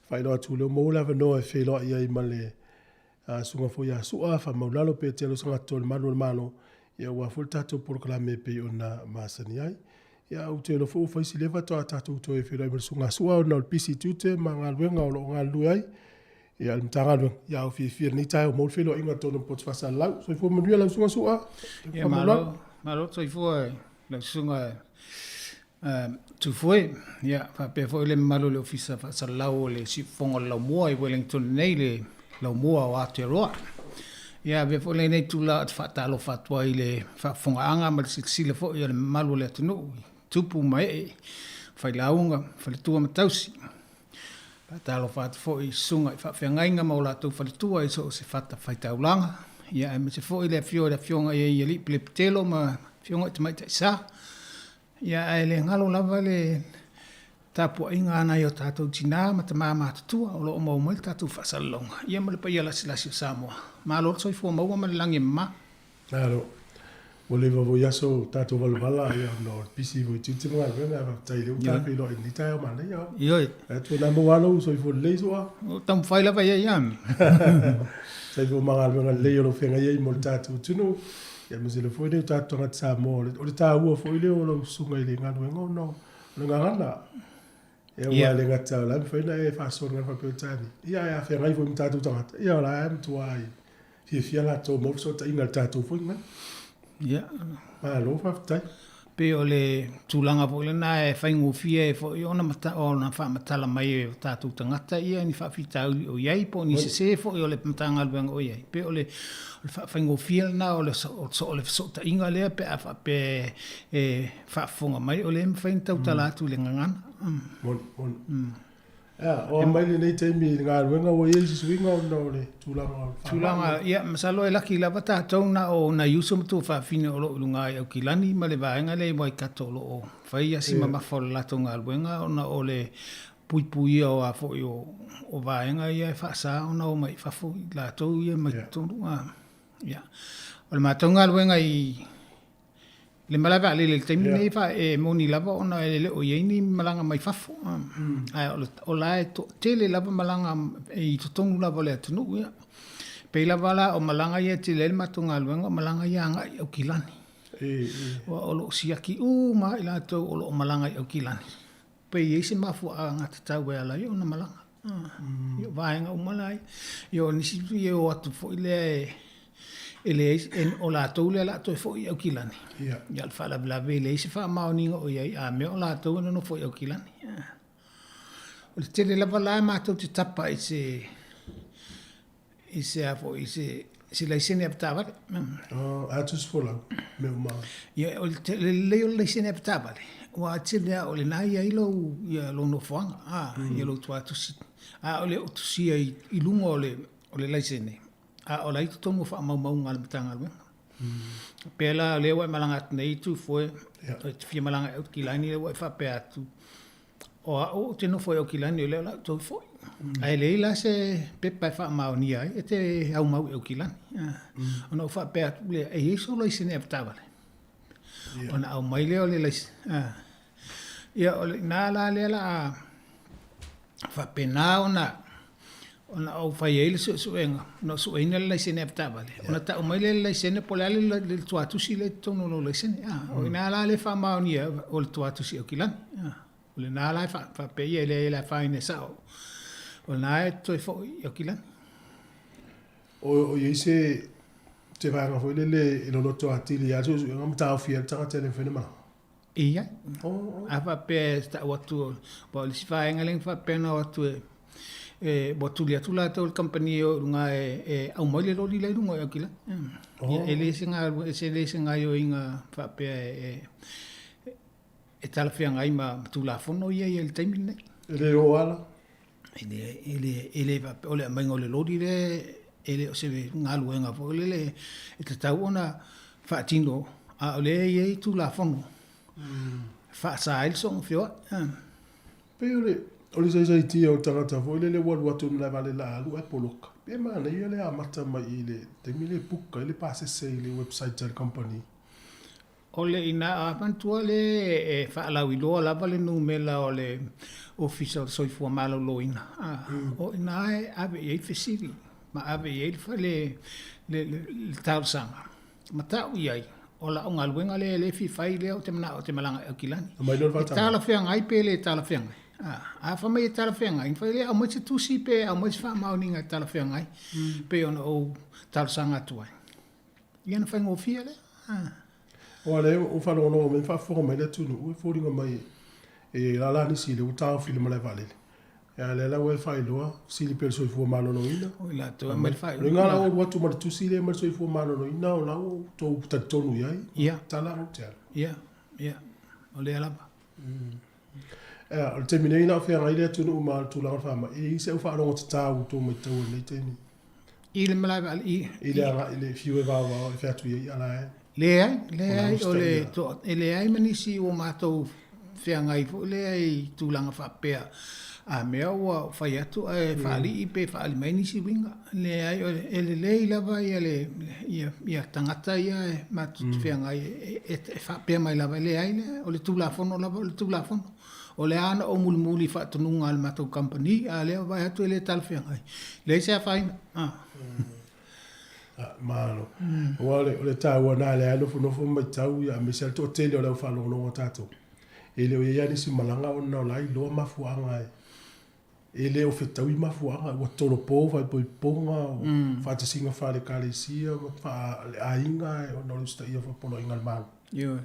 fai no tu le mo la no e fe lo ia i male a sunga fo ya su a fa mo la lo pe te lo sunga to malo malo ya wa fo tato por kala me pe ona ma sani ai ya o te lo fo fa si leva to tato to e fe lo sunga su a no pisi tu te ma nga luenga o nga lu ai ya mtanga lu ya o fia ni tai o mo fe lo inga to no pot fa sa la so fo mo la sunga su a ya malo so fo la sunga tu foi ya fa pe foi le malo le ofisa fa sa lau le si fonga la moa i Wellington nei le la moa o Aotearoa ya be foi le nei tu la fa talo fa tua i le fa fonga anga ma si le foi le malo le tunu tupu mai fa launga fa le tua matausi pa talo fa foi sunga fa fengainga ma la tu fa le tua i so se fa fa taulanga ya me se foi le fionga i li pleptelo ma fionga te mai sa ya ele ngalo lava le tapu inga ana yo tatou tina ma te mama tua o lo mo mo tatou fa salonga ia ma le pa ia la Samoa ma lo so fo mo ma langi ma alo o le vo ya so tatou vala ya no pisi vo tu te mo ga va tai le ta pe lo ni tai o ma le yo tu na mo walo so fo le so o tam fai lava ya sai vo ma ga le yo lo fenga ye mo tatou tu no ya me se le foi de tatou ngat Samoa o le ta u foi le o lo sunga ile ngano no no ngana ya le ngata la foi na e fa so na fa pe tani ya fe ngai vo tatou tanga ya la am tu ai fia la to mo so ta inga tatou foi na ya lo fa tai pe o le tulanga po le na e fai ngofia e fo ona mata ona fa matala mai e tatou tangata ia ni fa fita o yai po ni se fo o le mtanga albenga o yai pe o le fa fai ngofia na o le so le so ta inga le pe fa pe e fa fonga mai o le fai tau tala tu le ngangana mon o mai le nei te mi nga wenga o ye swinga no le tulanga ia masalo e laki la bata tona o na yuso tu fa fine o lo lunga o kilani ma le vaenga le mai kato lo fai asi ma fo la tonga wenga ona o le pui o a fo o vaenga ia fa sa ona o mai fa fo la to ia mai tonu ia o le matonga wenga i le malava le temi nei fa e moni lava ona le o yeni malanga mai fafo ai o la to tele lava malanga e to tonu lava le tunu ia pe lava la o malanga ia tele matonga luenga malanga ia nga o kilani o lo siaki ma ila to o lo malanga o kilani pe yesi mafu nga tau we ala yo na malanga yo vaenga o malai yo nisi yo atu fo ile ele en ola tole la to fo o kilani ya al fala bla vele se fa ma ni o ya a me ola to no fo o kilani o tele la bala ma to te tapa ise a fo ise la sene aptava a tu sfola me ma ya o tele le la sene aptava wa tele o le na ya ilo ya lo no fo ya lo to atu si o le to si i lungo o le la sene o la itu tomo fa mau ngal tanga le pela le wa malanga nei tu foi fi malanga o kilani le wa fa pe atu o te no foi o kilani le la to foi ai le la se pe pa fa mau ni ai te au mau o kilani ona fa pe atu le e so lo sine aptava ona au mai le o le ia o na la fa pe na ona o fai ele su enga no su ina le sene aptavale ona ta o mai le sene polale le tuatu si le tono no le sene o ina la le fa ma ni o le tuatu si o kilan o le na la fa pe ele la fa ina sa o na e to fo o kilan o ye se te va nga fo le no loto atili ya so ngam ta o fia ta tele fenema ia a fa pe sta watu bo le si fa enga le fa pe no watu botulia tula to company o nga au mo le loli le lunga akila ele singa yo inga fa pe tal fia ngai ma tula fono ia el timing ele o ala ele va ole mai ngole loli le ele o se nga luenga fo le te tau ona fa tino a ole ye tula fono fa sa il son fio pe o le sai ti o tangata fo le watu na vale la lu e poloka pe ma le ile a mata mai ile te mile puka ile pase se ile website del company ole ina a pantua le e whaalau iloa lava le numela o le official soifua malo loina. O ina e ave i fesiri, ma ave i le tausanga. Ma tau iai, o la unga luenga le fifai le o te mana o te malanga o kilani. I tala whianga ai pe le tala whianga. A whamai e tala whianga, in whai le au mai te tusi pe au mai te whamauninga tala whianga ai, pe ona o tausanga tuai. Iana whai ngofia le? O le o whanonga me whawhonga mai le tunu, ue whoringa mai e la nisi le utao while malai vale. Ya le la wel fai loa, sili pel soifua malo no ina. O la to mai fai. Ringa la o watu mara tu sili mal soifua malo no ina o la o to tonu iai. Ia. Tala o te ala. Ia. O le alapa. O te mine ina o whea ngai le tunu o maa tu langa whama. I se u wharonga te tāu tō mai tau nei tēni. I le malai vale. I le anga, i le fiu e wāwa, i whea tu iai ala e. Le ai, o le to, e le ai manisi o mātou whea ngai fo, le ai tūlanga whapea. A mea ua whai atu, e whaali i pe whaali mai nisi winga. Le ai, e le lei lava ia tangata ia e mātou whea ngai, e whapea mai lava, le ai, o le tūlafono lava, o le tūlafono. O le ana o muli whaatununga al mātou company, a lea vai atu e le tal whea ngai. Le se a whaina. Malo. O le tāua nā le alofu nofo mai tau ia me se to tele o le whalongonga tātou. E le o ia nisi malanga o nao lai loa mafuanga e. E le o whetau I mafuanga, ua tolo pō, whai poi ponga, o whatasinga whare kāresia, le ainga e o nau sta ia whapono inga le mālo. Ioi.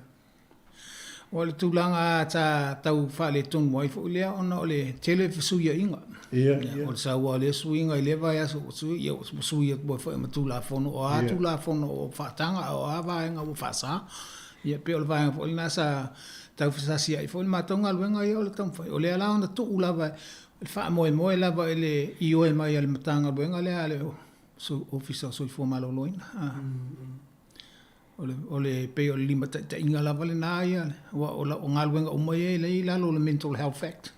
O le tūlanga tā tau whale tonu ai fo lea ona o le tele whasuia inga. Ia. O le saua le suinga I le vai aso suia boi whai ma tūlafono o a tūlafono o whatanga o a vaenga o whasa. Ia pe o le vaenga fo le nasa tau whasasia I fo le matonga luenga I o le tamwhai. O le ala ona tuu lava le wha moe lava I le ioe mai ale matanga luenga le ale o ofisa soifua maloloina. O le pe o le lima ta inga lava le nā ia. O ngā luenga o mai e le I lalo le Mental Health Act.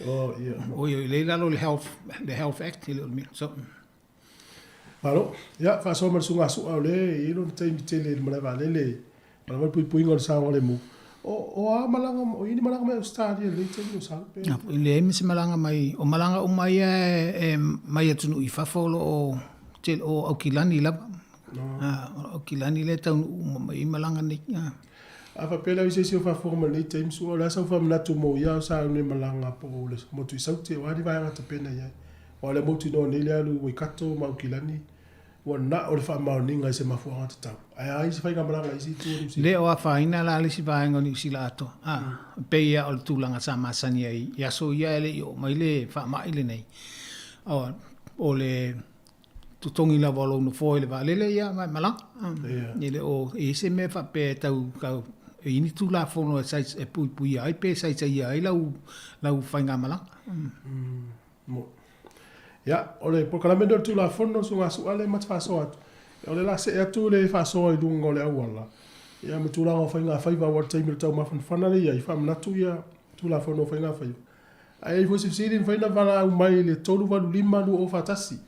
Oh, ia. O le lalo le Health Act. So. Malo, ia, whaso marasunga sua o le, I lo te imi tele le malai vale le, malai pui pui ngā le sāwa le mu. O a malanga, o ini malanga mai o stadi le te imi o sāwa pe. Le emi se malanga mai, o malanga o mai e mai atunu I whawholo o Aukilani lava. O Aukilani le tau mai malanga nei. A whapela I se o whawhorma nei te imi sua, o le asa o whamanatu mo ia o sāwa ne malanga po o le motu I saute, o ari vaianga ta pena iai. O le motu no nei le alu i kato ma Aukilani. Wa na o le whaamauninga I se mafuanga te tau. Ai se whainga malanga I si tu. Le o a whaina la alisi vaenga ni usila ato. Pe ia o le tūlanga sa masani ai. Ia so ia ele I o mai le whaamaile nei. O le tutongi la walo no fo le valele ia mai malanga. Ni le o e se me whape tau kau ini tūla fono e pui pui ai pe sai ia ai lau whainga malanga. Mo. Ya, o le procalamento tu la fono su asu ale mat faso atu. O le la se atu le faso I lunga o le awala. Ya me tu la o fainga faiva wa time tau mafan fanale ia I fam na tu ia tu la fono fainga faiva. Ai vo se siri faina vala mai le tolu valu lima lu o fatasi.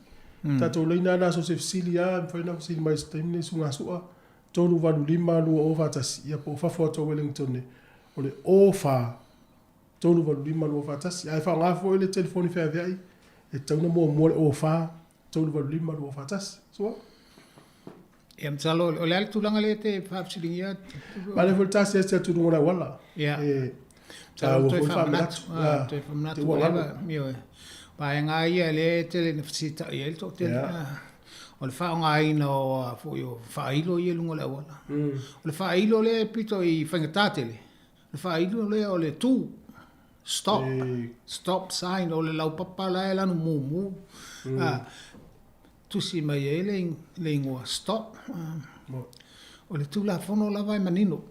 Ta to le na so se sili ia faina sili mai time su asu a tolu valu lima lu o fatasi. Ia po fa foto Wellington ne. O le ofa tolu valu lima lu o fatasi. Ai fa ngafo le telefoni fa via e tauna mo le ofa tolu valu lima lu o fatasi. So e mtalo o le tulanga le te fafsilingia ma le voltasi este tu ngora wala e talo to famnat wala mio pa nga ia le te le fsita ia to te o le fa nga ino fo yo fa ilo ia lungo le wala o le fa ilo le pito I fangatatele le fa ilo le o le tu stop sign o le lau papa la la no mu tusi mai e le ingoa stop. O le tula fono la vai manino.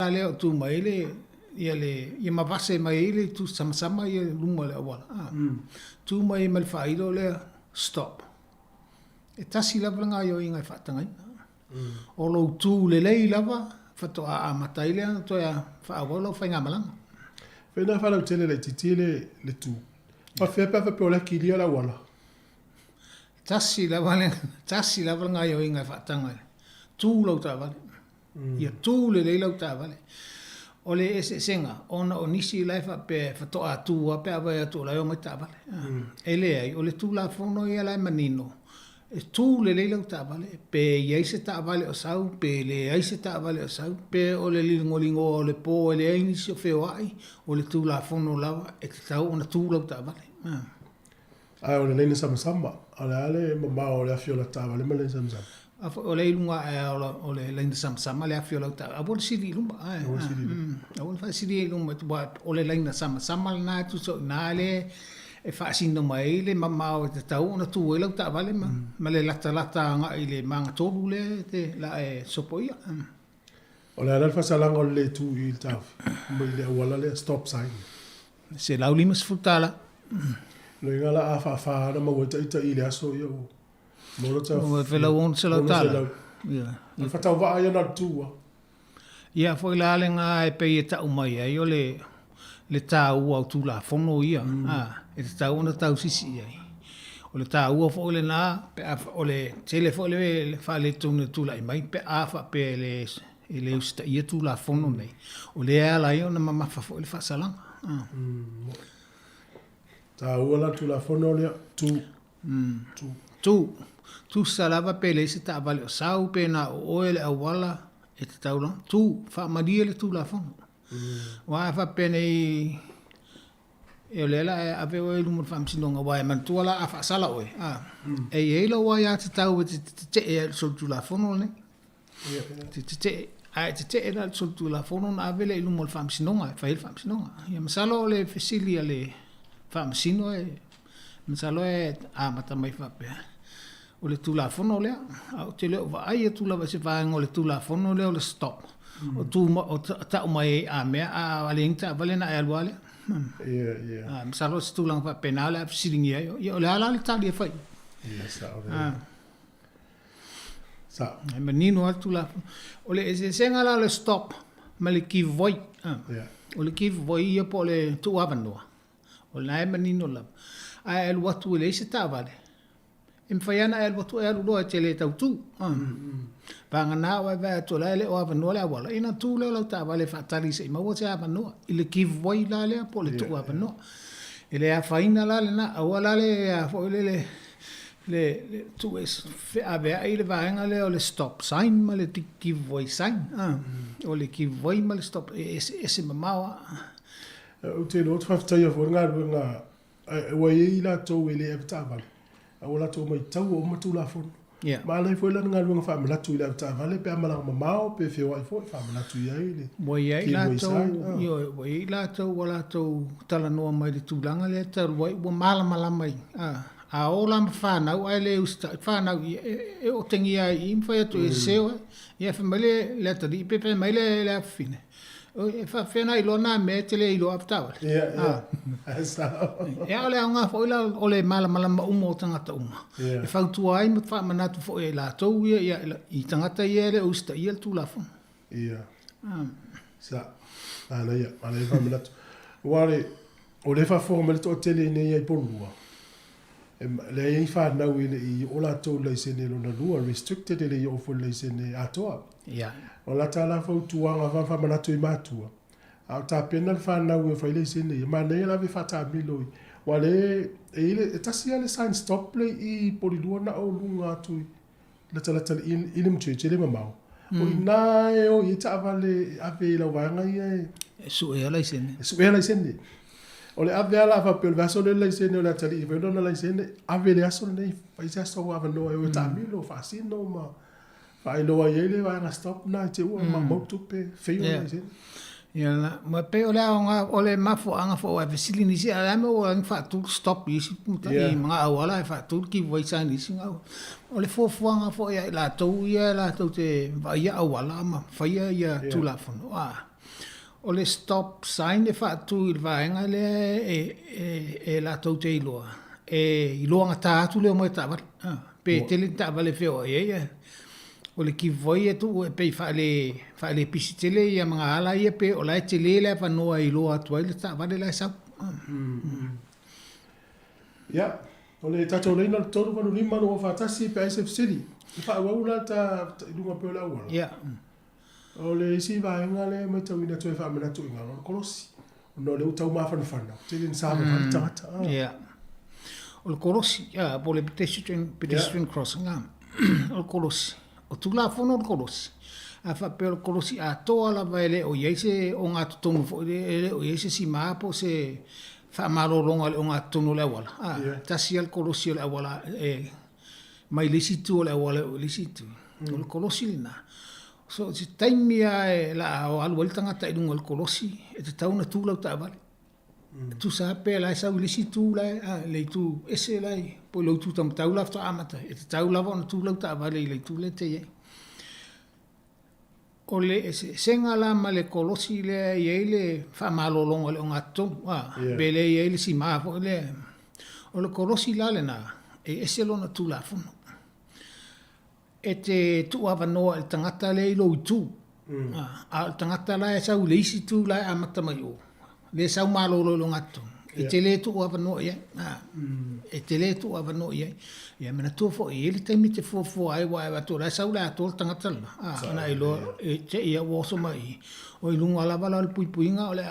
Ale o tu mai le ia mavase mai le tu sama ia luma le awala. Tu mai mal faido le stop. E tasi lava nga yo inga whatangai. O lo tu le lei lava fato a matai le to ya fa awala whainga malanga. Whaina whalau tele le titile le tu. Pa fepa pe ola kilia la wala. Tasi la nga yo inga whatangai. tu lau ta vale ia tu le lau ta vale o le ese senga ona o nisi lai fa pe fa to atu pe ava tu la o mai ta vale ele ai o le tu la fono ia lai manino e tu le lau ta vale pe ia se ta vale o sau pe le ai se ta vale o sau pe o le lingo o le po le ai nisi o feo ai o le tu la fono lava e tau ona tu lau ta vale ai o le leina sama ale mama o le afio la ta vale ma le sama o le lunga o le leina sama le afio la ta a bol sidi lumba ai a bol fa sidi lumba tu o le leina sama na tu so na le e fa sino mai le mama o te tau ona tu e lau ta vale ma le lata nga i le manga toru le te la e sopoia o le alfa salanga o le tu i tau ma le wala le stop sign se lau limas futala no ingala fa na ma wata ita i le aso yo mo lo tau o fe lau on se lau tala ia fa tau va ia na tu ia foi la le nga e pe e tau mai ai o le tau au tu la fono ia e te tau ona tau sisi ai o le tau ua fo le na pe o le tele fo le fa le tu la mai pe a fa pe le usta ia tu la fono nei o le ala ia ona mama fa fo le fa salanga tau ua la tu la fono le tu salava pe le se ta vale o sau pe na o ele awala e te tau la tu fa madia le tu la fono wa fa pe nei e le la ave o lu mo fam sinonga wa man tu la fa sala o e lo wa ya te tau te so tu la fono ne te la so tu la fono na ave le lu mo fam sinonga fa il fam sinonga ya masalo le fesilia le fam sino e masalo e mata mai fa pe o le tu la fono le o te le va ai tu la va se va ngole tu la fono le o le stop o tu o ta mai a me a le inta vale na e wale masalo se tu lang fa penale a silingia yo le ala le tali e fai sa e menino al tu la o le se senga la le stop ma le ki voi o le ki voi ia po le tu avanoa o le na e menino la a el watu le se ta vale im faiana el watu e alu loa te le tau tu panga na wa va to la le o avanoa le wala ina tu le la ta vale fa tali se ma wo se avanoa ile ki voi la le po le tu avanoa ile a faina la le na o la le a fo le tu es fe ave ai le vaenga le o le stop sign ma le ki voi sign o le ki voi ma le stop ese mamawa o te no fa ta ia fo nga wa i la to ile e ta vale o la to mai tau o matu la fo ma le fo la nga lu fa ma tu ile ta vale pe ma la mamao pe fe wa fo fa ma tu ia ile mo ia la to yo wo i la to wala to tala no mai de tu langa le ta wo mala mai a ola fa na ai le usta fa na e o tengia i fa tu e seo ia fa male le ta di pe mai le fine o e fa fena i lona me te le i lo aptawa e ole nga fo ila ole mala ma umo tanga ta uma e fa tu ai mo fa manatu fo e la to ia i tanga ta ia le usta ia tu la fo sa ala ia ala fa manatu wale o le fa formal to tele ne ia polua le ia fa na wile i ola to le sene lo na lua restricted le i ofo le sene atoa o la tala fo tuanga fa manatu i matua au ta pena fa na we fa ile sene ma ne la vi fa ta milo wale ile tasia le sign stop play i polidua na o lunga tu la tala ilim che le mamao o ina o i ta vale ave la wanga ia su e la sene o le ave ala fa pel vaso le sene o la tali i vedo na la sene ave le aso nei fa isa so ava no e ta milo fa sino ma fa ilo wa ile wa na stop na te o ma mo tu pe fe o la sene ia ma pe o le mafo anga fo e vesilini si ala me o ang fa tu stop isi puta i mga awala fa tu ki voi sa ni singa o le fo anga fo ia la to te va ia awala ma fa ia tu la fo o le stop sign e fa tu il va nga le e la to te iloa e iloa nga ta tu le mo ta va pe te le ta va le feo ia o le ki voi e tu e pe fa le pisitele ia mga ala ia pe o la te le fa no ai lo atu ile ta vale la sa ya Ole tatou leina le tolu vanu lima no fatasi pe SF City. Fa wa una ta lunga pe la wala. Yeah. Ole isi va ngale mai tau ina tu fa mena tu ngalo kolosi. No le utau ma fan fan. Te din sa ma tata. Yeah. Ole kolosi ya pole pedestrian crossing nga. Ole kolosi. O tula fono ole kolosi. A fa pe ole kolosi a toa la vaile o yese o nga tongu fo o yese si ma po se fa malolonga le nga tonu le wala. Tasi al kolosi le wala mai lisitu le wala lisitu. Ole kolosi lina. So si taimia la o al voltanga ta idung al kolosi e te tauna tu lau ta vale. Tu sa pe la sa lisitu la le tu ese la po lo tu tam tau la ta amata e te tau la von tu lau ta vale le tu le te ye. Ole ese senga la male kolosi le ye le fa malolonga le nga to bele ye le si ma fo le ole kolosi la le na e ese lo na tu la fo e te tu ava noa il tangata le ilo i tu. A tangata la e sau leisi tu la e amata mai o. Le sau malolo lo ngato. E te le tu ava noa ia. E te le tu ava noa ia. Ia mena tua fo e ele taimi te fo ai wa e wato. La e sau la ato le tangata la. Ana ilo e te ia woso mai. O ilunga lava la le pui puinga o le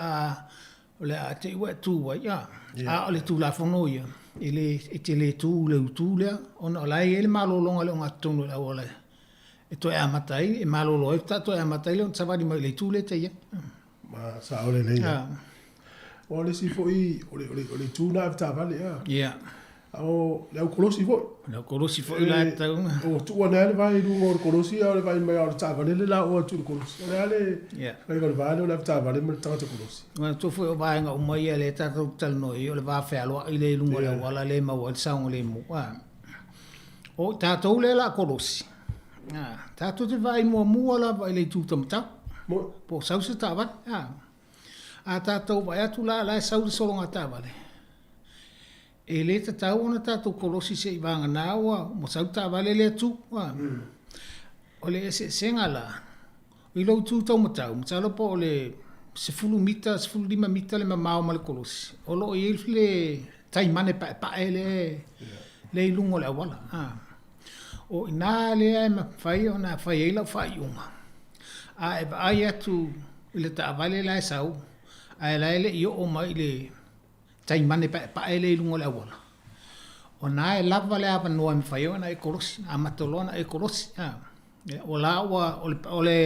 a te iwa tu wa ia. A o le tu la fono ia. E te le tu le utu lea, ona la ele malolonga le o ngatonu la ola. E to e amatai, e malolo e tato e amatai le on savadi mai le tu le te ia. Ma sa ole le ia. O le si foi, ole tu na avta vale ia. Ia. O le au kolosi foi. Le au kolosi foi la e tau. O tu wana ele vai du ngor kolosi, ole vai mai au ta vale le la o tu kolosi. Ole ale, vai gol vale ole avta vale me tanga kolosi. Ma tu foi o vai nga o mai ele tato tal no i ole va fe alo i le lungo le wala le ma o sa le mo. O tato le la kolosi. Tato te vai mo mo la vai le tu tam ta. Po sau se ta va. A tato vai atu la sau de solonga ta vale. E le te tau ona tātou kolosi se i vanga nāua, mo sau tā vale le atu. O le se senga la, i lau tū tau matau, mo tala po o le se fulu lima mita le mamao ma le kolosi. O lo i elfi le taimane pae le ilungo le awala. O i nā le ai ma whai o nā whai eilau whai unga. A e ai atu i le tā vale lai sau, a e lai le i o mai le tai mane pa ele lungo le awala. O na e lava le apa noa mi whaio na e kolosi, a matolona e kolosi. O la o le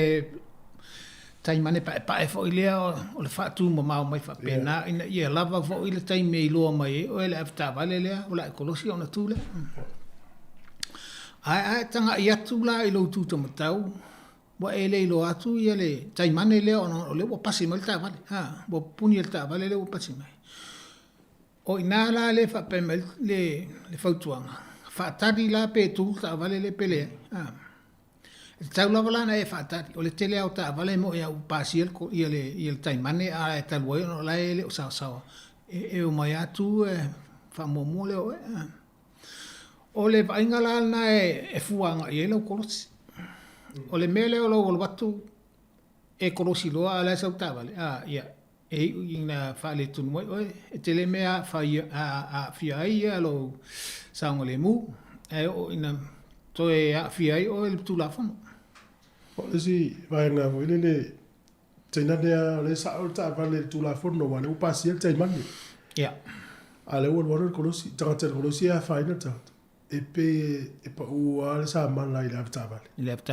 tai mane pa e fo ilea o le whaatu ma mau mai whapena. Ina i e lava fo ile tai me iloa mai o ele afta vale lea o la e kolosi o na tūle. Ai tanga i atu la i lau tūta matau. Wa ele ilo atu i ele tai mane lea o le wa pasi mai le ta vale. Wa puni le ta vale le wa pasi mai. O ina la le fa pe le fautuanga. Fa tari la pe tu ta vale le pele. Tau la wala na e fa tari. O le tele au ta vale mo ia upasiel ko ia le taimane a e talwai no la ele o sa sa. E o mai atu fa mo le o. O le vainga la na e fuanga i ele o kolosi. O le mele o lo watu e kolosi loa ala sa ta vale. Ia. E ina fale tu moi e tele mea a fiai alo saunga le mu e o ina to e a fiai o le tu la fono o le si vai nga vo le tena le sa o ta vale tu la fono wale o pasi el tai mani ya ale o wor kolosi tanga kolosi a faina ta e pa o ale sa man la ile afta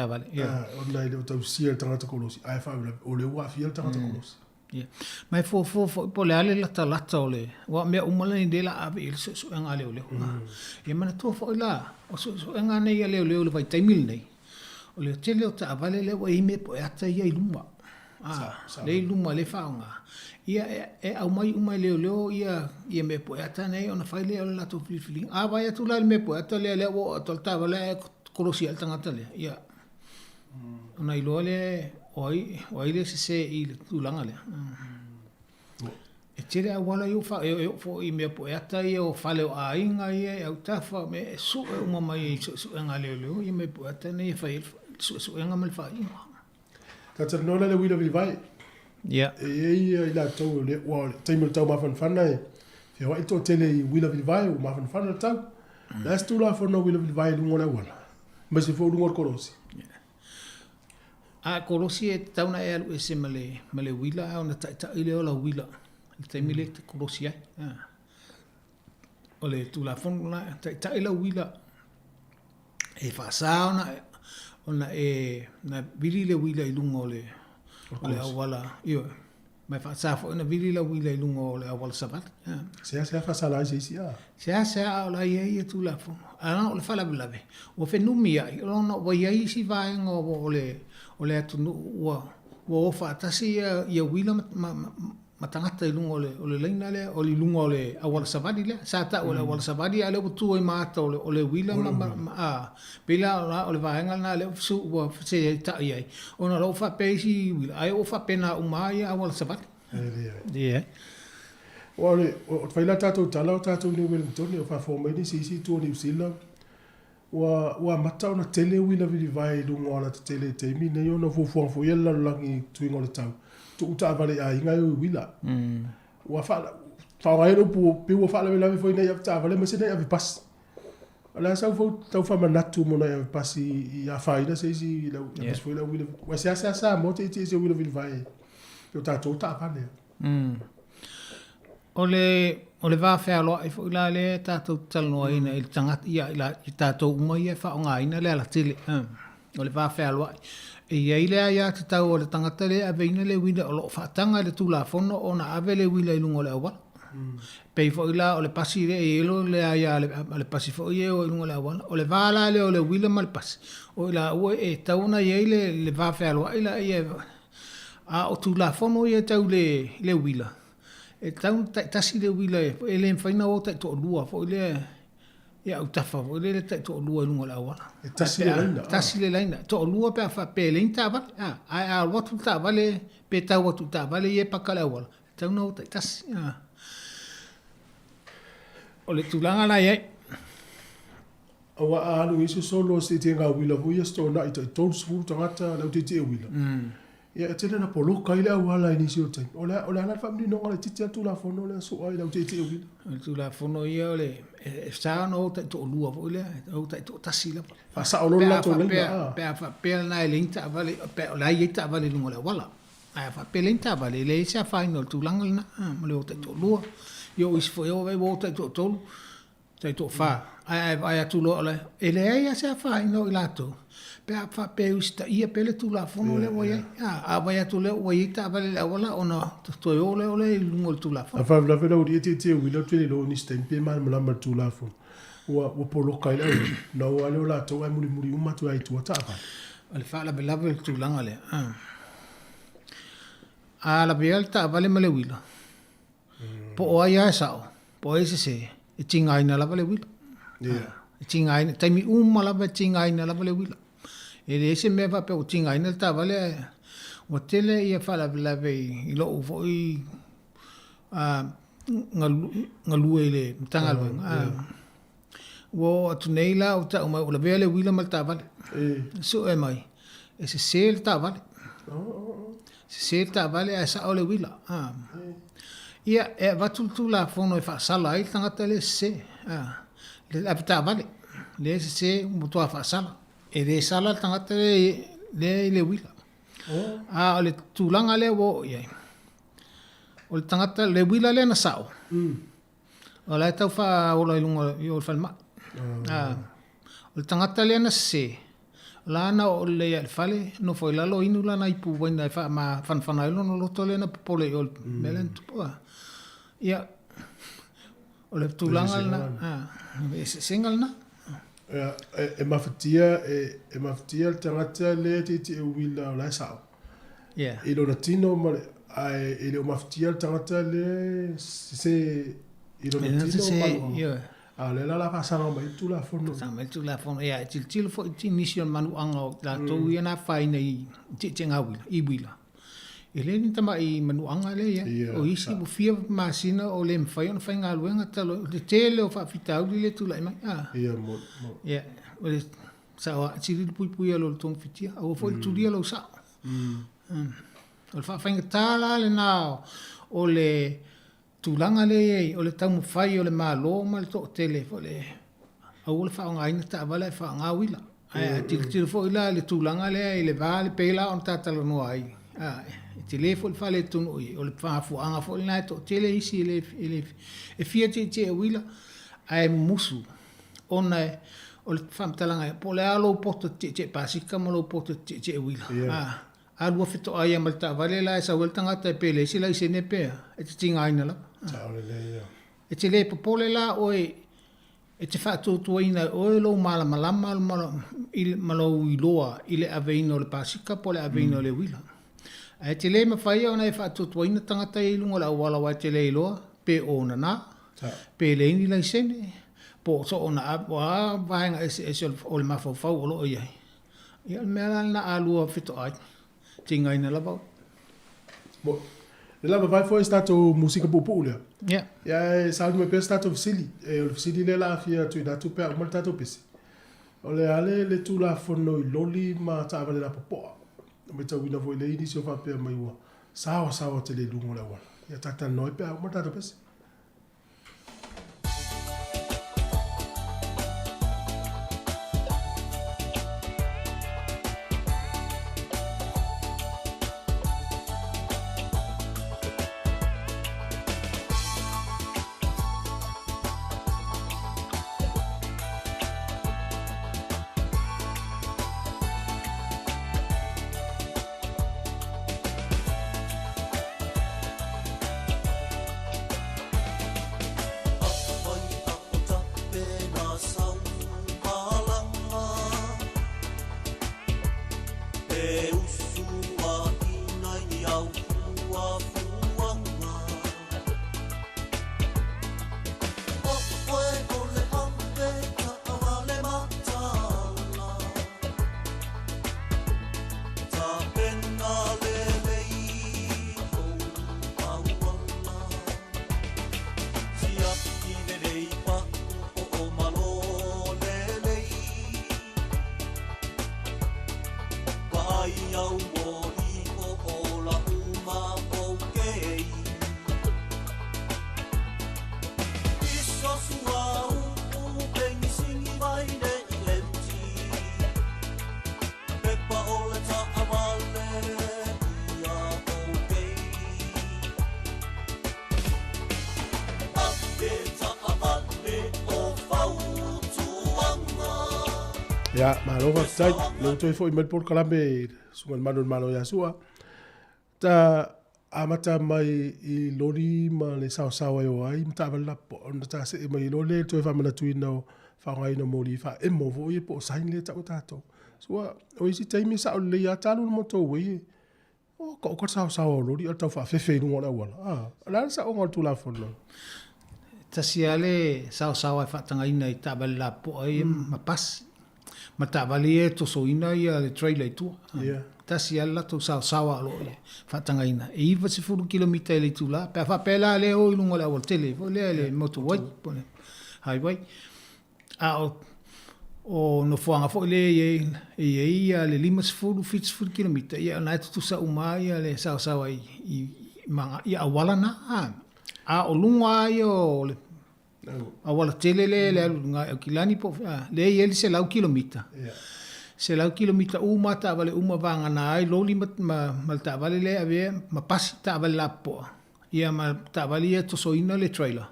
vale ya o na ile o ta si el tanga kolosi ai fa o le wa fiel tanga kolosi. Yeah. Mai fo po le ale lata ole. Wa me umala ni de la ave il so nga le ole. E mana to fo la. O so nga nei le ole vai taimil nei. O le tele o ta vale le wa ime po ata ia iluma. Le iluma le faunga. Ia e au mai le ole ia me po ata nei ona fai le ole la to fili. A vai atu la me po ata le o to ta vale kolosi al tanga tele. Ia. Ona ilo le oi le se i tulanga le. E tira wala yo fa fo i me po ata i o fale o ainga i au tafa me su o mama i su nga le i me po ata nei fa su nga mal fa i. Ta no le wila vai. Ja. I la to le wa taimel tau ma fan fan nei. Fe wa ito tele i wila vai o ma fan fan tau. La stula for no will vai lungo na wala. Mas se for lungo korosi. A korosi e tauna e alu e se male wila ona ta ile ola wila. Le taimile te korosi ai. O le tula fon na ta ile wila. E whasa ona e na vili le wila I lungo le awala. Io. Mai whasa fo na vili le wila I lungo le awala sabat. Sea whasa la isi a. Sea ola ia tula fon. Ana o le fala bilave. O fe numi ai. O no wa ia isi vaenga o le atu ua ofa tasi ia wila matangata I lungo o le leina le o le lungo o le awala savadi le sa ta o le awala savadi ale tu I mata o le wila pila o le vaenga na le su ua se ta ia ona lo fa pesi wila ai o fa pena umai awala savadi dia o faila tato tala o tato ni Wellington o fa formedi si tu New Zealand wa mata ona tele wila vili vai lungo ala tele te mi ne ona fu yella langi tuingo le tau tu ta vale a inga wila wa fa ngai no pu wa fa la foi ne ta vale me se ne ave pas ala sa fu tau fa manatu mo na ave pas I a faida se si la pas foi la wila wa sa mo te se wila vili vai to ta vale O le va fe alo I fo la le tatou talno ina I tangata ia I tatou uma ia fa nga ina le ala tele o le va fe alo e ia ile ia te tau o le tangata le ave ina le wina o lo fa tanga le tula fono ona ave le wila I lungo le awa pe fo ila o le pasi le e lo le ia le pasi fo ia o lungo le awa o le va la le o le wila mal pasi o ila o e tau na ia le va fe alo ila ia a o tula fono ia tau le wila e tau tasi le wila e le mfaina o tai to lua fo le ia o tafa fo le tai to lua lungo la wala tasi le laina to lua pe fa pe le inta ba a watu ta vale pe ta watu ta vale e pakala wala tau no tai tasi o le tulanga la ye o a alu iso solo se te nga wila vo ia sto na I to sfu tangata la te wila ia tele na polo kai la wala ini si o tai o la na family no ole titi tu la fono le so ai la te wila tu la fono ia ole e sa no te to lua vo le o te to tasi la fa sa ono la to le pe na linta vale pe la yeta vale lungo la wala a fa pe linta vale le sa final tu langa na mo le o te to lua yo is fo yo vo te to fa ai tu lo le e le ia sa final la to pe fa pe usta ia pele tu la fono le voy a vai tu le voy ta vale la wala ona to yo le lungo tu la fono fa la vela o te wila tu lo ni sten pe mal la tu la fono wa polo kai la no ale la to ai muri uma tu ai tu ta fa al fa la bela tu langa le a la bela ta vale male wila po o ia sa po ese se e tinga ina la vale wila tinga ina taimi uma la tinga ina la vale wila e le se me va pe o tinga ina ta vale o tele ia fa la ve I lo vo I ngalu ele tanga lo wo tu nei la o ta o la vele wila mal ta vale so e mai e se sel ta vale se ta vale a sa o le wila ia e va tu la fono e fa sala I tanga tele se le la ta vale le se mo to fa sala e le sala tangata le wila o le tulanga le wo ia o le tangata le wila le na sao o la tau fa o la lungo yo fa ma o le tangata le na se la na o le ia fale no foi la lo inu la na ipu wena fa ma fan no lo to le na pole o melen tu ia o le tulanga na single na e mafatia le tangata le te wila o la sao I lo latino ma ai le mafatia le tangata le se I lo latino ma le la pasanga mai tu la fono ia til fo mission manu anga la to ia na fai nei tinga wila I wila e le ni tama I manu anga le ia o isi mo fia masina o le mfai ona fai nga luenga talo le tele o fa fitau le tu la mai ia mo ia o le sa o tiri pui lo tong fitia o fo tu dia lo sa o fa fai tala le na o le tulanga le o le tamu fai o le malo mal to tele fo le au le fa nga ina ta vale fa nga wila ai til fo ila le tulanga le le vale pela on tata lo no ai te le fo fa le tunu o le fa fu anga fo na to te le isi le e fia te wila ai musu ona o le fa talanga po le alo poto te pasika mo lo poto te wila alu fito ai mal ta vale la sa volta nga te pele si la ise ne pe e te tinga ina la e te le po le la o e te whātua tuaina o e lo mala malama malo iloa i le aveina o le pasika po le aveina o le wila. E te le mawhaia o nei whātua tuaina tangata i lunga la wala wa te le iloa pe o na na, pe le ini lai sene, po so o na a vahenga ese o le mawhau o lo o iai. Ia mea na alua whito ai, tinga ina la vau. Le lava vai foi stato musica popolare. Ja. Ja, sa me per stato Vasili. E o Vasili le la fia tu da tu pe o maltato pesi. O le ale le tu la fono i loli ma ta vale la popo. Me ta wina voi le ini si o fa pe mai wa. Sawa te le lungo la wa. Ya tata noi pe o maltato pesi. Ya, malo va sai, lo toi foi mal por kalambe, sungal malo ya sua. Ta amata mai I lori ma le sawa yo ai, mta bala po, ta se mai lole toi fa mana tuino, fa ngai no moli fa e mo vo po sain le ta tato. Sua, o isi taimi sa le ya talu mo to we. O ko sawa lori o ta fa fe no wala wala. La sa o ngol tu la fono. Tasiale sawa fa tanga ina I ta bala po ai mapas. Ma ta vale to so ina ia le trailer tu. Tasi ala to sawa lo ia. Fatanga ina. E iwa se furu kilomita le tu la. Pa fa pela le o ilunga le awal tele. O le motorway. Highway. O no fuanga fo le ia le 5 kilomita. Ia na tu sa uma ia le sawa ia awala na. O lunga ia o le awala tele le nga kilani po le ele se lau kilomita se lau kilomita uma ta vale uma vanga na ai loli ma ta vale le ave ma pasi ta vale la po ia ma ta vale to so ina le trailer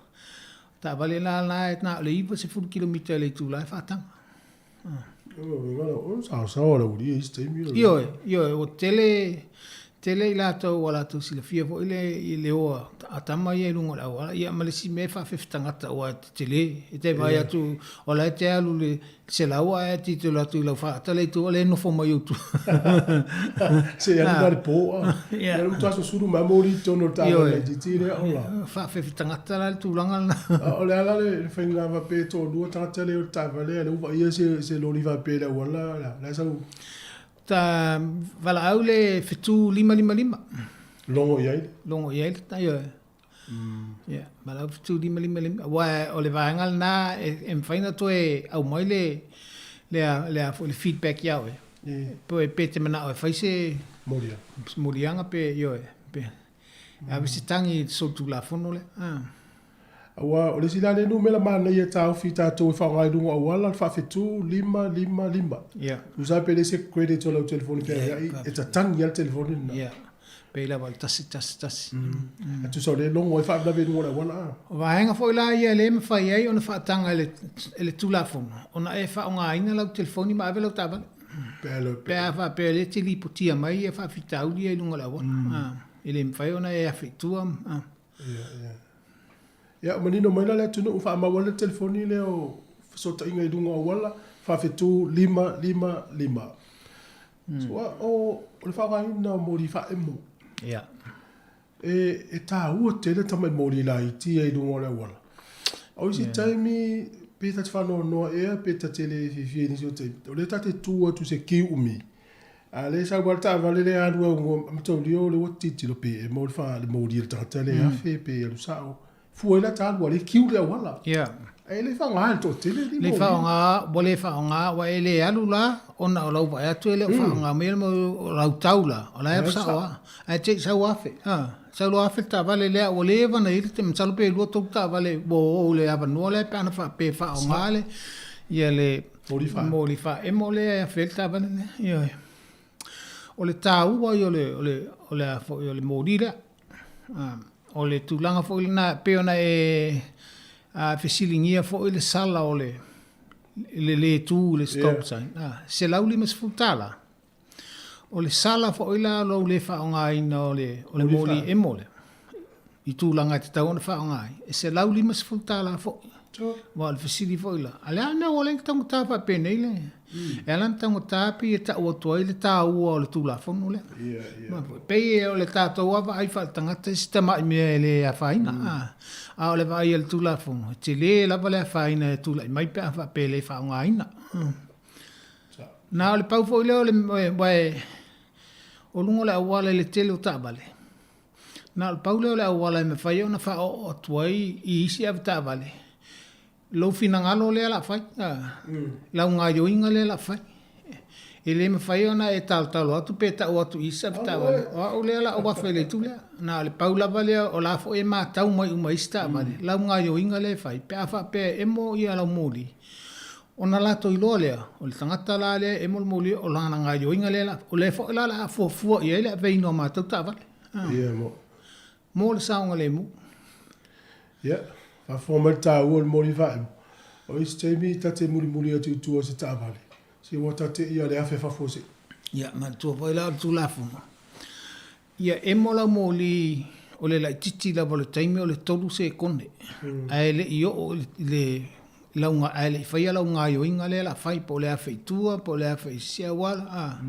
ta vale la na le iva se fu kilomita le tu la fata sa ora uri este mi io o tele la to wala to sila fia fo ile o atama ia lungo la wala ia malesi me fa fifta ngata o tele te vai atu ola te alu le se la wa ti to la tu la fa tele to le no fo mai tu se ia dar po ia lu taso suru mamori to no ta le tire ola fa fifta ngata la tu langa ola la le fenga va pe to du ta tele o ta vale le va ia se lo liva pe la wala la sa ta vala aule fitu 555 longo iai ta yo ya vala fitu 555 wa ole vangal na faina to au mai le feedback ya po pe te mana o faise morianga pe yo pe a visitangi so tu la fono le Awa o le sila le nu mela mana ia tau fi tatou e whaongai runga o wala whawhetu 555. Yeah. Usa pele se credit o lau telefoni pia ia e ta tangi al telefoni na. Yeah. Pela wal tasi. Atu sa le longo e whaabla be nunga wala. Wahenga fo ila ia le me whai ei o na whaatanga ele tulafonu. O na e whaonga ina lau telefoni ma ave lau tabale. Pea wha pea le te lipotia mai e wha fitauli e lunga lau. Ele me whai o na e awhitua. Ya, manino mai le tunu ufa ma wala telefoni le o so ta inga idunga o wala fa fetu 555. So o fa ga ina mo di fa emo. Ya. E ta u tele ta mai mo di la iti e idunga le wala. O si taimi peta fa no e peta tele fi ni so te. O le ta te tu tu se ki umi. Ale sa volta vale le anu o mto dio le woti ti lo pe e mo fa le mo di ta tele a fe pe lu sa o. Fuela tal le kiu le wala. Yeah. E le fa nga to tele di. Le fa nga, bole fa nga wa ele alula ona o lau va tu ele fa nga me mo lau taula. Ola e sa wa. Ai te sa wa fe. Sa lo afe ta vale le o le va na ile te msalo pe lo to ta vale bo le ava no le pa na fa pe fa nga le. Ia le molifa e mo le fe ta vale. Ia. O le tau wa yo le modira. O le tūlanga fo ili na peona e fesilingia fo ili sala o le tū le stop sign. Se lau li mas futala. O le sala fo ila lo le whaonga ina o le moli e mole. I tūlanga te tau na whaonga. E se lau li mas futala fo. Wa le fesili fo ila. Ale ana o le tango tāpa pene ile. E alam tango tāpi e ta ua tua ile tā ua o le tūla fonu le. Pei e o le tātou awa ai wha tangata si ta mai mea e le a whaina. A o le vai e le tūla fonu. Te le lava le a whaina e tūla i mai pe a wha pe le whaonga ina. Nā o le pau fo ile o le o lungo le awala le tele o tāwale. Nā o le pau le o le awala me whai o na wha o tuai i isi a tāwale. Lo fina ngalo le la fai. La nga yo inga le la fai. Ele me fai ona e tal atu peta o atu isa ta vale. O le la o wa fele tu le. Na le paula vale o la fo e ma tau mai uma ista vale. La nga yo inga le fai. Pe afa pe emo ia la moli. Ona la to ilo le. O le tangata la le emo moli o la nga yo inga le la. O le fo la fo ia le ve no ma tau ta vale. Ia mo. Mo le saunga le mo. Yeah. Fa formal ta o mori va. O is temi ta te muri atu tu o se ta vale. Si o ta te ia le afe fa fose. Ya ma tu vai la tu la fu. Ya emola moli o le la titi la vole taimi o le tolu se kone. Ai le io le launga ai le fai launga yo inga le la fai po le afe tua po le afe sia wala.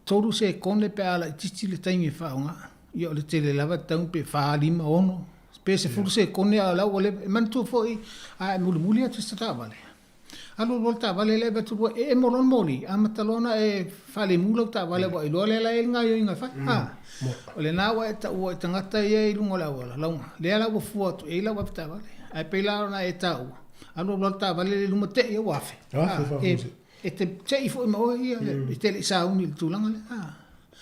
Tolu se kone pe ala titi le taimi fa nga. Io le tele lava tau pe fa lima ono. Pese furse kone ala wale man tu foi a muli atu sta vale. Alo volta vale le betu e molon moli a matalona e fale mulo ta vale wa ilo le la nga yo inga fa. Ole na wa ta o tangata ye lungo la wala. Le ala wo fuatu e la wa ta vale. Ai pe la na e ta o. Alo volta vale le lumo te e wafe. E te te fo mo ia e te le sa uni tu langa le.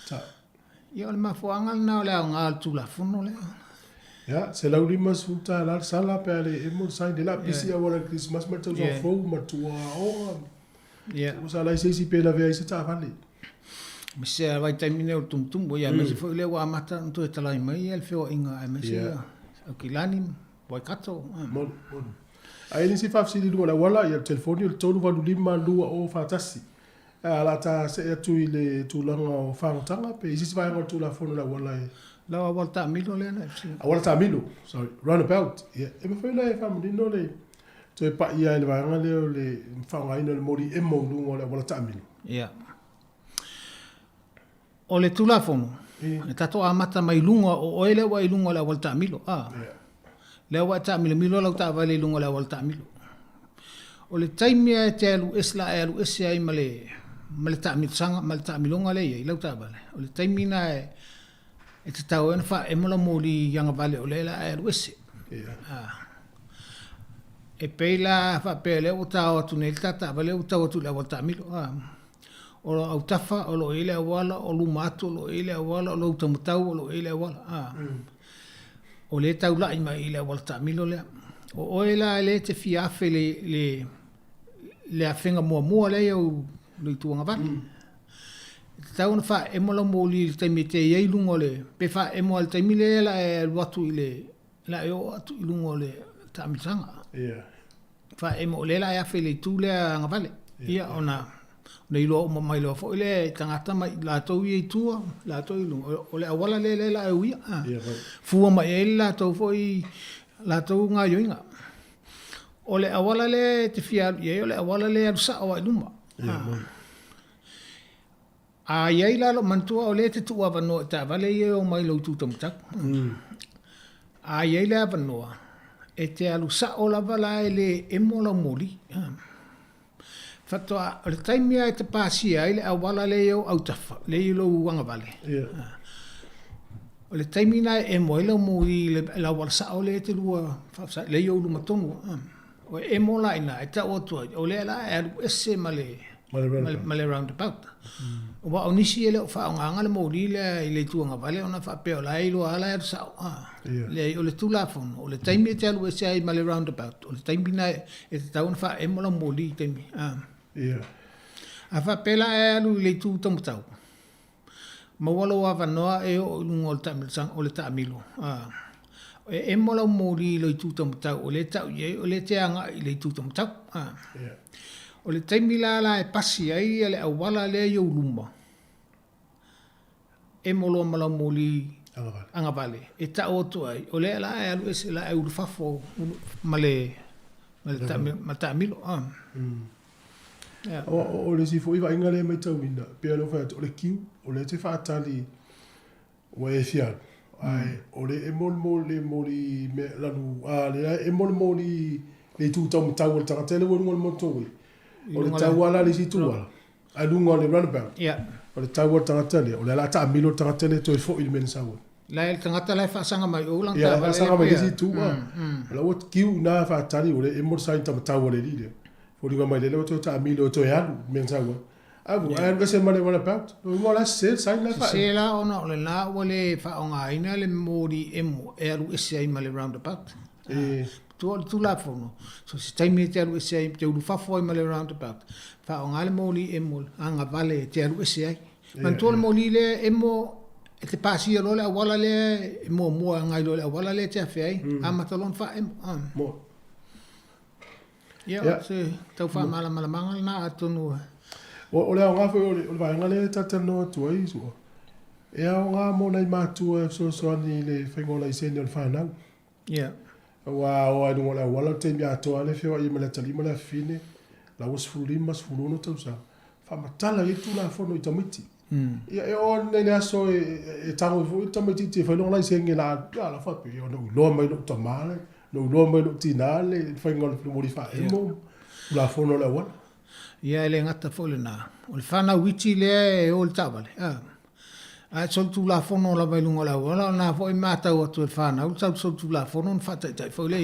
Ta. Yo le mafuanga na le nga tu la funo le. Ja, se lau lima suta la sala pe ale e mo sai de la pisi a wala Christmas ma tau fo ma tua o. Ja. O sa la se pe la vea se ta vale. Me se vai termine o tum bo ya me se fo le wa mata to e tala mai el feo inga me se. O kilani boy kato. Mon. Ai ni si fa si di la wala ya telefoni o tonu va lima lua o fatasi. Ala ta se tu ile tu langa o fangtanga pe si vai ngol tu la fono la wala e. La volta milo le na. A volta milo. Sorry, roundabout. Yeah. E me foi le family no le. To e pa ia le vanga le fanga ina le mori e mo lungo le volta milo. Yeah. O le tulafono. E tato a mata mai lungo o ele wa lungo le volta milo. Le wa ta milo la ta vale lungo le volta milo. O le taimia e te alu esla e alu ese ai male ta milo sanga male ta milonga le ia la ta vale. O le taimina e te tau ena wha e mola mōli yanga vale o leila e ruese. E peila wha pele o tau atu nei tata vale o tau atu le wata milo. O lo au tafa, o lo ele a wala, o lo mato, o lo ele a wala, o lo utamutau, o lo ele a wala. o le taula i mai le wal tamilo le o ela le te fiafe le afenga mua le o le tuanga va tau na fa e mola moli te mete ye lungo le pe fa e mo te mile la e watu ile la e o atu lungo le tamisanga fa e mo le la ya fe le tu le nga vale ia ona nei lo mo mai lo fo le tangata mai la to i tu la to i lungo o le awala le la e wi fu mai e la to fo i la to nga yo nga o le awala le te fia ye o le awala le sa o luma a yai la lo mantua o le te tua vano ta vale ye o mai lo tu tam tak a yai la vano e te alu sa o la vala ele e mola moli fatua o le taimia e te pasi ai le awala le yo au tafa le lo wanga vale o le taimina e mo ele moli le la wala sa o le te lua fa le yo lu matonu o e mola ina e ta o tu o le la e ese male roundabout o wa onisi ele o fa nga le moli le tuanga vale ona fa pe o la ilo ala e sa le o le tula fon o le taimi te alu ese ai male roundabout o le taimi na e te taun fa e mola moli taimi a fa pela e alu le tu tamtau ma wala wa vanoa e o lungo le tamilsang o le tamilo e mola moli le tu tamtau o le tau ye o le te anga i le tu tamtau o le taimi la e pasi ai le awala le yo luma e molo mala moli anga vale e ta o tu ai o le la e alu ese la e urfafo male tamilo o le si foi vai ngale mai tau ina pe lo fa o le kiu o le te fa tali o e fia ai o le e mol le moli me la nu le e mol le tu tau tau tanga tele wo ngol moto o le tau ala le si tu ala a lungo le runabout o le tau tanga tele o le la ta milo tanga tele to fo il men sa wo la el tangata la fa sanga mai o lang ta va sanga mai si tu la o kiu na fa tali o le e mol sa tau le li o ringa mai lele o ta milo to ya men sa wa agu ai ga se mane wala pat no mo la se sai la fa se la ona le la o le fa onga ina le mori emo e alu ese ai male roundabout tu la fono so se tai me te alu ese ai te ulu fa foi male roundabout fa onga le mori emo anga vale te alu ese ai man to le mori le emo e te pasi lo le wala le mo anga lo le wala le te fa ai amatalon fa emo ya se tau fa mala mangal na atonu o le nga foi o le vai ngale tata no tu ai so e a nga mo nei matu so ni le fengo la ise ni fa na wa o ai no wala te mi ato ale fio i mele tali mele fine la was mas fuluno tau sa fa matala i tu la fono i tamiti e o nei le aso e tango fu i tamiti te fa no la ise ngi la fa pe o no lo mai no tamale no lo mai no tinale fengo le modifa e mo la fono la wala ia ele ngata fole na o le fana witi le e o le tavale a sol tu la fono la vai lungo la wala na foi mata o tu fana o sol tu la fono fa tai foi le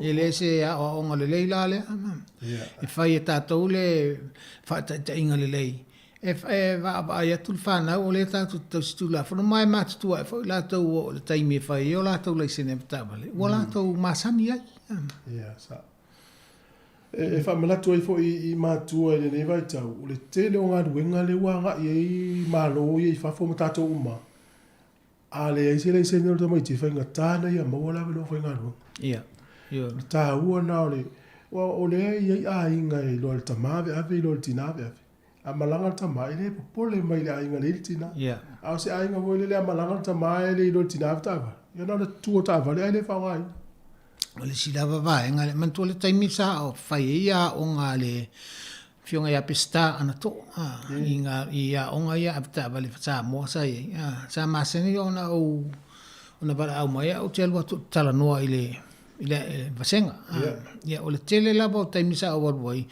ele se a o ngale le la le e fai ta to le fa tai ngale le e va ia tu fana o le ta tu la fono mai mata tu foi la to o le tai me fai o la to le sene tavale wala to masani ai sa e fa mala tu fo i ma tu e ne vai tau o le tele o ngā ruenga le wanga i malo i fa fo mata to uma a le ai se le se no to mai ti fa ngata ia mo la lo fa ngā ta ua na o le i a inga i lo ta mave ave lo tina ave a malanga ta mai le pole mai le inga le tina a se a inga vo le malanga ta mai le lo tina ave ta ia na tu ta va le fa ngai o le silava vai ngale man to le taimi sa o fai ia o ngale fionga ia pesta ana to inga ia o nga ia apta vale sa mo sa ia sa maseni ona o ona para au mai o telo to tala no ile vasenga ia o le tele la bo taimi sa o voi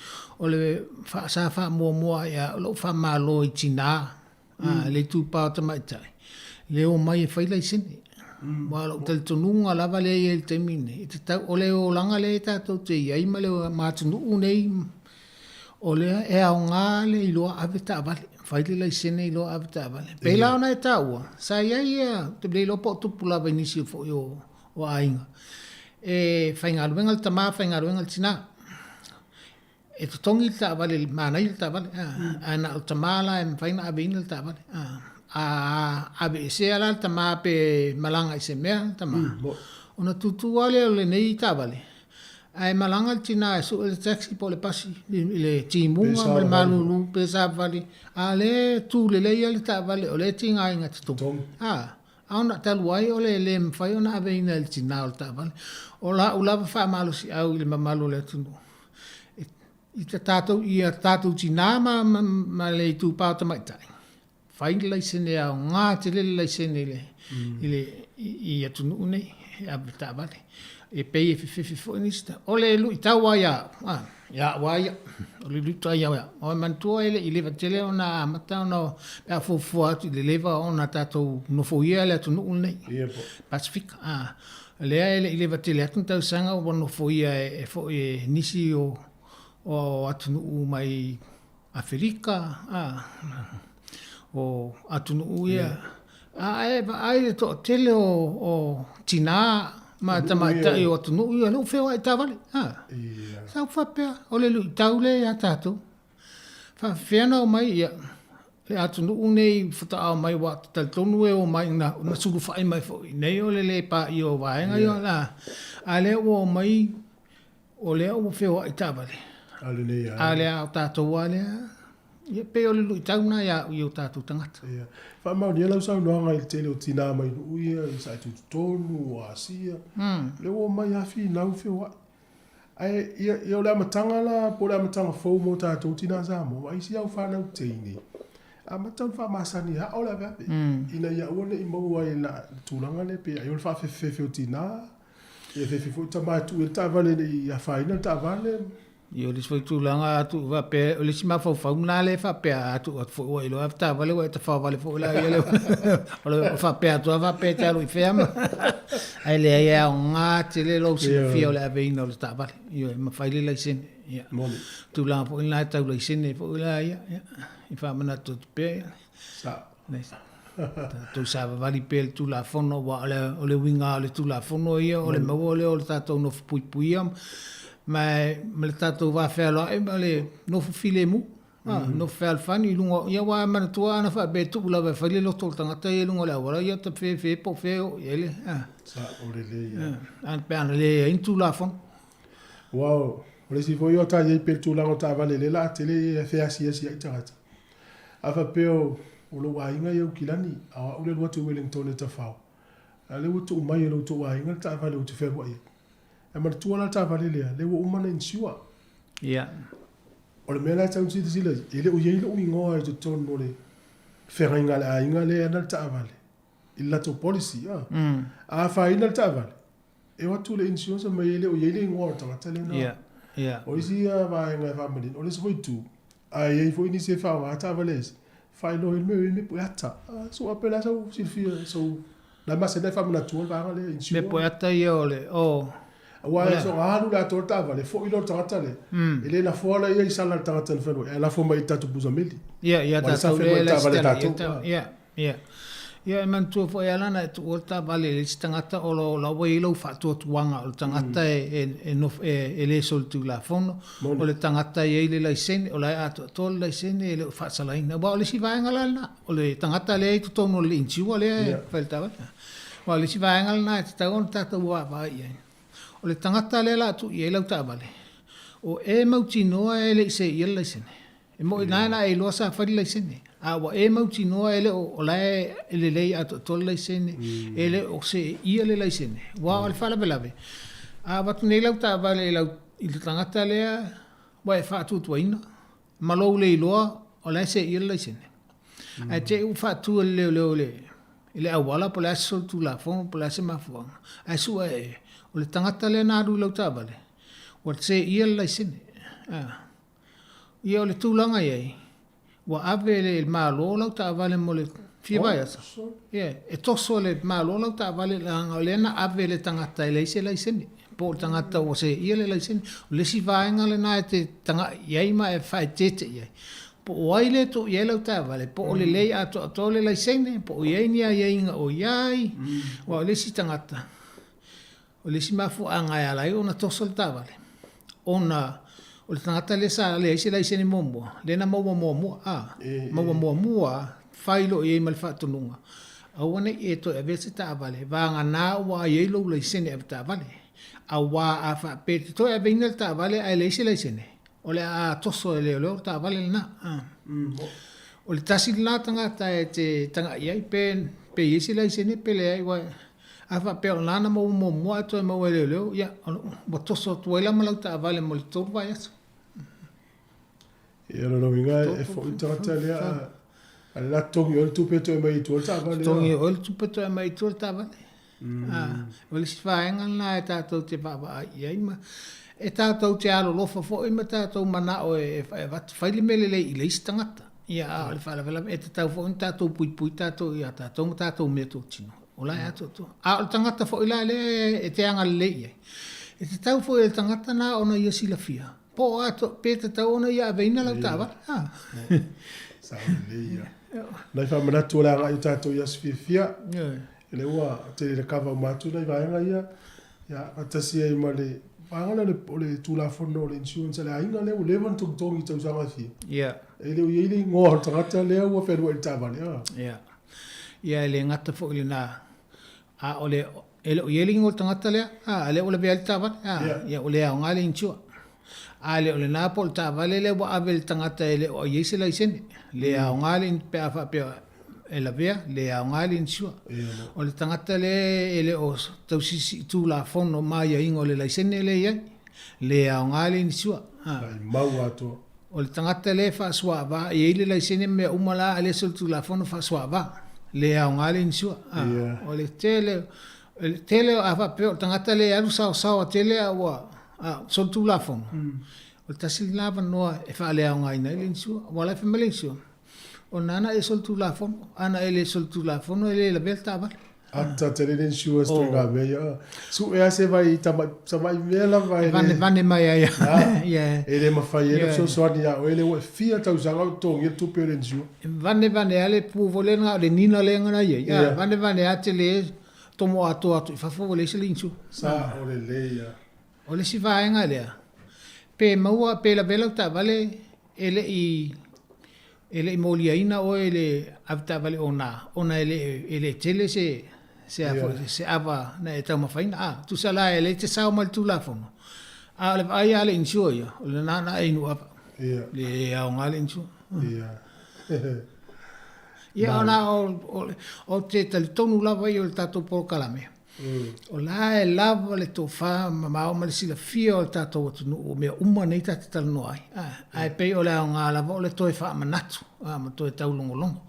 o le fa sa fa mo ia lo fa malo i tina le tu pa ta mai tai le o mai fai la sini wala tel tununga lava le el temine ta ole o langa le ta to te ai male ma tunu nei ole e a nga le lo ave ta vale faili lai sene ilo avta vale. Pela ona e taua. Sa ia te ble lo po tupu la venisi fo yo o ainga. E fainga luenga tama fainga luenga tina. E to tongi ta vale mana il ta vale. Ana tamala e faina abin ta vale. A be se ala tama pe malanga se me tama. Ona tutu wale le nei ta vale. Ai malanga tina e so le taxi po le pasi le timunga mal malulu pesa vale ale tu le le ta vale o le tinga inga tu ona talwai o le mfai ona ave ina le tina o ta vale ola ula fa malu si au le malu le tu i tato tina ma le tu pa ta mai tai fai le sene a nga te le sene le ile i atu nei ave ta vale e pei fi fonista ole lu tawa ya waya ole lu tawa ya o mantua ele ile vatele ona mata no pa fo atu le leva ona tato no fo ia le tu nei pacific le ele ile vatele atu tau sanga o no fo ia e fo e nisi o atu mai Afrika o atu ia ai to tele o Tina ma tamata e o tunu ia no feo ai tavale sa fa pe ole lu taule ya tato fa fena mai ia le atunu nei fata au mai wa tal tonu e o mai na sugu fa mai fo nei ole le pa io va nga io la ale o mai ole o feo ai tavale ale a tato wale ia pe ole lu tauna ya io tato tangata fa mau dia lau sa no ngai tele o tina mai no ia i sa tu tonu asia le o mai afi na u fio ai ia o la matanga la po la matanga fo mo ta tu tina sa mo ai si au fa na tini a matan fa masani ha ola va ina ia ona i mo ai la tu langa le pe ai o fa fe o tina e fe fo ta ma tu ta vale ia fa ina ta vale io le foi tu langa tu va pe le sima fo fa una le fa pe tu fo lo afta vale wa ta fa vale fo la ia le fa pe tu va pe ta lo ferma ai le ia nga te le lo si fio le ave no sta vale io ma fai le sin ia tu la fo la ta lo sin fo la ia i fa mana tu pe sa tu sa vale pe tu la fono wa le winga le tu la fono ia o le mo le o ta to no pui ma le tato va fa lo e le no file mu no fa al fani lungo ia wa man tu ana fa be tu la va fa le lo tol tanga te lungo la wala ia te fe po fe ele sa o le le an pe an le in tu la fon wow o le si fo yo ta ye pe tu la ta va le la te le fe asi ai tata a fa pe o lo wa inga yo kilani a o le lo tu Wellington e ta fa ale wo tu mai lo tu wa inga ta va le tu fe wa e ma tu ala ta vale le wo umana in siwa o le mela tau si sila ele o yele o ingoa e to no le ferringa la inga le ana ta vale illa to policy a fa ina ta vale e wa tu le insurance ma ele o yele ingoa ta tele no o isi va nga fa mali o le so tu a ye fo ini se fa wa ta vale fa no il me puata so apela so si fi so la ma se ne fa na tu va le insurance me puata yo le wa so alu la torta vale fo ilo tata le ele la fo la ia sala tata fe no la fo mai tatu buzameli ta ia man tu fo ia lana tu orta vale le tangata o la we lo fa tu tuanga o tangata e le sol tu la fono o le tangata e le laisen o la ato tol laisen e le fa sala ina ba le si va ngalana o le tangata le tu tono le inchu le falta wa le si va ngalana ta on ta wa va ia o le tangata le la tu i lau ta vale o e mauti noa e le se i le sene e mo ina e lo sa fa le sene a wa e mauti noa e le o la e le a to le sene e le o se i le sene wa al fa la belave a va tu ne lau ta vale lau i le tangata le wa e fa tu tu ina ma lo le lo o la se i le sene a te u fa tu le a wala po la so tu la fon po la se ma fon a su e o le tangata le na ru lau tabale o se ia la sine ia o le tūlanga iei wa ave le malo lau tabale mo le fia vai asa e toso le malo lau tabale la le na ave le tangata le se la sine po tangata o se ia le la sine o le si vaenga le na te tanga iei ma e fai tete iei po wai le to ye lau ta vale po o le lei a to le lai sene po o ye ni a ye inga o yai wa le si tangata o le si mafu anga ya lai ona tosol ta vale ona o le tangata le sa le si lai sene momo le na mo mo failo ye mal fa tununga awana e to e vese ta vale va nga na wa ye lo lai sene e ta vale a wa a fa pe to e venel ta vale ai le si lai sene o le a toso e leo ta vale na o le tasi la tangata e te tanga iai pe yesi lai sene pe le ai wa a fa pe lana mo ato e mo e leo ya mo toso tu ela malau ta vale mo le to vai aso ia no winga e fo tangata le a la tongi o le tupe to e mai tu ta vale tongi o le tupe to e mai tu ta vale o le sifaenga na e tatou te vava iai ma e tātou te alo lofa fo i ma tātou mana o e whaile mele le i leisi tangata. Ia le whaile e te tau fo i tātou pui tātou i a tātou mea tō tino. O lai ato tō. A o tangata fo i lai le e te anga le iai. E te tau fo i le tangata na ona ia sila fia. Po ato pe te tau ona ia veina lau tāwa. Sa le ia. Nai wha manatu o la anga i tātou ia sfia. E le ua te le kawa matu nai vaenga ia. Ia atasi e ma le Pangala le tula fono le insurance le ainga le o levan tuk tongi tau sanga fi. Yeah. E le o yei ngō tangata lea ua whenua i tāwani. Yeah. Ia le ngata fo ili nā. A o le o yei ngō tangata lea. A le o le vea li tāwani. Ia o le au ngā le insua. A le o le nā po le tāwani le wa ave le tangata e le o yei se lai sene. Le au ngā le pea wha pea e la vea le au ngā le insua. O le tangata le e le o tau sisi tū la fono mai a ingo le laisene le iai. Le au ngā le insua. Mau ato. O le tangata le wha swa wa e le laisene mea umala a le sol tū la fono wha swa wa. Le au ngā le insua. O le tele a wha peo tangata le aru sao tele a wa sol tū la fono. O le tasili lava noa e wha le au ngā ina le insua. Wala e whamele insua. O nana e sol tu la fono, ana ele sol tu la fono ele la belta va. Ata tele den shua stringa me ya. Su e ase vai tamai vela vai. Vane mai ya. Ya. Ele ma fai ele so so dia o ele o fia tau zanga to ngi tu pe den shua. Vane ale pu volenga le nina le ngana ye. Ya vane atele tomo ato fa fo le silinchu. Sa o le ya. O le si vai nga le. Pe maua pe la bela ta vale ele i molia ina o ele avta vale ona ele tele se ava na e tau mafaina tu sala ele te sao mal tu la fono ale ai ale insua ia le nana e nu ava le au ngale insua ia ona o te tonu lava i o le tatou por kalame o la e lava le tofa ma o le sila fia o le tatou atunu o mea uma nei tate talanoa ai ai pei o le au ngā lava o le toe wha manatu ma toe tau longolongo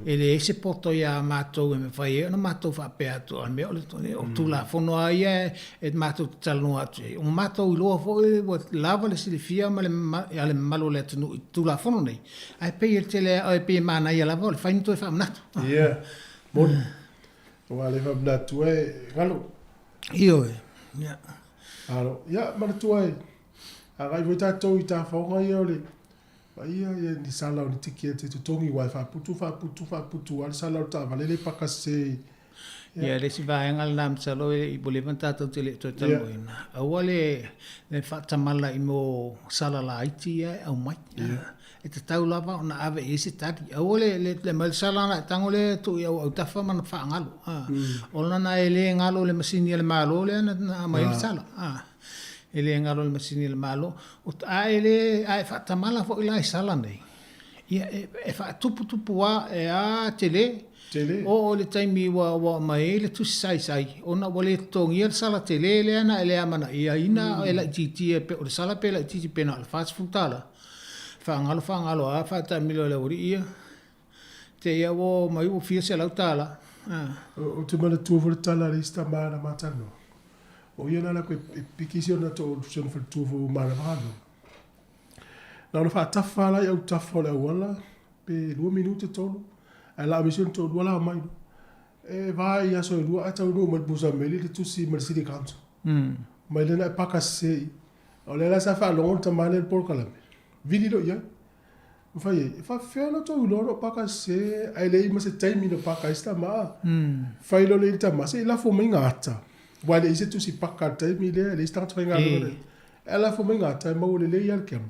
e le ese poto ia mātou e me whai e ona mātou wha pēa atu o mea o le tone o tula whono ai e mātou talanoa atu o mātou i loa fo e lava le sila fia ma le malo le atunu i tula whono nei ai pei e tele ai pei mana ia lava o le whaini toe wha manatu Moni o ale va bla tu e galo io ya alo ya ma tu e aga i ta to i ta fo nga yo le ia ni sala o tiki te tu tongi wa fa putu al sala ta vale le pa kase ya le si va en al nam salo i bolevan ta to tele to talo ina awale le fa tamala i mo sala la iti au mai e te tau lava ona ave e se tati. Aole le mal sala na tangole tu ia au tafa mana wha ngalo. Ona na e le ngalo le masini le malo le na mai le sala. E le ngalo le masini le malo. O ta e le a e whatamala fo ila e sala nei. Ia e wha tupu wa e a tele. O le taimi wa mai le tu sai. Ona wale tongi le sala tele le ana e le amana. Ia ina e la titi e pe o le sala pe la titi pe na le fast food tala. Whangalo a whata milo le ori ia. Te ia wo mai o fia se lau tala. O te mana tuafu le tala le ista mana matano. O ia nana koe pikisi ona to sion fil tuafu mana mahano. Na ona whaatafa lai au tafa le awala. Pe 2 minute tonu. Ai la mission tonu wala mai. E vai ia so lua ata unu mal busa meli le tusi mal city council. Mai le na paka sei. O le la sa fa longa tamane por kalame. Vini lo ia. Fa fela to lo paka se ai le ma se taimi no paka sta ma. Fa lo le ta ma se la fo mingata. Wale ise tu si paka taimi le sta tringa lo. Ela fo mingata ma le le yal kem.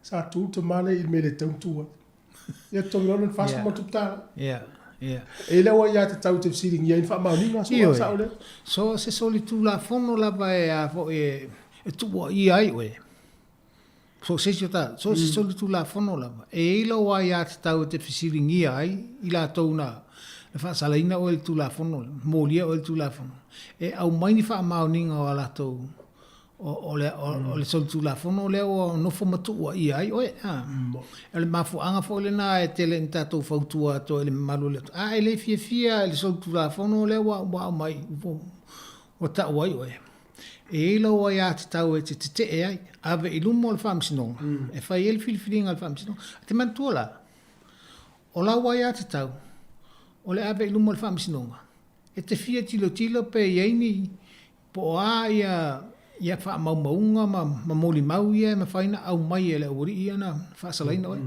Sa tu te male il me le tontua. Ya to lo no fast mo tuta. Yeah. E le wa ya te tau te siring ya fa ma ni so sa ole. So se soli tu la fono la va e fo e tu wa I ai we. So se soli tu la fono la. E lo wa ya te tau te siring I ai I la tona. Le fa salaina o tu la fono. Mo lia o tu la fono. E au mai ni fa ma ni nga la to. O le soli tu la fono le o no fo matu wa I ai oe. Le mafu anga fo le na e tele nta to fautua to le malu le. Ele fia le soli tu la fono le wa mai o ta wai oe. E lo wa ya te tau e te e ai. Ave I lumo le whamsinonga. E whai ele filifilinga le whamsinonga. Te mantua la. O la wa ya te tau. O le ave I lumo le whamsinonga. E te fia tilo pe yeini. Po a ia fa maunga ma moli mau ia ma faina au mai ele ori ia na fa salaina oi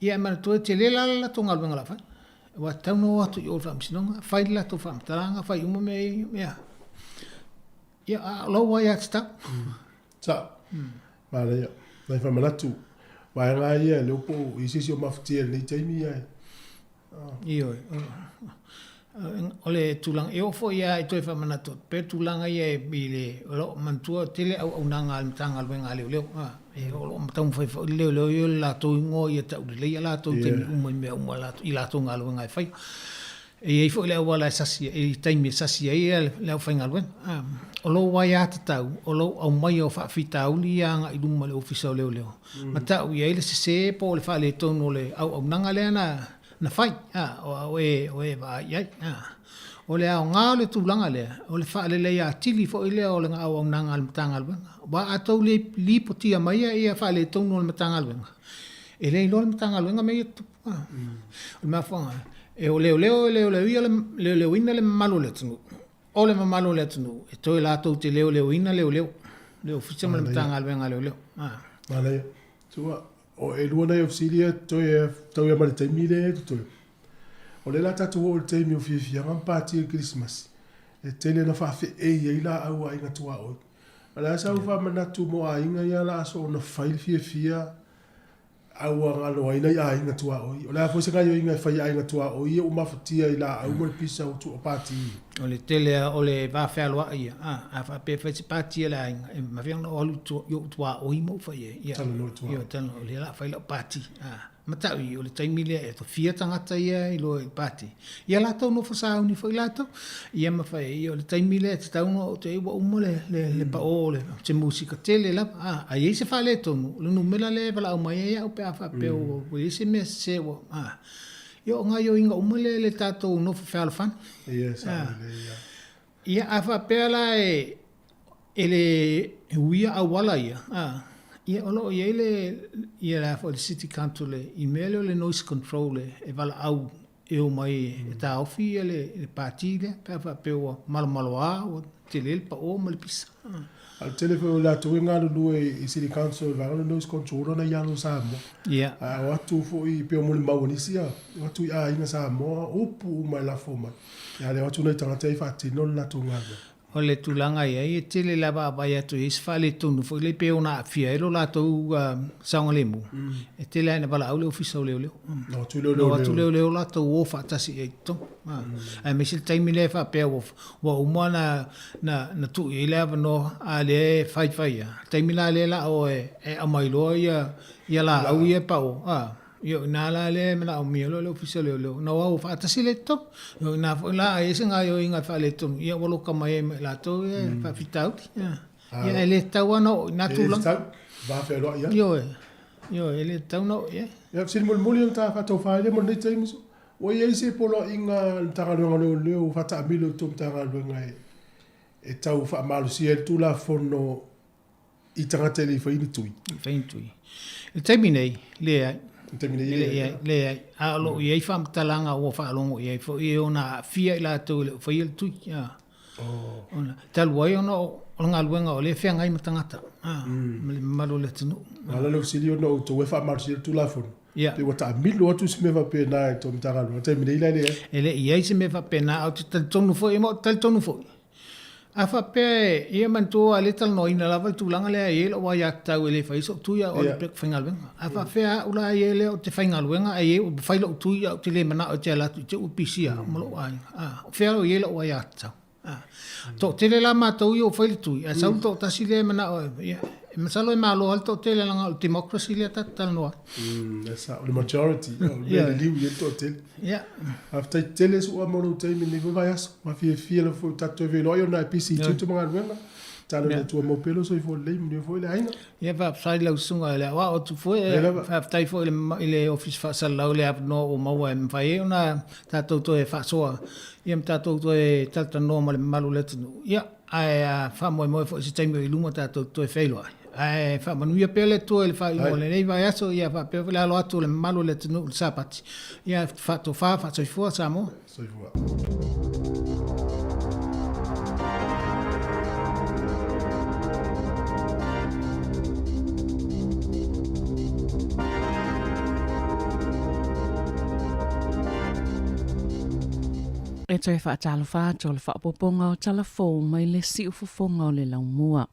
ia ma to te le la tonga luenga la fa wa tauno atu I o fa msinonga fa la to fa mtaranga fa uma me ia lo wa ia sta Vale ia vai fa manatu vai nga ia le po I sisi o maftia ni taimi ia io ole tulang e ofo ia I toi fa manato pe tulanga ia e bile lo mantua tele au nanga al tanga al wenga le e lo matam foi le la to ngo ia ta le la to te me la I la to ngal wenga fai e fo le wala sasi e taimi sasi ia le fa ngal wen o lo wa ia tau o lo au mai o fa fita uli anga I dum le ofisa le mata ia ile se po le fa le to no le au nanga le na fai o e va ia o le au ngā le tūlanga le o le wha le ia tili fo ile o le ngā au nanga al matanga alwenga wa atau le li potia mai ia wha le tōnu al matanga alwenga e le ilo al matanga alwenga mei tupu o le mawhanga e o leo ina le malo le tunu o le mamalo le tunu e toi lātou te leo ina leo fitsama le matanga alwenga leo Vale tua o e lua nei ofisilia toi tau ia mare taimi le toi. O le la tatu o le taimi o fia ngampati e Christmas. E tele na whawhi e ia ila au a inga tua oi. Ma la sa uwha manatu mo a inga ia la aso o na whail fia au a ngalo a ina a inga tua oi. O la fwese ngai o inga whai a inga tua oi. O mawhatia ila au mo le pisa o tu o pati. O le tele o le whawhialoa ia. A whape whaise pati la inga. E mawhianga o alu tua oi mo whai e. Talo no tua. Ia talo o le la whai la pati. Matau I o le taimile e to fia tangata ia I lo I pati. Ia lātou no whasau ni whai lātou. Ia mawhai I o le taimile e te tauno o te ewa umo le pa o le te musika tele la. A iei se whale tonu. Le numela le wala au mai ea upe a whape o iei se mea se wa. Ia o ngai o inga umo le tātou no whawhala whan. Ia sa ia. Ia a whape la e le huia a wala ia. Ia olo ia la for the city council le email le noise control e vala au e o mai e ta ofi le parti le pa pe o malo o tele pa o mal pisa al telefono la tu nga lu e city council va le noise control na ya no samo ia a tu fo I pe o mo ma woni sia o tu a inga samo o pu mai la foma ya le o tu na tanga fa ti non la tu nga o le tulanga ia e tele lava vai atu is fale tonu fo le pe ona fia elo la to saunga lemu e tele na bala au le ofisa o leo no tu leo la to o fa tasi e to ai me sil time le fa pe o umana na tu e leva no ale fai ya time la le la o e a mai lo ia la au ia pa o Yo na la le me la o mi lo ofisa le no o fa tasi le to yo na la e singa yo inga fa le to ia wo ka mai la to fa fitau ia le tau no na tu lang va fe lo ia yo ele tau no ia sin mul mul ta fa to fa le mo ni tei muso o ia se polo inga ta lo le fa ta milo to ta lo ngai e tau fa malu si el tu la fono I tanga tele fa ini tui e terminei le a lo ia fam talanga o fa longo ia fo ia ona fia la to le fa il tu Ona talu ai ona o ngā luenga o le whenga i matangata. Malo le tunu. Ala le usili ona o to wefa marsi tu la fon. Yeah. Pe wata milo atu se meva pe na to mtanga no. Te me ile le. Ele ia se meva pe na au tal tonu fo mo tal tonu fo. Afa pe ia man to ale tal no ina lava tu langa le ia o ya ta ele fa iso tu ya o le pek whenga luenga. Afa fe ula ia o te whenga luenga ai o failo tu ya o te le mana o te ala tu te upisia mo ai. Fe o ia o ya ta. To tele la matou yo foi tu a sau to tasile mana o masalo e malo alto tele la democracy le tatal no esa the majority le liu ye to tele after tele so mo no tele ni vai as ma fi le fo tato ve lo yo na pc tu mo ngana talo le tu mo pelo so fo le ni fo le ainga va sai la usunga le wa o tu fo after fo le office fa sal la le no o mo em vai una tato to e fa so ia tato to e tata no malu le tu ia ai fa mo fo si tempo i lunga tato to e failo ai fa manu ia pele to e fa i mo le nei vai aso ia fa pe la lo atu le malu le tu sapati ia fa to fa so fo Samoa so fo E toi wha talo whātua le whapoponga o talafou mai le si ufufonga o le laumua.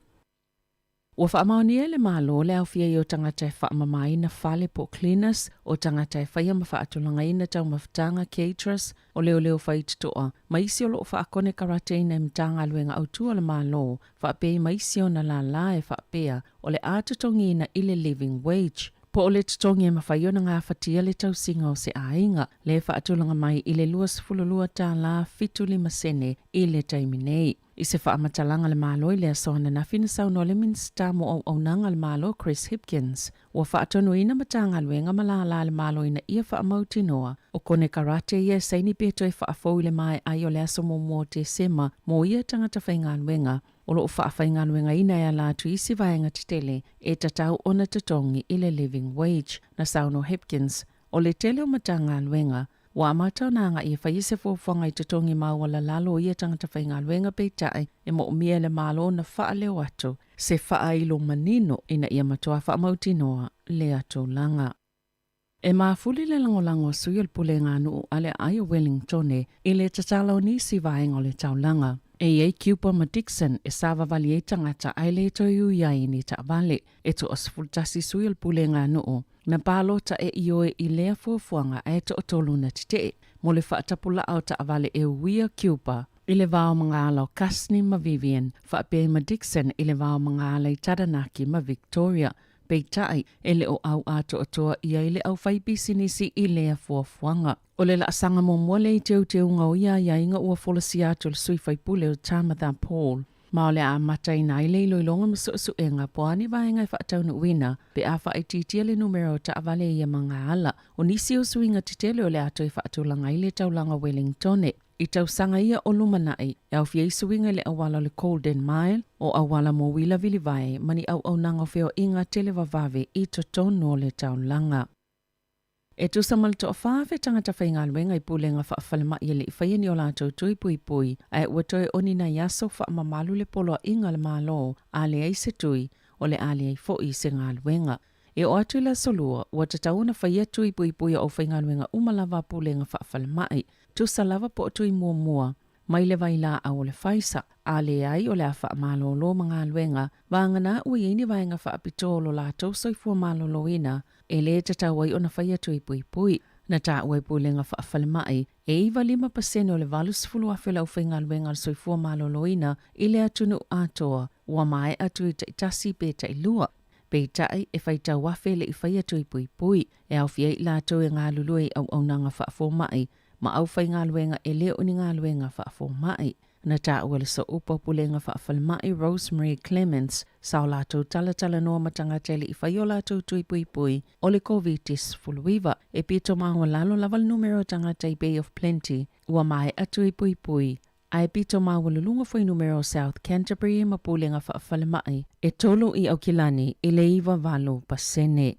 Ua whaamaoni e le malo le au fia i o tangata e whaamamai na whale po cleaners o tangata e whaia ma whaatulanga ina tau mawhtanga caterers o leo leo whaitutoa. Maisi o loo whaakone karate ina e mtanga aluenga autua le malo whaapei maisi o na la e whaapea o le ātutongi ina ile living wage. Po o le tutongi e mawhaiona ngā whatia le tau singa o se ainga, le whaatulanga mai i le 2.2 tā la 5 sene i le taimi nei. I se whaamatalanga le malo i le asohana na whina sauno le minsta mo au nanga le malo Chris Hipkins. Ua whaatonu ina matanga luenga malala le malo ina ia whaamauti noa. O kone karate ia saini peto e whaafou le mai ai o le aso mo te sema mo ia tangata whainga luenga. O loo whaawhainga luenga ina e ala tu isi vaenga titele e tatau ona tatongi i le living wage na sauno Hipkins. O le tele o matanga luenga wa amatau nanga i whaise fōwhanga i tatongi mawala lalo ia tangata whainga luenga peitai e mo umia le malo na wha leo atu se wha ilo manino ina ia matua wha mauti noa le atu langa. E maafuli le langolango sui o le pule ngānu ale ai o Wellington i le tatalo nisi vaenga o le taulanga. E iei Cuba ma Dixon e sawa vali e tangata ai le toi iai ni ta vale e to osfultasi sui o le pule ngānu na palota e ioe i lea fuafuanga e to otolu na tite. Mo le whaatapula au ta avale e uia Cuba. I le vao mga ala o Kasni ma Vivian, whaape ma Dixon i le vao mga ala i Taranaki ma Victoria. Peitai e le o au ato atoa ia i le au whaipisinisi i lea fuafuanga. O le laasanga mo mwale i teu ngau ia inga ua folasi ato le sui whaipule o Tamatha Paul. Ma o le a matai nai le iloilonga masuasu e ngā poani vaenga i whaatauna uina, pe a whaititia le numero ta avale ia mga ala. O nisi o suinga titele o le ato i whaatulanga i le taulanga Wellington. I tau sanga ia o lumanai, e au fia isuinga le awala le Golden Mile, o awala mo wila vili vai, mani au nanga feo inga tele vavave i totono le taulanga. E tu samal to whaawe tangata whainga luenga i pulenga whaafalema i le i whaiani o lātou tui pui, ai uatoe onina yaso whaamamalu le polo inga le malo, ale ai se tui, o le ale ai fo i se ngā luenga. E o atu la solua, ua tatauna whaia tui pui o whainga luenga umalava pulenga whaafalema i, tu salava po tui mua, mai le vaila au le whaisa, ale ai o le a whaamalo mga luenga, vangana ua ieni vaenga whaapitolo lātou soifua malolo ina, e le tatau ai o na whaia tui pui, na ta ua pulenga whaafalmai, e iwa 5% o le valus fulu awhela u whainga luenga soifua malolo ina, i le atunu atoa, ua mai atu i taitasi pe tailua. Peitai e whaita wafele i whaia tui pui, e au fia i lātou e ngā lulue au nanga whaafomai, ma au whai ngā luenga e leo ni ngā luenga whaafomai. Na tā ua le so upa pulenga whaafalmai Rosemary Clements, sao lātou tala noa matanga tele i whai o lātou tui pui, o le COVID-19 fuluiva, e pito maua lalo laval numero tangata i Bay of Plenty, ua mai atui pui. Ai pito maua lulunga fwai numero South Canterbury ma pulenga whaafalmai, e tolu i au kilani i le iwa valo pasene.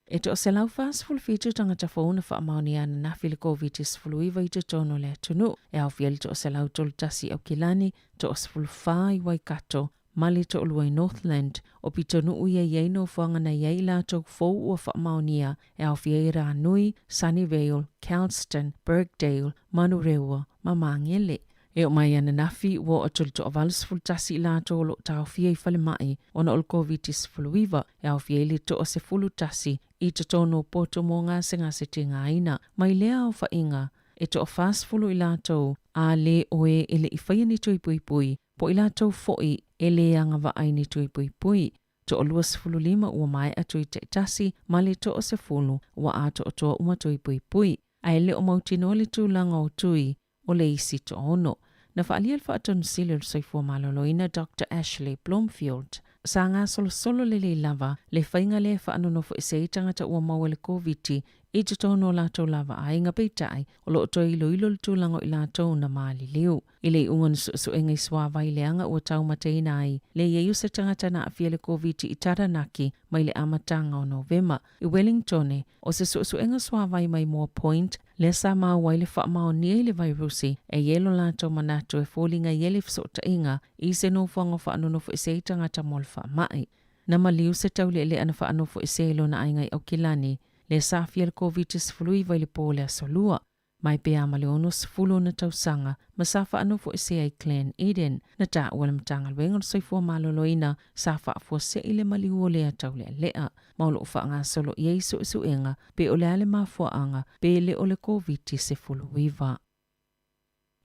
E to o se lau whaasfulu fitu tangata whauna wha amaoni ana na fili COVID-19 i te tono le atunu. E au fiali to o se lau tolu tasi au kilani to o sfulu whai Waikato mali to uluai Northland o pitonu uia iei no whanga na iei la tau fau ua wha amaonia e au fiei rā nui, Sunnyvale, Calston, Birkdale, Manurewa, Mamangele. E o mai ana nafi ua o tolu to o valusfulu tasi la to lo tau fiei whale mai ona ol COVID-19 e au fiei li to o se fulu tasi i te tono poto mō ngā se tinga aina. Mai lea o whainga e to o whaasfulu i la tau a le oe ele i whaia ni tui pui pui po i la tau foi e le anga wa aini tui pui pui. To o 25 ua mai atu i te tasi ma le to o se fulu ua ato o toa uma tui pui pui. A ele o mautino le tūlanga o tui o le isi to ono. Na whaalia wha atonu sile soifua maloloina Dr. Ashley Blomfield. Sa ngā solo le lava, le whainga le whaanonofo e se itangata ua maua le COVID i te tono lātou lava a inga peitai o lo to ilo le tūlango i lātou na maali liu. I le ungan su engai swa vai leanga ua tau mateina ai, le ieiu se tangata na awhia le COVID i Taranaki mai le amatanga o Novema. I Wellington o se su enga swa vai mai Moore Point, le sa maa wai le wha mao nie le virusi e yelo lātou manatu e fōlinga yele fsota inga i se no whango whaanonofo e se itangata mol wha mai. Na maliu se tau le ana whaanofo e se ilo na aingai au kilani, le safia le COVID-19 vai le pōle a solua. Mai pea ma le ono sifulu na tausanga, ma safa anofo e se ai Clan Eden, na ta wala mtanga lwenga soifua maloloina, safa afua se ile maliu o lea tau lea. Maulo ufa ngā solo ieiso suenga, pe ole ale mafua anga, pe le ole COVID-19.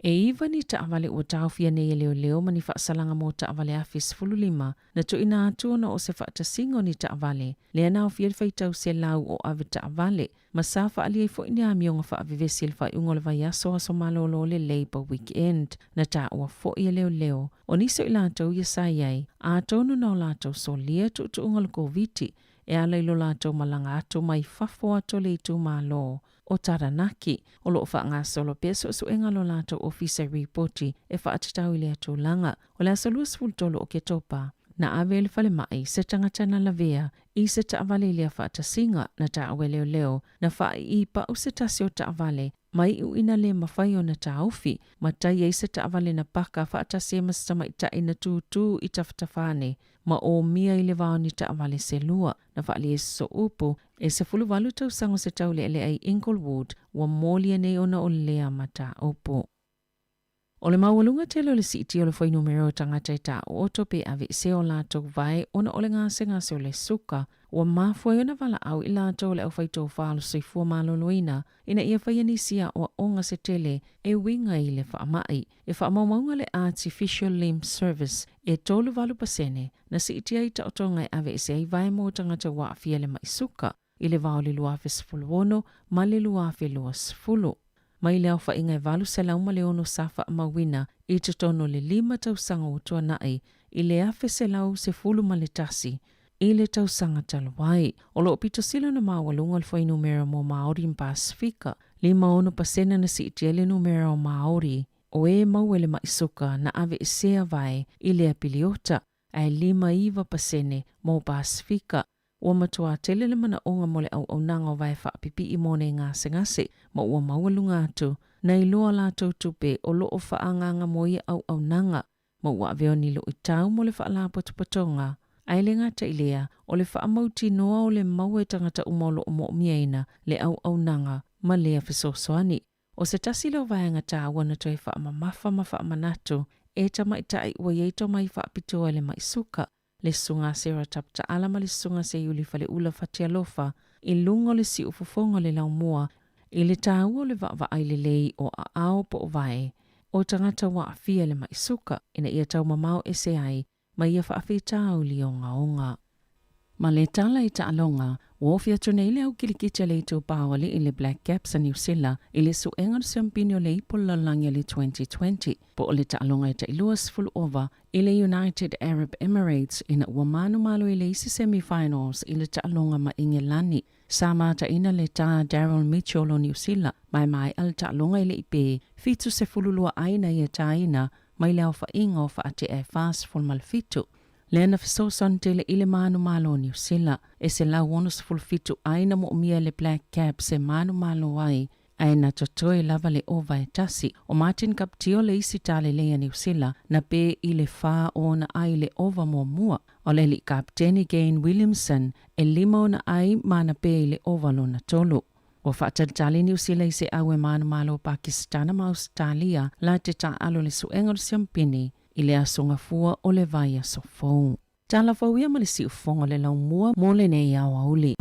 E iwa ni taawale ua taufia ne leo mani whaasalanga mō taawale afis fululima na tu ina atuona o se whaatasingo ni taawale lea nao fiel whaitau se lau o ave taawale ma sa whaali ei fo ini a mionga whaavivesi il whai ungole vai aso aso malolo le Labour Weekend na ta ua fo ia leo o niso ila atau ia sai ai a atonu nao latau so lia tu ungole COVID e ala ilo latau malanga atu mai fafo ato le itu malo o Taranaki, o loo wha ngā solo peso su enga lo lato ofisa reporti e wha atatau ile atu langa, o la salus fultolo o ke topa. Na awe le fale mai se tangata na lavea i se taawale ile a wha atasinga na taawe leo na wha i pa u se tasi o taawale mai u ina le mawhai o na taaufi ma tai e se taawale na paka wha atasi mastama i tai na tūtū i taftafane ma o mia i le wao ni taawale se lua na wha li e so upo e se fulu walu tau sango se tau le ai Inglewood wa molia nei ona o lea mata upo. O le mawalunga telo le siti o le whai numero tangata i ta o otope ave se o lato vai ona o le ngase o le suka wa mafoi ona wala au i lato le au whaito whaalo soifua maloloina ina ia whaianisia o onga se tele e winga i le whaamai e whaamaunga le Artificial Limb Service e tolu walu pasene na siti ai ta otonga ave se ai vai mo tangata wa afia le mai suka i le vao le luafe sifulu ono ma le luafe lua sifulu. Mai leo wha ingai valu se lauma le ono safa mawina i te tono le 5 tausanga o tua nai i le afe se lau se fulu ma le tasi i le tausanga talawai. O lo pito sila na mawalunga le whai numero mo Māori in Pasifika 5% na si itiele numero Māori o e mauele maisuka na ave isea vai i le apiliota ai 5% mo Pasifika. Ua matua tele le mana onga mole au nanga o vai wha pipi i mone ngase ma ua mawalunga atu na iloa lato tupe o loo wha anganga mo ia au nanga ma ua aveo nilo i tau mole wha la patupatonga. Ai le ngata ilea o le wha amauti noa o le maue tangata umolo o mo miaina le au nanga ma lea fisosoani. O se tasi leo vai ngata wana toi wha mamafa ma wha manatu e tamaitai ua yeito mai wha pitoa le maisuka. Le sunga sera tapta alama le sunga se yuli fale ula fatia lofa i lungo le si ufufonga le laumua i le tāua le va aile lei o a ao po o vai o tangata wa afia le maisuka ina ia tau mamau ese ai ma ia fa afi tau li onga. Ma le tala i taalonga, wofia tunele au kilikita le itu pawali i le Black Caps a New Zealand i le suenga sampinio le ipola langia le 2020. Po o le taalonga i ta iluas full over i le United Arab Emirates ina uamanu malo i le isi semifinals i le taalonga ma Ingelani. Sama ta ina le ta Daryl Mitchell o New Zealand, mai al taalonga i le ipe, fitu se fululua aina i ta ina, mai leo fa inga o fa ate e fast full malfitu. Le ana fesoson tele ile manu malo New Zealand e se la wonus fulfitu aina mo mia le Black Cap se manu malo ai aina totoe lava le ova e tasi o Martin Kaptio le isi tale lea New Zealand na pe ile faa ona ai le ova mua o le li kapteni Gain Williamson e lima ona ai mana pe ile ova lona tolu. O whaatalitali New Zealand se awe manu malo Pakistana ma Australia la te ta alo le suenga o siampini i le asonga fua o le vaia sofou. Tala fauia ma le si ufonga le lau mua mo le nei au auli.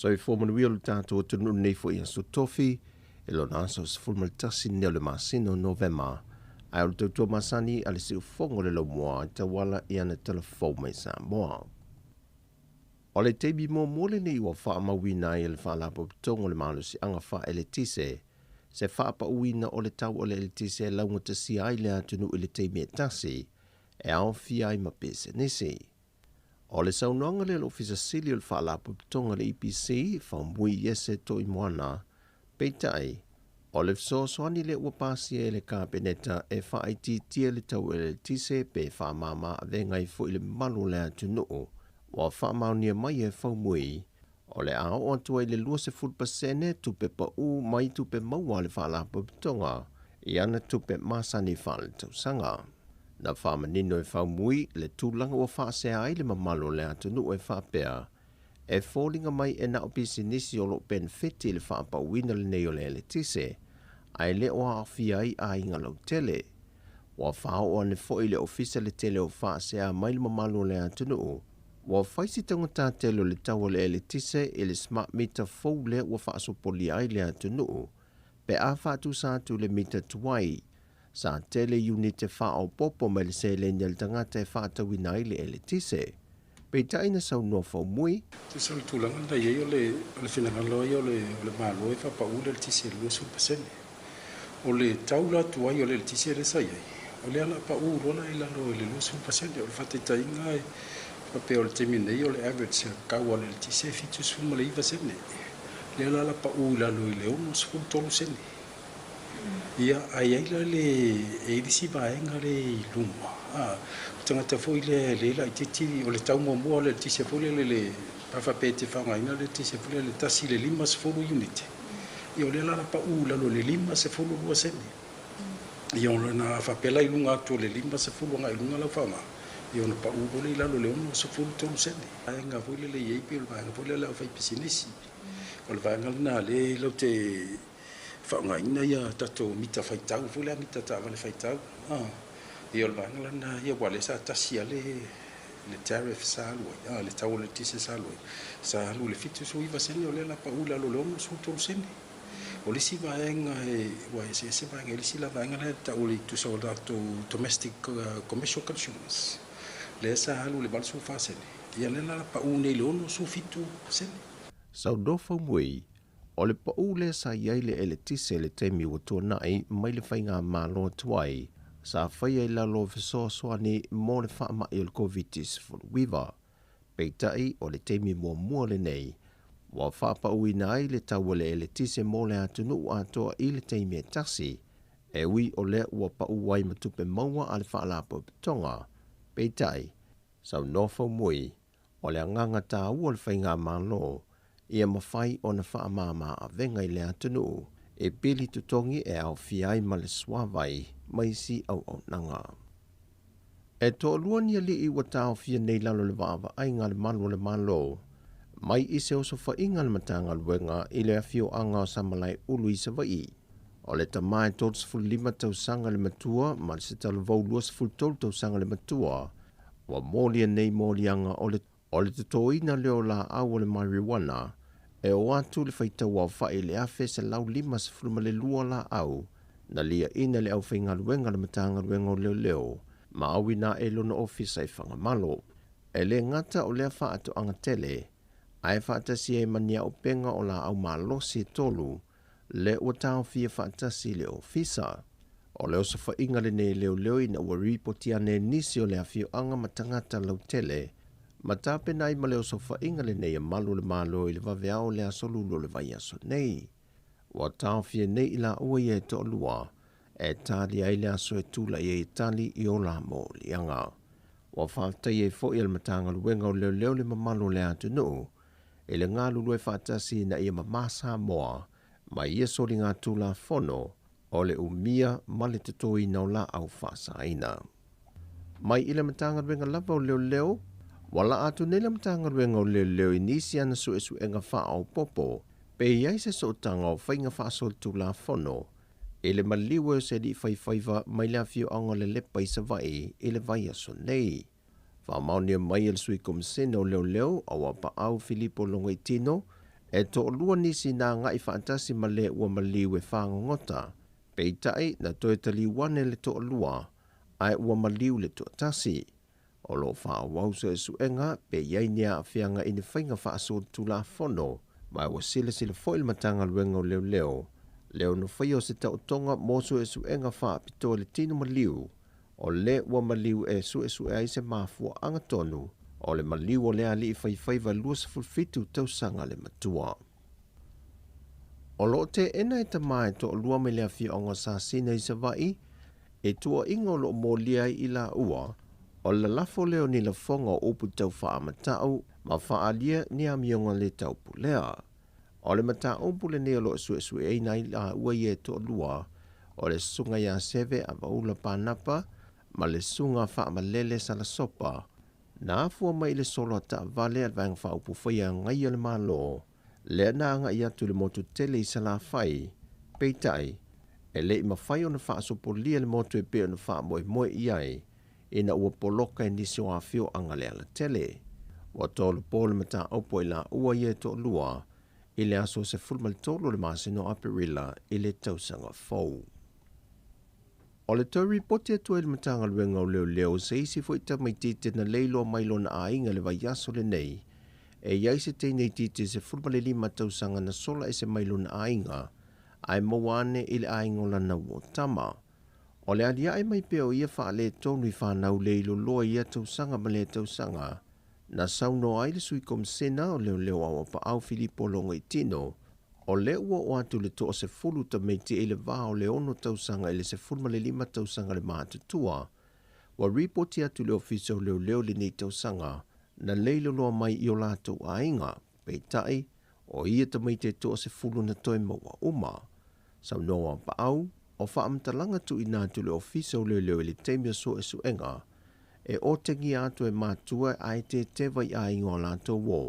So i fōmanuia le tātou tunu nei fo i aso tofi, e lo nasa o sifulma le tasi neo le masino Novema, ai o le tautua masani a le si ufongo le lo mua ta wala i ana telefou mai Samoa. O le teibi mo le nei ua wha mawina i le wha lapo pitongo le malo si anga wha ele tise, se wha pa uina o le tau o le ele tise launga ta si ai le atunu i le teimi e tasi, e ao fi ai ma pese nisi. O le saunanga le ofisa sili o le whaalapu pitonga le EPC, whaumui yese to i moana, peitai, o le fsosoani le uapasi e le kāpeneta e whaiti tia le tau e le tise pe whaamama a vengai fo i le malu le atunuu, wa whaamaunia mai e whaumui, o le ao o atua i le lua se fulpasene tupe pa u mai tupe maua le whaalapu pitonga, i ana tupe masani whaale tausanga. Na whamanino e whaumui le tūlanga o whaasea ai le mamalo le atunu e whaapea. E fōlinga mai e na opisi nisi o lo benefiti le whaapawina le nei o le tise, ai le o awhi ai a inga lau tele. Wa whao o ne fōi le ofisa le tele o whaasea mai le mamalo le atunu. Wa whaisi tangata tele le tawa le tise e le smart meter fōu le o whaasopoli ai le atunu. Pe a whaatu sātu le mita tuai. Sa tele unit e whao popo mai le se le nyal tangata e whaatawina i le ele tise. Pei taina sau no whau mui. Te sau tūlanga na iei o le whenanga loa o le mālo e whapa ule le tise lua supasene. O le taula tuai o le tise le sai ai. O le ala pa rona i lalo le lua supasene. O le whateitai ngai pape o le teminei o le average kaua le tise fitu suma le iwa sene. Le ala pa lalo i le ono sefulu tolu sene. Ia ai ai le e disi vaenga le luma. Tangata foi le la titi o le tau mo le tisi foi le pafapete whangaina le tisi foi le tasi le lima se fulu unit. Ia le la pa lalo le lima se fulu lua sene. Ia ona na whapela i lunga atu le lima se fulu nga i lunga la whanga. Ia ona pa le lalo le ono se fulu tonu sene. Vaenga foi le ieipi o le vaenga foi le la whai pisinisi. O le vaenga na le lau te whaungaina ia tato mita whaitau, fule mita tāwale whaitau. Ia o vanga lana ia wale sa tasia le tariff sa aloi, le tau le tise sa aloi. Sa alu le fitu so iwa sene o le la paula lo longo so tolu sene. O le si vaenga e se vaenga le si la vaenga le tau le tu so dato domestic commercial consumers. Le sa alu le balsu fa sene. Ia le la pauna le ono so fitu sene. Sau dofa mui, o le paule sa iai le ele tise le teimi o tō nai mai le whainga mālo tuai, sa whaia i lalo fesoasoani mō le whaama i o le COVID-19 wiwa. Peitai o le teimi mua le nei, wa whapau nai le tau le ele tise mō le atunu atoa i le teimi e tasi, e ui o le ua pau wai matupe maua a le whaalapo pitonga. Peitai, sau nofau mui, o le anganga tā ua le whainga mālo, ia mawhai o na whaamama a venga i le atunu, e pili tutongi e au fiai ma le swawai mai si au nanga. E tō luania li i watao fia nei lalo le waava ai ngā le malo, mai i se oso whainga le matanga luenga i le afio anga o samalai ulu i savai. O le tamai tōts ful lima tau sanga le matua, ma le se talo vau luas ful tolu tau sanga le matua, wa mōlia nei mōlianga o le tutoina leo la au o le marijuana, e o atu le whaitau au whai le afe se lau lima se fulma le lua la au, na lia ina le au whainga luenga le matanga luenga o leo, ma awi na e lona ofisa i whangamalo. E le ngata o lea wha atu anga tele, ai wha atasi e mania o penga o la au malosi e tolu, le ua tau fia whaatasi le ofisa. O leo sa whainga le ne leo ina ua ripoti ane nisi o le awhio anga matangata lau tele, ma tape nai ma leo sa whainga le ne malu le malo i le waweao le asolu lo le vai aso nei. Wa tau fia nei ila ua i e to lua, e tali ai le aso e tula i e tali i o la mo lianga. Wa whaatai e fo i al matanga luenga o leo le mamalo le atu nuu, e le ngā lulu e whaatasi na ia mamasa moa, ma ia sori ngā tula fono, o le umia ma le tatoi nau la au whaasaina. Mai i le matanga luenga lava o leo, wala atu nei le matanga luenga o leo i nisi ana su enga wha au popo, pe iai se so tanga o whainga whaasol tula fono, e le maliwe se di whaiwhaiva mai le awhio anga le lepa i sa vai e le vai aso nei. Whamaunia mai el sui komisene o leo a wapa au Filipo Longaitino, e to lua nisi na ngai whaantasi ma le ua maliwe whangongota, pe itai na toe tali wane le to lua, ai ua maliu le to tasi. O lo wha wausa e suenga, pe iai nia a whianga ini whainga whaaso tula fono, mai ua sila foil matanga luenga o leo, leo no whaio se tau tonga moso e suenga wha pito le tino maliu, o le ua maliu e su ai se mafua anga tonu, o le maliu o le ali i whaiwhaiva lua sa fulfitu tau sanga le matua. O lo te ena e tamae to lua me lea fia onga sa sina i sa vai, e tua ingo lo mo lia i la ua, o la lafo leo ni la fonga o upu tau wha amatau, ma wha alia ni amionga le tau pulea. O le mata upu le neo lo su e nai la ua i e to lua, o le sunga ya seve a vaula panapa, ma le sunga wha amalele sa la sopa, na afua mai le solo ta vale al vang wha upu whaia ngai le malo, le na anga i atu le motu tele i sa la whai, peitai, e le i mawhai o na wha asopo lia le motu e peo na wha moe iai, ina ua poloka e nisi o awhio anga le ala tele. Wa tolu pole mata opo i la ua i e to lua, i le aso se fulmal tolo le masino aperila i le tausanga fau. O le tau ripoti atua i le matanga luenga o leo se isi fo ita mai tite na leilo mailo na ainga le vai aso le nei, e iai se te nei tite se fulmal li matausanga na sola e se mailo na ainga, ai mawane i le ainga o lana ua tama. O le alia ai mai peo ia wha le tonu i whanau leilo loa ia tausanga ma le tausanga, na sauno ai le sui komisena o leo awa pa au Filipo Longaitino, o le ua o atu le toa se fulu ta meiti e le vao le ono tausanga e le se fulma le 5 tausanga le mātutua, wa ripoti atu le ofisa o leo le nei tausanga, na leilo loa mai i o lātou ainga, peitai, o ia ta meiti e toa se fulu na toi maua uma. Saunoa pa au, o whaamtalanga tu i nātu le ofisa o leo e le teimia so e suenga, e o tengi atu e mātua ai te tewai a inga o lātou wō,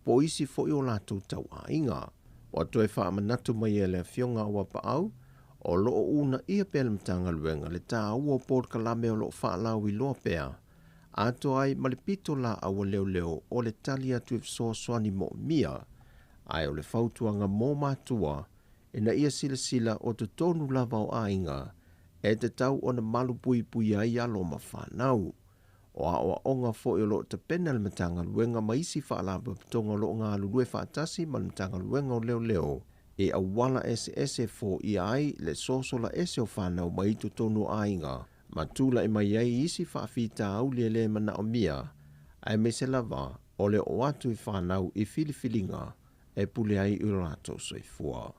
po isi fo i o lātou tau a inga. O toi whaamanatu mai e le fionga o wapa au, o loo una ia pēle mtanga luenga le tā ua pōr kalame o loo whaalau i loa pēa. Ato ai malipito la awa leo o le tali atu e fso swani mo mia, ai o le fautuanga mō mātua, e na ia sila o te tonu lava o a inga, e te tau o na malu pui ai alo ma whanau. O a oa onga fo i lo te pena le matanga luenga maisi whaalaba pitonga lo ngā lulue whaatasi ma le matanga luenga o leo, e a wala ese fo i ai le sosola ese o whanau mai to tonu ainga, ma tūla i mai ai isi whaafita au le mana o mia, ai me se lava o le o atu i whanau i filifilinga, e pule ai i rato soifua.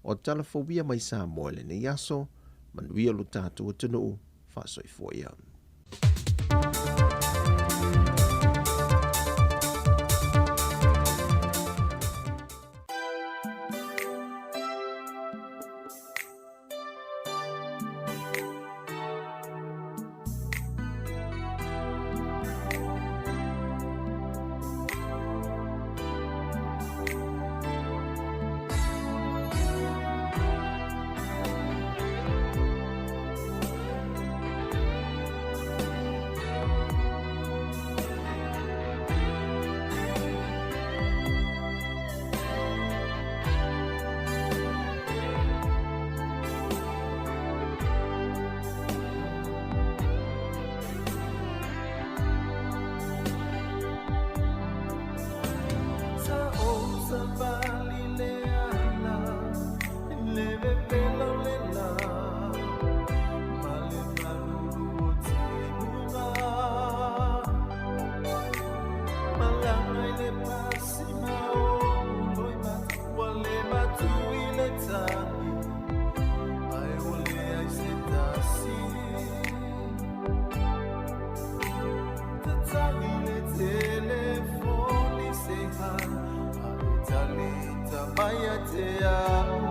O talafobia mai Samoa le ne yaso, manuia lo tātou tunu, wha soifua ia. te au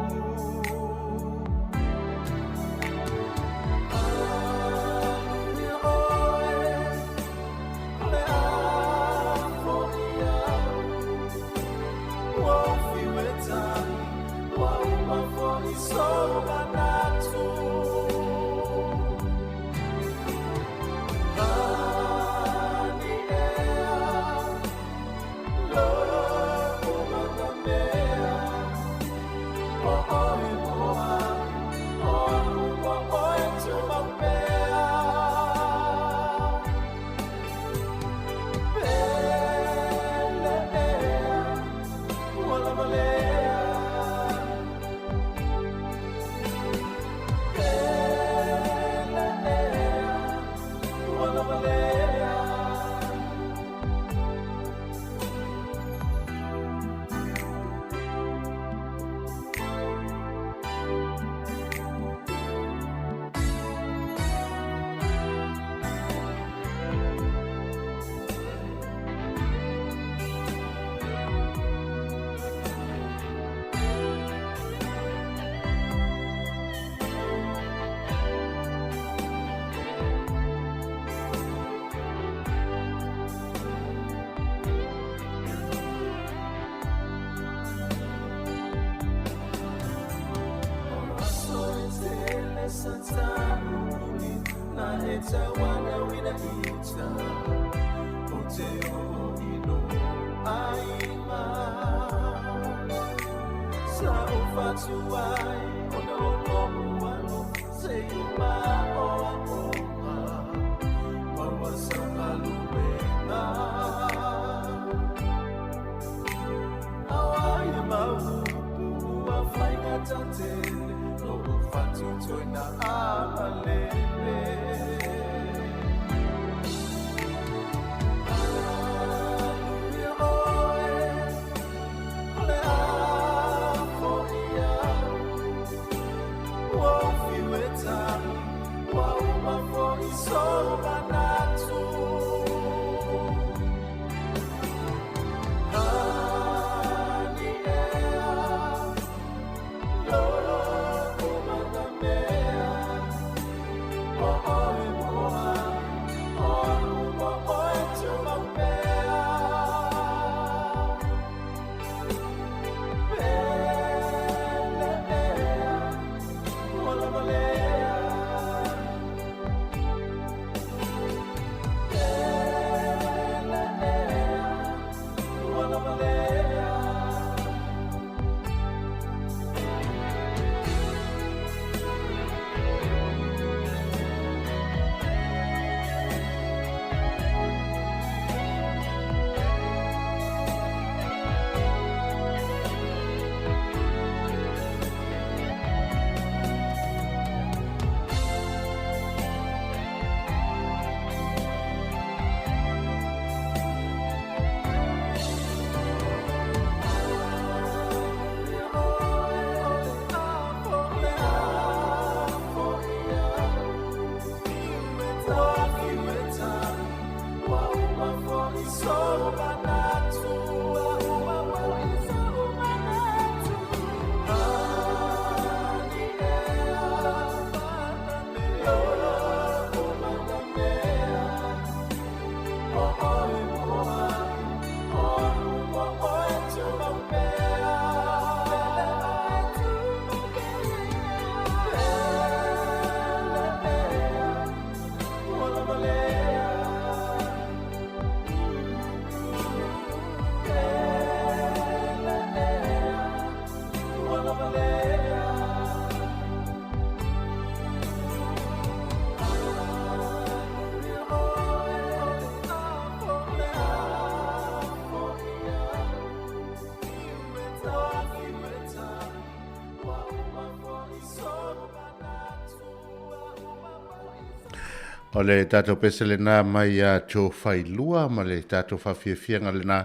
O le tātou pesele nā mai a tō whailua, ma le tātou whawhiawhianga le nā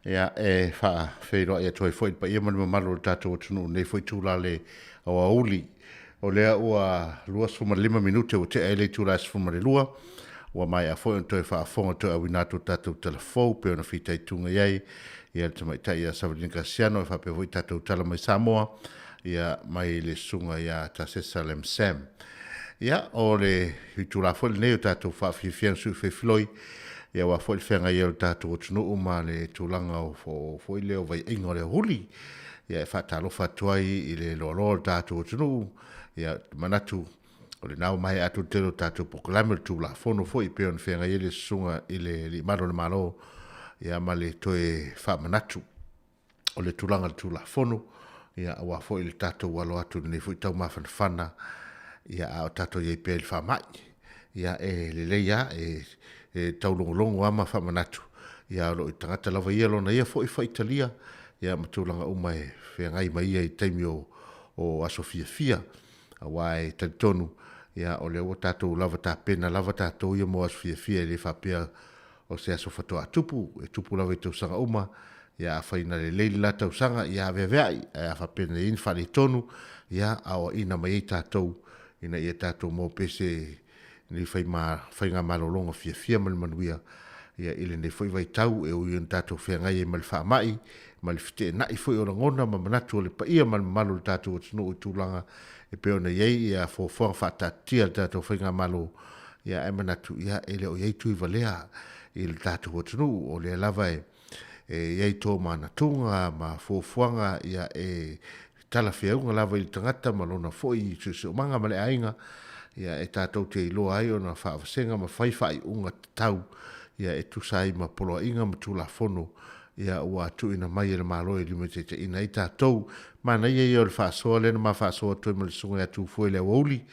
ia e wha whaeroa ia tōi whoit, pa ia mani mamaru le tātou tunu nei whoi tūla le au auli. O lea ua luas 5 minute o te eile tūla 5 lua. Wa mai a foi to fa fo to a wina to tatu telefo pe ona fita tunga yai ia te mai tai a Sabrina Casiano fa pe voi tatu tala mai Samoa ia mai le sunga ia ta Salem Sam ia o le hitula fo le tatu fa fifian su fe floi ia wa fo le fenga ia tatu tunu uma le tulanga o fo ile o vai ingo le huli ia fa talo fa tuai ile lo tatu tunu ia manatu o le nau mai atu tero tatu poklame tu la fono foi pe on fenga ile sunga ile li malo le malo ia male toe fa manatu o le tulanga tu la fono ia wa foi le tatu walo atu ni foi tau mafan fana ia a tatu ye pe fa mai ia le ia tau longo ama fa manatu ia lo tangata lava ia lo na ia foi fa Italia ia matulanga umai fenga mai ia taimio o Sofia Fia awai tantonu ia o le o tatou lava ta pena lava tatou ia mo asfia le fapea o se aso fatoa tupu e tupu lava tau sanga uma ia faina le leila tau sanga ia vevea ia fapena in fali tonu ia au ina mai tatou ina ia tatou mo pese ni fainga malolonga fia manuia ia ile ne foi vai tau e o ion tatou fenga ia malfa mai malfite na i foi o ngona manatu le pa ia malu tatou tunu tulanga e pe ona yei ia fo fa tia tatou fainga malo ia e manatu ia ele o yei tui valea il tatou tunu o le lava e yei to manatunga ma fofuanga ia tala feunga lava il tangata malona foi su manga male ainga ia e tatou te ilo ai ona fa senga ma fai unga tau ia e tu sai ma polo inga ma tu la fono ia ua tu ina mai le malo e lima te ina i tatou mana ia i o le whaasoa lena ma whaasoa tui ma le sunga ia tu fue le wauli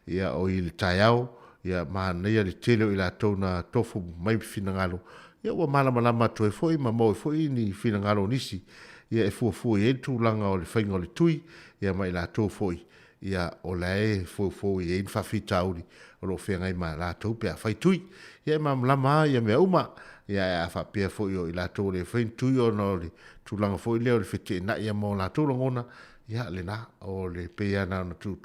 ia o i le taiao ia mana ia le tele o i la tau na tofu mai finangalo ia ua malama tu e foi ma mo e foi ni finangalo nisi ia e fuafua i e tu langa o le whainga o le tui ia mai la tau foi ia o la e fuafua i e in whawhita auri o lo whengai ma la tau pe a whai tui ia ma mlama ia mea uma ia a fa pia fo yo ila to le fin tu yo no le tu langa fo le fiti na ia mo la to ngona ia le na o le pe ya na tu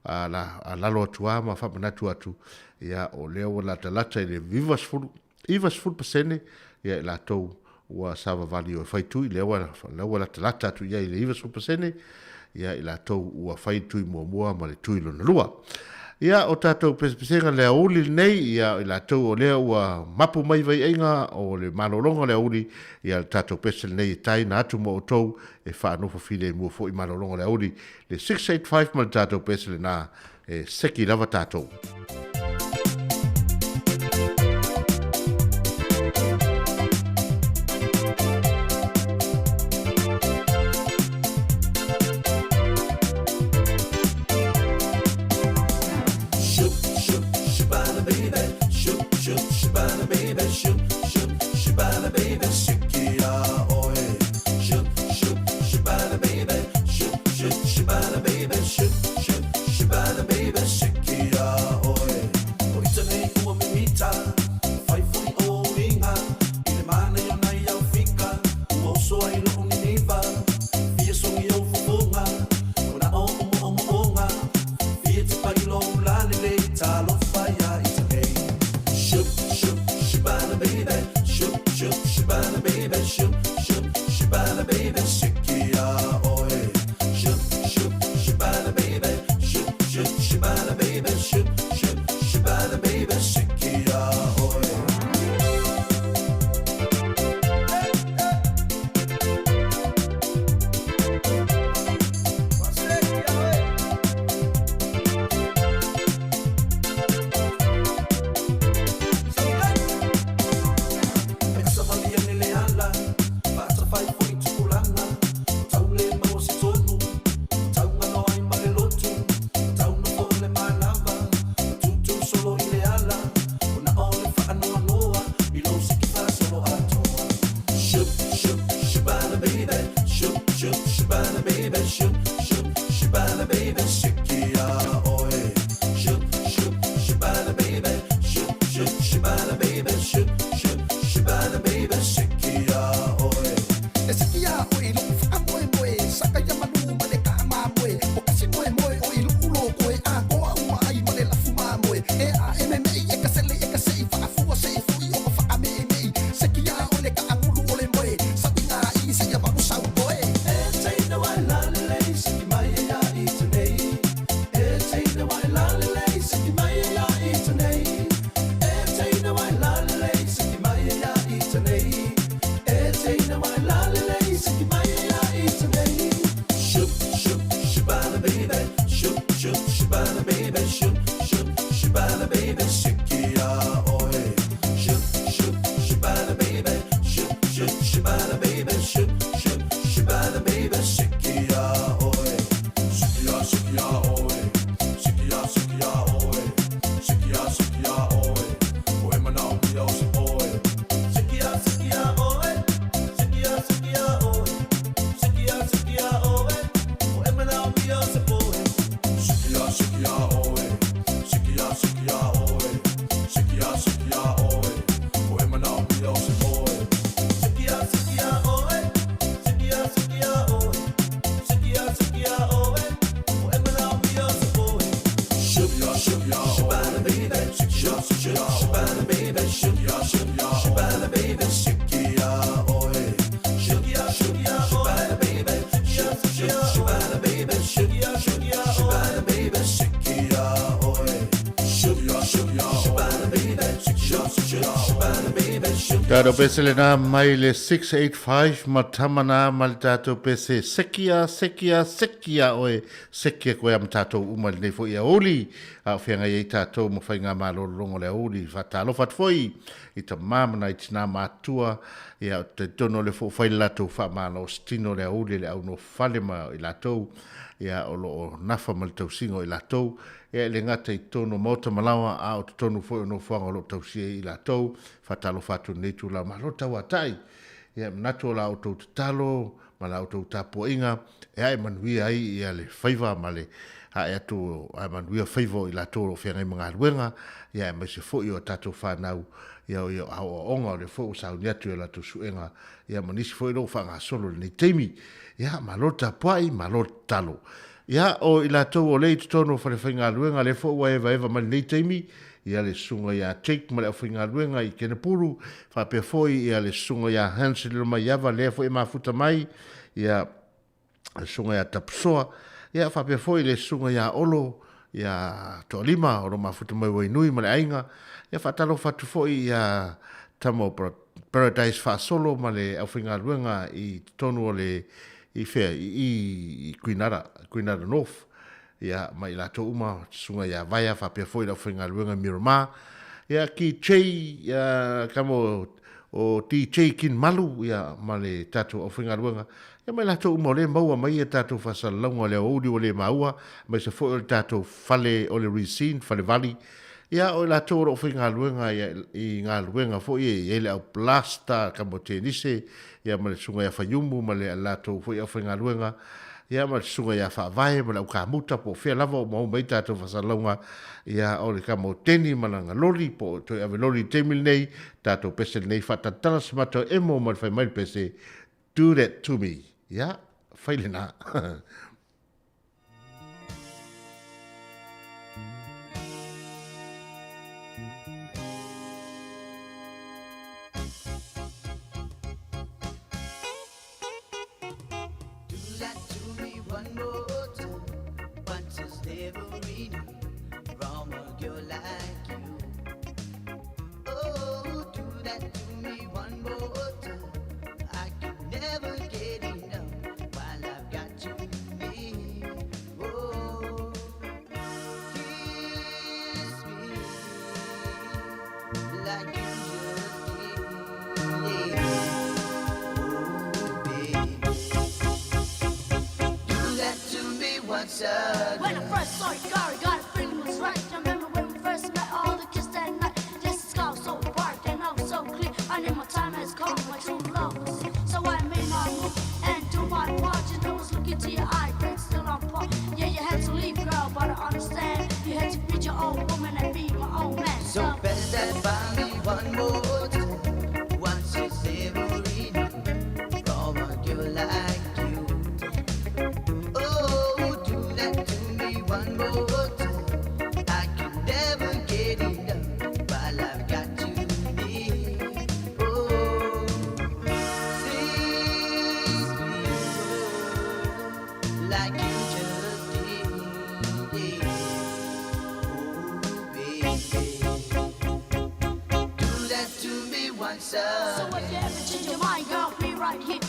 a la lo tu ma fa na tu atu ia o le o la tala le vivas full percent ia la to wa sava value fa tu le wa la tala tu ia le vivas full percent ia ila to wa fa tu mo ma le tu lo na lua ia o tatou pesenga le auli nei ia la tau o lea ua mapu mai vai inga o le malolonga le auli ia tatou pesen nei tai na atu mo o tau e whanofo file mua fo i malolonga le auli le 685 mal tatou pesen na e seki lava tatou. Tātou pese le nā mai le 685 ma tamana ma le tātou pese sekia oe sekia koe am tātou umali nei fo ia oli a whianga i tātou ma whainga mā longo le oli whatalo whatfoi i ta māmana i tina mātua ia te tono le fo whai latou wha mālo stino le oli le au no whale ma i latou ia o lo nafa ma le tausingo i latou e le ngata i tono mota malawa a o te tonu fo no whanga lo tausia i latou whatalo whatu nei tu la malota watai ia mnato la o tau talo ma la o tau tapo inga e ai manuia ai ia le whaiva ma le a e atu a manuia whaivo i latou o whianga i mga ruenga ia e maise fo i o tatou whanau ia o au onga o le fo o sauni atu e latou suenga ia manisi fo i lo whanga solo nei teimi ia malota puai malota talo ia o i latou o lei tono fa le whainga luenga le fo ua eva mani nei teimi ia le sunga ia take ma le whainga luenga i kene puru fa pe foi ia le sunga ia hansi le mai ava le fo i mafuta mai ia le sunga ia tapsoa ia fa pe foi le sunga ia olo ia to lima o lo mafuta mai wai nui ma le ainga ia fa talo fatu foi ia tamo paradise fa solo ma le whainga luenga i tonu o le i fea i Kuinara North ia mai la to uma sunga ia vaia fa pe foi la whainga luenga Miramar ia ki chei ia kamo o ti chei kin malu ia ma le tatu o whainga luenga ia mai la to uma le maua mai e tatu whasalonga le oudi o le maua mai se foi o le tatu fale o le Risine fale vali ia o la to o whainga luenga i ngā luenga foi e le au plasta kamo te nise ia ma le sunga ia whaiumu ma le alato foi au whainga luenga ia ma le sunga ia whaavae ma le au kāmuta po whea lava o mau mai tātou whasalonga ia o le kamo teni ma nga lori po toi ave lori temil nei tātou pese nei whatatala samato emo ma le whai mai pese do that to me ia whaile nā When I first saw you, God, got a feeling was right. I remember when we first met, all the kiss that night. Just the sky was so bright and I was so clear. I knew my time has come, my true love was here. So I made my move and do my part. You know, I was looking to your eye, but still on par. Yeah, you had to leave, girl, but I understand. You had to beat your own woman and be my own man. So best that by me one more time. Once you say from a girl like you. One more time, I can never get enough while I've got you near. Oh, sweet, like you just did. Oh, baby, do that to me once. So if you ever change your mind, girl, be right here.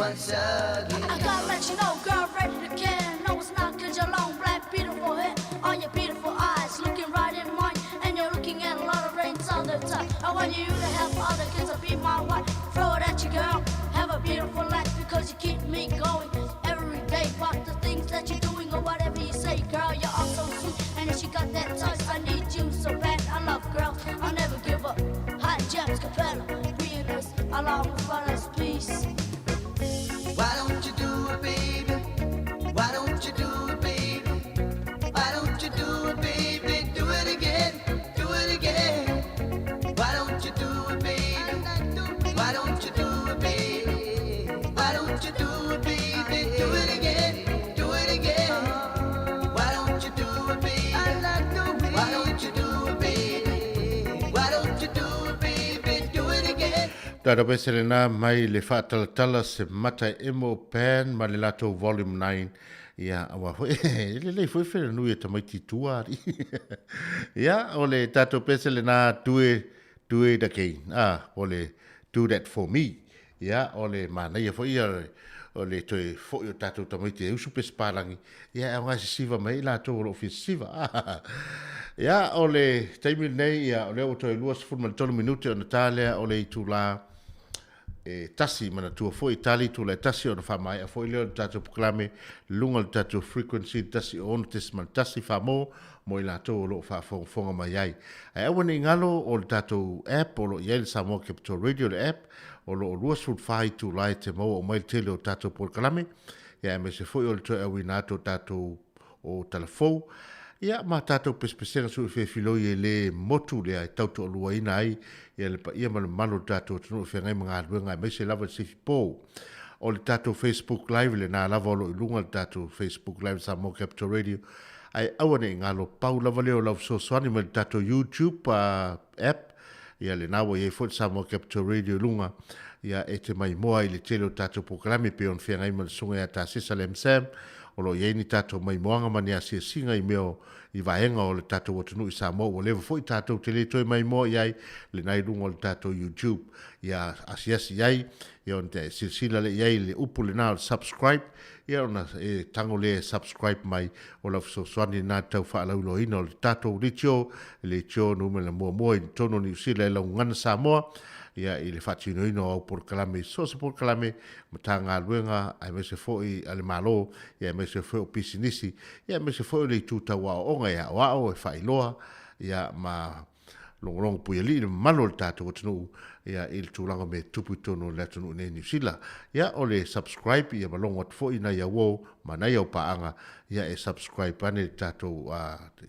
once again. I gotta let you know, girl, ready to care. No, it's not 'cause you're long, black, beautiful hair. All your beautiful eyes looking right in mine. And you're looking at a lot of rains all the time. I want you to help other kids to be my wife. Throw it at you, girl. Have a beautiful life because you keep me going every day. But the things that you're doing or whatever you say, girl, you're all so sweet. And if you got that touch, I need you so bad. I love girls, I'll never give up. Hot James Capella, Venus, along with brothers, peace. Why don't you do it, baby? Why don't you do it, baby? Why don't you do it, baby? Do it again, do it again. Why don't you do it, baby? Why don't you do it, baby? Why don't you do it, baby? Do it again, do it again. Why don't you do it, baby? Why don't you do it, baby? Why don't you do it, baby? Do it again. Tara besele na mai le whātalatala se mata emo pan ma le lato volume 9. Ia, awa hoi, le whewhere nui e tamaiti tuari. Ia, o le tato besele na tue da kein. O le do that for me. Ia, o le mana ia fo ia o le toe fo i o tato tamaiti e usu pesparangi. Ia, au ngasi siva mai lato o lo fi siva. Ia, o le taimi nei, ia, o le o toe luas fulman tonu minute o Natalia, o le i tu la tasi mana tua foi tali tu le tasi o na whamai a foi leo tato proklame lunga le tato frequency tasi o na tesman tasi whamo mo i lato o lo whafonga mai ai. Ai awane i ngalo o le tato app o lo iai le Samoa Capital Radio le app o lo o luas fut whai tu lai te mau o mai tele o tato proklame ia me se foi o le toi awi nato tato o telefou. Ia ma tatou pespesenga su fe filo ye le motu le ai tautu o lua ina ai ia le pa ia ma le malo tatou tunu fe ngai mga luenga mai se lava se po o le tatou Facebook live le na lava o lo ilunga le tatou Facebook live Samoa Capital Radio ai awane ngalo pau lava leo lau so swani ma le tatou YouTube app ia le nawa ye fo Samoa Capital Radio lunga ia e te mai moa i le tele o tatou proklame pe on fe ngai ma le sunga ia ta Sisalem Sam o lo ye ni tatou mai moanga mani a sia singa i meo i vaenga o le tatou watunu i Samoa o lewa fo i tatou tele toi mai moa iai le nai lunga o le tatou YouTube ia asiasi iai ia on te silsila le iai le upu le na o subscribe ia ona e tango le subscribe mai o la fsoswani na tau whaalaulo ina o le tatou le tio nume la mua mua i tono ni usila e lau ngana Samoa ia i le whatino ino au por kalame so se por kalame mata ngā luenga ai me se foi ale malo ia me se foi o pisinisi ia me se foi le tuta wa onga ia wa o e whailoa ia ma long pui ali le malo le tātou atunu ia il tūlanga me tupu tono le atunu ne New Zealand ia o le subscribe ia malongo at foi na ia wo ma na ia o paanga ia e subscribe ane le tātou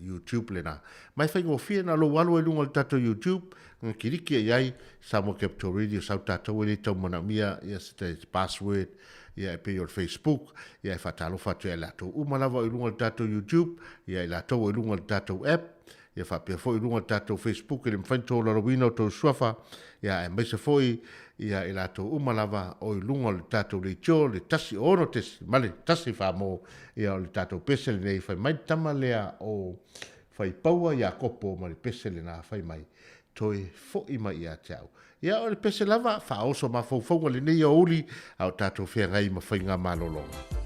YouTube le na mai whaingo fia na lo walu e lunga le tātou YouTube kiriki iai Samoa Capital Radio sau tātou e le tau mana mia ia se password ia e pei o Facebook ia e whatalo whatu e latou umalawa i lunga le tātou YouTube ia e latou e lunga le tātou app ia whapea foi runga tātou Facebook e le mwhainto la rawina o tau suafa ia e maise foi ia e latou umalawa o i lunga le tātou le tio le tasi ono tesi male tasi whamo ia o le tātou pesele nei whai mai tama lea o whai paua ia kopo ma le pesele na whai mai toi foi mai ia teau ia o le pesele lava wha oso ma faufonga le nei o uli au tātou whea ngai ma whainga malolonga.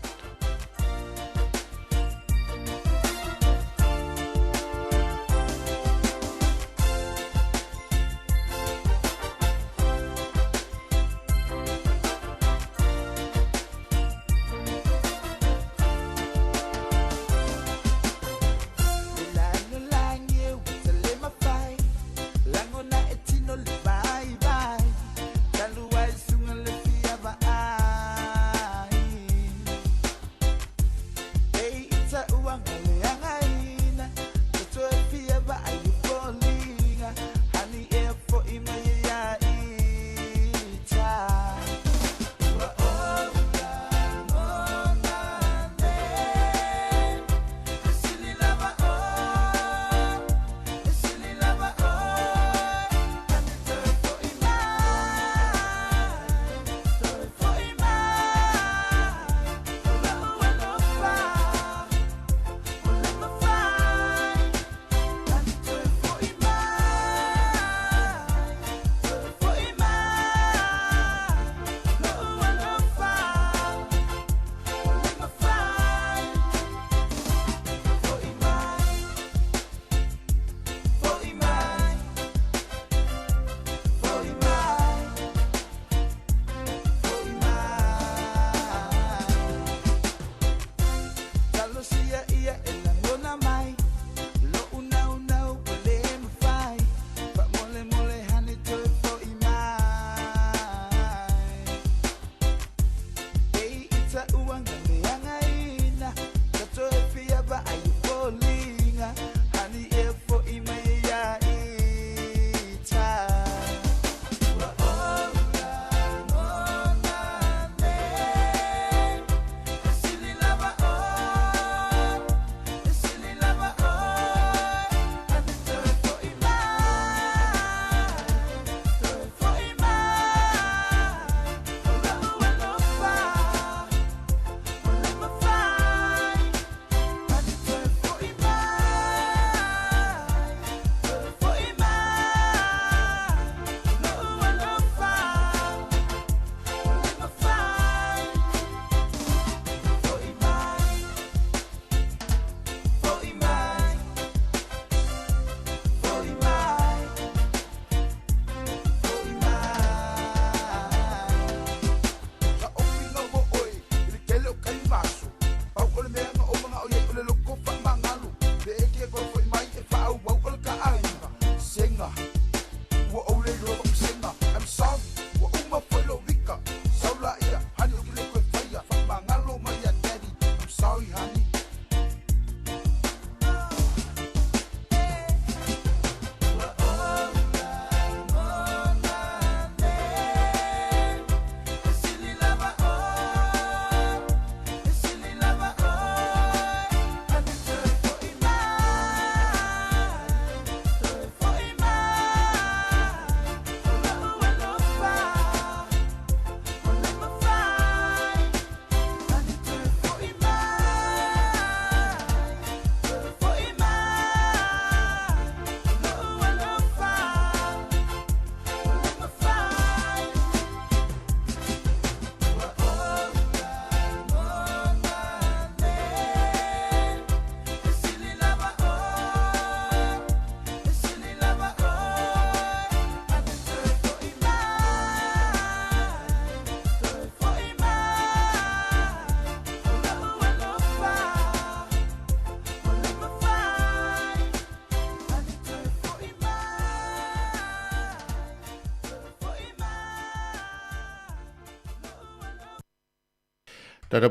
Tato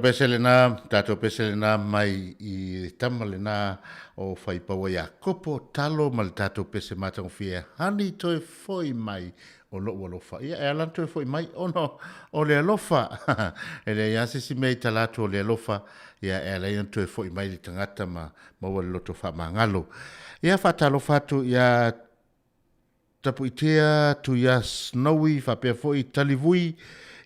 pese na mai I tama na o fai paua ia kopo talo ma le tato pese matang fia hani toi foi mai o lo alofa. Ia e alan toi foi mai o le alofa. E le ia sisi mei talato o le alofa ia e alan toi foi mai le tangata ma wale loto fa mangalo. Ia fatalo fatu ia tapu itea tu ia snowy fa pia foi talivui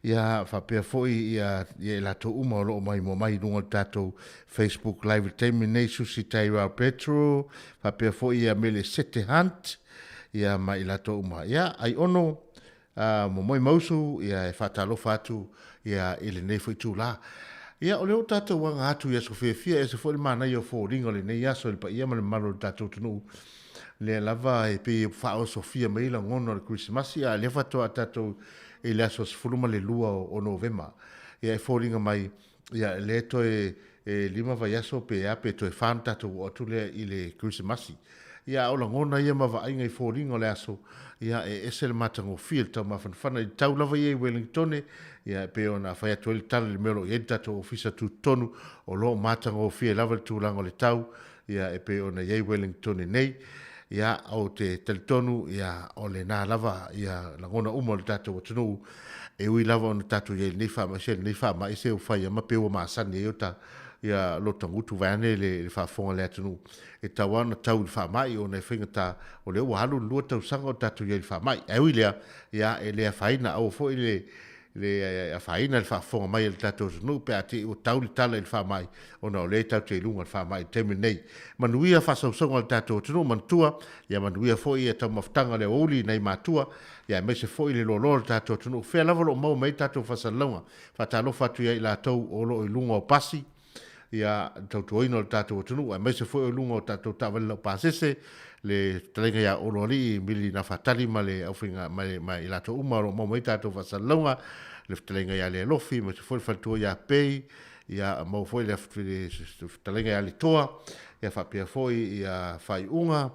ia fa pia foi ia la to uma lo mai mo mai no tato Facebook live termination si taira petro fa pia foi ia mele sete hunt ia mai la to uma ia ai ono mo moi mausu ia fatalo fatu ia ile nei foi tu la ia o le tato wanga atu ia so fia e se foi mana ia fo ringo le nei ia so il pa ia mal malo tato tunu le lava e pe fao Sofia mai la ngono le Christmas ia le fato atato e le aso fuluma le lua o novema ia e foringa mai ia le to e lima vai aso pe ape to e fanta to o tu le ile Christmas ia o la ngona ia ma vai ngai foringa le aso ia e esel matango filter ma fana I tau lava ia Wellington ia pe ona fai atu le tala le melo ia tato ofisa tu tonu o lo matango fie lava tu lango le tau ia e pe ona ia Wellington nei ia au te teletonu ia o le nā lava ia langona uma le tātou atunu e ui lava o na tātou ia nei wha maise nei wha maise o whai ama pewa maasani e ota ia lotangutu vane le whafonga le atunu e tawana tau le wha mai o nei whingata o le uahalu lua tau sanga o tātou ia le wha mai e ui lea ia e lea whaina au fo i le whaina le whafonga mai le tātou atunu pe ati o tau le tala le wha mai o na o le tau te ilunga le wha mai temi nei manuia whasausonga le tātou atunu mantua ia manuia fo i e tau maftanga le oli nei matua ia me se fo i le lolo le tātou atunu whea lava lo mau mei tātou whasalonga whatalo fatu ia I lātou o lo ilunga o pasi ia tautuoina le tātou atunu a me se fo i ilunga o tātou tawela o pasese le talenga ia olori mili na fatali ma le aufinga ma I lātou uma lo mau mei tātou whasalonga le talenga ia le lofi ma se fo i fatua ia pei ia mau fo I le talenga ia le toa ia whapea fo I ia whai unga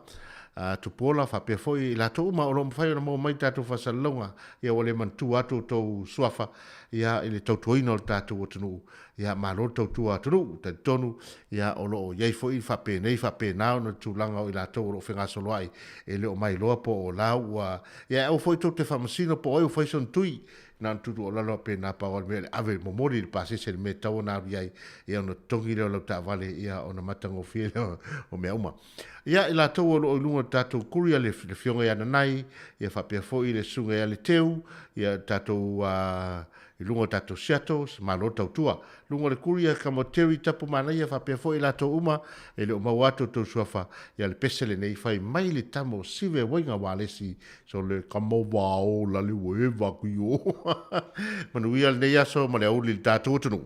tupola whapea foi I lātou uma o lo mwhai o mai tātou whasalonga ia wale mantu atu tau suafa ia I le tautuoina o le tātou atunu ia malo tautua atunu tai tonu ia o lo o iei foi whapea nei whapea nao na tūlanga o I lātou o lo whengasoloai e le o mai loa po o lau ia au foi tau te whamasino po oi o whai son tui na tutu o lalo pe na pa o me ave momori le pase se me tau na ai ia no tongi le o ta vale ia ona matango fie o me uma ia I lātou o lunga tātou kuria le fionga ia nanai ia whapea foi le sunga ia le teu ia tātou I lunga tātou siatos ma lo tautua lunga le kuria ka mo teu I tapu mana ia whapea foi lātou uma e le o mauato tau suafa ia le pesele nei whai mai le tamo sive wainga walesi so le kamo wao lali we waku yo manuia le nei aso ma le auli le tātou tunu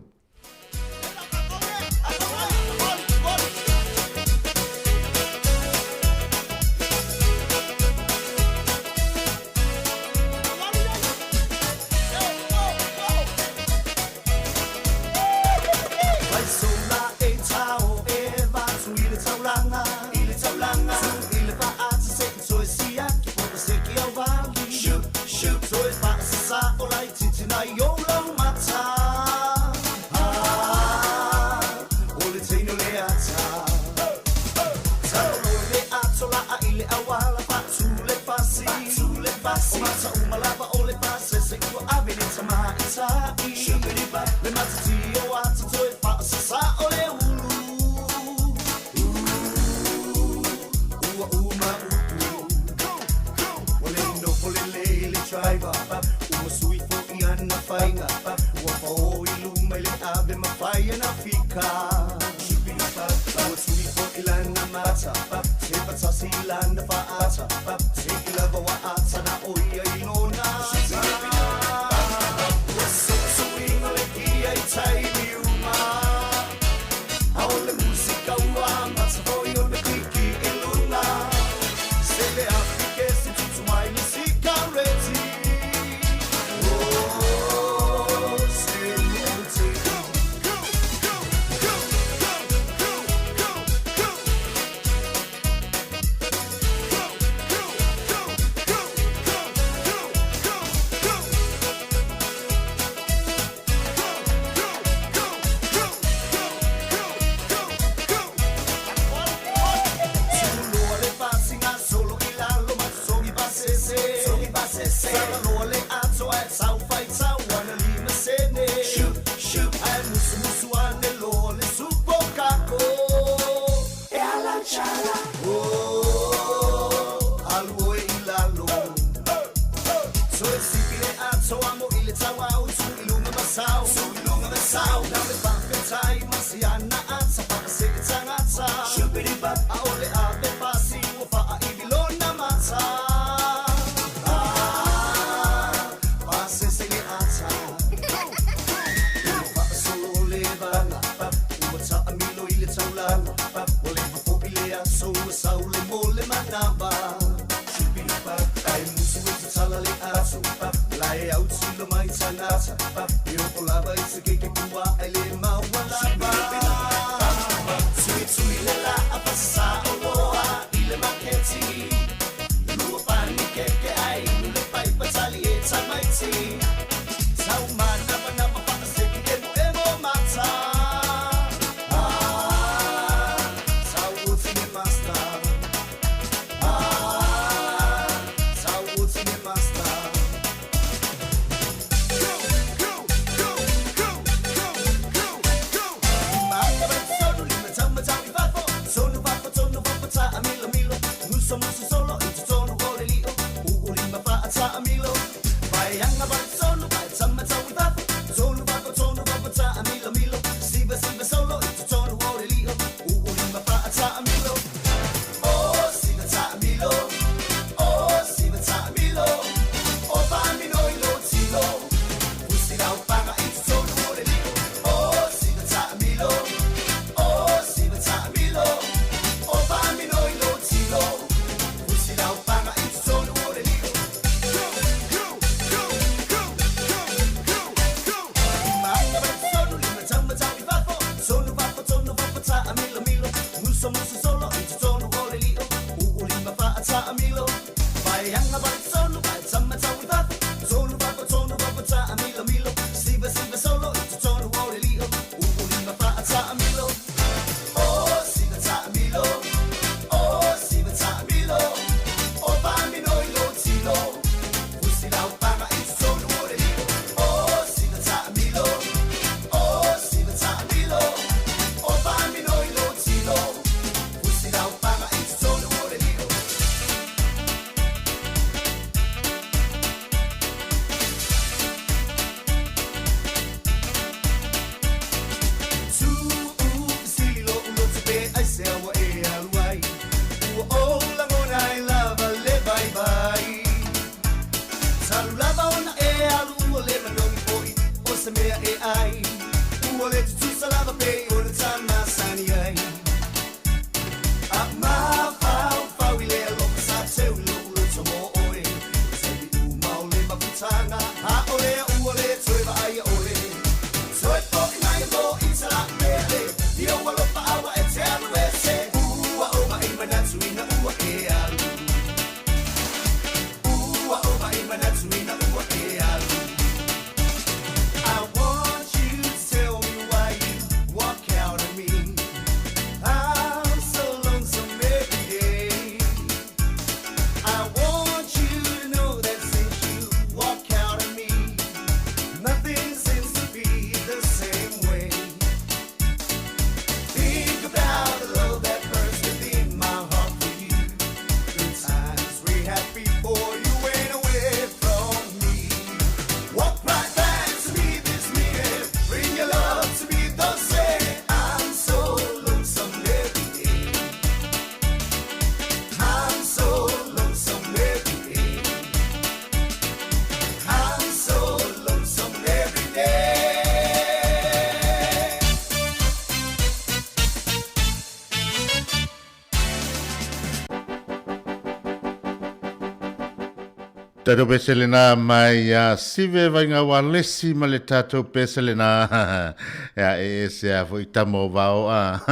Tato peselena mai a sive vainga walesi ma le tato peselena ya se a foi tamo vao a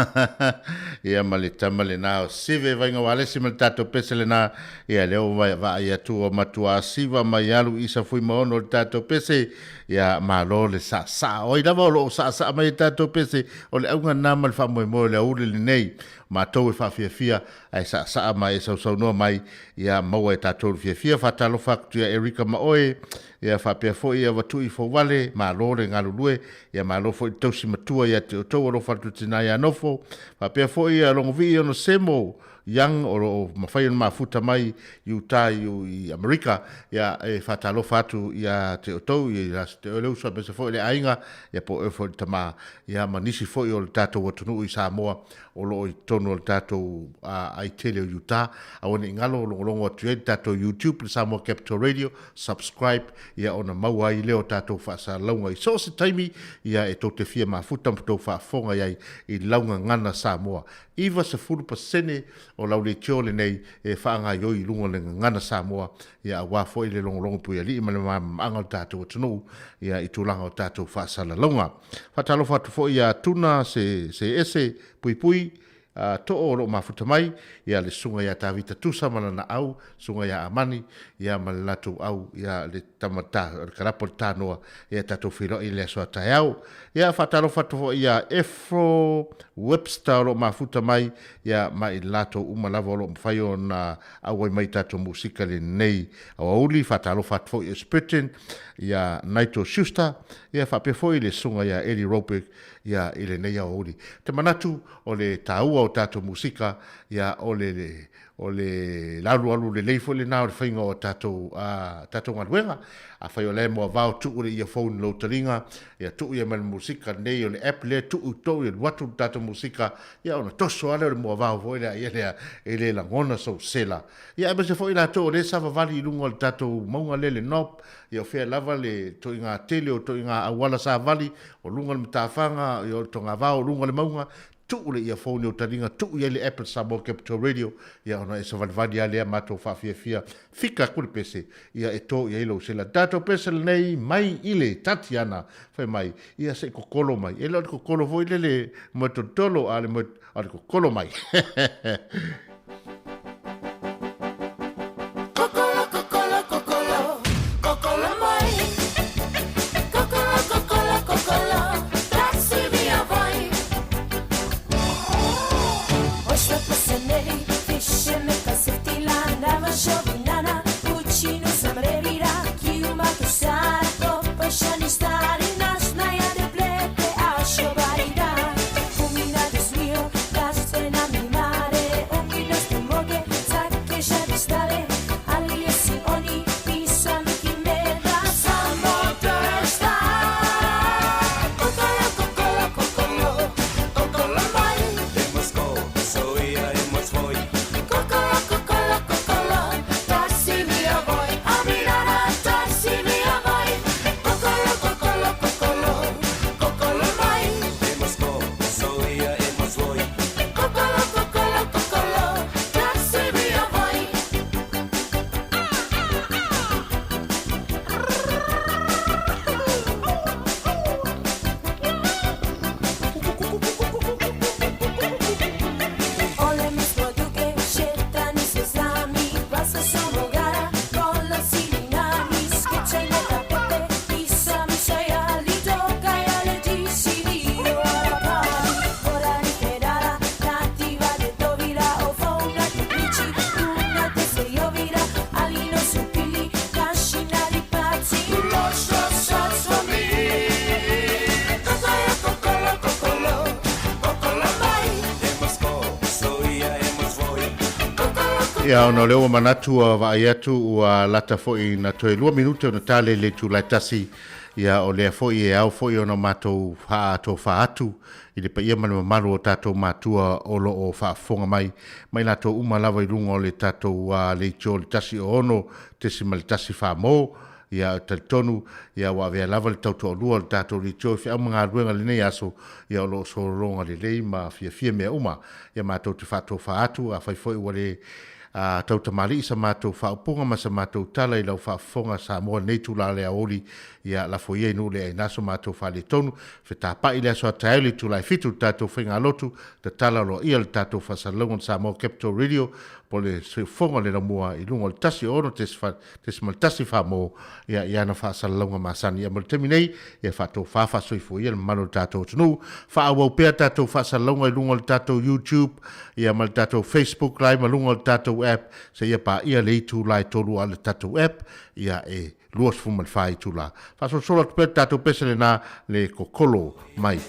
ia ma le tamalena sive vainga walesi ma le tato peselena ia leo va ia tu o matua siva mai alu isa foi mono le tato pese ia malo le sa o ida lo sa mai tato pese o le unga na mal fa mo le uri le nei mātou e whawhiawhia ai saa mai e sau noa mai ia maua e tātou whiawhia whatalo whakutia Erika Maoe ia whapea fo ia watu I fo wale ma lore ngalulue ia ma lofo I tausi matua ia te otou aro whatu tina ia nofo whapea fo ia longovi ono semo yang o mawhaian mafuta mai Utah I Amerika ia e whatalo whatu ia te otou ia te oleu sa besa fo ile ainga ia po efo tama ia manisi fo I o tātou watunu I Samoa o lo I tono o tātou ai tele o Utah a wane ingalo longo atu e tātou YouTube Samoa Capital Radio subscribe ia ona maua I leo tātou whaasa launga I so se taimi ia e tau te fia mafuta mputou whaafonga iai I launga ngana Samoa iwa se 40% o laule tiole nei e whaanga yoi lunga le ngana Samoa ia a wafo I le longo pui ali I male maangal tātou atunu ia I tūlanga o tātou whaasala launga whatalo whatu fo ia tuna se ese pui to o lo mafuta mai ia le sunga ia tawita tusa malana au sunga ia amani ia malatu au ia le tamata karapo tanoa ia tatu filo I le so taiau ia fatalo fatu fo ia Efro Webster lo mafuta mai ia mai lato umalavo lo mfayo na au mai tatu musika le nei au uli fatalo fatu fo ia Spritin ia Naito Schuster ia fape fo ile sunga ia Eli Ropic ia ile nei au uli te manatu o le taua o tato musika ia o le lalu le leifo le nao le whainga o tato ngaluenga a whai o le moa vau tuu le ia phone lo taringa ia tuu ia mele musika nei o le app le tuu tau ia watu tato musika ia ona toso ale o le moa vau vo ia le la ngona so sela ia ebe se fo ila to le sava vali I lunga le tato maunga le nop ia o fea lava le to inga tele o to inga awala sa vali o lunga le mtawhanga ia o tonga vau lunga le maunga tu le ia phone o taringa tu ia le Apple Samoa Capital Radio ia ona e savalvadi ale mato fia fika kule pese ia e to ia ilo sela dato pese nei mai ile Tatiana fai mai ia se kokolo mai e lo kokolo voi le mototolo ale kokolo mai Ia ona leo manatu a vai atu ua lata foi na toe 2 minute ona tale le tu laitasi ia o le foi e au foi ona matou fa atu I le pa ia manu maru o tatou matua o lo o whaafonga mai la tau uma lava I runga o le tatou le tio le tasi o ono tesi ma le tasi whaamo ia talitonu ia wa vea lava le tautua o lua le tatou le tio whia mga ruenga le nei aso ia o lo so ronga le lei ma fia mea uma ia matou te whaatou whaatu a whaifoi wa le tau tamali i sa mātou whaupunga ma sa mātou tala i lau whaafonga Samoa nei tula lea oli ia la foie inu lea i naso mātou whale tonu whetapa i lea soa taeli tula i fitu tātou whinga lotu ta tala lo ia le tātou whasalongon Samoa Capital Radio po le whonga le ramua i lunga le tasi ono te smal tasi whamo ia i ana whasalonga masani ia mal temi nei ia whatou whawhasoi foie le mano tātou tunu whaawau pia tātou whasalonga i lunga le tātou YouTube ia mal tātou Facebook lai malunga le tātou app se ia pa ia le itu lai tolu ale tātou app ia luas fumal fai tula faso sola pe tātou pesele na le kokolo mai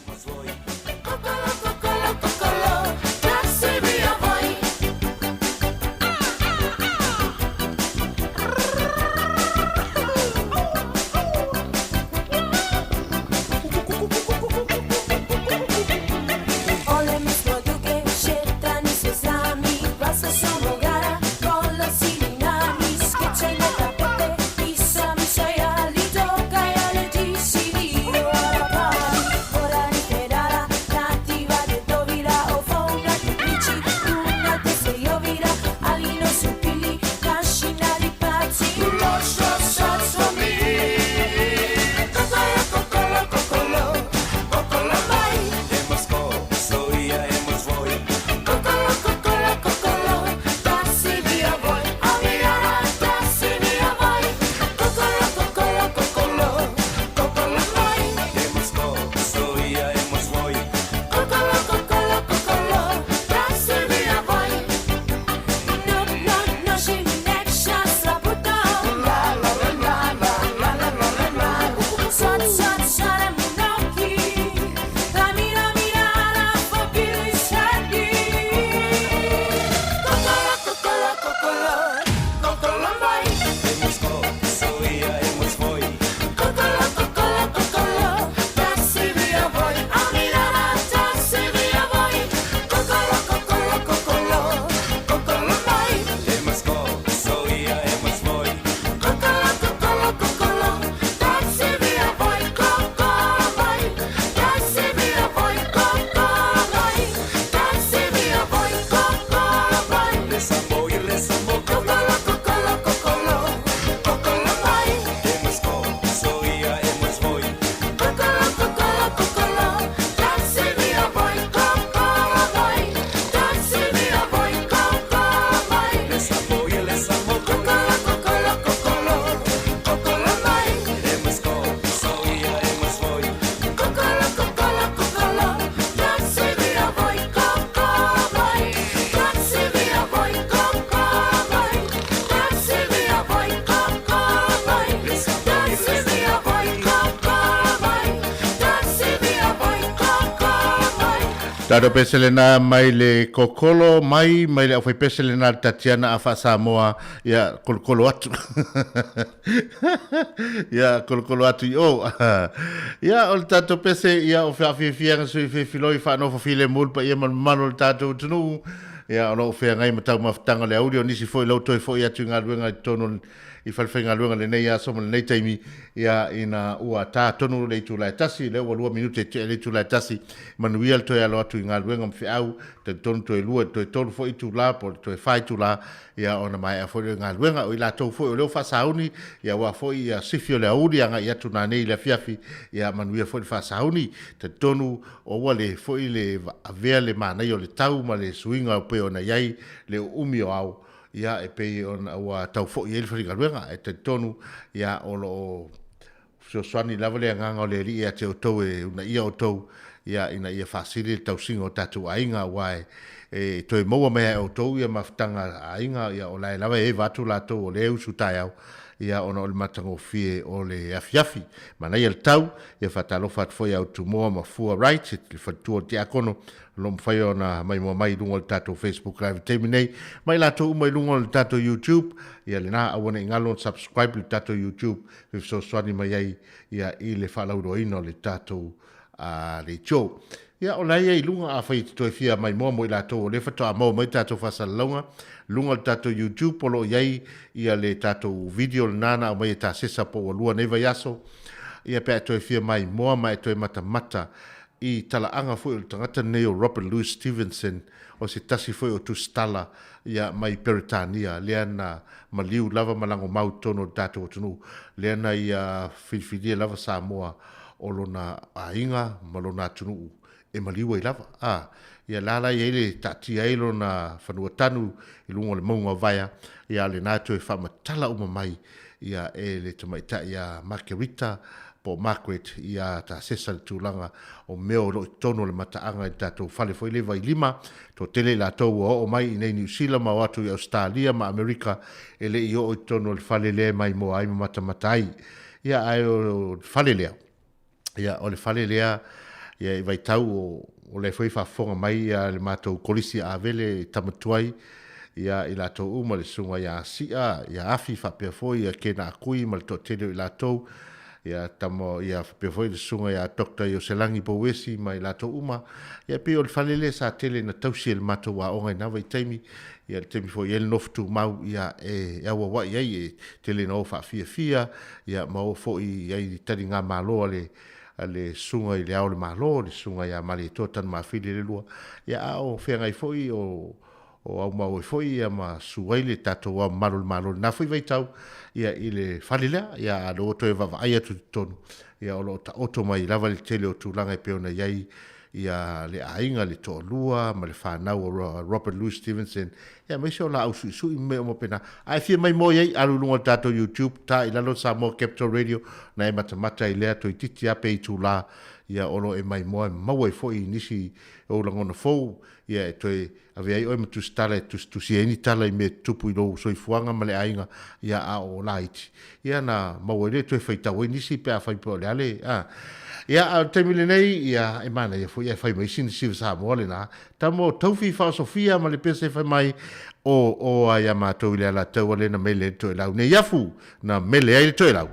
Tado pesele na mai le kokolo mai le afai pesele na Tatiana afa Samoa ya kolokolo atu ya kolokolo atu ya ol tato pese ya o fa fianga so filoi fa no fa file mul pa ia mano tato tunu ya no fa ngai mata maftanga le audio nisi foi lo toi foi atu ngaluenga tono I falfenga luenga le nei aso le nei taimi ia ina ua tā tonu le tu la tasi le ua 2 minute le tu la tasi manuel to ia lo atu inga luenga mfi au te tonu to lua to tonu fo itu la po to fai tu la ia ona mai a fo inga luenga o ila to fo le fa sauni ia wa fo ia sifio le audi anga ia tu na nei le fiafi ia manuel fo fa sauni te tonu o wale fo ile avea le mana yo le tau ma le suinga pe ona yai le umi o au ia e pe on wa tau fo i elfri galuenga e te tonu ia o lo so swani lavale nganga le ri ia te oto e una ia oto ia ina ia fasili tau singo tatu ainga wai e to mo me oto ia maftanga ainga ia o la lava e vatu la to le usu taiau ia ona o le matango fie o le afiafi mana ia le tau ia fatalo fat foi au tu mo ma fu right le fatu te akono lom fai ona mai mo mai lungo le tato Facebook live terminate mai la to mai lungo le tato YouTube ia le na awona ingalo subscribe le tato YouTube if so swani mai ai ia i le fala uro ino le tato le show ia o lai ai lunga a fai to fia mai mo la to le fato a mo mai tato fasa longa lunga le tato YouTube polo iai ia le tato video nana o mai ta sesa po lua neva yaso ia pe to fia mai mo mai to mata i talaanga foi o tangata nei o Robert Louis Stevenson o se tasi foi o tustala ia mai Peritania leana maliu lava malango mautono tatou tunu leana ia filfilia lava Samoa o lona ainga malona tunu e maliu ai lava ia lala ia ile tati ai lona fanua tanu i lungo le maunga vaia ia le nato e whamatala uma mai ia e le tamaita ia Margarita po Margaret ia ta sesa tūlanga o meo lo tono le mataanga i tātou whale foi lewa i lima to tele la tau o mai i nei New Zealand ma watu i Australia ma Amerika e le i o tono le whale lea mai mo ai ma matamatai ia ai o whale lea ia o le whale lea ia i vai tau o le foi whafonga mai ia le mātou kolisi a vele tamatuai ia i lātou uma le sunga ia sia ia afi whapea foi ia kena akui ma le to tele i lātou ia tamo ia pefoi le sunga ia Dr. Yoselangi Powesi mai lātou uma ia pe o le whalele sa tele na tausi le matou wa onga na vai taimi ia le temi foi el noftu mau ia e awa wa ia e tele na ofa fia ia ma o foi ia i tari ngā malo ale sunga i le au le malo le sunga ia mali totan ma fili le lua ia o whengai foi o au mau e foi ia ma suaile tatou wa malo na foi vai tau ia ile falila ia alo to e vava ia tu tonu ia o ta oto mai lava le tele o tulanga pe ona iai ia le ainga le to lua ma le whanau o Robert Louis Stevenson ia mai se o la au sui me o mo pena ai fia mai mo iai alu lunga tatou YouTube ta ilalo Samoa Capital Radio na e matamata i lea to i titi ape i tula ia ono e mai moa maua i foi nisi o langona fou ia e toi ave ai o me tustala e tusieni tala i me tupu i lo soifuanga ma le ainga ia a o laiti ia na maua i le toi whaitau e nisi pe a whaipo le ale ia a temile nei ia e mana ia foi ia whai mai sini siva Samoa le na tamo tauwhi wha Sofia ma le pese whai mai o a ia mātou i le ala tau ale na mele toi lau ne iafu na mele ai le toi lau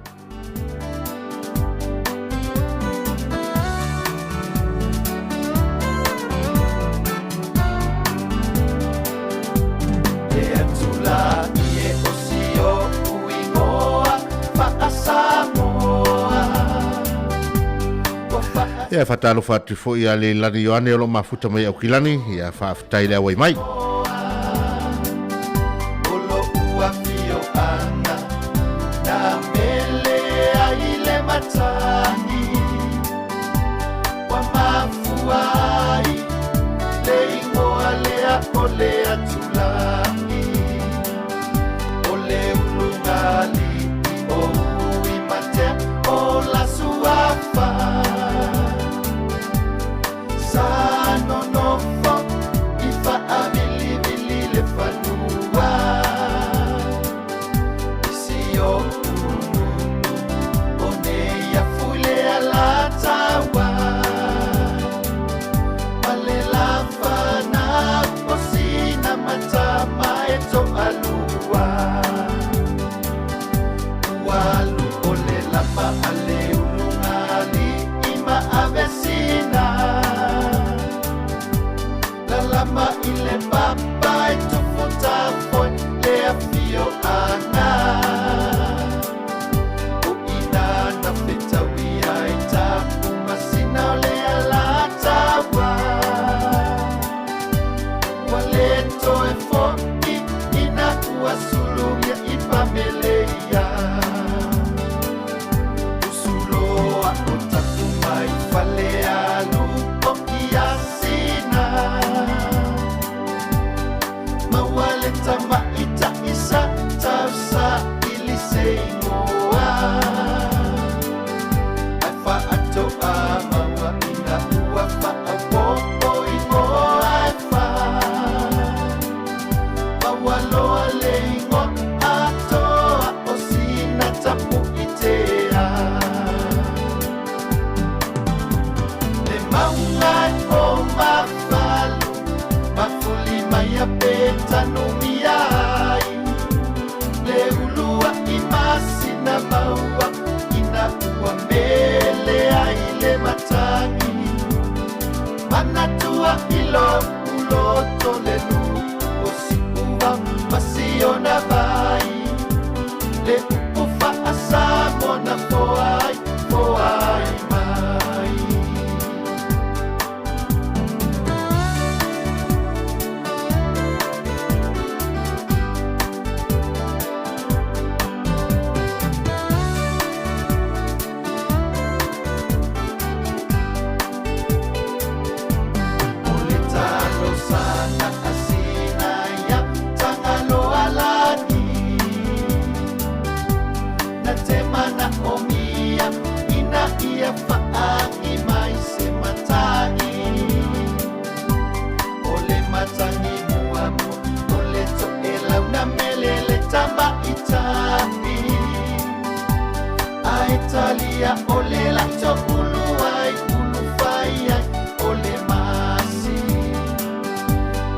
ia fatalo fatu fo ia le lani yoane lo mafuta mai au kilani ia fa aftai le wai mai olo ua fio ana na mele ai le matani wa mafuai le ingoa lea ole atulani ole ulungali o ui mate o la suafa Sano no fo ifa avili le fanua Isio one ya fule ala tawa Male la fana posina matama eto alua Walu ole la pa ale ulungali ima avesina Lama ile papa e tufuta foi le afio ana o ina na feta wia ita masina le ala tawa wale to e foi ina kuasulu ya ipameleia talia ole la to uluai ulufai ole masi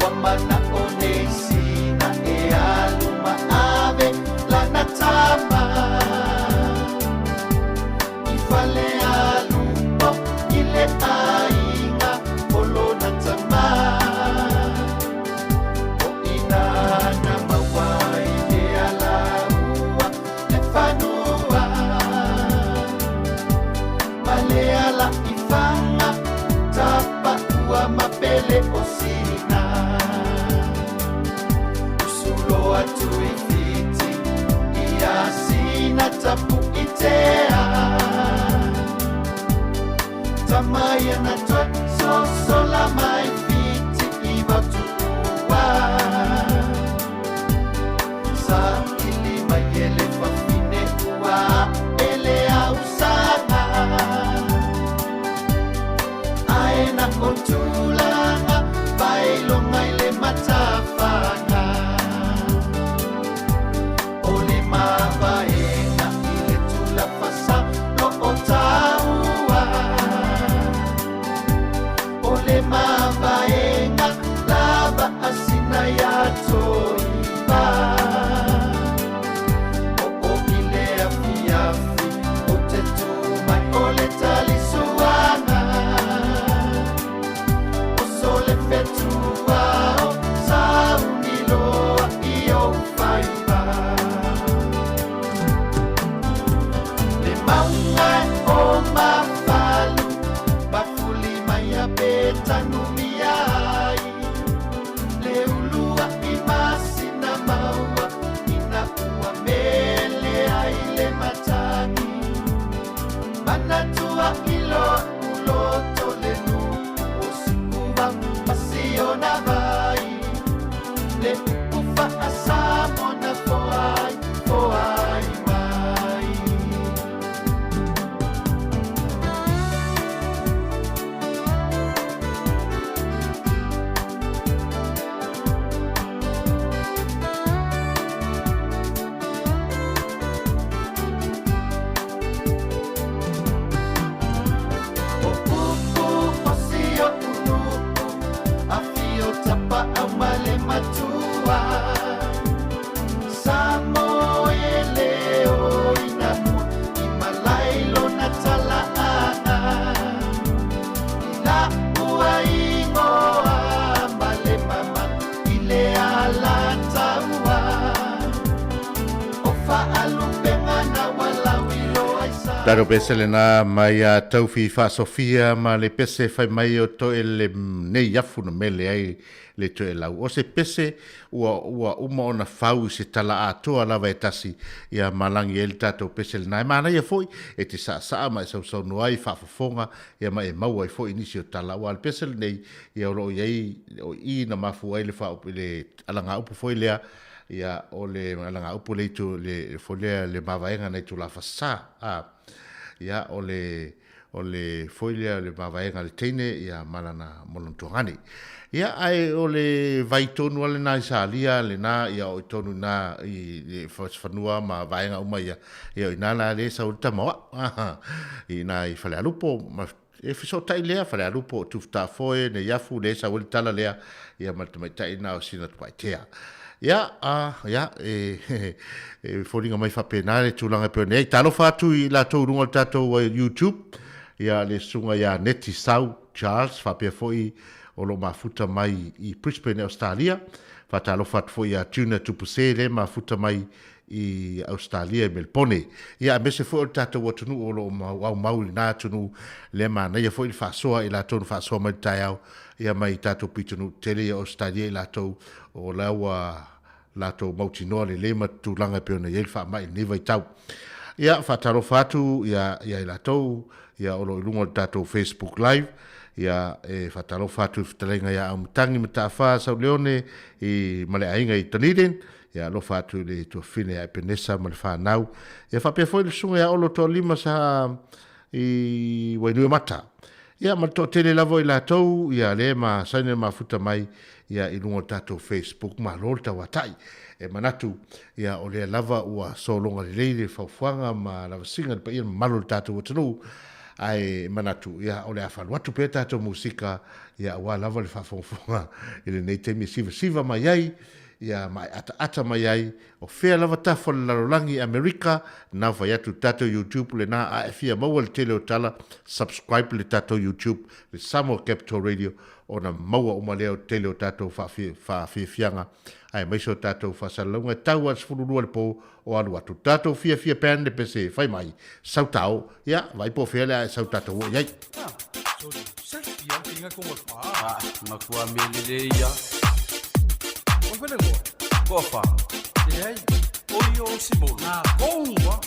wamana onesi na e aluma ave la natama ifale alupo ile ainga olo natama o ina na mawai e alaua le fanua Maleala ifanga tapa ua mapele osina usulo atu ifiti ia sina tapu itea tamaya na twa so sola mai fiti iva tuua sa ilima yele fafine ua ele ausana aena kontulanga bailo maile matafana ole mabaena ile tula pasa lo otaua ole mabaena lava asina ya toiba o ile afiafi o te tuma ole talisuanga Sole fetuao sauniloa io faiva Le maunga o mafalu Bafuli maya beta numiai Le ulua imasina maua Inakua mele aile matani Manatua ilo uloto lenu Pasiona vai Le ufa asamo na foai Foai mai Osio unuku Afio tapa amale matua Samoele o inamu Imalailo na talaana Ila ua ingoa Male mama ile ala taua Ofa alupenga na walawilo aisa Taro pese le na mai a taufi fa Sofia ma le pese fai mai o to ele nei afu no mele ai le to e lau. O se pese ua uma ona fau se tala a toa lava e tasi ia malangi el tato pese le nai. Mana ia foi e te saa mai sau sau noai fa fafonga ia mai e mau ai foi inisi o tala. Ua le pese le nei ia oro iai o i na mafu ai le fa le alanga upu foi lea ia o le alanga upu le tu le folea le mavaenga nei tu la fasa. Ia o le foilia le mavaenga le teine ia malana molontohani. Ia ai o le vaitonu ale na isalia le na ia o tonu na i le fanua ma vaenga uma ia i nana le sa ulta moa. I na i fale alupo ma e fiso tai lea fale alupo tufta foe ne yafu le sa ulta la lea ia maltamaitai na o sina tuaitea. Ia, fōringa mai whapenare tūlanga pēne. Ei, talo whātu i la tau runga tātou YouTube. Ia, le sunga ia Neti Sau Charles, whapea fōi o lo mafuta mai i Brisbane, Australia. Whatalo whātu fōi a Tuna Tupusere, mafuta mai i Australia, Melbourne. Ia, mese fōi o tātou watunu o lo mauli nā tunu le mana. Ia fōi i whasoa i la tonu whasoa mai tai au. Ia mai tātou pitunu tele i Australia i la tau o laua lato mauti noa le lema tūlanga peona i elwha mai newa i tau. Ia, whataro whatu, ia i latou, ia olo i lunga tātou Facebook Live, ia whataro whatu whatalenga ia aumutangi me tā wha sau leone i male ainga i Dunedin, ia lo whatu le tua whine a penesa male whanau. Ia whapea fwoi le sunga ia olo toa lima sa i Wainui Mata. Ia ma to tele lavo I lātou, ia le ma saine ma futa mai, ia I lunga tātou Facebook, ma lolta watai, e manatu, ia o le lava ua solonga le leile faufuanga, ma lava singa pa ia malol tātou watanu, ai manatu, ia o le awhalu atu pe tātou musika, ia ua lava le whafonga, ile nei temi siva mai ai, ia mai ata mai ai o fea lava tafa le larolangi Amerika na vai atu tatou YouTube le na a fia maua le tele o tala subscribe le tatou YouTube le Samoa Capital Radio o na maua o maleo tele o tatou fianga ai maiso tatou fasalonga tau as fulurua le po o alu atu tatou fia pen le pese fai mai sautao ia vai po fea le sautatou o iai makua melele ia Vengo, cofa. E aí, oi o Simão. Na bomba.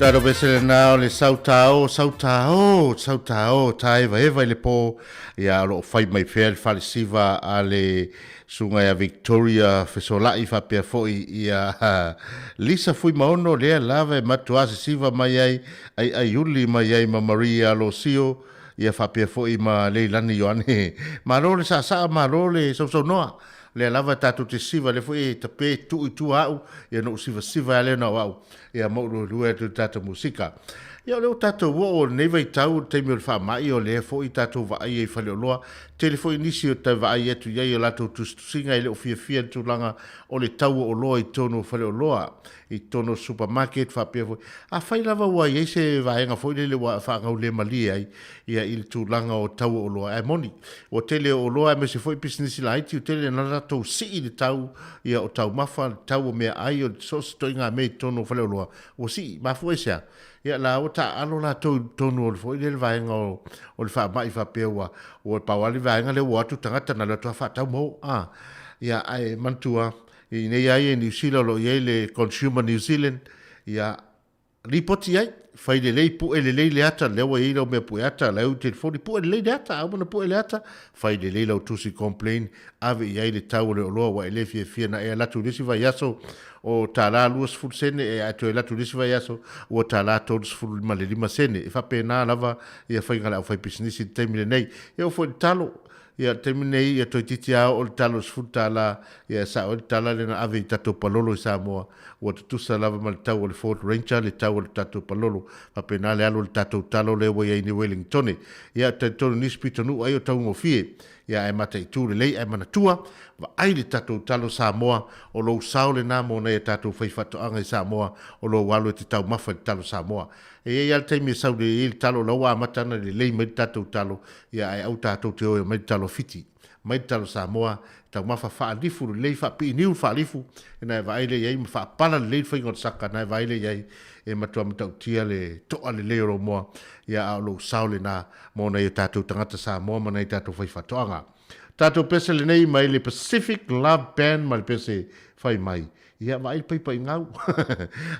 Taro besele nao le sautao, tae va eva le po ia lo fai mai fea le falisiva a le sunga ia Victoria fesolai fa pia foi ia Lisa fui maono lea lava e matuase siva mai ai uli mai ai ma Maria Losio ia fa pia foi ma Leilani Ioane ma lo le sa ma lo le so noa le lava tatu te siva le foi te pe tu au ia no siva le no au ia mo lu tu tatu musika ia le tatu wo ne vai tau te mi fa mai o le foi tatu va ai fa le loa telefoni nisi o te va ai tu ia la tu singa ile o fia tu langa o le tau o loa I tono fa le loa I tono supermarket fa pe a fa lava wa ia se va nga foi le wa fa nga le mali ai ia il tu langa o tau o loa e moni o tele o loa me se foi business la tu tele na tu si le tau ia o tau mafa tau me ai o so stoinga me tono fa le loa o si ma foi sia ia la o ta alo la tono o foi le va nga o le fa mai fa pe wa o pa wali va nga le wa tu tanga na le to fa tau mo ia ai mantua I nei ai e New Zealand lo i le Consumer New Zealand ia ripoti ai fai le lei pu le lei le ata le wa ilo me pu ata le u telefoni pu le lei ata au na pu le ata fai le lei lo tu si complain ave ia le tau le lo wa le fie na e la tu disi vai aso o tala luas ful sene e ato la tu disi vai aso o tala todos ful ma le lima sene e fa pena lava ia fai ngala fai business i temile nei e o fo talo ia terminei ia toi titi au o talo sfuta la ia sa o tala le na ave tato palolo i Samoa o tu sa lava mal tau o le Fort Ranger le tau o le tato palolo pa penale alo le tato talo le wa ia ni Wellington ia te tonu nispito nu ai o tau ngofie ia e mata i tu le lei e manatua va ai le tato talo Samoa o lo sao le na mo na tato fai fato anga i Samoa o lo walo te tau mafa le talo Samoa e ia te mi sau le talo lo wa mata na le lei me tato talo ia ai au tato te o me talo fiti mai talo Samoa tau mafa fa alifu le fa pi niu fa alifu na va ai le ia fa pala le fa ngot saka na va ai le ia e matua mata tia le to ale le ro mo ia lo sao le na mo na tato tangata Samoa ma na tato fai fato anga tato pese le nei mai le Pacific Love Band ma le pese fai mai ia vai paipa ngau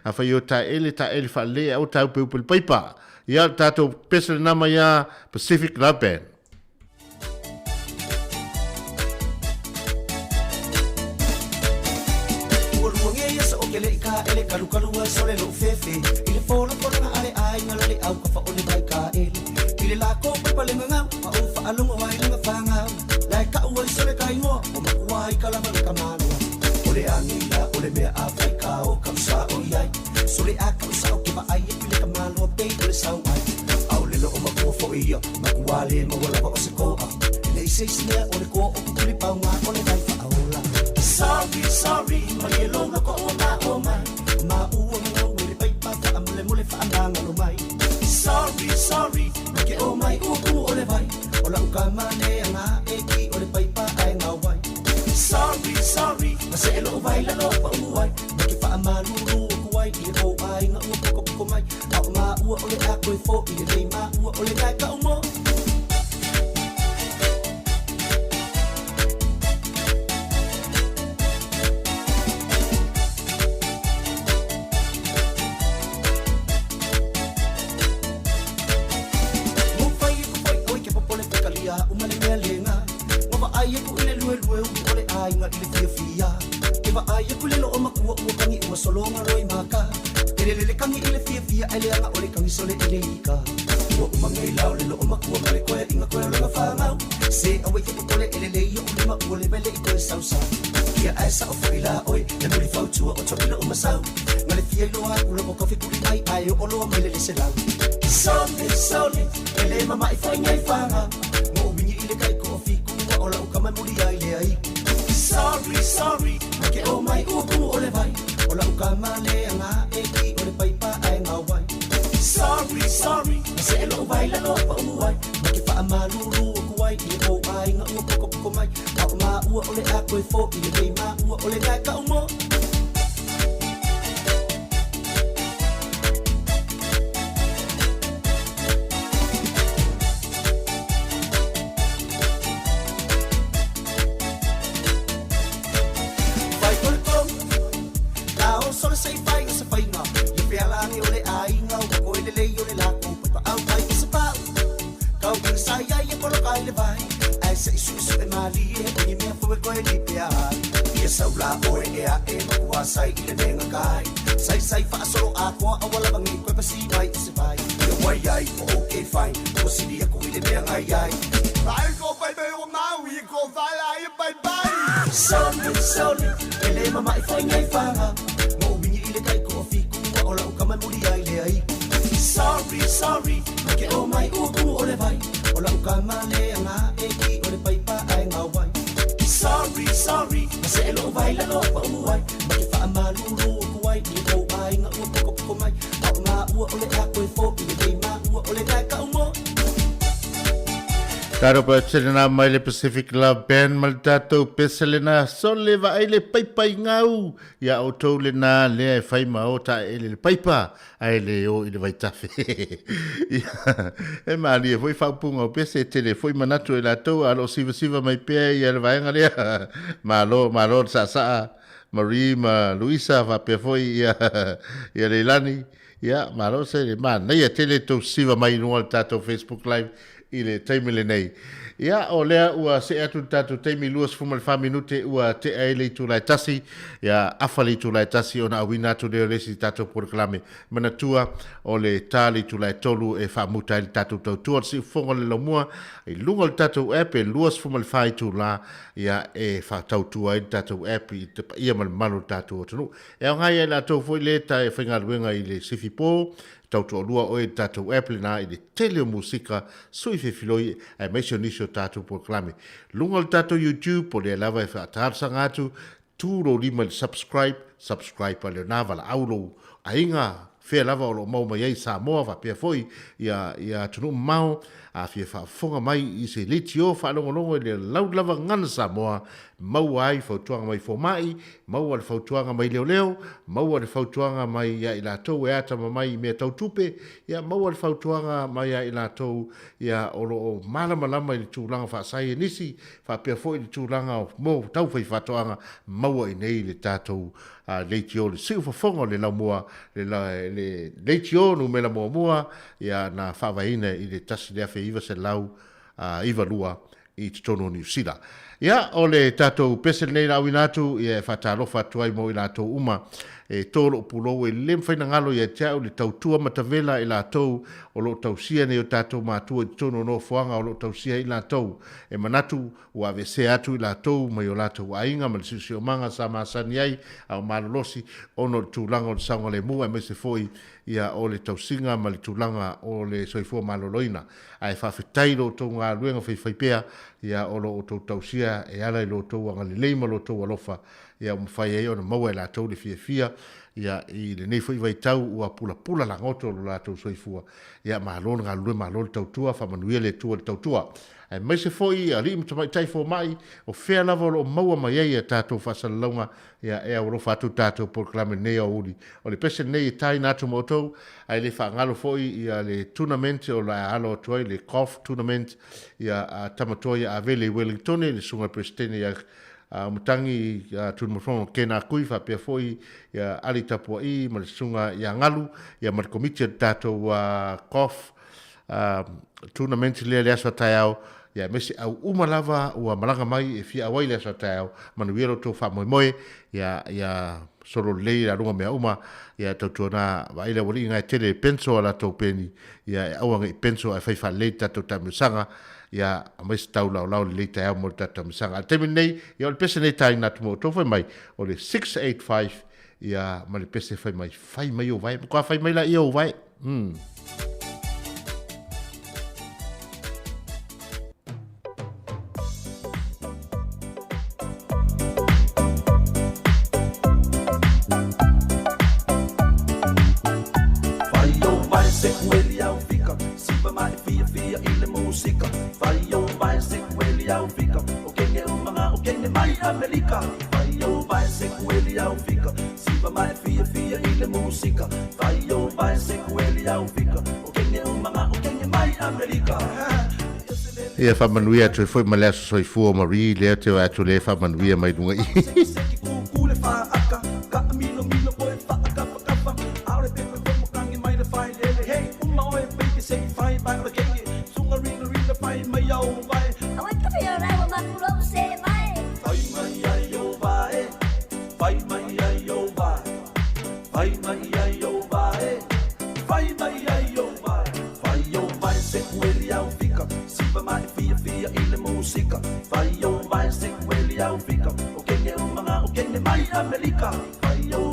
a fai o ta ele fa le au tau pe paipa ia tato pese le nama ia Pacific Love Band ele kalu kalu sole lo fefe ile folo folo na ale ai ngala le au ka fa ole vai ka ile la ko pa le nga ma u fa alungo wai nga fa nga la ka u sole kai ngo o ma wai kala ma ka ma ole anila ole me afrika o kam sa o yai sole a kam sa o ke ba ai ile ka ma lo pe ile sa ai au le lo o ma ko fo ia ma wale ma wala ba o se ko a le se sne ole ko o ku li pa nga ole vai fa aula sorry ma ye lo na ko na o ma ma u no we pai pa fa amle mole fa anga no mai sorry ke o mai u ku ole vai ola u ka mane nga e ki ole pai pa ai nga wai sorry ma se lo vai la no pa u wai ke fa amalu ru ku wai i ko ai nga u ko mai au ma u ole a ko fo i le ma u ole ka ka mo solonga roi maka ele kangi ile fia ele anga ole kangi sole ile ika wo mangai lau le lo makua male ko inga ko lo fa mau se awe ke tole ele le yo ma ole bele ko sausa kia asa o foila oi le mo fa tu o to lo masau male fia lo a lo ko fi kuli mai ai o lo mele le selau sole ele mama i fa ngai fa mo bingi ile kai ko fi ku o lo ka muri ai le ai sorry ke o mai o ku ole vai ola uka male nga e ki ole pai pa ai nga wai sorry se lo vai la no pa wai ma ke fa amalu ru ku wai i ko ai nga u ko mai au ma u ole a ko fo i le ma u ole ga ka mo sai ile nenga kai sai fa solo aqua awala bangi ko pasi mai se vai yo wai ai okay fine ko si dia ko ile nenga ai ai ko pai bai o ma wi ko fa la ai bai bai sorry ele mama i fa ngai fa mo bingi ile kai ko fi ku ola ka mai muri ai le ai sorry ke o mai u ku ole vai ola ka male nga e ki ole pai pa ai nga wai sorry se lo vai la no pa wai amalulu kuai ni ko ai nga ko mai au ma u ole a ko fo i ma u ole ka ka mo Taro pa tselena mai le Pacific Love Band mal tato peselena sole va ai le paipa ngau ya o tau le na le fai ma o ta ele le paipa ai le o i le vai tafe e ma li foi fa punga pese tele foi manatu e la tau alo siva mai pe ia le vai ngale malo sa Marie ma Luisa va pe foi ia Leilani ia malo se le man nei tele to siva mai no tato Facebook live ile taimile nei ia o lea ua se atu tato taimi luas fumal fa minute ua te aile tu lai tasi ia afali tu lai tasi ona awina tu leo lesi tato proklame manatua o le tali tu lai tolu e fa muta il tato tautua si fonga le lomua i lunga le tato app e luas fumal fa tu la ia e fa tautua il tato app i te pa ia malu tato o tunu e o ngai e la tau foi le ta e whainga luenga i le sifipo tautua lua o e tatou Apple na i le tele o musika sui whewhiloi e meisio nisio tatou proklame. Lunga le tatou YouTube o le lava e whaatarasanga atu, tūro lima le subscribe pa le navala aulo a inga whea lava o lo mau mai ei Samoa wa pia foi ia tunu mau a whia whaafonga mai i se liti o whaalongolongo i le lau lava ngana Samoa mau ai whautuanga mai fomai, mau al whautuanga mai leo leo, mau al whautuanga mai ia i la tau e atama mai mea tau tupe, ia mau al whautuanga mai ia i la tau ia olo o malamalama i le tūlanga whaasai e nisi, whapea foi i le tūlanga o mō tau whai whatoanga maua i nei le tātou leiti o le siu whafonga le lau mua, le leiti o nu me la mua ia na whawaina i le tasi lea whi iwa se lau iwa lua i te tono New Zealand. Ia, o le tātou pesel nei rau inatu, ia whatalofa tuai mo i lātou uma, e tōlo pulo e lem whaina ngalo i a tiau le tautua matavela i lātou, o lo tausia nei o tātou mātua i tono no fuanga o lo tausia i lātou, e manatu ua vese atu i lātou, mai o lātou ainga, ma le sisi o manga sa maasani ai, au malolosi, ono le tūlanga o le saunga le mua, e me se foi ia o le tausinga, ma le tūlanga o le soifua maloloina, ai whawhetai lo tō ngā luenga whaipea, ia o lo o tō tausia, e ala i lo tō anga le leima lo tō alofa, ia umwhai e o na maua e la tau le fia ia i le nei fwoi vai tau ua pula la ngoto lo la tau soifua ia maalona ngā lue maalona tautua whamanuia le tua le tautua e mai se fwoi a li mtamai tai fo mai o whea lava lo maua mai ei a tātou whasalaunga ia e au rofa atu tātou proklame nei o uri o le pese nei tai nātu motou ai le whaangalo fwoi ia le tournament o la alo tuai le golf tournament ia tamatoia a vele Wellington le sunga presidente ia mutangi tunumafong kena kui fa pe foi ya ali tapua I ma le sunga ya ngalu ya ma komite tatou golf tournament le aso taiao ya mesi au umalava ua malanga mai e fia awai le aso taiao manuelo to fa moi ya solo le la lunga mea uma ya tautona wa ile wali ngai tele penso ala to peni ya awanga penso ai fai fa le tatou tamusanga ia mais tau lau le tai mo tata msanga terminei ia le pese nei tai na tumo to foi mai o le 685 ia ma le pese foi mai o vai ko fai mai la ia o vai America, vai vai sequeli ao fica, siva mai fia ile música, vai sequeli ao fica, o que é mai America. Ia whamanuia atu e foi malea soifua Marie, leo te atu le whamanuia mai dunga I. America,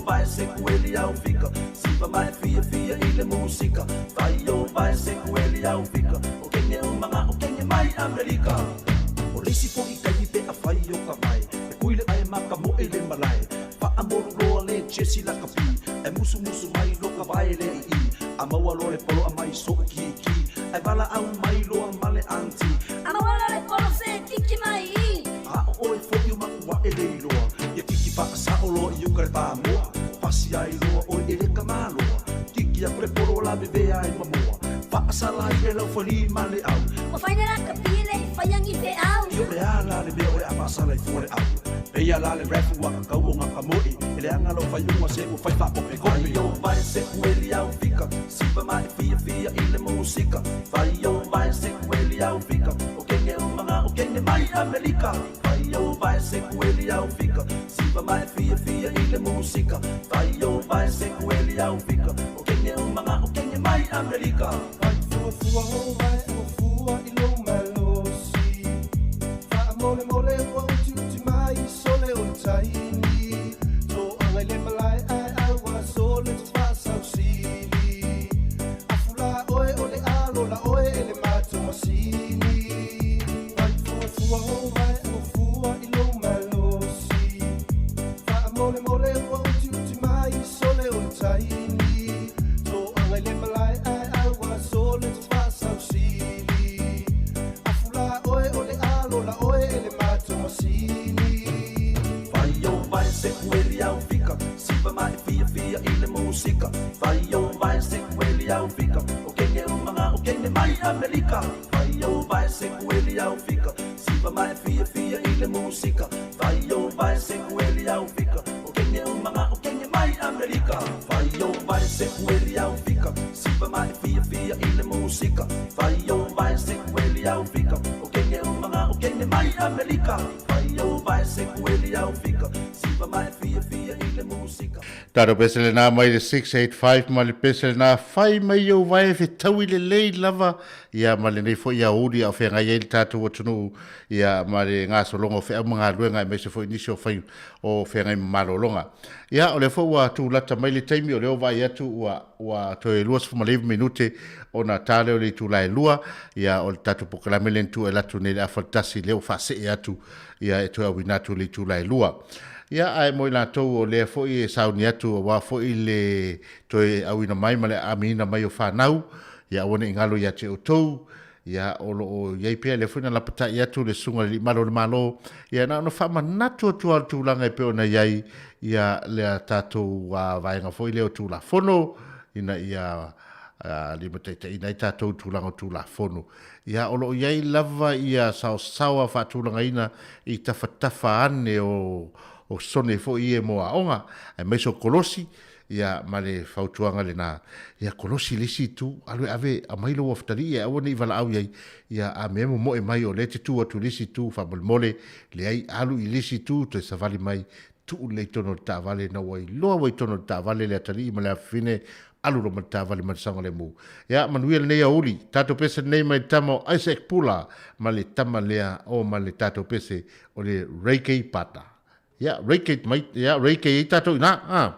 vai sequeli ao fica, siva mai fia ile música, vai sequeli ao fica, o que é mai America. O risi po I kai pe a fai o kamai, e kuile ai maka mo ele malai, pa amor roa le chesi la kapi, e musu mai lo ka vai le I, a maua lo le polo a mai so ki, ai bala au mai lo a male anti, a maua lo le polo se kiki mai I, a o e fo ma wa ele loa. Sa olo I ukare pa moa, pasi ai loa o ele kamaloa, tiki a preporo la bebe ai mamoa, Whaasala i lau whali male au. O whaina raka pile, whaiangi te au. Io le ala le meo e a pasala i fore au. Pea la le refu waka kau o ngaka moi. Ele anga lo whai unga se u whai whapo pe kopi. Whai o vai se kueli au fika. Sipa mai fia fia i le musika. Whai o vai se kueli au fika. O kenge umanga o kenge mai Amerika. Whai o vai se kueli au fika. Sipa mai fia fia i le musika. Whai o vai se kueli au fika. O kenge umanga o kenge mai Amerika. Whai fua ho vai o fua i lo malosi. Wha mole mole o uti mai sole o taini. So angai le malai ai awa sole tu pasa usili. Afula oe o le alo la oe e le matu masini. Wai fua ho vai o fua i lo malosi. Wha mole mole o uti mai sole o taini. So angai le malai ai awa sole tu pasa usili. Afula oe o le alo la oe e le matu masini. Vai o vai se kueli au fika. Sipa mai fia fia i le musika. Vai o vai se kueli au fika. O kenge umanga o kenge mai Amerika. Vai o vai se kueli au fika. Sipa mai fia fia i le musika. Vai o vai se kueli au fika. O kenge umanga o kenge mai Amerika. Vai o vai se kueli au fika. Sipa mai fia fia i le musika. Vai o vai se kueli au fika. O kenge umanga o kenge mai Amerika. Vai o vai se kueli au fika. Sipa mai fia fia i le musika. Taro pesele na mai le 685 ma le pesele na fai mai o vai fe taui le lei lava ia ma le nei fo ia uri au fe ngai ele tatu watunu ia ma le ngā solongo fe mga luenga me se fo inisio fai o fe ngai malolonga. Ia o le fo wa tu lata mai le taimi o leo vai atu ua toe luas fuma leivu minute o na tale o le tu lai lua ia o le tatu pokalame le ntu e latu nei le afaltasi leo fase e atu ia e toe awinatu le tu lai lua. Ia ai mo la tau o le foi e sauni atu wa foi le toe awina mai male amina mai o whanau ia one ingalo ia te o tau ia o iei pia le foi na lapata ia tu le sunga li malo le malo ia na no whama natu tu al tu langa e peo na iei ia le tatou wa vaenga foi leo tu la fono ina ia limatete ina i tatou tu langa tu la fono ia o iei lava ia sawa whatulanga ina i tawhatafa ane o sone fo ie mo aonga ai mai so kolosi ia male fautuanga le na ia kolosi lesi tu alwe ave a mai lo waftari ia woni vala au ia a memo mo e mai o le tu atu lesi tu fa mole le ai alu i lesi tu to sa vale mai tu le tono ta vale na wai lo wai tono ta vale le tari i male fine alu ro mata vale ma sanga le mu ia manuel nei auli tato pese nei mai tamo Isaac Pula male tamalea o male tato pese o le reiki pata. Ja, reiki mai, ja, reiki i tatou na,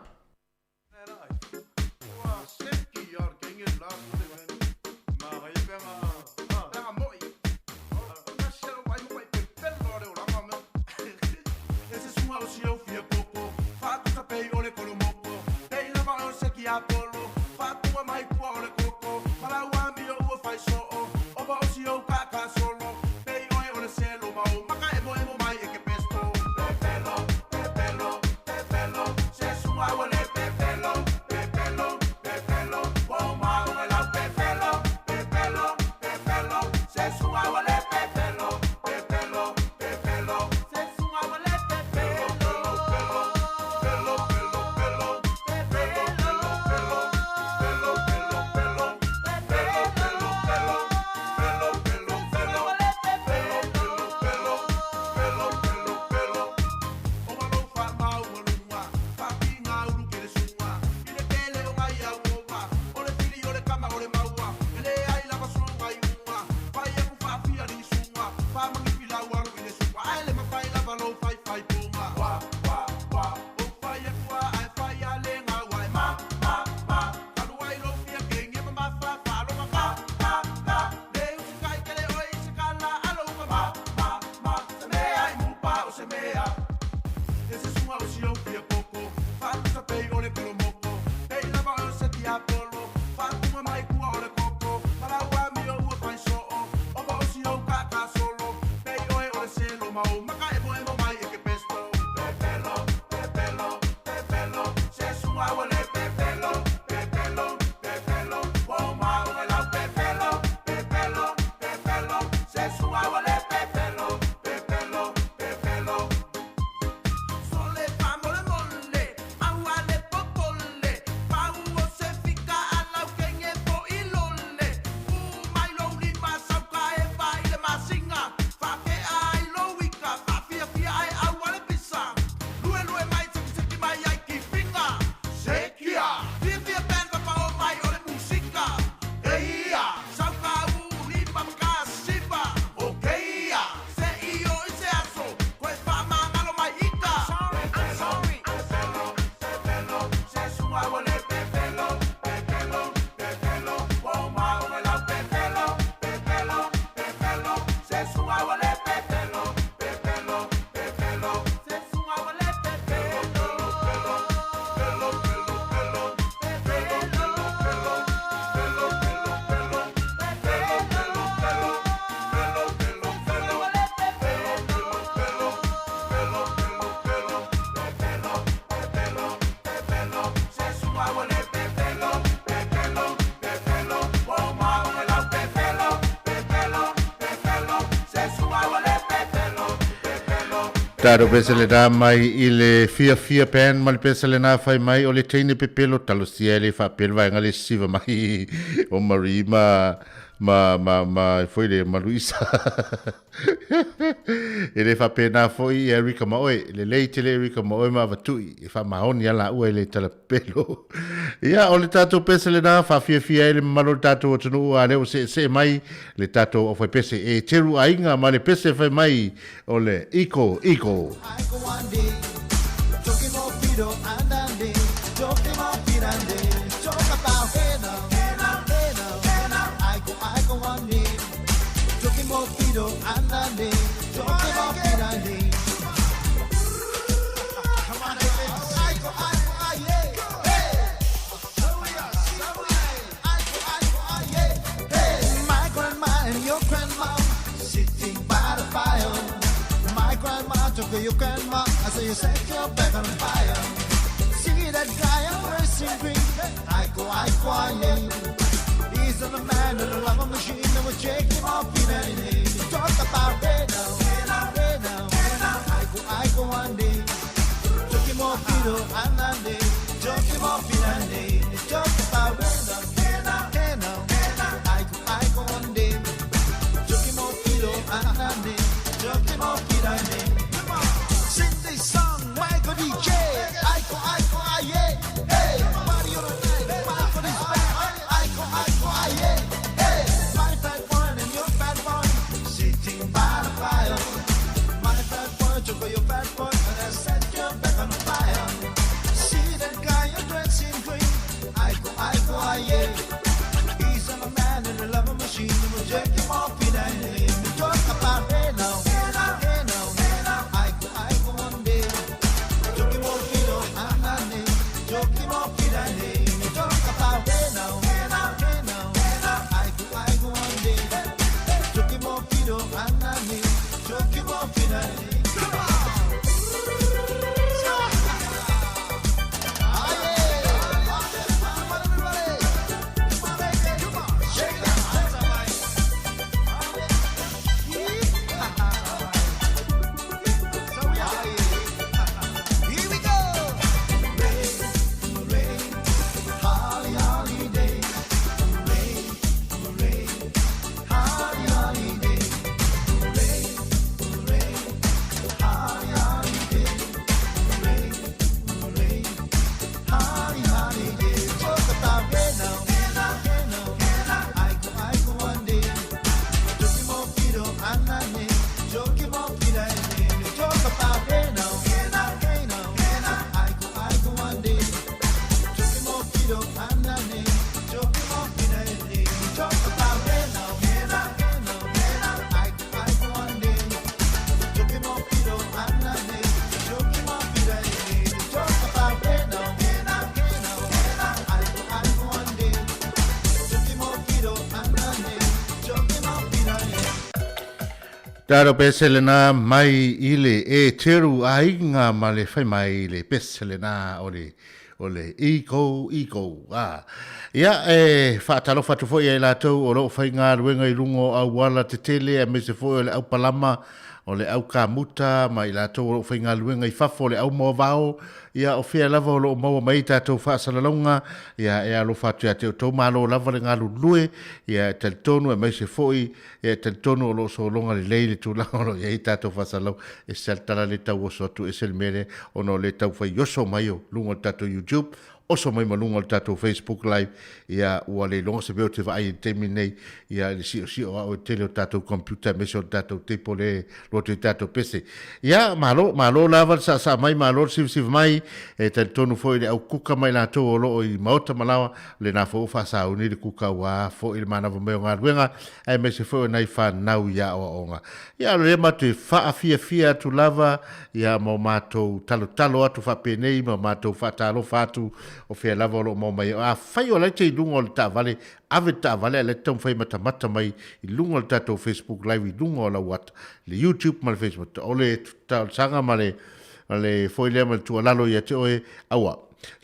Taro pesele da mai i le fia pen ma le pesele na fai mai o le teine pepelo talo siele fa pelva ngale siva mai o marima ma foi le Maluisa ele fa pena foi Erika Maoi le leite le Erika Maoi ma vatui fa mahoni ala ua le tala pelo ia o le tato pesele na fa fia ele malo tato tunu a le se mai le tato o foi pese e teru ainga ma le pese fai mai o le iko Your grandma, I say you set your back on fire. See that guy I'm racing green. I go, yeah. He's the man in the rubber machine that will shake him off in any day. Talk about hey now. I go one day. Took him off, and one day. Took him off in a day. Talk about hey now. I go one day. Took him off, and one day. Took him off in a day. DJ, Aiko, aye, hey, party on the night, Michael is back, Aiko, aye, hey, my fat one and your fat one, sitting by the fire, my fat one, choco your fat one, and I set your back on the fire, see that guy you're dressing green, Aiko, aye, he's a man in a love machine, we'll check him off in a name, we talk about hey now, Taro pesele na mai ile e teru ainga ma le fai mai le pesele na ole iko ia e whaatalo whatu foi e la tau o lo fai ngā ruenga I rungo au wala te tele e me se foi o le au palama o le au kamuta ma I la tau o lo fai ngā ruenga I fafo le au mo vao ia o fia lava o lo maua mai tātou whaasalalonga ia e alo whatu ia te o tau malo lava le ngā lulue ia e tali tonu e mai se foi ia e tali tonu o lo so longa le leile tu langolo ia I tātou whaasalau e saltala le tau o sotu e sel mere o no le tau whai yoso mai o lungo tātou YouTube oso mai malunga o tātou Facebook Live ia ua le longa se beo te vai e temi nei ia le si o au tele o tātou computer me se o tātou tepo le lo te tātou pese ia malo lava sa mai malo siv mai e tali tonu foi le au kuka mai lātou o lo I maota malawa le nā fo ufa sa uni le kuka wa fo I le manawa meo ngā ruenga e me se foi nei whanau ia o onga ia le matu wha fia tu lava ia mo mātou talo atu whapenei mo mātou whatalo whatu o fea lava o lo mo mai a fai o lai te I lungo o le ta vale ave ta vale le tau fai mata mai I lungo o le tatou Facebook Live I lungo o la wat le YouTube ma le Facebook o le tau sanga ma le foi lea ma le tua lalo ia te oe aua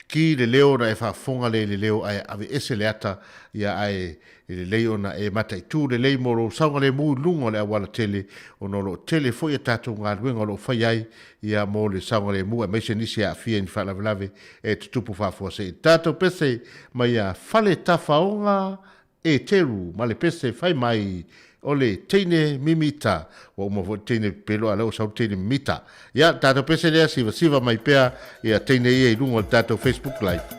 ki le leo na e whaafonga le leo ai ave ese le ata ia ai le leo na e matai tu le lei moro saunga le muu lunga le awala tele o no lo tele fo ia tatou ngā luenga lo whai ai ia mo le saunga le muu e meise nisi a fia ni whalavelave e tutupu whafua se tatou pese mai a fale tafaonga e teru ma le pese whai mai o le teine mimita wa uma vo teine pelo ala o sau teine mimita ia tatou pese lea siva mai pea ia teine ia i lunga tatou Facebook Live.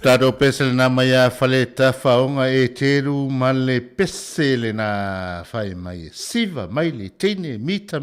Tado pese na maya fale ta faonga e teru male pese le na fai mai siva mai le tene mita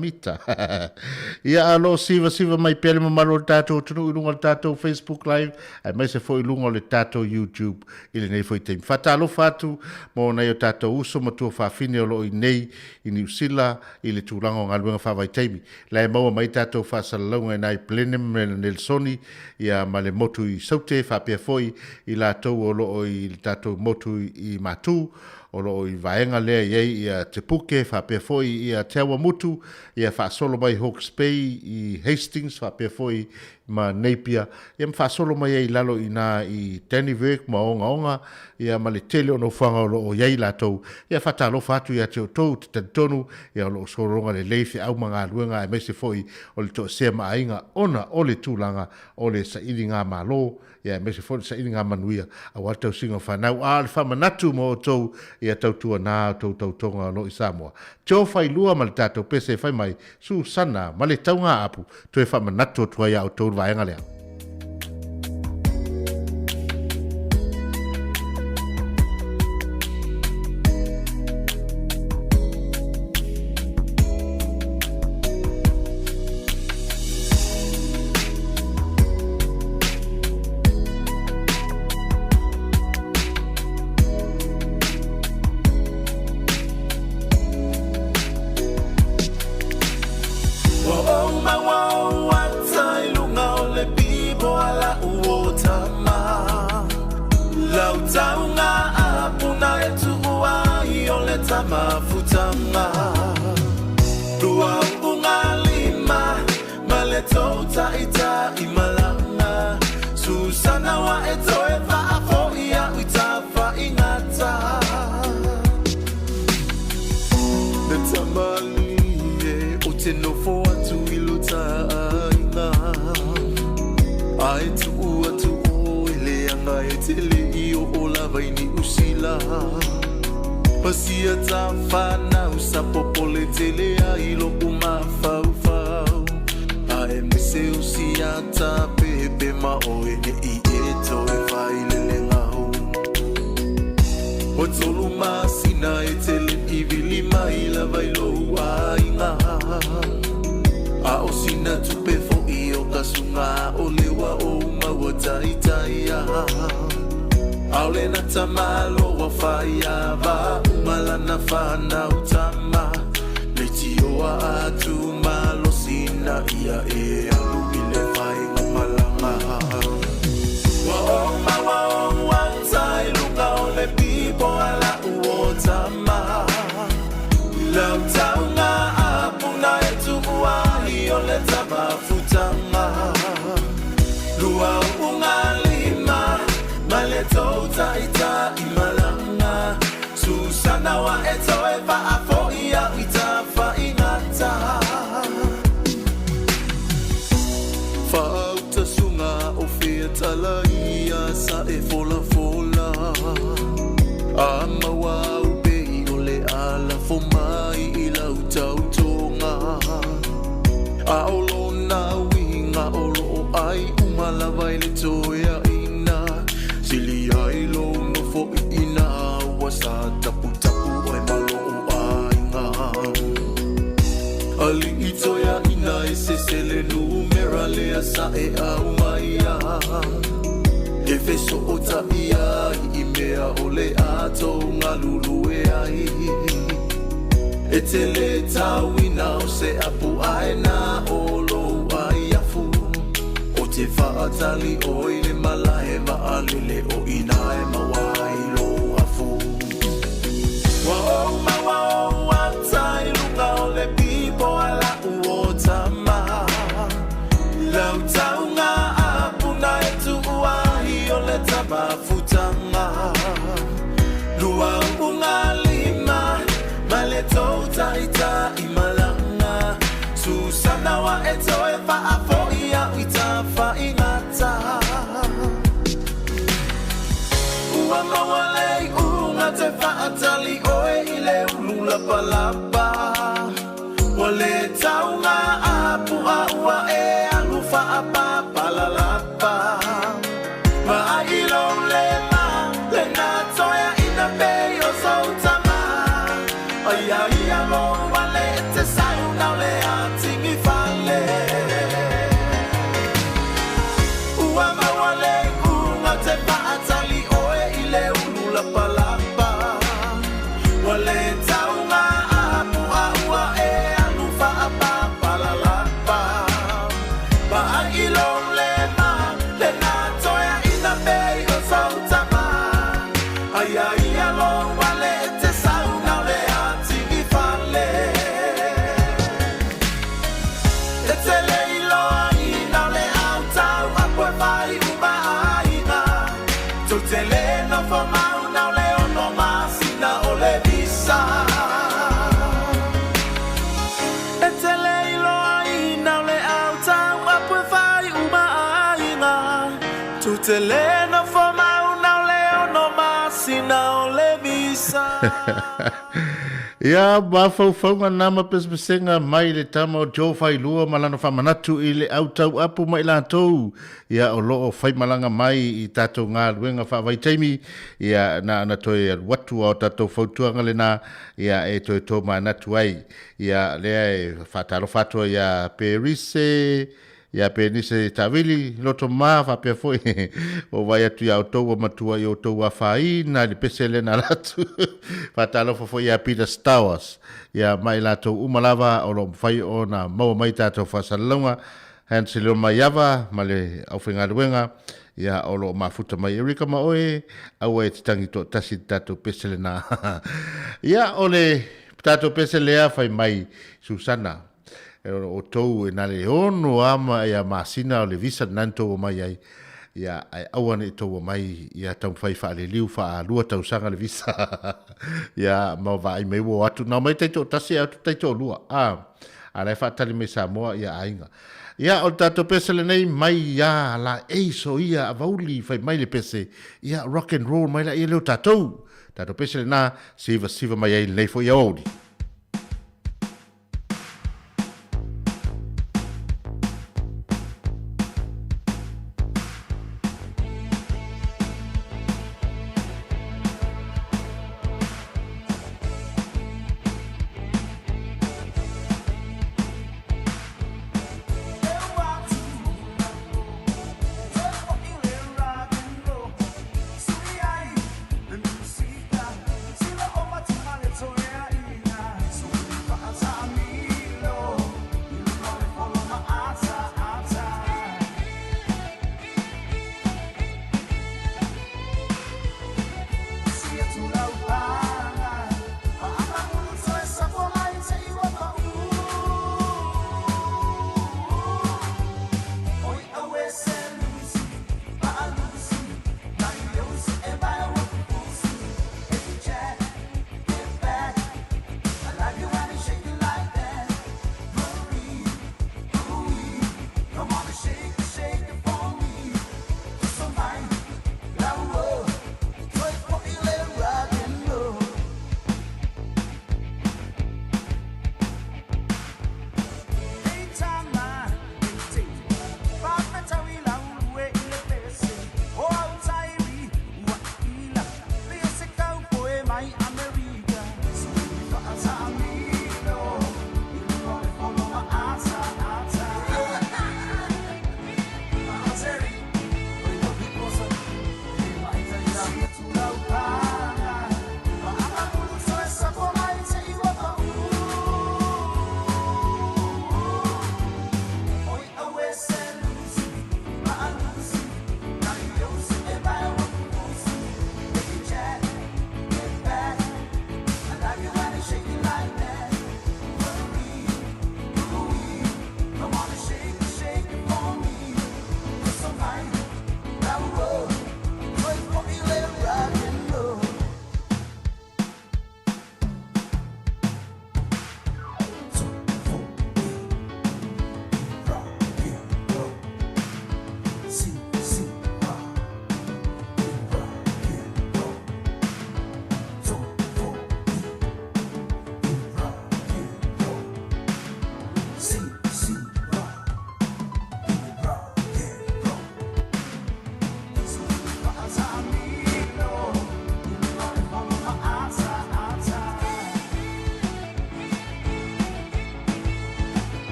ia alo siva mai pele mamalo tato tunu ilunga tato Facebook Live ai mai se foi ilunga le tato YouTube ile nei foi tem fatalo fatu mo na yo tato uso matua fa fine lo i nei i New Zealand ile tulango ngalwenga fa vai temi la mo mai tato fa salonga nai plenem Nelsoni ia male motu i saute fa pe foi i la tau o lo i tatou motu i matu, o lo i vaenga lea iei i te puke, wha pia foi i a teawa mutu, i a wha solo mai Hawke's Bay i Hastings, wha pia foi ma Napier, i am wha solo mai i lalo i nā i Dannyburg ma onga, i a male tele o no whanga o lo o iei la tau, i a wha talo whatu i a teo tau te tonu, i a lo soronga le leifi au mga luenga e meise foi o le to sea maainga ona o le tūlanga o le sa ili ngā malo, ia me se fole sa ini ngā manuia a watau singa whanau a le whamanatu mo o tau ia tautua nā tau tonga no i Samoa. Teo whai lua ma le tātou pese whai mai su sana ma le tau ngā apu to e whamanatu o tuai au tau vaenga lea. Ai tu o ile anga e tele I o la vai la Pasia ta whanau sa popole tele a ilo uma fau fau A e mise usi a ta pepe ma oe ne I e toi whai lele ngau O tolu masina e tele I vili mai la vailo a inga A o sina tupe fo I o kasunga o lewa o maua tai tai a Aule na tamalo wa faya va malana fana utama Leti oa atu malo sina ia e alu ile fai ngamalanga Wa o wantai luka ole pipo ala uotama Lau taunga apuna etu uahi ole tamafutama Lua ungalima Maleto taita imalanga Susana wa eto eva afo ia itafa ingata Fauta sunga o fetala ia sa e fola fola Ama wa ube ole ala fomai ila utautonga Aolo na winga olo ai umala vaile toya Sili ai lo no fo ina wasa tapu tapu oi malo ainga Ali itoya ina ese sele numera le asa e au maia E feso ota ia I mea ole ato ngalulu e ai E tele tawina o se apu aena olo ai afu Te whaatali o I le malahe maalile o ina e mawai lo afu Wa o mawa o watai lunga o le pipo ala uotama Lau taunga apuna e tu uahi o le tamafutanga Lua unga lima male tau taita imalanga Susana wa eto e whaafo ia uita whaingata Ua mawalei unga te whaatali oe I le ulula palapa Wale taunga apu a ua e alu whaapa palalapa Maa ilo le ma le na toya ina pei o sautama Ai ai alo wale te sauna le atingi fale Ua mawale unga te paatali oe I le ulula palapa Wale taunga apu a ua e alu whaapa palalapa Maa ilo le ma le na toya ina pei o sautama Ai ai alo wale te sauna le atingi fale E te leilo ina le autau apue vai uma aina Tu te le no fo mauna le ono masina o le visa E te leilo ina le autau apue vai uma aina Tu te le no fo mauna le ono masina o le visa Ia mafaufaunga nama pespesenga mai le tama o Joe Failua malana whamanatu I le autau apu mai lātou. Ia o loo whaimalanga mai I tātou ngā ruenga whawai teimi. Ia na toi watu o tātou whautuanga le nā. Ia e toi tō manatu ai. Ia lea e whataro whatua ia Perise. Ia penise tawili loto maa whapea foi. O vai atu ia o tau matua I o tau a whaina li pese le na ratu. Whatalo foi ia Peter Stowers. Ia mai lato umalawa o lo mwhai o na maua mai tātou whasalunga. Hansile o mai awa, ma le au whenga ruenga. Ia o lo mafuta mai Erika Maoe. Au e titangi to tasi tātou pese le na. Ia o le tātou pese lea whai mai Susana. O tou e nale ono ama ia masina o le visa nanto o mai ai ia ai awane to mai ia tau fai fa le liu fa lua tau sanga le visa ia ma vai me wo atu na mai taito tasi atu taito lua Ala whaatali me Samoa ia ainga. Ia o tato pese le nei mai ia la eiso ia a vauli fai mai le pese. Ia rock and roll mai la ia leo tatou. Tato pese le na siva mai ai le fo ia odi.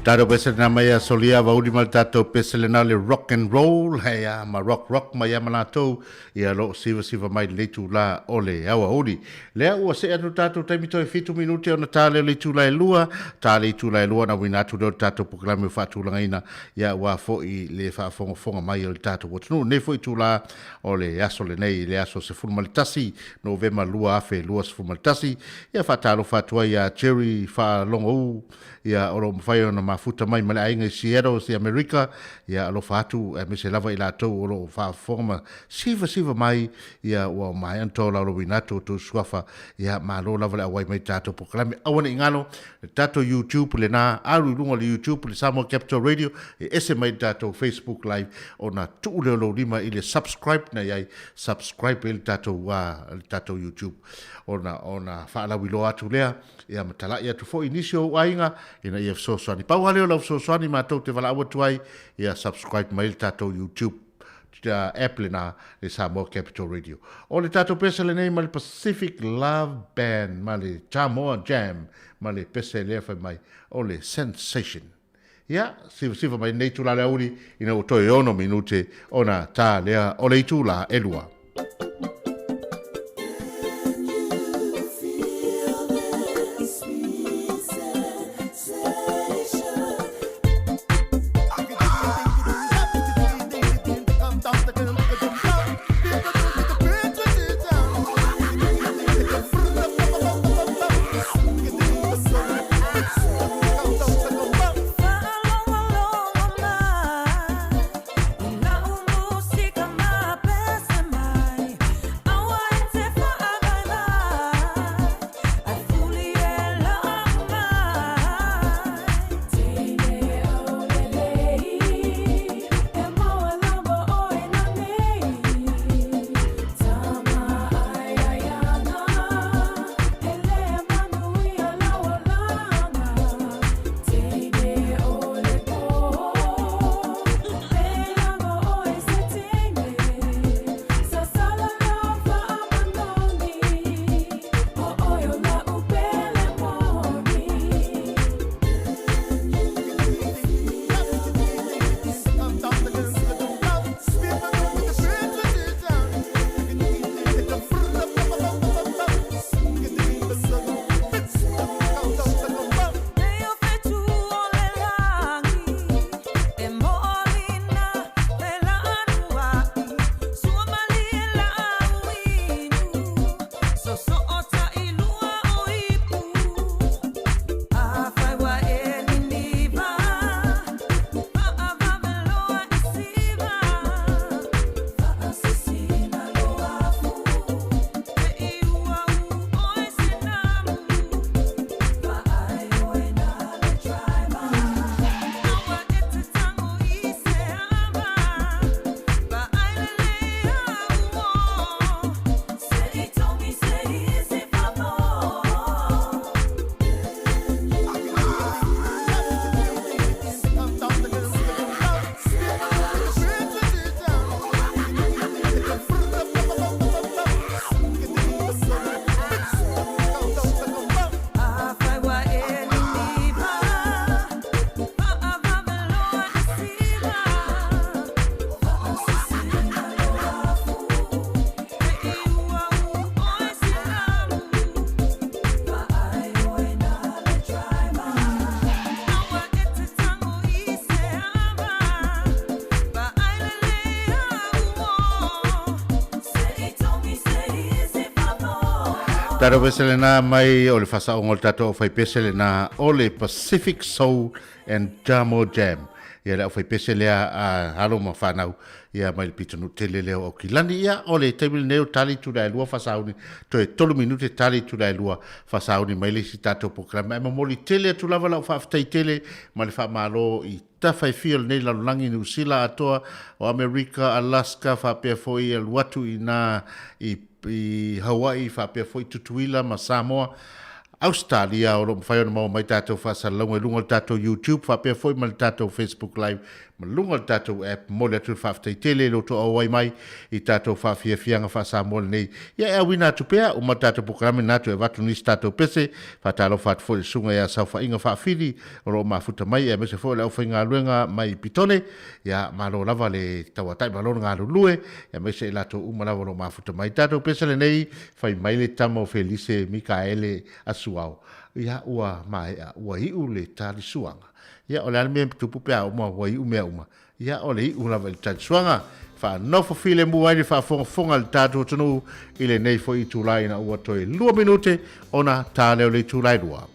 Taro pese na mai a solia vauri mal tato pese le na le rock and roll hea ma rock mai amana tau ia lo siva mai le tu la ole awa ori lea ua se anu tato taimito e fitu minuti ona tale le tu la e lua na wina tu do tato puklame fatu langaina ia ua foi le fonga mai le tato watunu ne foi tu la ole aso le nei le aso se fulmalitasi novema lua afe lua se fulmalitasi ia fatalo fatua ia cherry fa longo ia oro mawhai ona mafuta mai male ainga Sierra si Amerika ia alo fatu me se lava ila tau oro fa forma siva mai ia ua mai anto la oro winato tu suafa ia malo lava le awai mai tato poklame awane ingalo tato YouTube le na aru lunga le YouTube le Samoa Capital Radio e ese mai tato Facebook Live ona tu le lo lima ile subscribe na iai subscribe il tato YouTube ona faala wilo atu lea ia matala ia tu fo inisio ainga ina ia so swani pa wale o so swani ma to te vala watu ai ia subscribe mai tato YouTube app le na le Samoa Capital Radio o le tato pesa le nei ma le Pacific Love Band ma le Samoa Jam ma le pesa le fa mai o le Sensation ia siva mai nei tu la le uri ina o toi ono minute ona ta lea o le tu la elua Taro vesele na mai o le fasa o ngol tato o fai pesele na o le Pacific Soul and Jamo Jam. Ia le o fai pesele a halo ma whanau. Ia mai le pitonu tele leo o kilani. Ia o le table neo tali tu la lua fasauni. To e tolu minute tali tu la lua fasauni mai le si tato programa. E mamoli tele tu lava lau whaftai tele. Ma le wha malo i tawhai fiol nei lalulangi New Zealand atoa o Amerika, Alaska, whapea foi e luatu i na i Hawaii, whapea foi tutuila ma Samoa. Australia o lo mawhai ona mau mai tātou whaasalaunga lunga le tātou YouTube, whapea foi ma le tātou Facebook Live, ma lunga le tātou app, mo le atu whaftai tele lo to awai mai i tātou whawhia fianga whaasamoa nei. Ia e awina atu pea, o ma tātou pukarame nātu e watu nis tātou pese, whatalo whatu foi sunga ia sau whainga whaafiri, o lo mafuta mai, e mese foi le au whainga luenga mai pitone, ia malo lava le tawatai malo ngā lulue, ia mese e lato uma lava lo mafuta mai tātou pese le nei, whai mai le tamo Felice Mikaele asu au ia ua mai ua iu le tali suanga ia ole alme tupu pe au ma ua iu mea uma ia ole iu lava le tali suanga fa nofo file mua ni fa fonga le tatu tunu ile nei fo i tulai na ua toi 2 minute ona tale le tulai dua.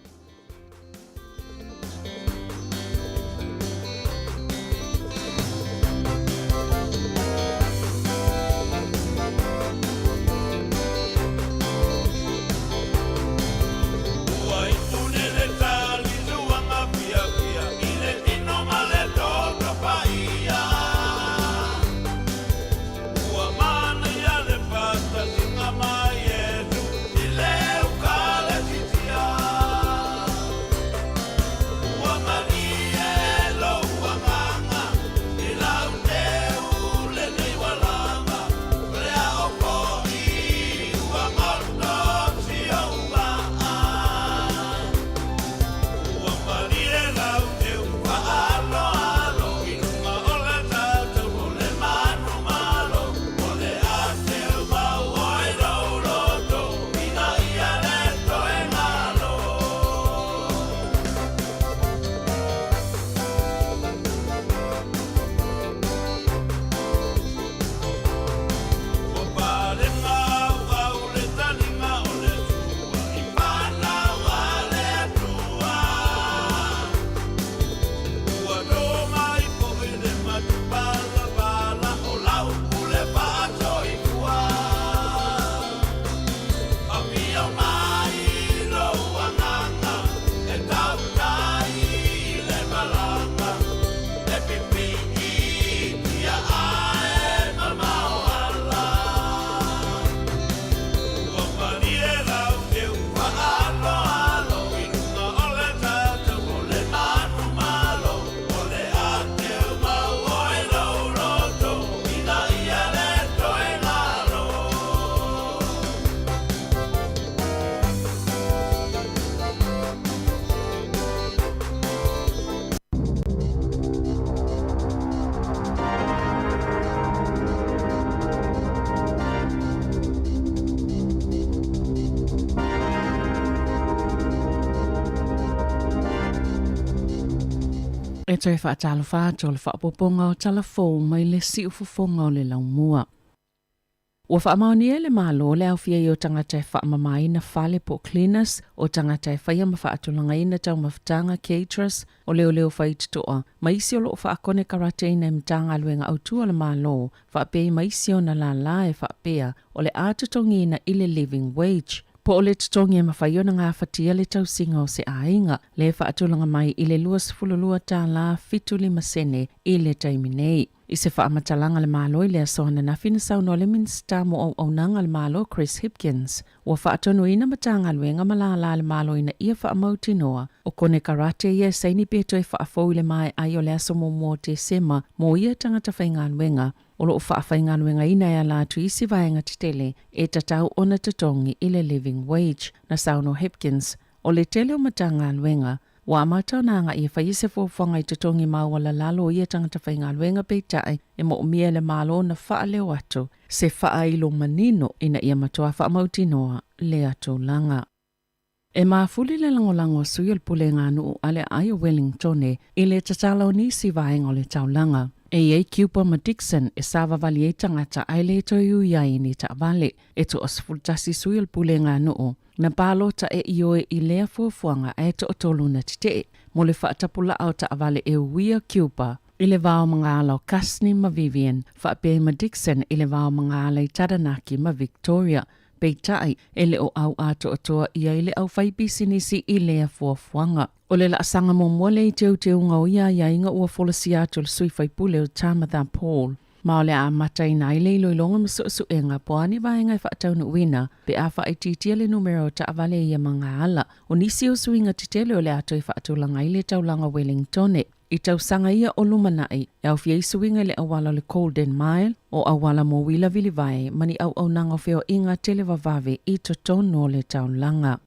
E toi whaatalo whātua le whaapoponga o talafou mai le siu fufonga o le laumua. Ua whaamaoni e le malo le au fia i o tangata e whaamamai na whale po cleaners o tangata e whaia ma whaatulanga ina tau mawhtanga caterers o leo leo whaitutoa. Maisi o loo whaakone karate ina mtanga aluenga autua le malo whaapei maisi o na la e whaapea o le atutongi ina ile living wage. Po o le tutongi e mawhaiona ngā whatia le tausinga o se ainga le whaatulanga mai i le 2.2 tā la 7 sene i le taimi nei. I se whaamatalanga le malo i le asoana na whina sauna o le minsta mo au nanga le malo Chris Hipkins. Ua whaatonu ina matanga luenga malala le malo ina ia whaamauti noa. O kone karate ia saini peto e whaafou le mai ai o le aso mo te sema mo ia tangata whainga luenga. O loo whaawhainga luenga ina e ala tu isi vaenga titele e tatau ona tatongi i le living wage na sauno Hipkins. O le tele o matanga luenga. Wa matau nanga ia whaise fōwhanga i tatongi mawala lalo ia tangata whainga luenga peitai e mo umia le malo na wha leo atu se wha ilo manino ina ia matua wha mauti noa le atu langa. E maafuli le langolango sui al pule ngā nuu ale ai o Wellington i le tatala o nisi vaenga o le taulanga. E Cuba ma Dixon e sava vali e tangata ai le toiu iai ni ta vale e to osfultasi sui al pule ngā noo. Na pālota e ioe I lea fuafuanga e to otolu na tite. Mo le whaatapula au ta vale e uia Cuba. I le vāo mga ala o Kasni ma Vivian, whaape ma Dixon I le vāo mga ala I Taranaki ma Victoria. Peitai e le o au ato atoa ia I le au whaipisinisi I lea fuafuanga. O le laasanga mo mole I teu ngau ia inga ua folasi ato le sui whaipule o Tamatha Paul. Ma o le a matai na I le iloilonga masu enga po ani vaenga I whaatauna uina pe a whaititia le numero ta avale ia mga ala. O nisi o suinga titele o le ato I whaatulanga I le taulanga Wellingtone. I tausanga ia o lumanai, e au fiei suinga le awala le Golden Mile, o awala mo wila vili vai, mani au nanga feo inga tele vavave I totono le taulanga.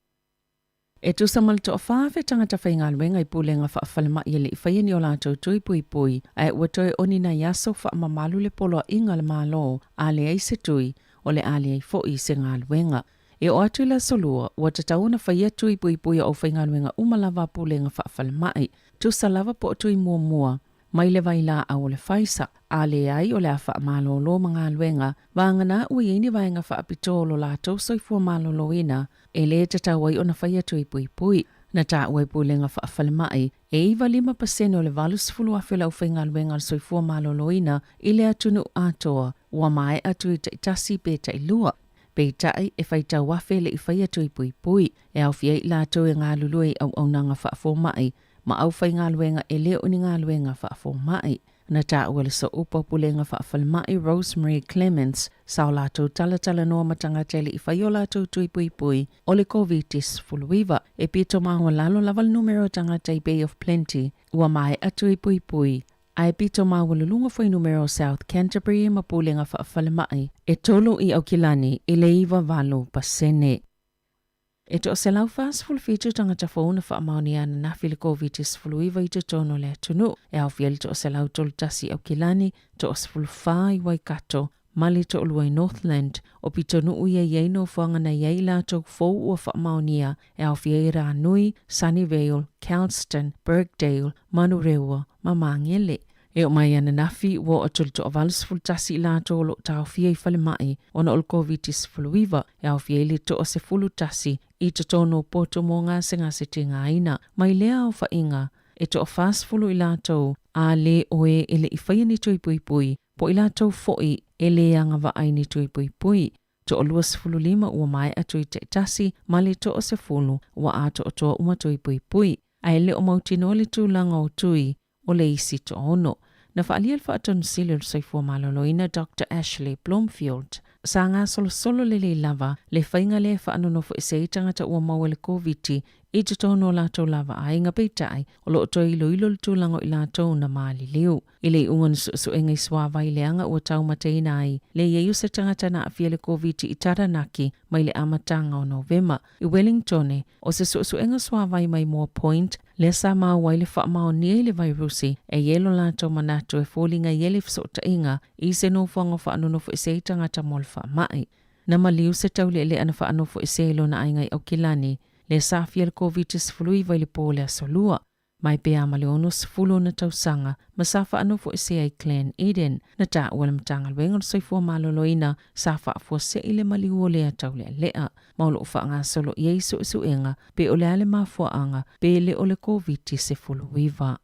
E tu samal to whaawe tangata whainga luenga I pulenga whaafalema I le I whaieni o lātou tui pui, a e watoe onina yaso whaamamalu le polo inga le malo, a le eise tui, o le ale ai fo I se ngā luenga. E o atu la solua, ua tatauna whaia tui pui o whainga luenga umalawa pulenga whaafalema tu salava po tui mua, mai le vai la au le whaisa, a le ai o le a wha malolo mga luenga, wangana ua ieni vaenga wha apitolo la tau soifua malolo ina, e le tatawai o na whaia tui pui, na ta ua pulenga wha awhalemai, e iwa 5% o le valus fulu awhela u whainga luenga soifua malolo ina, I le atunu atoa, ua mai atu I taitasi pe tailua, peitai e whaita wafele I whaia tui pui, e au fia I la tau e ngā lului au nanga wha afomai, ma au whai ngā luenga e leo ni ngā luenga whaafo mai. Na tā ua le so upa pulenga whaafal mai Rosemary Clements, sao lātou talatala noa matanga tele I whai o lātou tui pui, o le COVID-19 fuluiva, e pito maua lalo laval numero tangata I Bay of Plenty, ua mai atu I pui, a e pito maua lulunga fwai numero South Canterbury ma pulenga whaafal mai, e tolu I Aukilani, I le iwa valu pasene. E to se lau fast full feature tangata fauna wha amauni ana na fili COVID-19 fuluiva I te tono le atunu. E au fiali to se lau tolu tasi au kilani, to se full fai Waikato, mali to uluai Northland, o pitonu uia yeino whanga na yei la to fau ua wha amaunia, e au fiali Ranui, Sunnyvale, Calston, Birkdale, Manurewa, Mamangele. E o mai ana nafi ua o tolu to avalus full tasi la to lo tau fia I fale mai, ona ol COVID-19 fuluiva, e au fiali to o se fulu tasi, I te tono poto mo ngā se te ngā ina, mai lea o whainga, e to o fast fulu I lātou, a le oe ele I whaia ni tui pui, po I lātou foi e le anga wa ai ni tui pui, to o luas fulu 5 ua mai atu I te tasi, ma le to o se fulu, ua a to o toa uma tui pui, a ele o mautino le tūlanga o tui, o le isi to ono. Na whaalia le whaatonu sili o soifua maloloina Dr. Ashley Bloomfield. Sa ngā solo le lava, le whainga le whaanonofo I se tangata ua maua le COVID-19, I te tono lātou lava a inga peitai, o lo toi ilo le tūlango I lātou na maali leo. I le ungan suenga I swawa I le anga ua tau mateina ai, le ieiu se tangata na awhia le COVID-19 I Taranaki, mai le amatanga o Novema. I Wellingtone, o se suenga swawa I mai Moore Point, le sa mawai le whaamao nie le virusi, e yelo lātou manatu e fōlinga yele fsota inga, I se no whango whaanonofo I se tangata mol whaamai. Na maliu se tau le ana whaanofo I se ilo na ainga I Aukilani, le safia le COVID-19 fuluiva I le pōle a solua. Mai pea ma le ono sifulu na tausanga, ma sa whaanofo I se ai Clan Eden, na tā ua mtanga luenga o soifua maloloina, sa whaafua se I le maliu o lea tau lea. Maulo wha ngā solo I eisu suenga, pe o le ale mafua anga, pe le o le COVID-19 se fuluiva.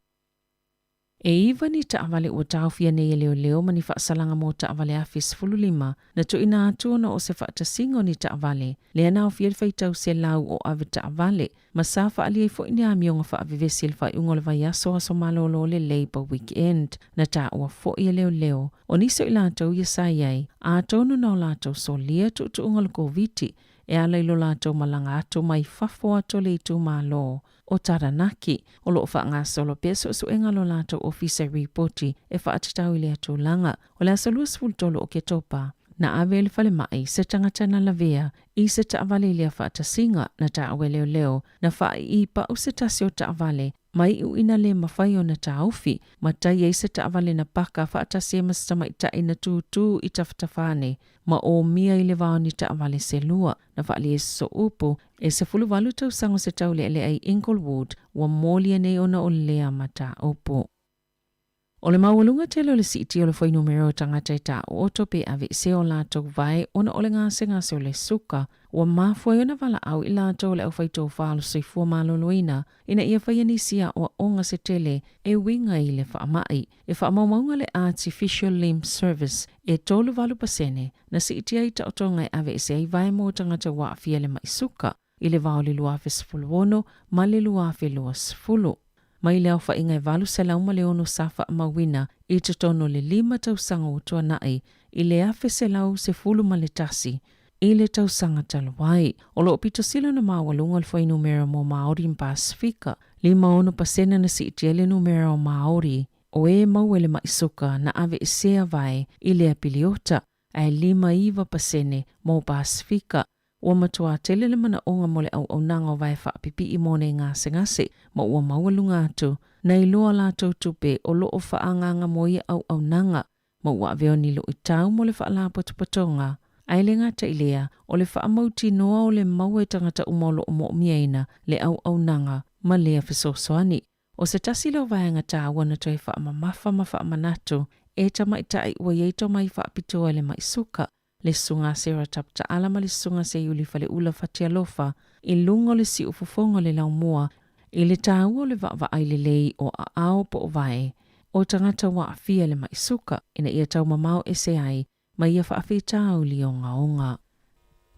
E iwa ni taawale ua taufia nei leo mani whaasalanga mō taawale afis fululima, na tu ina atuona o se whaatasingo ni taawale, le anao fiel whaitau se lau o ave taawale, ma sa whaali e fo ini amionga whaavivesi le whaiungola vai aso aso malolo le Labour Weekend, na ta ua fo i leo, o niso I lātou ia saiai, a atonu nao lātou so lia tu ungola COVID-19, e ala ilo lātou malanga ato mai whafo ato le itu malo, o Taranaki, o loo wha ngā solo peso suenga lo lātou ofisa reporti e whaatatau I le atu langa, o le asa luas fultolo o ke topa. Na awe le whale mai se tangata na lavea, I se taawale lea whaatasinga na taawe leo, na wha I pa u se tasi o taawale, mai u ina le mawhai o na taaufi, ma tai e se taawale na paka whaatasi e mastama I tai na tūtū I taftafane, ma o mia I le wao ni taawale se lua, na whaali e so upo, e se fulu walu tau sango se tau le ai Inglewood, wa mōlia nei ona o lea ma ta upo. O le maualunga tele o le siiti o le whai numero tangata i tā o tope ave se o lātou vai ona o le ngase o le suka ua mafua ona vala au i lātou le au whaitō whaalo seifua maloloina ina ia whaianisia o onga se tele e winga i le whaamai e whaamaumaunga le artificial limb service e tolu valu pasene na siiti ai ta otonga e ave se ai vai mo tangata wa fia le maisuka i le vao le luafe sfuluono ma le luafe lua sfulu. Mai leo whainga e valu se lauma le ono safa mawina i te tono le 5 tausanga o tua nai i le afe se lau se fulu ma le tasi i le tausanga talawai. O lo pito silo na mawalunga le whai numero mo Maori in Pasifika. 5% na si itia le numero o Maori o e mauele maisuka na ave isea vai i le apiliota ai 5% mo Pasifika. Ua matua tele le mana onga mole au nanga o vai whaapipi i mone ngase ma ua maualunga atu na i loa lātou tupe o loo whaanganga mo ia au nanga ma ua aveo ni lo i tau mole whaalapatopatonga ai le ngata ilea o le whaamauti noa o le maue tangata umolo o mo'miaina le au nanga ma lea fisosoani. O se tasi leo vaenga tā wana toi whaamamafa ma whaamanatu e tamaitai ua yeito mai whaapitoa le maisuka. Le sunga se ratapta alama le sunga se yuli fale ula fatia lofa i lungo le si ufufongo le laumua i le tāua le va aile lei o a ao po o vae o tangata wa afia le maisuka ina ia tau mamau ese ai ma ia whaafi tau li onga.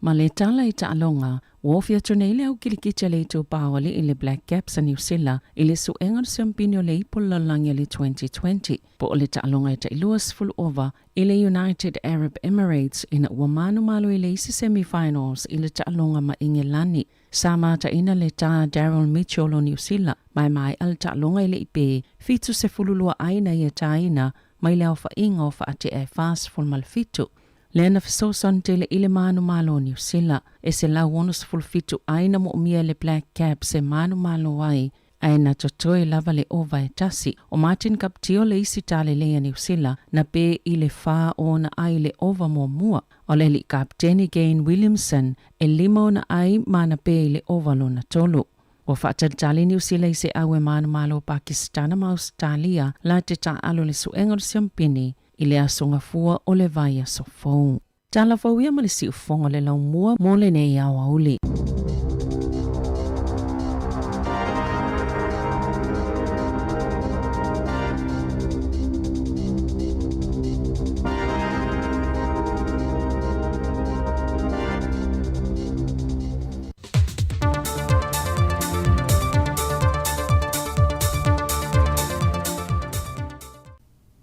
Ma le tala i taalonga, wofia tunele au kilikitia le tau pāwali i le Black Caps a New Zealand i le suenga siampinio le ipola langia le 2020. Po o le taalonga i ta iluas full over i le United Arab Emirates ina ua manu malo i le isi semi-finals i le taalonga ma Ingelani. Sama ta ina le ta Daryl Mitchell o New Zealand, mai al taalonga i le ipe, fitu se fululua aina i ta ina, mai leo fa inga o fa ate e fast full malfitu. Lena fisoson tele ile manu malo New Zealand e se la wonus fulfitu aina mo umia le Black Cap se manu malo wai aina totoe lava le ova e tasi o Martin Kaptio le isi tale lea New Zealand na pe ile faa ona ai le ova mo mua o le li kapteni Gain Williamson e 5 ona ai mana pe ile ova lo na tolu. O whaatatali New Zealand se awe manu malo Pakistana ma Australia la te ta alo le suengor siampini i le asonga fua o le vai aso fou. Tala fau ia ma le si ufonga le laumua mo le nei au auli.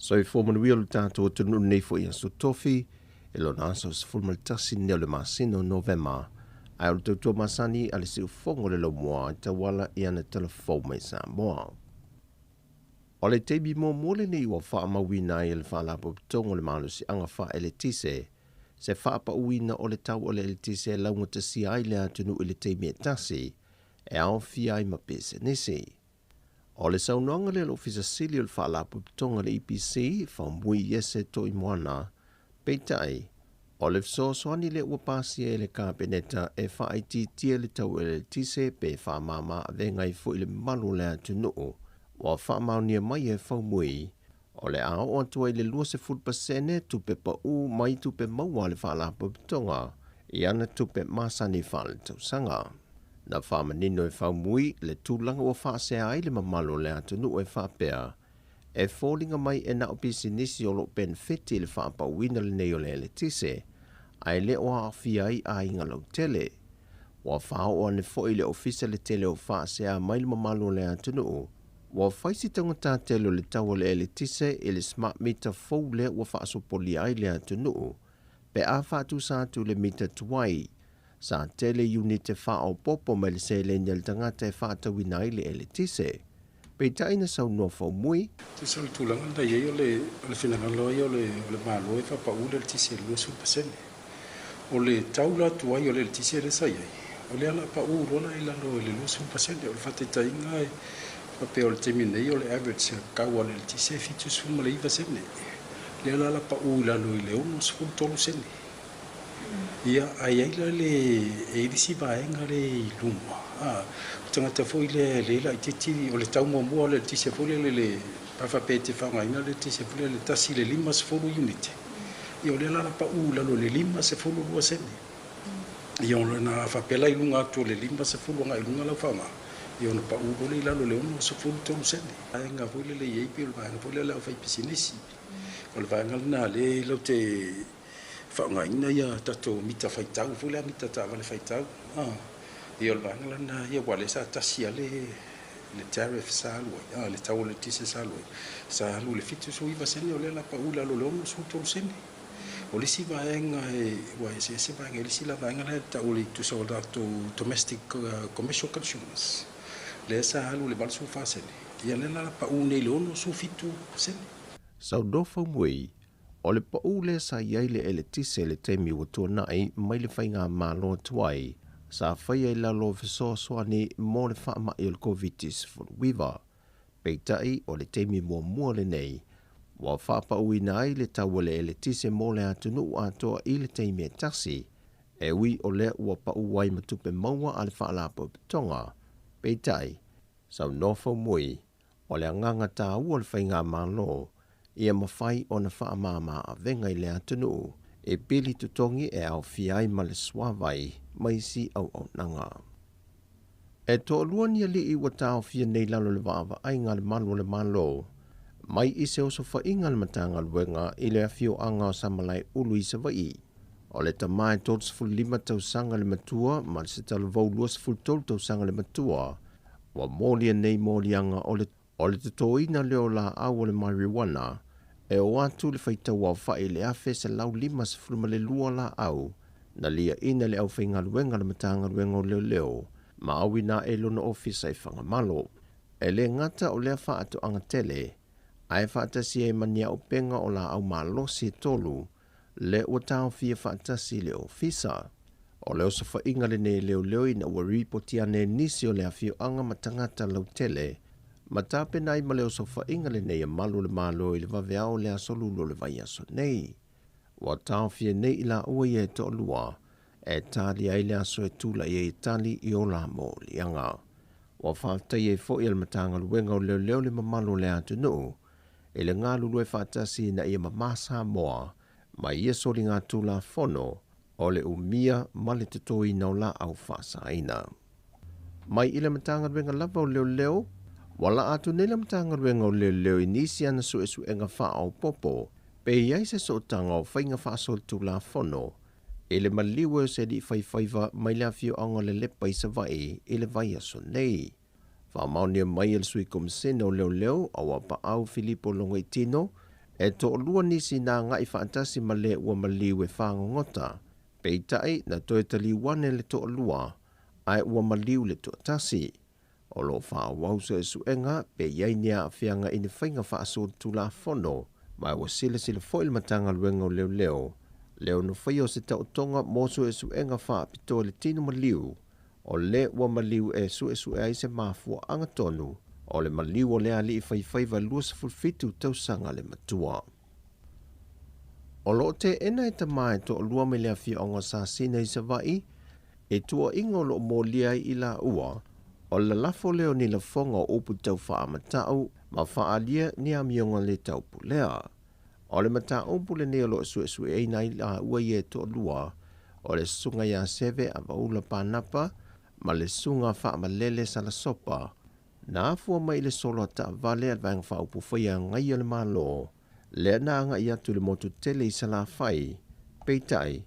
So i fōmanu ia lu tātou tunu nei fo i aso tofi, e lo nasa o se fulmal tasi neo le masino Novema, ai o tautua masani ale se ufongo le lo mua i tawala i ana telefou mai Samoa. O le teibi mo mole nei ua wha mawina i le wha lapo pitongo le malu si anga wha ele tise, se wha pa uina o le tau o le ele tise launga tasi ai le atunu i le teimi e tasi, e ao fia ai ma pese nisi. O le saunoanga le ofisa sili o le whaalapu pitonga le EPC, whaumui yese to i moana, peitai, o le fsosoani le ua pasia e le kāpeneta e whaaiti tia le tau e le tise pe whaamama a vengai fo i le malu le atunuu, wa whaamaunia mai e whaumui, o le ao o atua i le 20% tupe pa u mai tupe maua le whaalapu pitonga, i ana tupe masani whaale tausanga. Na whamanino e whaumui le tūlanga o whaasea ai le mamalo le atunu e whapea. E fōlinga mai e na opisi nisi o lo benefiti le whapauina le neo le tise, ai le o hawhi ai a inga lau tele. Wa whao o ane fo i le ofisa le tele o whaasea mai le mamalo le atunu. Wa whaisi tangata tele o le tau le tise i le smart meter fau le o whaasopoli ai le atunu. Pe a whatu sātu le mita tuai. Sa tele unit e whao popo me le se le nel tangata e whata wina i le tise. Pei taina sau no whao mui. Te sau tūlanga da iei o le whinangalo i o le malo e whapa ule le tise lua supasene. O le taula tuai o le tise le sa iei. O le ala pa urona i lalo le lua supasene. O le whatetai nga e whape o le teminei o le average kaua le tise fitu suma le iwa sene. Le ala pa u lalo i le ono sum tolu sene. Ia ai ai le e disi vaenga le luma. Tangata foi le la ititi o le tau mo le tise foi le Pafape te whangaina le te se fule le tasi le 5 unit. I o le la pa lalo le 5 sene. I o le na whapela i lunga atu le 5 ngai lunga lau whanga. I o na pa le lalo le 13 sene. Ai ngā fule le ieipi o le vanga fule le au whai pisinisi. O le vanga na le lau te whangaina ia tato mita whaitau fule a mita ta wale whaitau. I o le vanga na ia wale sa tasi le tariff saloi, le tau le tise saloi. Salu le fitu so iwa sene o le la pa ula lo lono so tolu sene. O le si vaenga se vaenga le si la vaenga le tau le tu so da domestic commercial consumers. Le salu le balsu fa sene. Ia le la pa une le ono so fitu sene. Sau dofa mui, o le pa ule sa iai le ele tise le temi watua nai mai le whainga malo tuai. Sa whaia i lalo fesoasoani mō le whaama i le COVID-19 wiva. Peitai o le teimi mua le nei. Wa whaapa ui nai le tau le ele tise mō le atunu atoa i le teimi e tasi. E ui o le ua pa uai matupe maua a le whaalapo tonga. Peitai, sau nofa mui, o le anganga tā ua le whainga malo, ia mawhai o na whaamama a venga i le atunu. E pili tutongi e au fiai ma le swavai mai si au nanga. E to luani ali i watao fia nei lalo le vava ai ngā le malo mai i se oso fa inga le matanga luenga i le afio anga o samalai ulu i sa vai. O le tamai tots ful 5 tausanga le matua ma le se talo vau luas ful tolu tausanga le matua wa molia nei molianga o le tutoina leo la au o le marijuana e o atu le whaitau au whai le afe se lau 5 se fulma le lua la au na lia ina le au whainga luenga le matanga luenga o leo ma awi na e lona ofisa i whanga malo. E le ngata o lea wha atu anga tele ai whaatasi e mania o penga o la au malo si tolu le ua tau fia whaatasi le ofisa. O leo sa whainga le ne leo ina ua ripotia ne nisi o lea fio anga matangata lau tele ma tape nai ma leo sa whainga le nei a malu le malo i le vaveao lea solu lo le vai aso nei. Wa tau fia nei ila ua i e to lua e tali ai lea so e tula i e tali i o la mo lianga. Wa whaatai e fo i al matanga luenga o leo le mamalo lea atu no e le ngā lulu e whaatasi na i a mamasa moa ma i e soli ngā tula fono o le umia ma le tutoi nau la au whaasaina. Mai i le matanga luenga lava o leo wala atu nei le matanga luenga o leo i nisi ana su e su enga wha au popo pe iai se so tanga o whainga wha sol tula fono e le maliwe se di whaiwhaiva mai le afio anga le lepa i sa vai e le vai aso nei. Whamaunia mai el sui komisene o leo a wapa au Filipo longa i tino e to lua nisi na ngai whaatasi ma le ua maliwe whangongota pe itai na toe tali wane le to lua ai ua maliwe le to tasi. O lo wha wausa e suenga pe iai nia a whianga ine whainga wha aso tula fono mai ua sile foil matanga luenga o leo no whaio se tau tonga moso e suenga wha pito le tino maliu o le ua maliu e su e aise mafua anga tonu o le maliu o le ali i whaiwhaiva luas fulfitu tausanga le matua. O lo te ena e tamai to lua me le awhia onga sa sina i sa vai e tua ingo lo molia i la ua o la lafo leo ni la fonga o upu tau wha amatau ma wha alia ni amionga le tau pulea. O le mata upu le nea lo su e nai la ua i e to lua o le sunga ya seve a vaula panapa ma le sunga wha malele sa la sopa na afua mai le solo ta vale at vang wha upu whaia ngai le malo le na anga i atu le motu tele i sa la whai peitai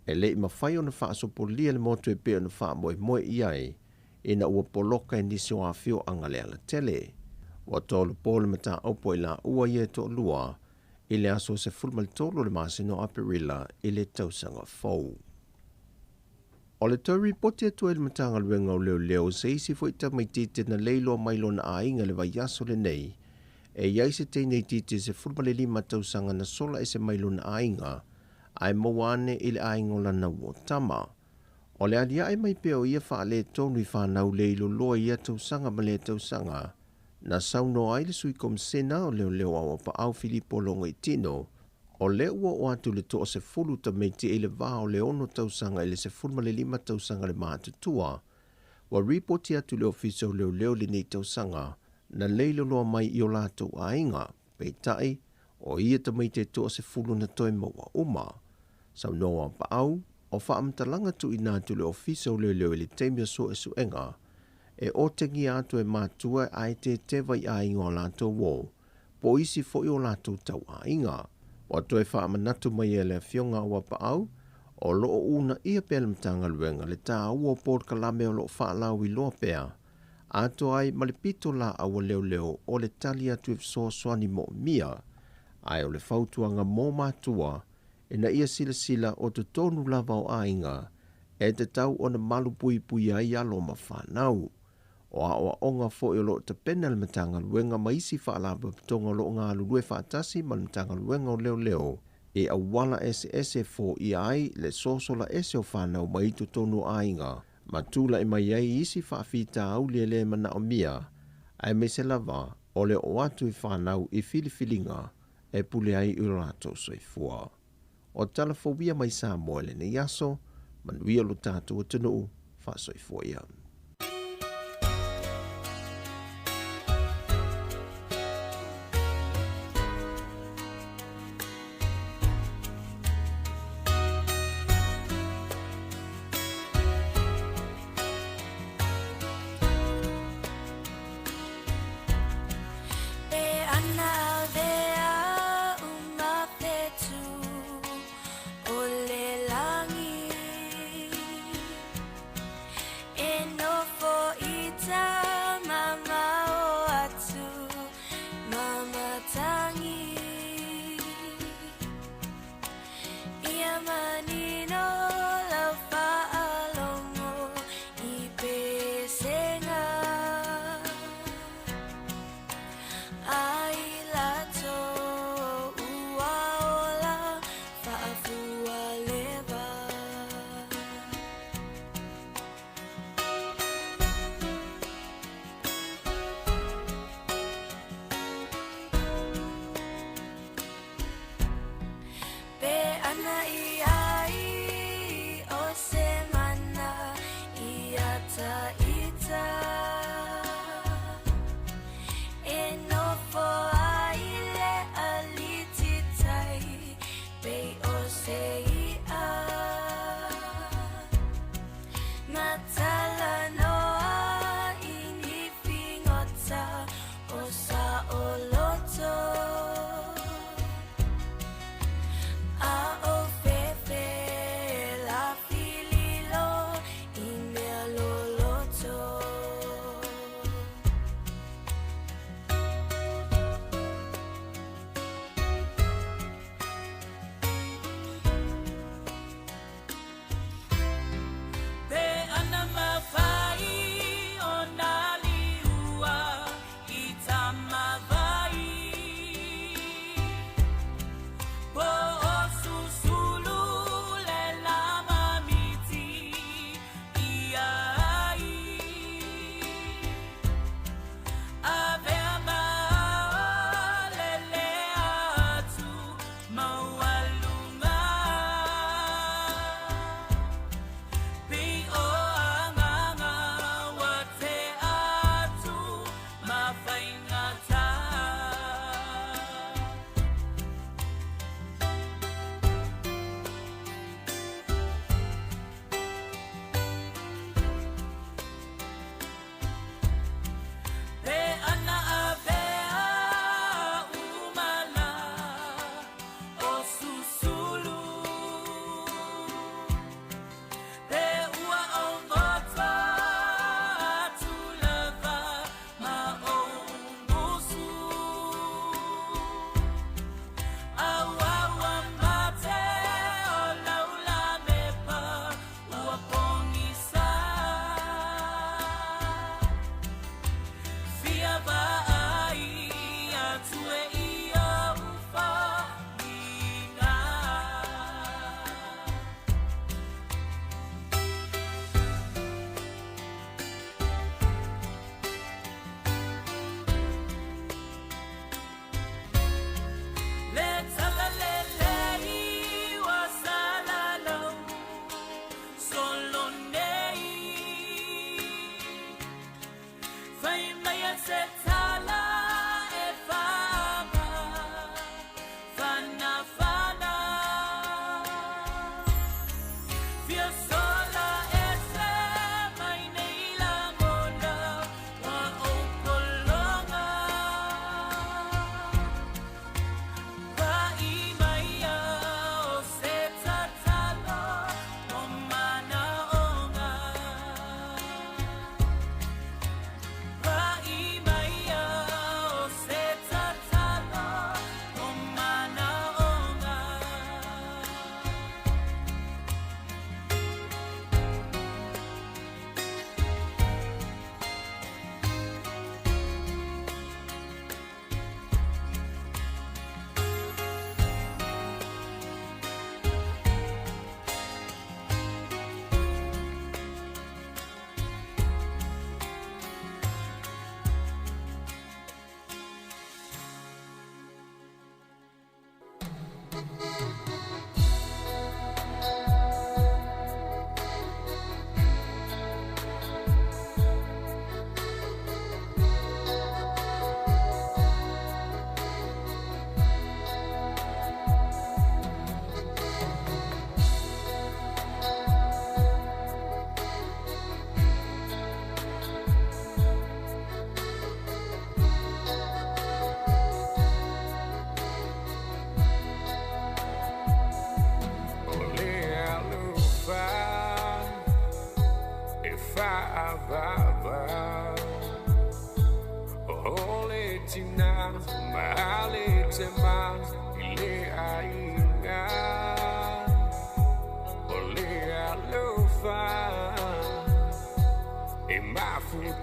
e le ima whai o na wha asopo lia le motu e pe o na wha moe iai ina ua poloka e nisi o awhio anga le ala tele. Wa tolu pole mata opo i la ua i e to lua i le aso se fulmal tolo le masino aperila i le tausanga fau. O le tau ripoti atu e le matanga luenga o leo se isi fo ita mai tite na leilo mailo na ainga le vai aso le nei e iai se teinei tite se fulmal le 5 tausanga na sola e se mailo na ainga ai mawane i le ainga o lana ua tama. O le alia ai mai peo ia wha le tonu i whanau leilo loa ia tausanga ma le tausanga na sauno ai le sui kom sena o leo awa pa au Filipo longa i tino o le ua o atu le toa se fulu ta meiti e le vao le ono tausanga i le se fulma le 5 tausanga le maatutua wa ripoti atu le ofisa o leo le nei tausanga na leilo loa mai i o lātou ainga, pei tai, o ia ta mai te toa se fulu na toi maua uma. Sau noa pa au, o whaamtalanga tu i nā tu le ofisa o leo le teimia so e suenga, e o tengi atu e mātua ai te vai ainga o lātou wō, po isi fo i o lātou tau ainga. O to e whaamanatu mai e le fionga ua pa au, o loo una ia pēle mtanga luenga le tā ua pōr kalame o loo whaalau i loa pēa, ato ai malipito la awa leo o le tali atu e soani mo mia, ai o le fautuanga mō mātua, e na ia sila o te tonu lava o ainga, e te tau o na malu pui ai alo ma whanau. O a onga fo i lo te pena le matanga luenga maisi whaalapa pitonga lo ngā lulue whaatasi ma le matanga luenga o leo, e a wala fo i ai le sosola ese o whanau mai tu tonu ainga, ma tula e mai ai isi whaafita au le mana o mia, ai me se lava o le o atu i whanau i filifilinga, e pule ai i rato soifua. O talafobia mai Samoa le ne yaso, manuia lo tātou o tunu, whasoifua ia.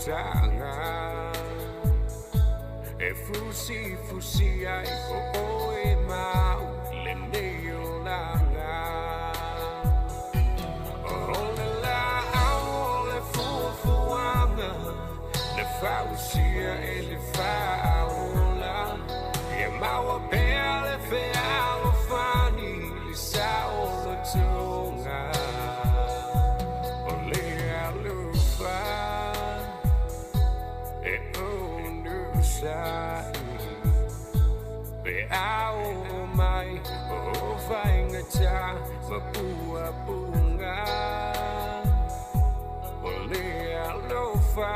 tanga e fusi ai o e mau le neo langa o le la au le fuanga le fausia e le faula e mau pele fe au fani le sao lo tunga o le alufa e onu sai be au mai o vainga cha mapua bunga o le alufa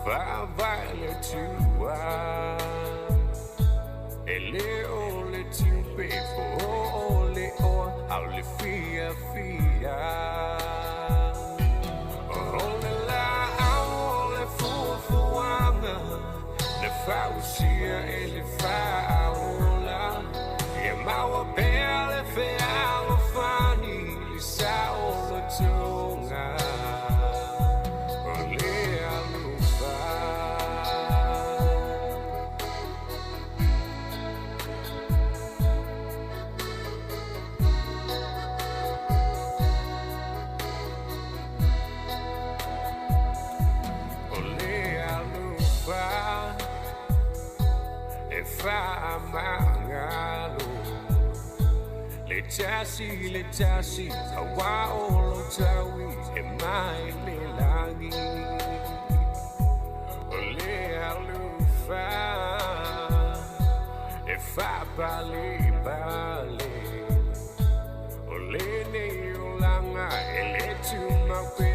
fa vale tua e le ole tiu pepo ole o au le fia ole la ole fuanga le fausia e le faula e mau pele fe au fani le sao lo tunga ole alufa e fa mangalo le tasi awa olo tawi e mai le langi ole alufa e fa bale ole ne ulanga e le tu ma pe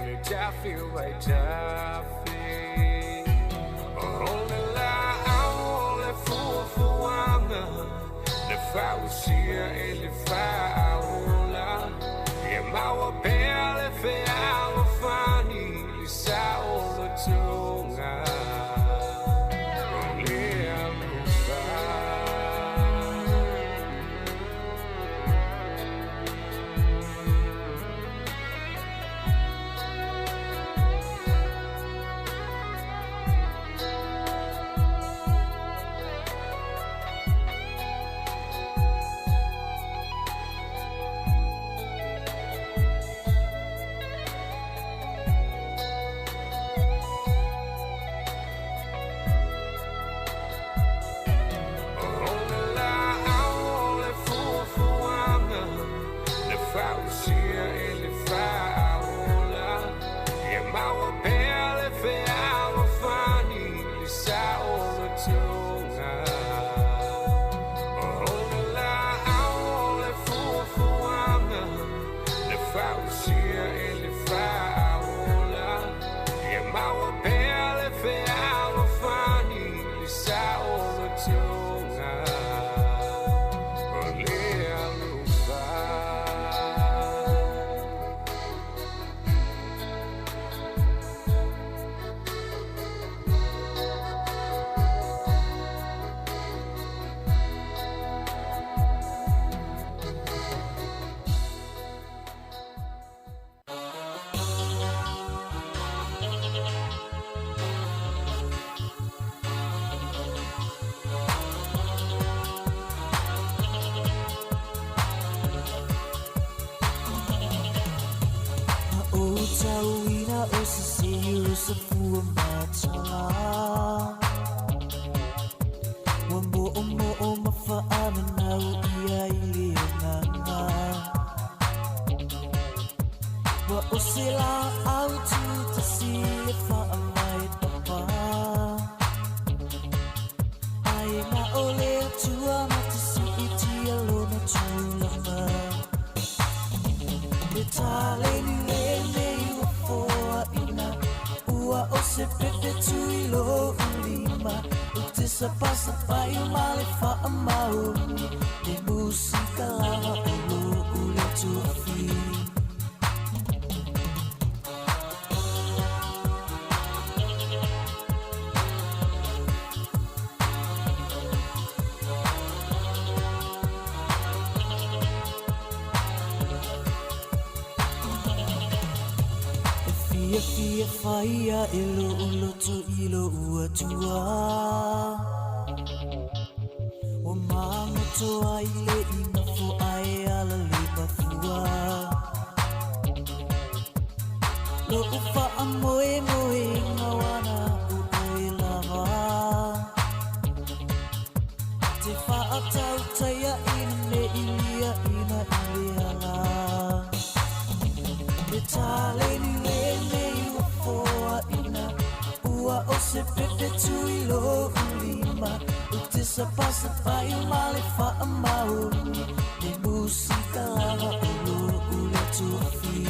le tafi vai tafi ole la ole fuanga le fausia e le faula e mau pele fe au fani le sao lo tunga ole alufa fia faia ilo uloto ilo uatua o mango toa ile ina fo ai ala le bafua lo ufa amoe moe ngawana uoe lava te fa atau taya ine ilia ina iliala te tale ni le ua ina ua o se pepe tui lo ulima o te sapasa pai male fa amauni le musika lava o lo ule tufi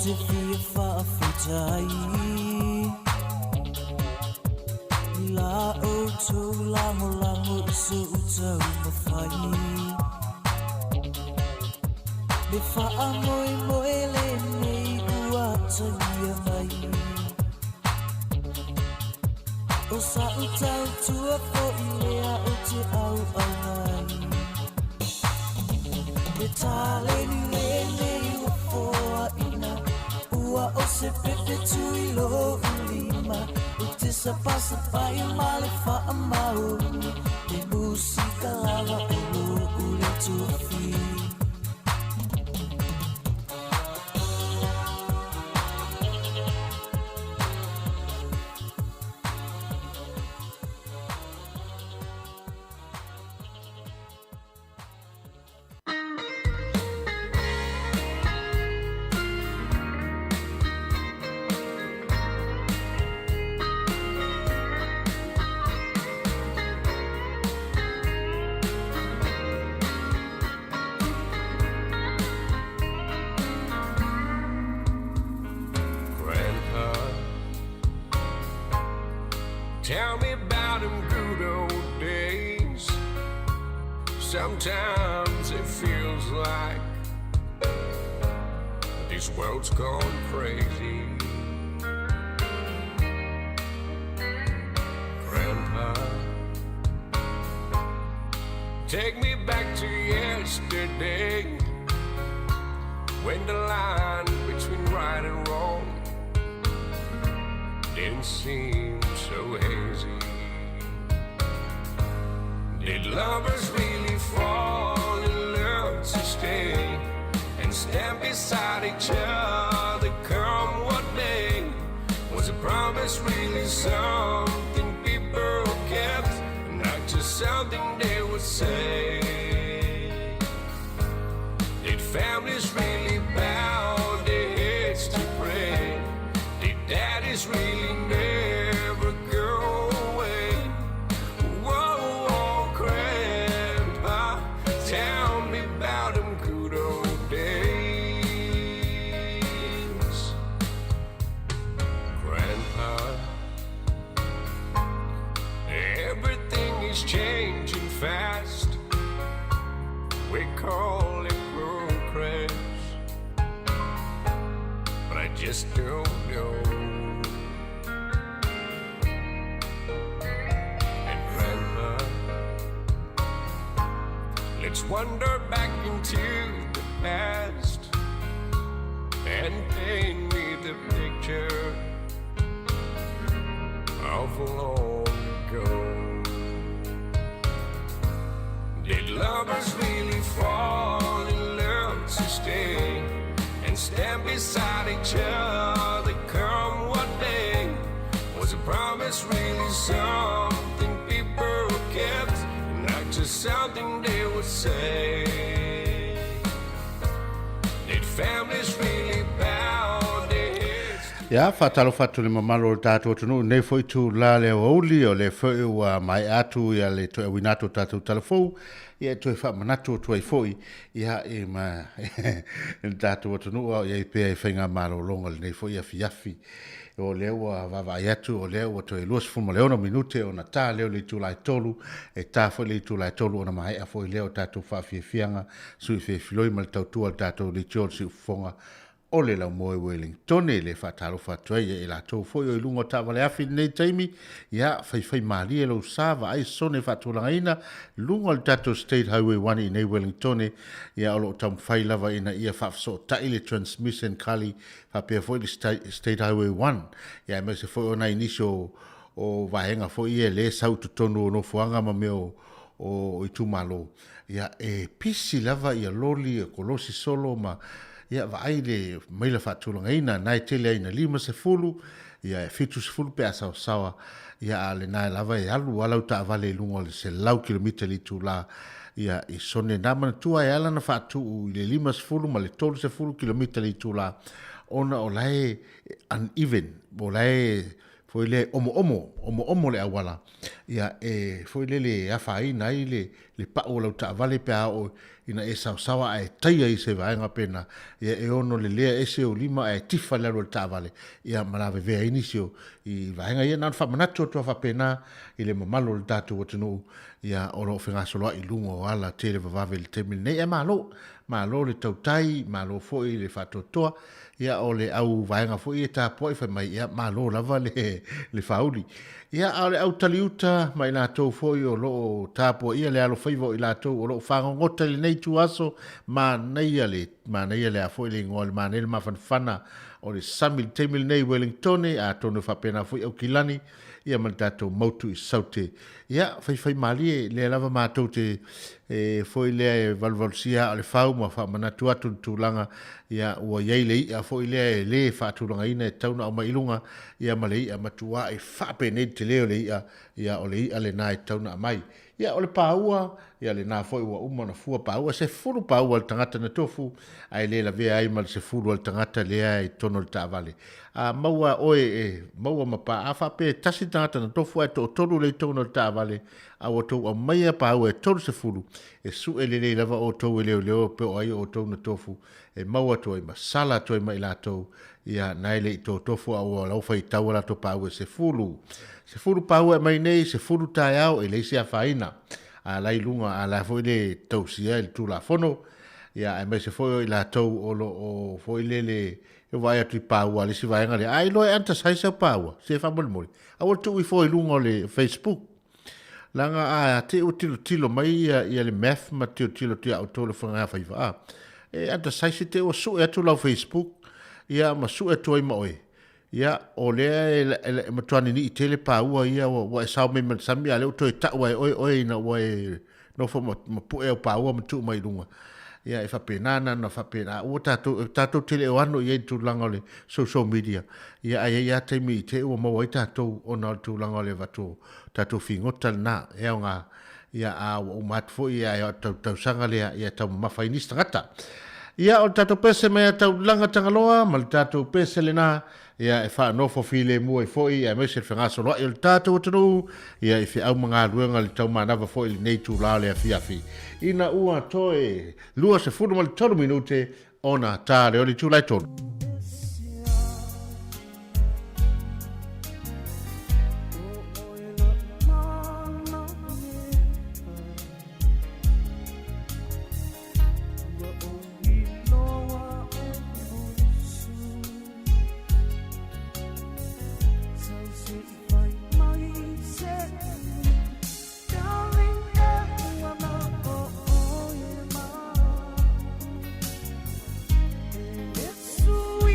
te fia whaafitai la o tō lango lango iso utau mawhai me wha moe moe le nei ua tangia mai o sa utau tua fo I lea o te au au nai me tale ni le nei ua foa ina ua o se pepe tui lo ulima o te sapasa pai male fa amauni le musika lava o lo ule tufi Tell me about them good old days. Sometimes it feels like this world's gone crazy. Grandpa, take me back to yesterday, when the line between right and wrong didn't seem so hazy. Did lovers really fall in love to stay and stand beside each other come what may? Was a promise really something people kept, not just something they would say? Did families really bow their heads to pray? Did daddies really never go away? Whoa, whoa, Grandpa, tell me about them good old days. Grandpa, everything is changing fast. We call it progress, but I just don't know. And Grandpa, let's wander back into the past and paint me the picture of long ago. Did lovers really fall in love to stay and stand beside each other come what may? Was a promise really something people kept, not just something they would say? Did families really bow their heads? Ia whatalo whatu le mamalo tātou tunu nei foi tu la le ouli o le foi ua mai atu ia le toe winato tātou telefou ia toe whamanatu o tuai foi ia e ma tātou tunu ia i pēa i whainga malo longa le nei foi ia fiafi o leo ua vavai atu o leo ua toe luas fuma leona minute o na tā leo le tūlai tolu e tā foi le tūlai tolu o na mai a foi leo tātou whawhiawhianga sui whiawhiloi ma le tautua tātou le tiol si ufonga o le lau moe Wellingtone le whataro whatuai e la tau foi o ilungo tāwale afi nei taimi ia whai maali e lau sāwa ai sone whatulanga ina lungo le tato State Highway 1 i nei Wellingtone ia olo tam whai lava ina ia whafso tai le transmission kali whapea foi le State Highway 1 ia me se foi o na inisio o vahenga foi e le sau tutonu o no fuanga ma meo o itu malo ia e pisi lava ia loli e kolosi solo ma ia vai le maila fatulanga ina nai tele ina 5 ia fitu 10 pe asa sawa ia le nai lava e alu wala ta vale lungo le se lau kilomita li tu la ia i sone nama tua e ala na fatu le 5 ma le 10 kilomita li tu la ona o lai uneven o lai foi le omo le awala ia e foi le afai nai le pa o lau ta vale pe o ina e sawa ai taia i se vaenga pena ia e ono le lea ese o lima e tifa lero le tavale ia malave vea inisio i vaenga ia nan whamanatu atua whapena i le mamalo le tatu o tunu ia oro whengasoloa i lungo o ala te le vavave le temil nei e malo le tautai malo foi le whatotoa ia o le au vaenga foi e ta poi mai ia malo lava le fauli ia ale au taliuta mai la tau foi o lo tapo ia le alo faivo i la tau o lo whangongota le nei tu aso ma nei ale a foi le ngol ma nei ma fana o le samil temil nei Wellingtone a tonu whapena foi au kilani ia man tatou mautu i saute ia fai mali le lava mātou te foi le valvalsia o le fau ma whamanatu atu tūlanga ia ua iei le ia foi le whaatulanga ina e tauna o mailunga ia ma le ia matua e whape nei te leo le ia o le ia le nai tauna mai ia o le paua ia le nā foi ua umana fua paua se furu paua le tangata na tofu ai le la vea ai mal se furu le tangata lea i tono le tāwale a maua oe maua mapa a whape tasi tangata na tofu ai tolu le tono le tāwale a o tau a maia paua e tolu se furu e su e le lava o tau e leo pe o ai o tau na tofu e maua toi masala toi mai la tau ia nai le i tō tofu a o lau fai tau la to paua se furu paua mai nei se furu tai au e leisi a whaina a lai lunga a la foi le tausia il tu la fono ia e mai se foi la tau o foi le e vai atu paua le si vai ngale ai lo anta sai se paua se fa mol a o tu i foi lunga le Facebook langa a te o tilo mai ia le math ma te o tilo o tolo fanga fa iva e anta sai se te o su e tu la Facebook ia ma su e tu i moi ia o le matuani ni tele paua ia wa sa me sami ale o to ta oi na oi no fo mo pu e paua mo tu mai lunga ia e fa pena na fa pena o tato tele o ano ia tu langa le social media ia te mi te o mo ita to ona tu langa le vato tato fingota na e nga ia a o mat fo ia tau sanga le ia tau mafainista gata ia o tato pese me tau langa tangaloa mal tato pese le na ia e fa no fo file mo e foi e me se fanga so lo il tato tru ia e fi au manga luenga le tau mana va foi nei tu la le fiafi ina ua toe lua se fu mal 3 minute ona ta le oli tu lai ton Sweet.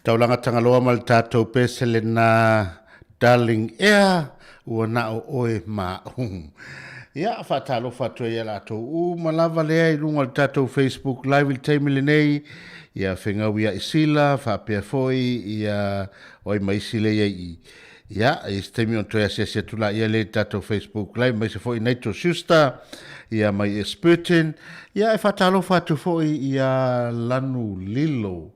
Taulanga tangaloa mal tātou pesele na Darling Air ua na o oe ma Ia whatalo whatua ia lato u malava lea I runga tātou Facebook live il teimile nei ia whengau ia isila whapea foi ia oi maisi lea ia teimi on toia sia tula ia le tātou Facebook live maisi foi Naito Schuster ia mai Spurton ia whatalo whatu foi ia lanu lilo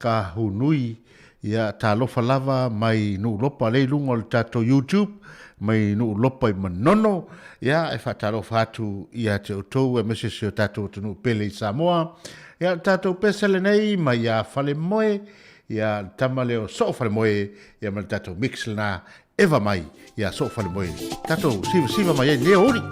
ka hunui ia talofa lava mai nu lopa le lunga le tātou YouTube mai nu lopa I manono ia whatalofa atu ia te utou e mesesi o tātou tunu pele I Samoa ia tātou pesele nei mai ia whale moe ia tamale o so whale moe ia mai tātou mixle na eva mai ia so whale moe tātou siva mai e leo ori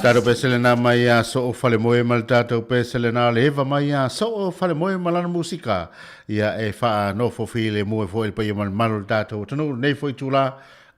Tātou pesele na mai a so o whale moe mal tātou pesele na le hewa mai a so o whale moe malana musika ia e wha no fo while moe fo il pa ia mal malo tātou tanu nei fo I tūla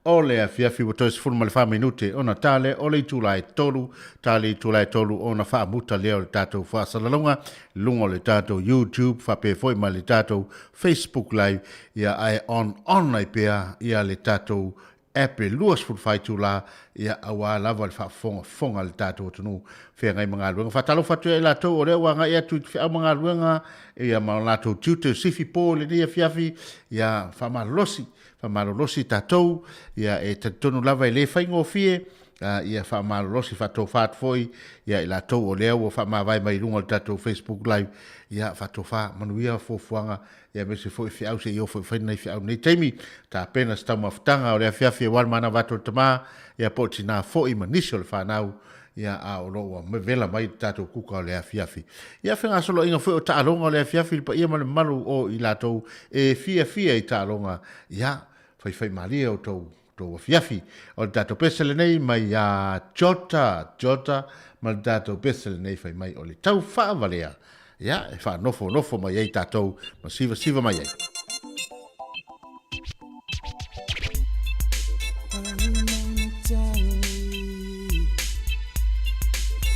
o le a fiafi o tois funu male wha minute o na tale o le tūla e tolu tale I tūla e tolu o na wha muta leo le tātou wha salalunga lungo le tātou YouTube wha pe foi ma le tātou Facebook live ia ai on ai pea ia le tātou Apple luas fut fai tu la ia awa lava fa fonga le tato tunu fe ngai manga luenga fa talo fatu e la to o le wanga ia tu fe manga luenga ia ma la to tutor sifi po le dia fiafi ia fa malolosi tato ia e tonu lava le fa ngo fie ia whaamalosi whato whaatwhoi, ia i la tau o leo o whaamawai mai runga o tatou Facebook Live, ia whato wha manuia fofuanga, ia me se foi fiau se io foi whainai fiau nei teimi, ta pena stau mawhtanga o lea fiafi e walmana wato tama, ia po tina foi manisio le whanau, ia a o loa me vela mai tatou kuka o lea fiafi. Ia whenga solo inga foi o taalonga o lea fiafi, pa ia male malu o i la tau e fia i taalonga, ia whai malia o tau to fiafi o tato pesele nei mai a Jota ma tato pesele nei fai mai o le tau whaavalea ia e wha nofo mai ei tatou ma siva mai ei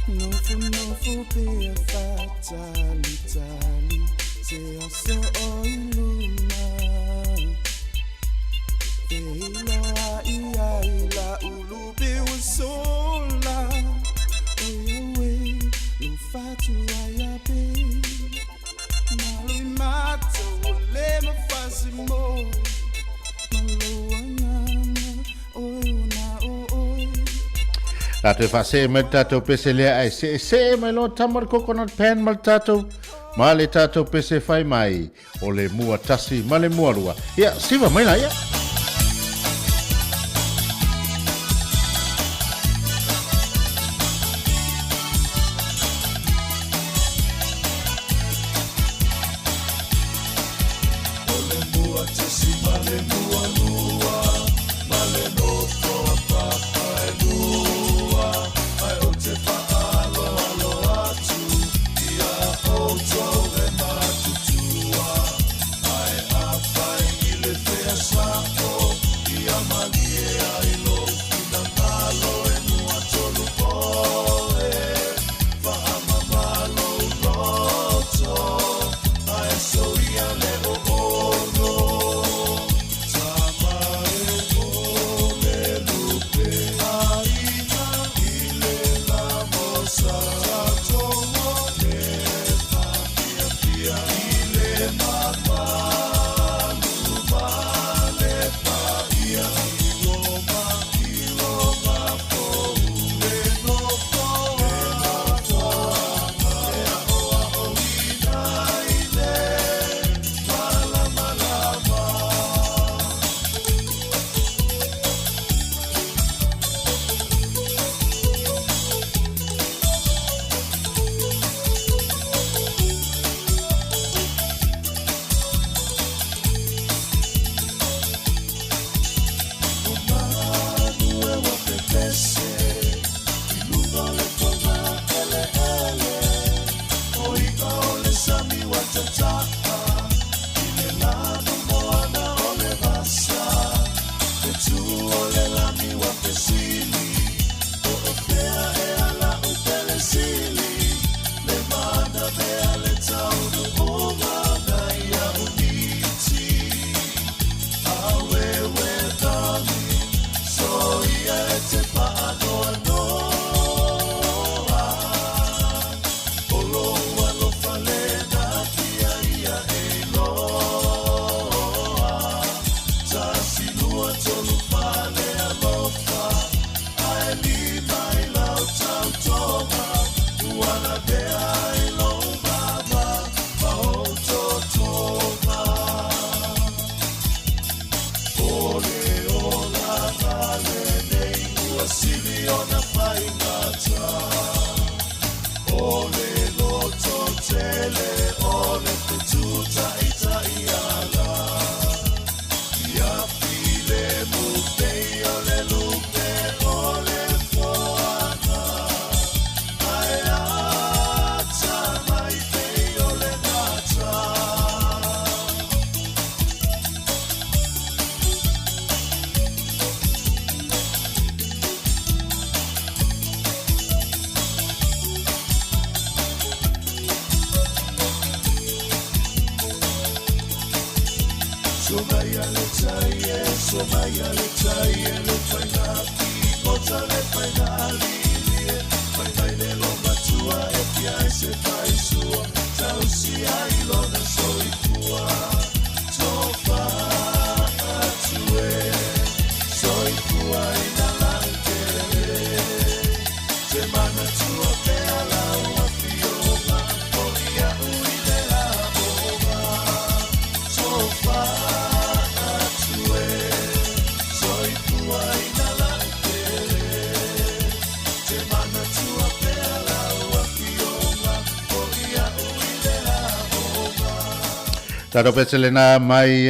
Nofo pe a fatali se aso o iluma Ila ulubi usola Oyawe lufatu ayabe Malui mato ule mafasi mo Malua nyana oyuna oi Tato whase me tato pese lea ai se mai lo tamar coconut pan mal tato ma le tato pese fai mai o le mua tasi ma le mua rua ia siva mai la ia Tato peselena mai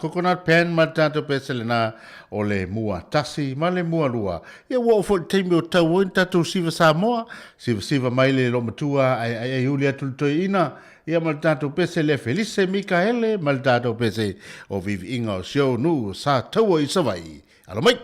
coconut pen ma tato peselena o le mua tasi ma le mua lua. Ia wo fo teimi o tau in tato siva Samoa, siva mai le lo matua ai Julia tultoina. Ia ma tato pese le Felice Mikaele ma tato pese o vivi inga o show nu sa tau i savai. Alo mai.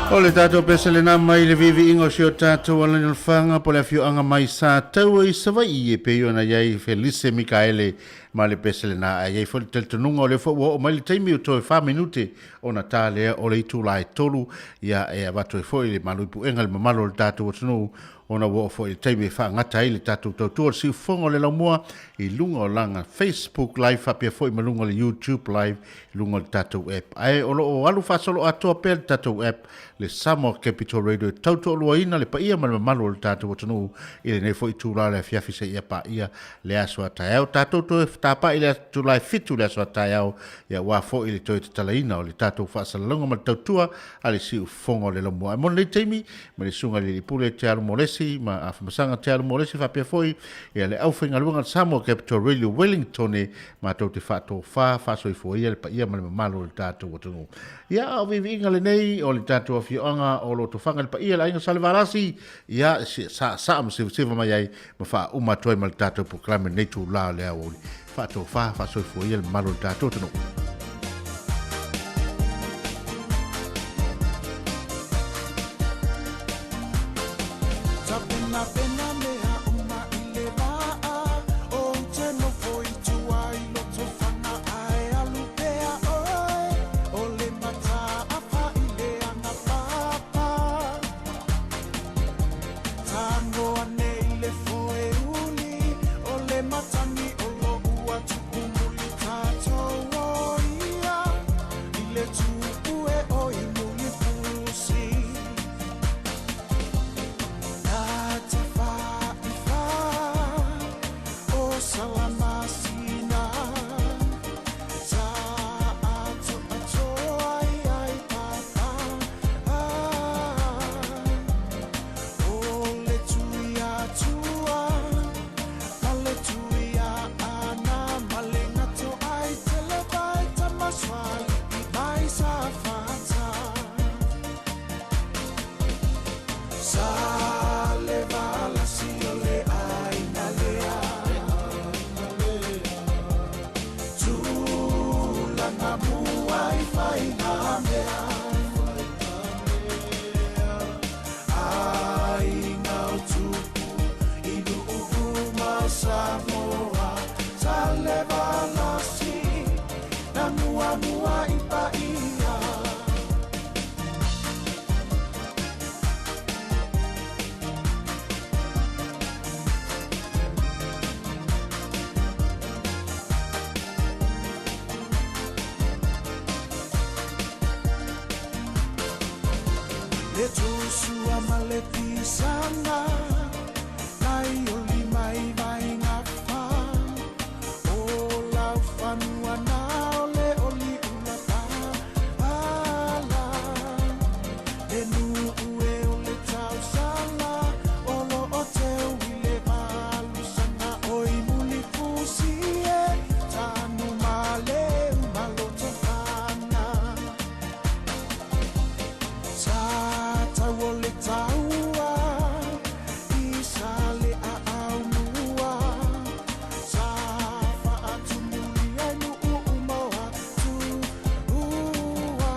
O le tātou peselena mai le vivi ingo si o tātou ala ni whanga po le fiu anga mai sa tau i sawa i e peo na iei Felice Mikaele ma le peselena a iei fo tel tununga o le fo o mai le taimi o toi 5 minute o na tā lea o le itu lai tolu ia e avato e fo i le maluipu enga le mamalo le tātou o tunu ona wo fo i taimi e whaangata i le tātou tautua si ufonga le laumua i lunga o langa Facebook live apia fo i malunga le YouTube live lunga le tātou app ai o lo o alu fasolo atoa pe le tātou app le Samoa Capital Radio tauto lua ina le paia ma le mamalo le tātou o tunu i le nei fo i tūra le fiafi se ia pa ia le aswa taiao tātou to e tāpa i le tūlai fitu le aswa taiao ia wā fo i le toi te talaina o le tātou whaasalalonga ma le tautua a le si ufonga le laumua e mon le taimi ma le sunga le pule te alu molesi ma a whamasanga te alu molesi whapia foi ia le au whinga luanga Samoa Capital Radio Wellington e ma tau te whātou whasoi fo ia le paia ma le mamalo le tātou o tunu ia au vivi inga le nei o le tātou fionga o lo to fanga pa ia la inga salvarasi ia sa am se mai ai ma fa uma toi mal tato proclame nei tu la le o fa to fa so fo ia malo tato no Apa E tu sua maleti sanga Nai o lima I vai ngafa O lau whanua na ole oli una pa ala E nu ue o le tau sanga Olo o te uile malu sanga Oi muli fusi e tanu male umalo te whana Sa tau o le taua I sa le a au mua Sa wha atu muli anu u umaua tu ua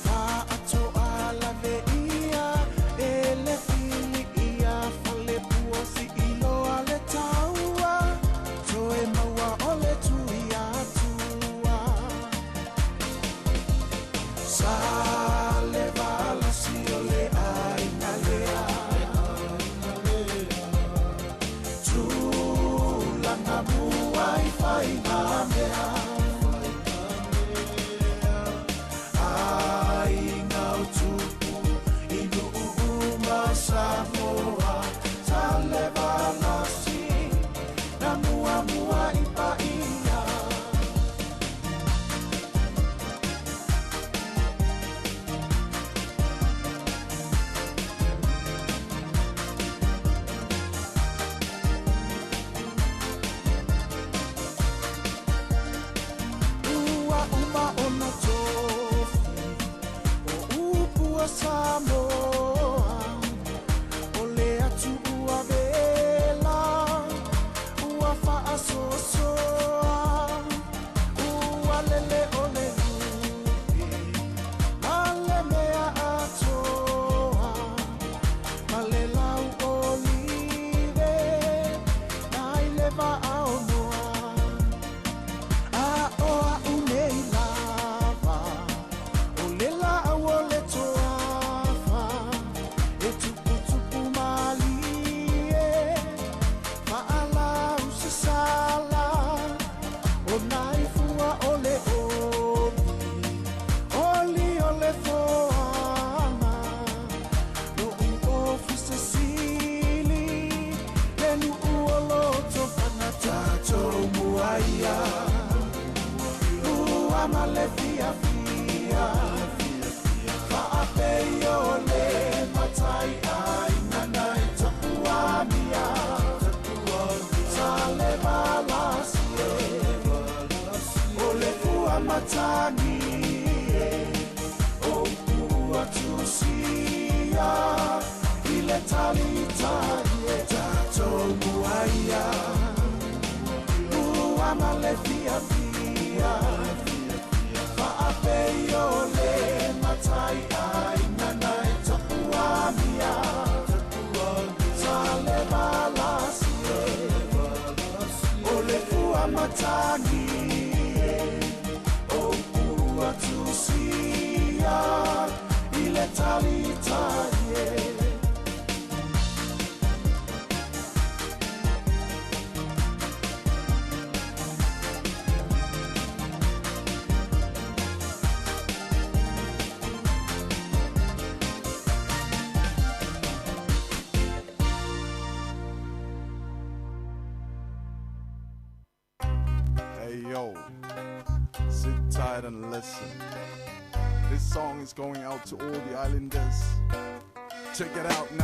Wha ato ala ve ia E le fili ia Fale pua si ilo ale taua Toe maua ole tu ia tua Sa le vala si ole ai na lea Tu langa mua I whai na mea Ai ngau tupu Inu uma Samoa Sa le vala si Na mua mua I pa ia Ua uma ona tofi O upua Samoa O le atu ua vela Ua faa sosoa Ua lele o le lupi Male mea atoa Male lau olive Nai le va ao noa A oa unei lava O le la o le toafa E tupu tupu mali e Maala usi sala O nai fua o le oli Oli o le foama No u ofi se sili Le nu uolo to panata to muaia Ua male fia fia Whaape o le matai ai nanai tapua mia Sa le valasi O le fua matangi O ua tusia I le talita e tatou muaia Ua male fia fia Whaape o le matai ai nanai tapua mia Sa le valasi O le fua matangi O ua tusia I le talita Hey yo, sit tight and listen. This song is going out to all the islanders. Check it out now.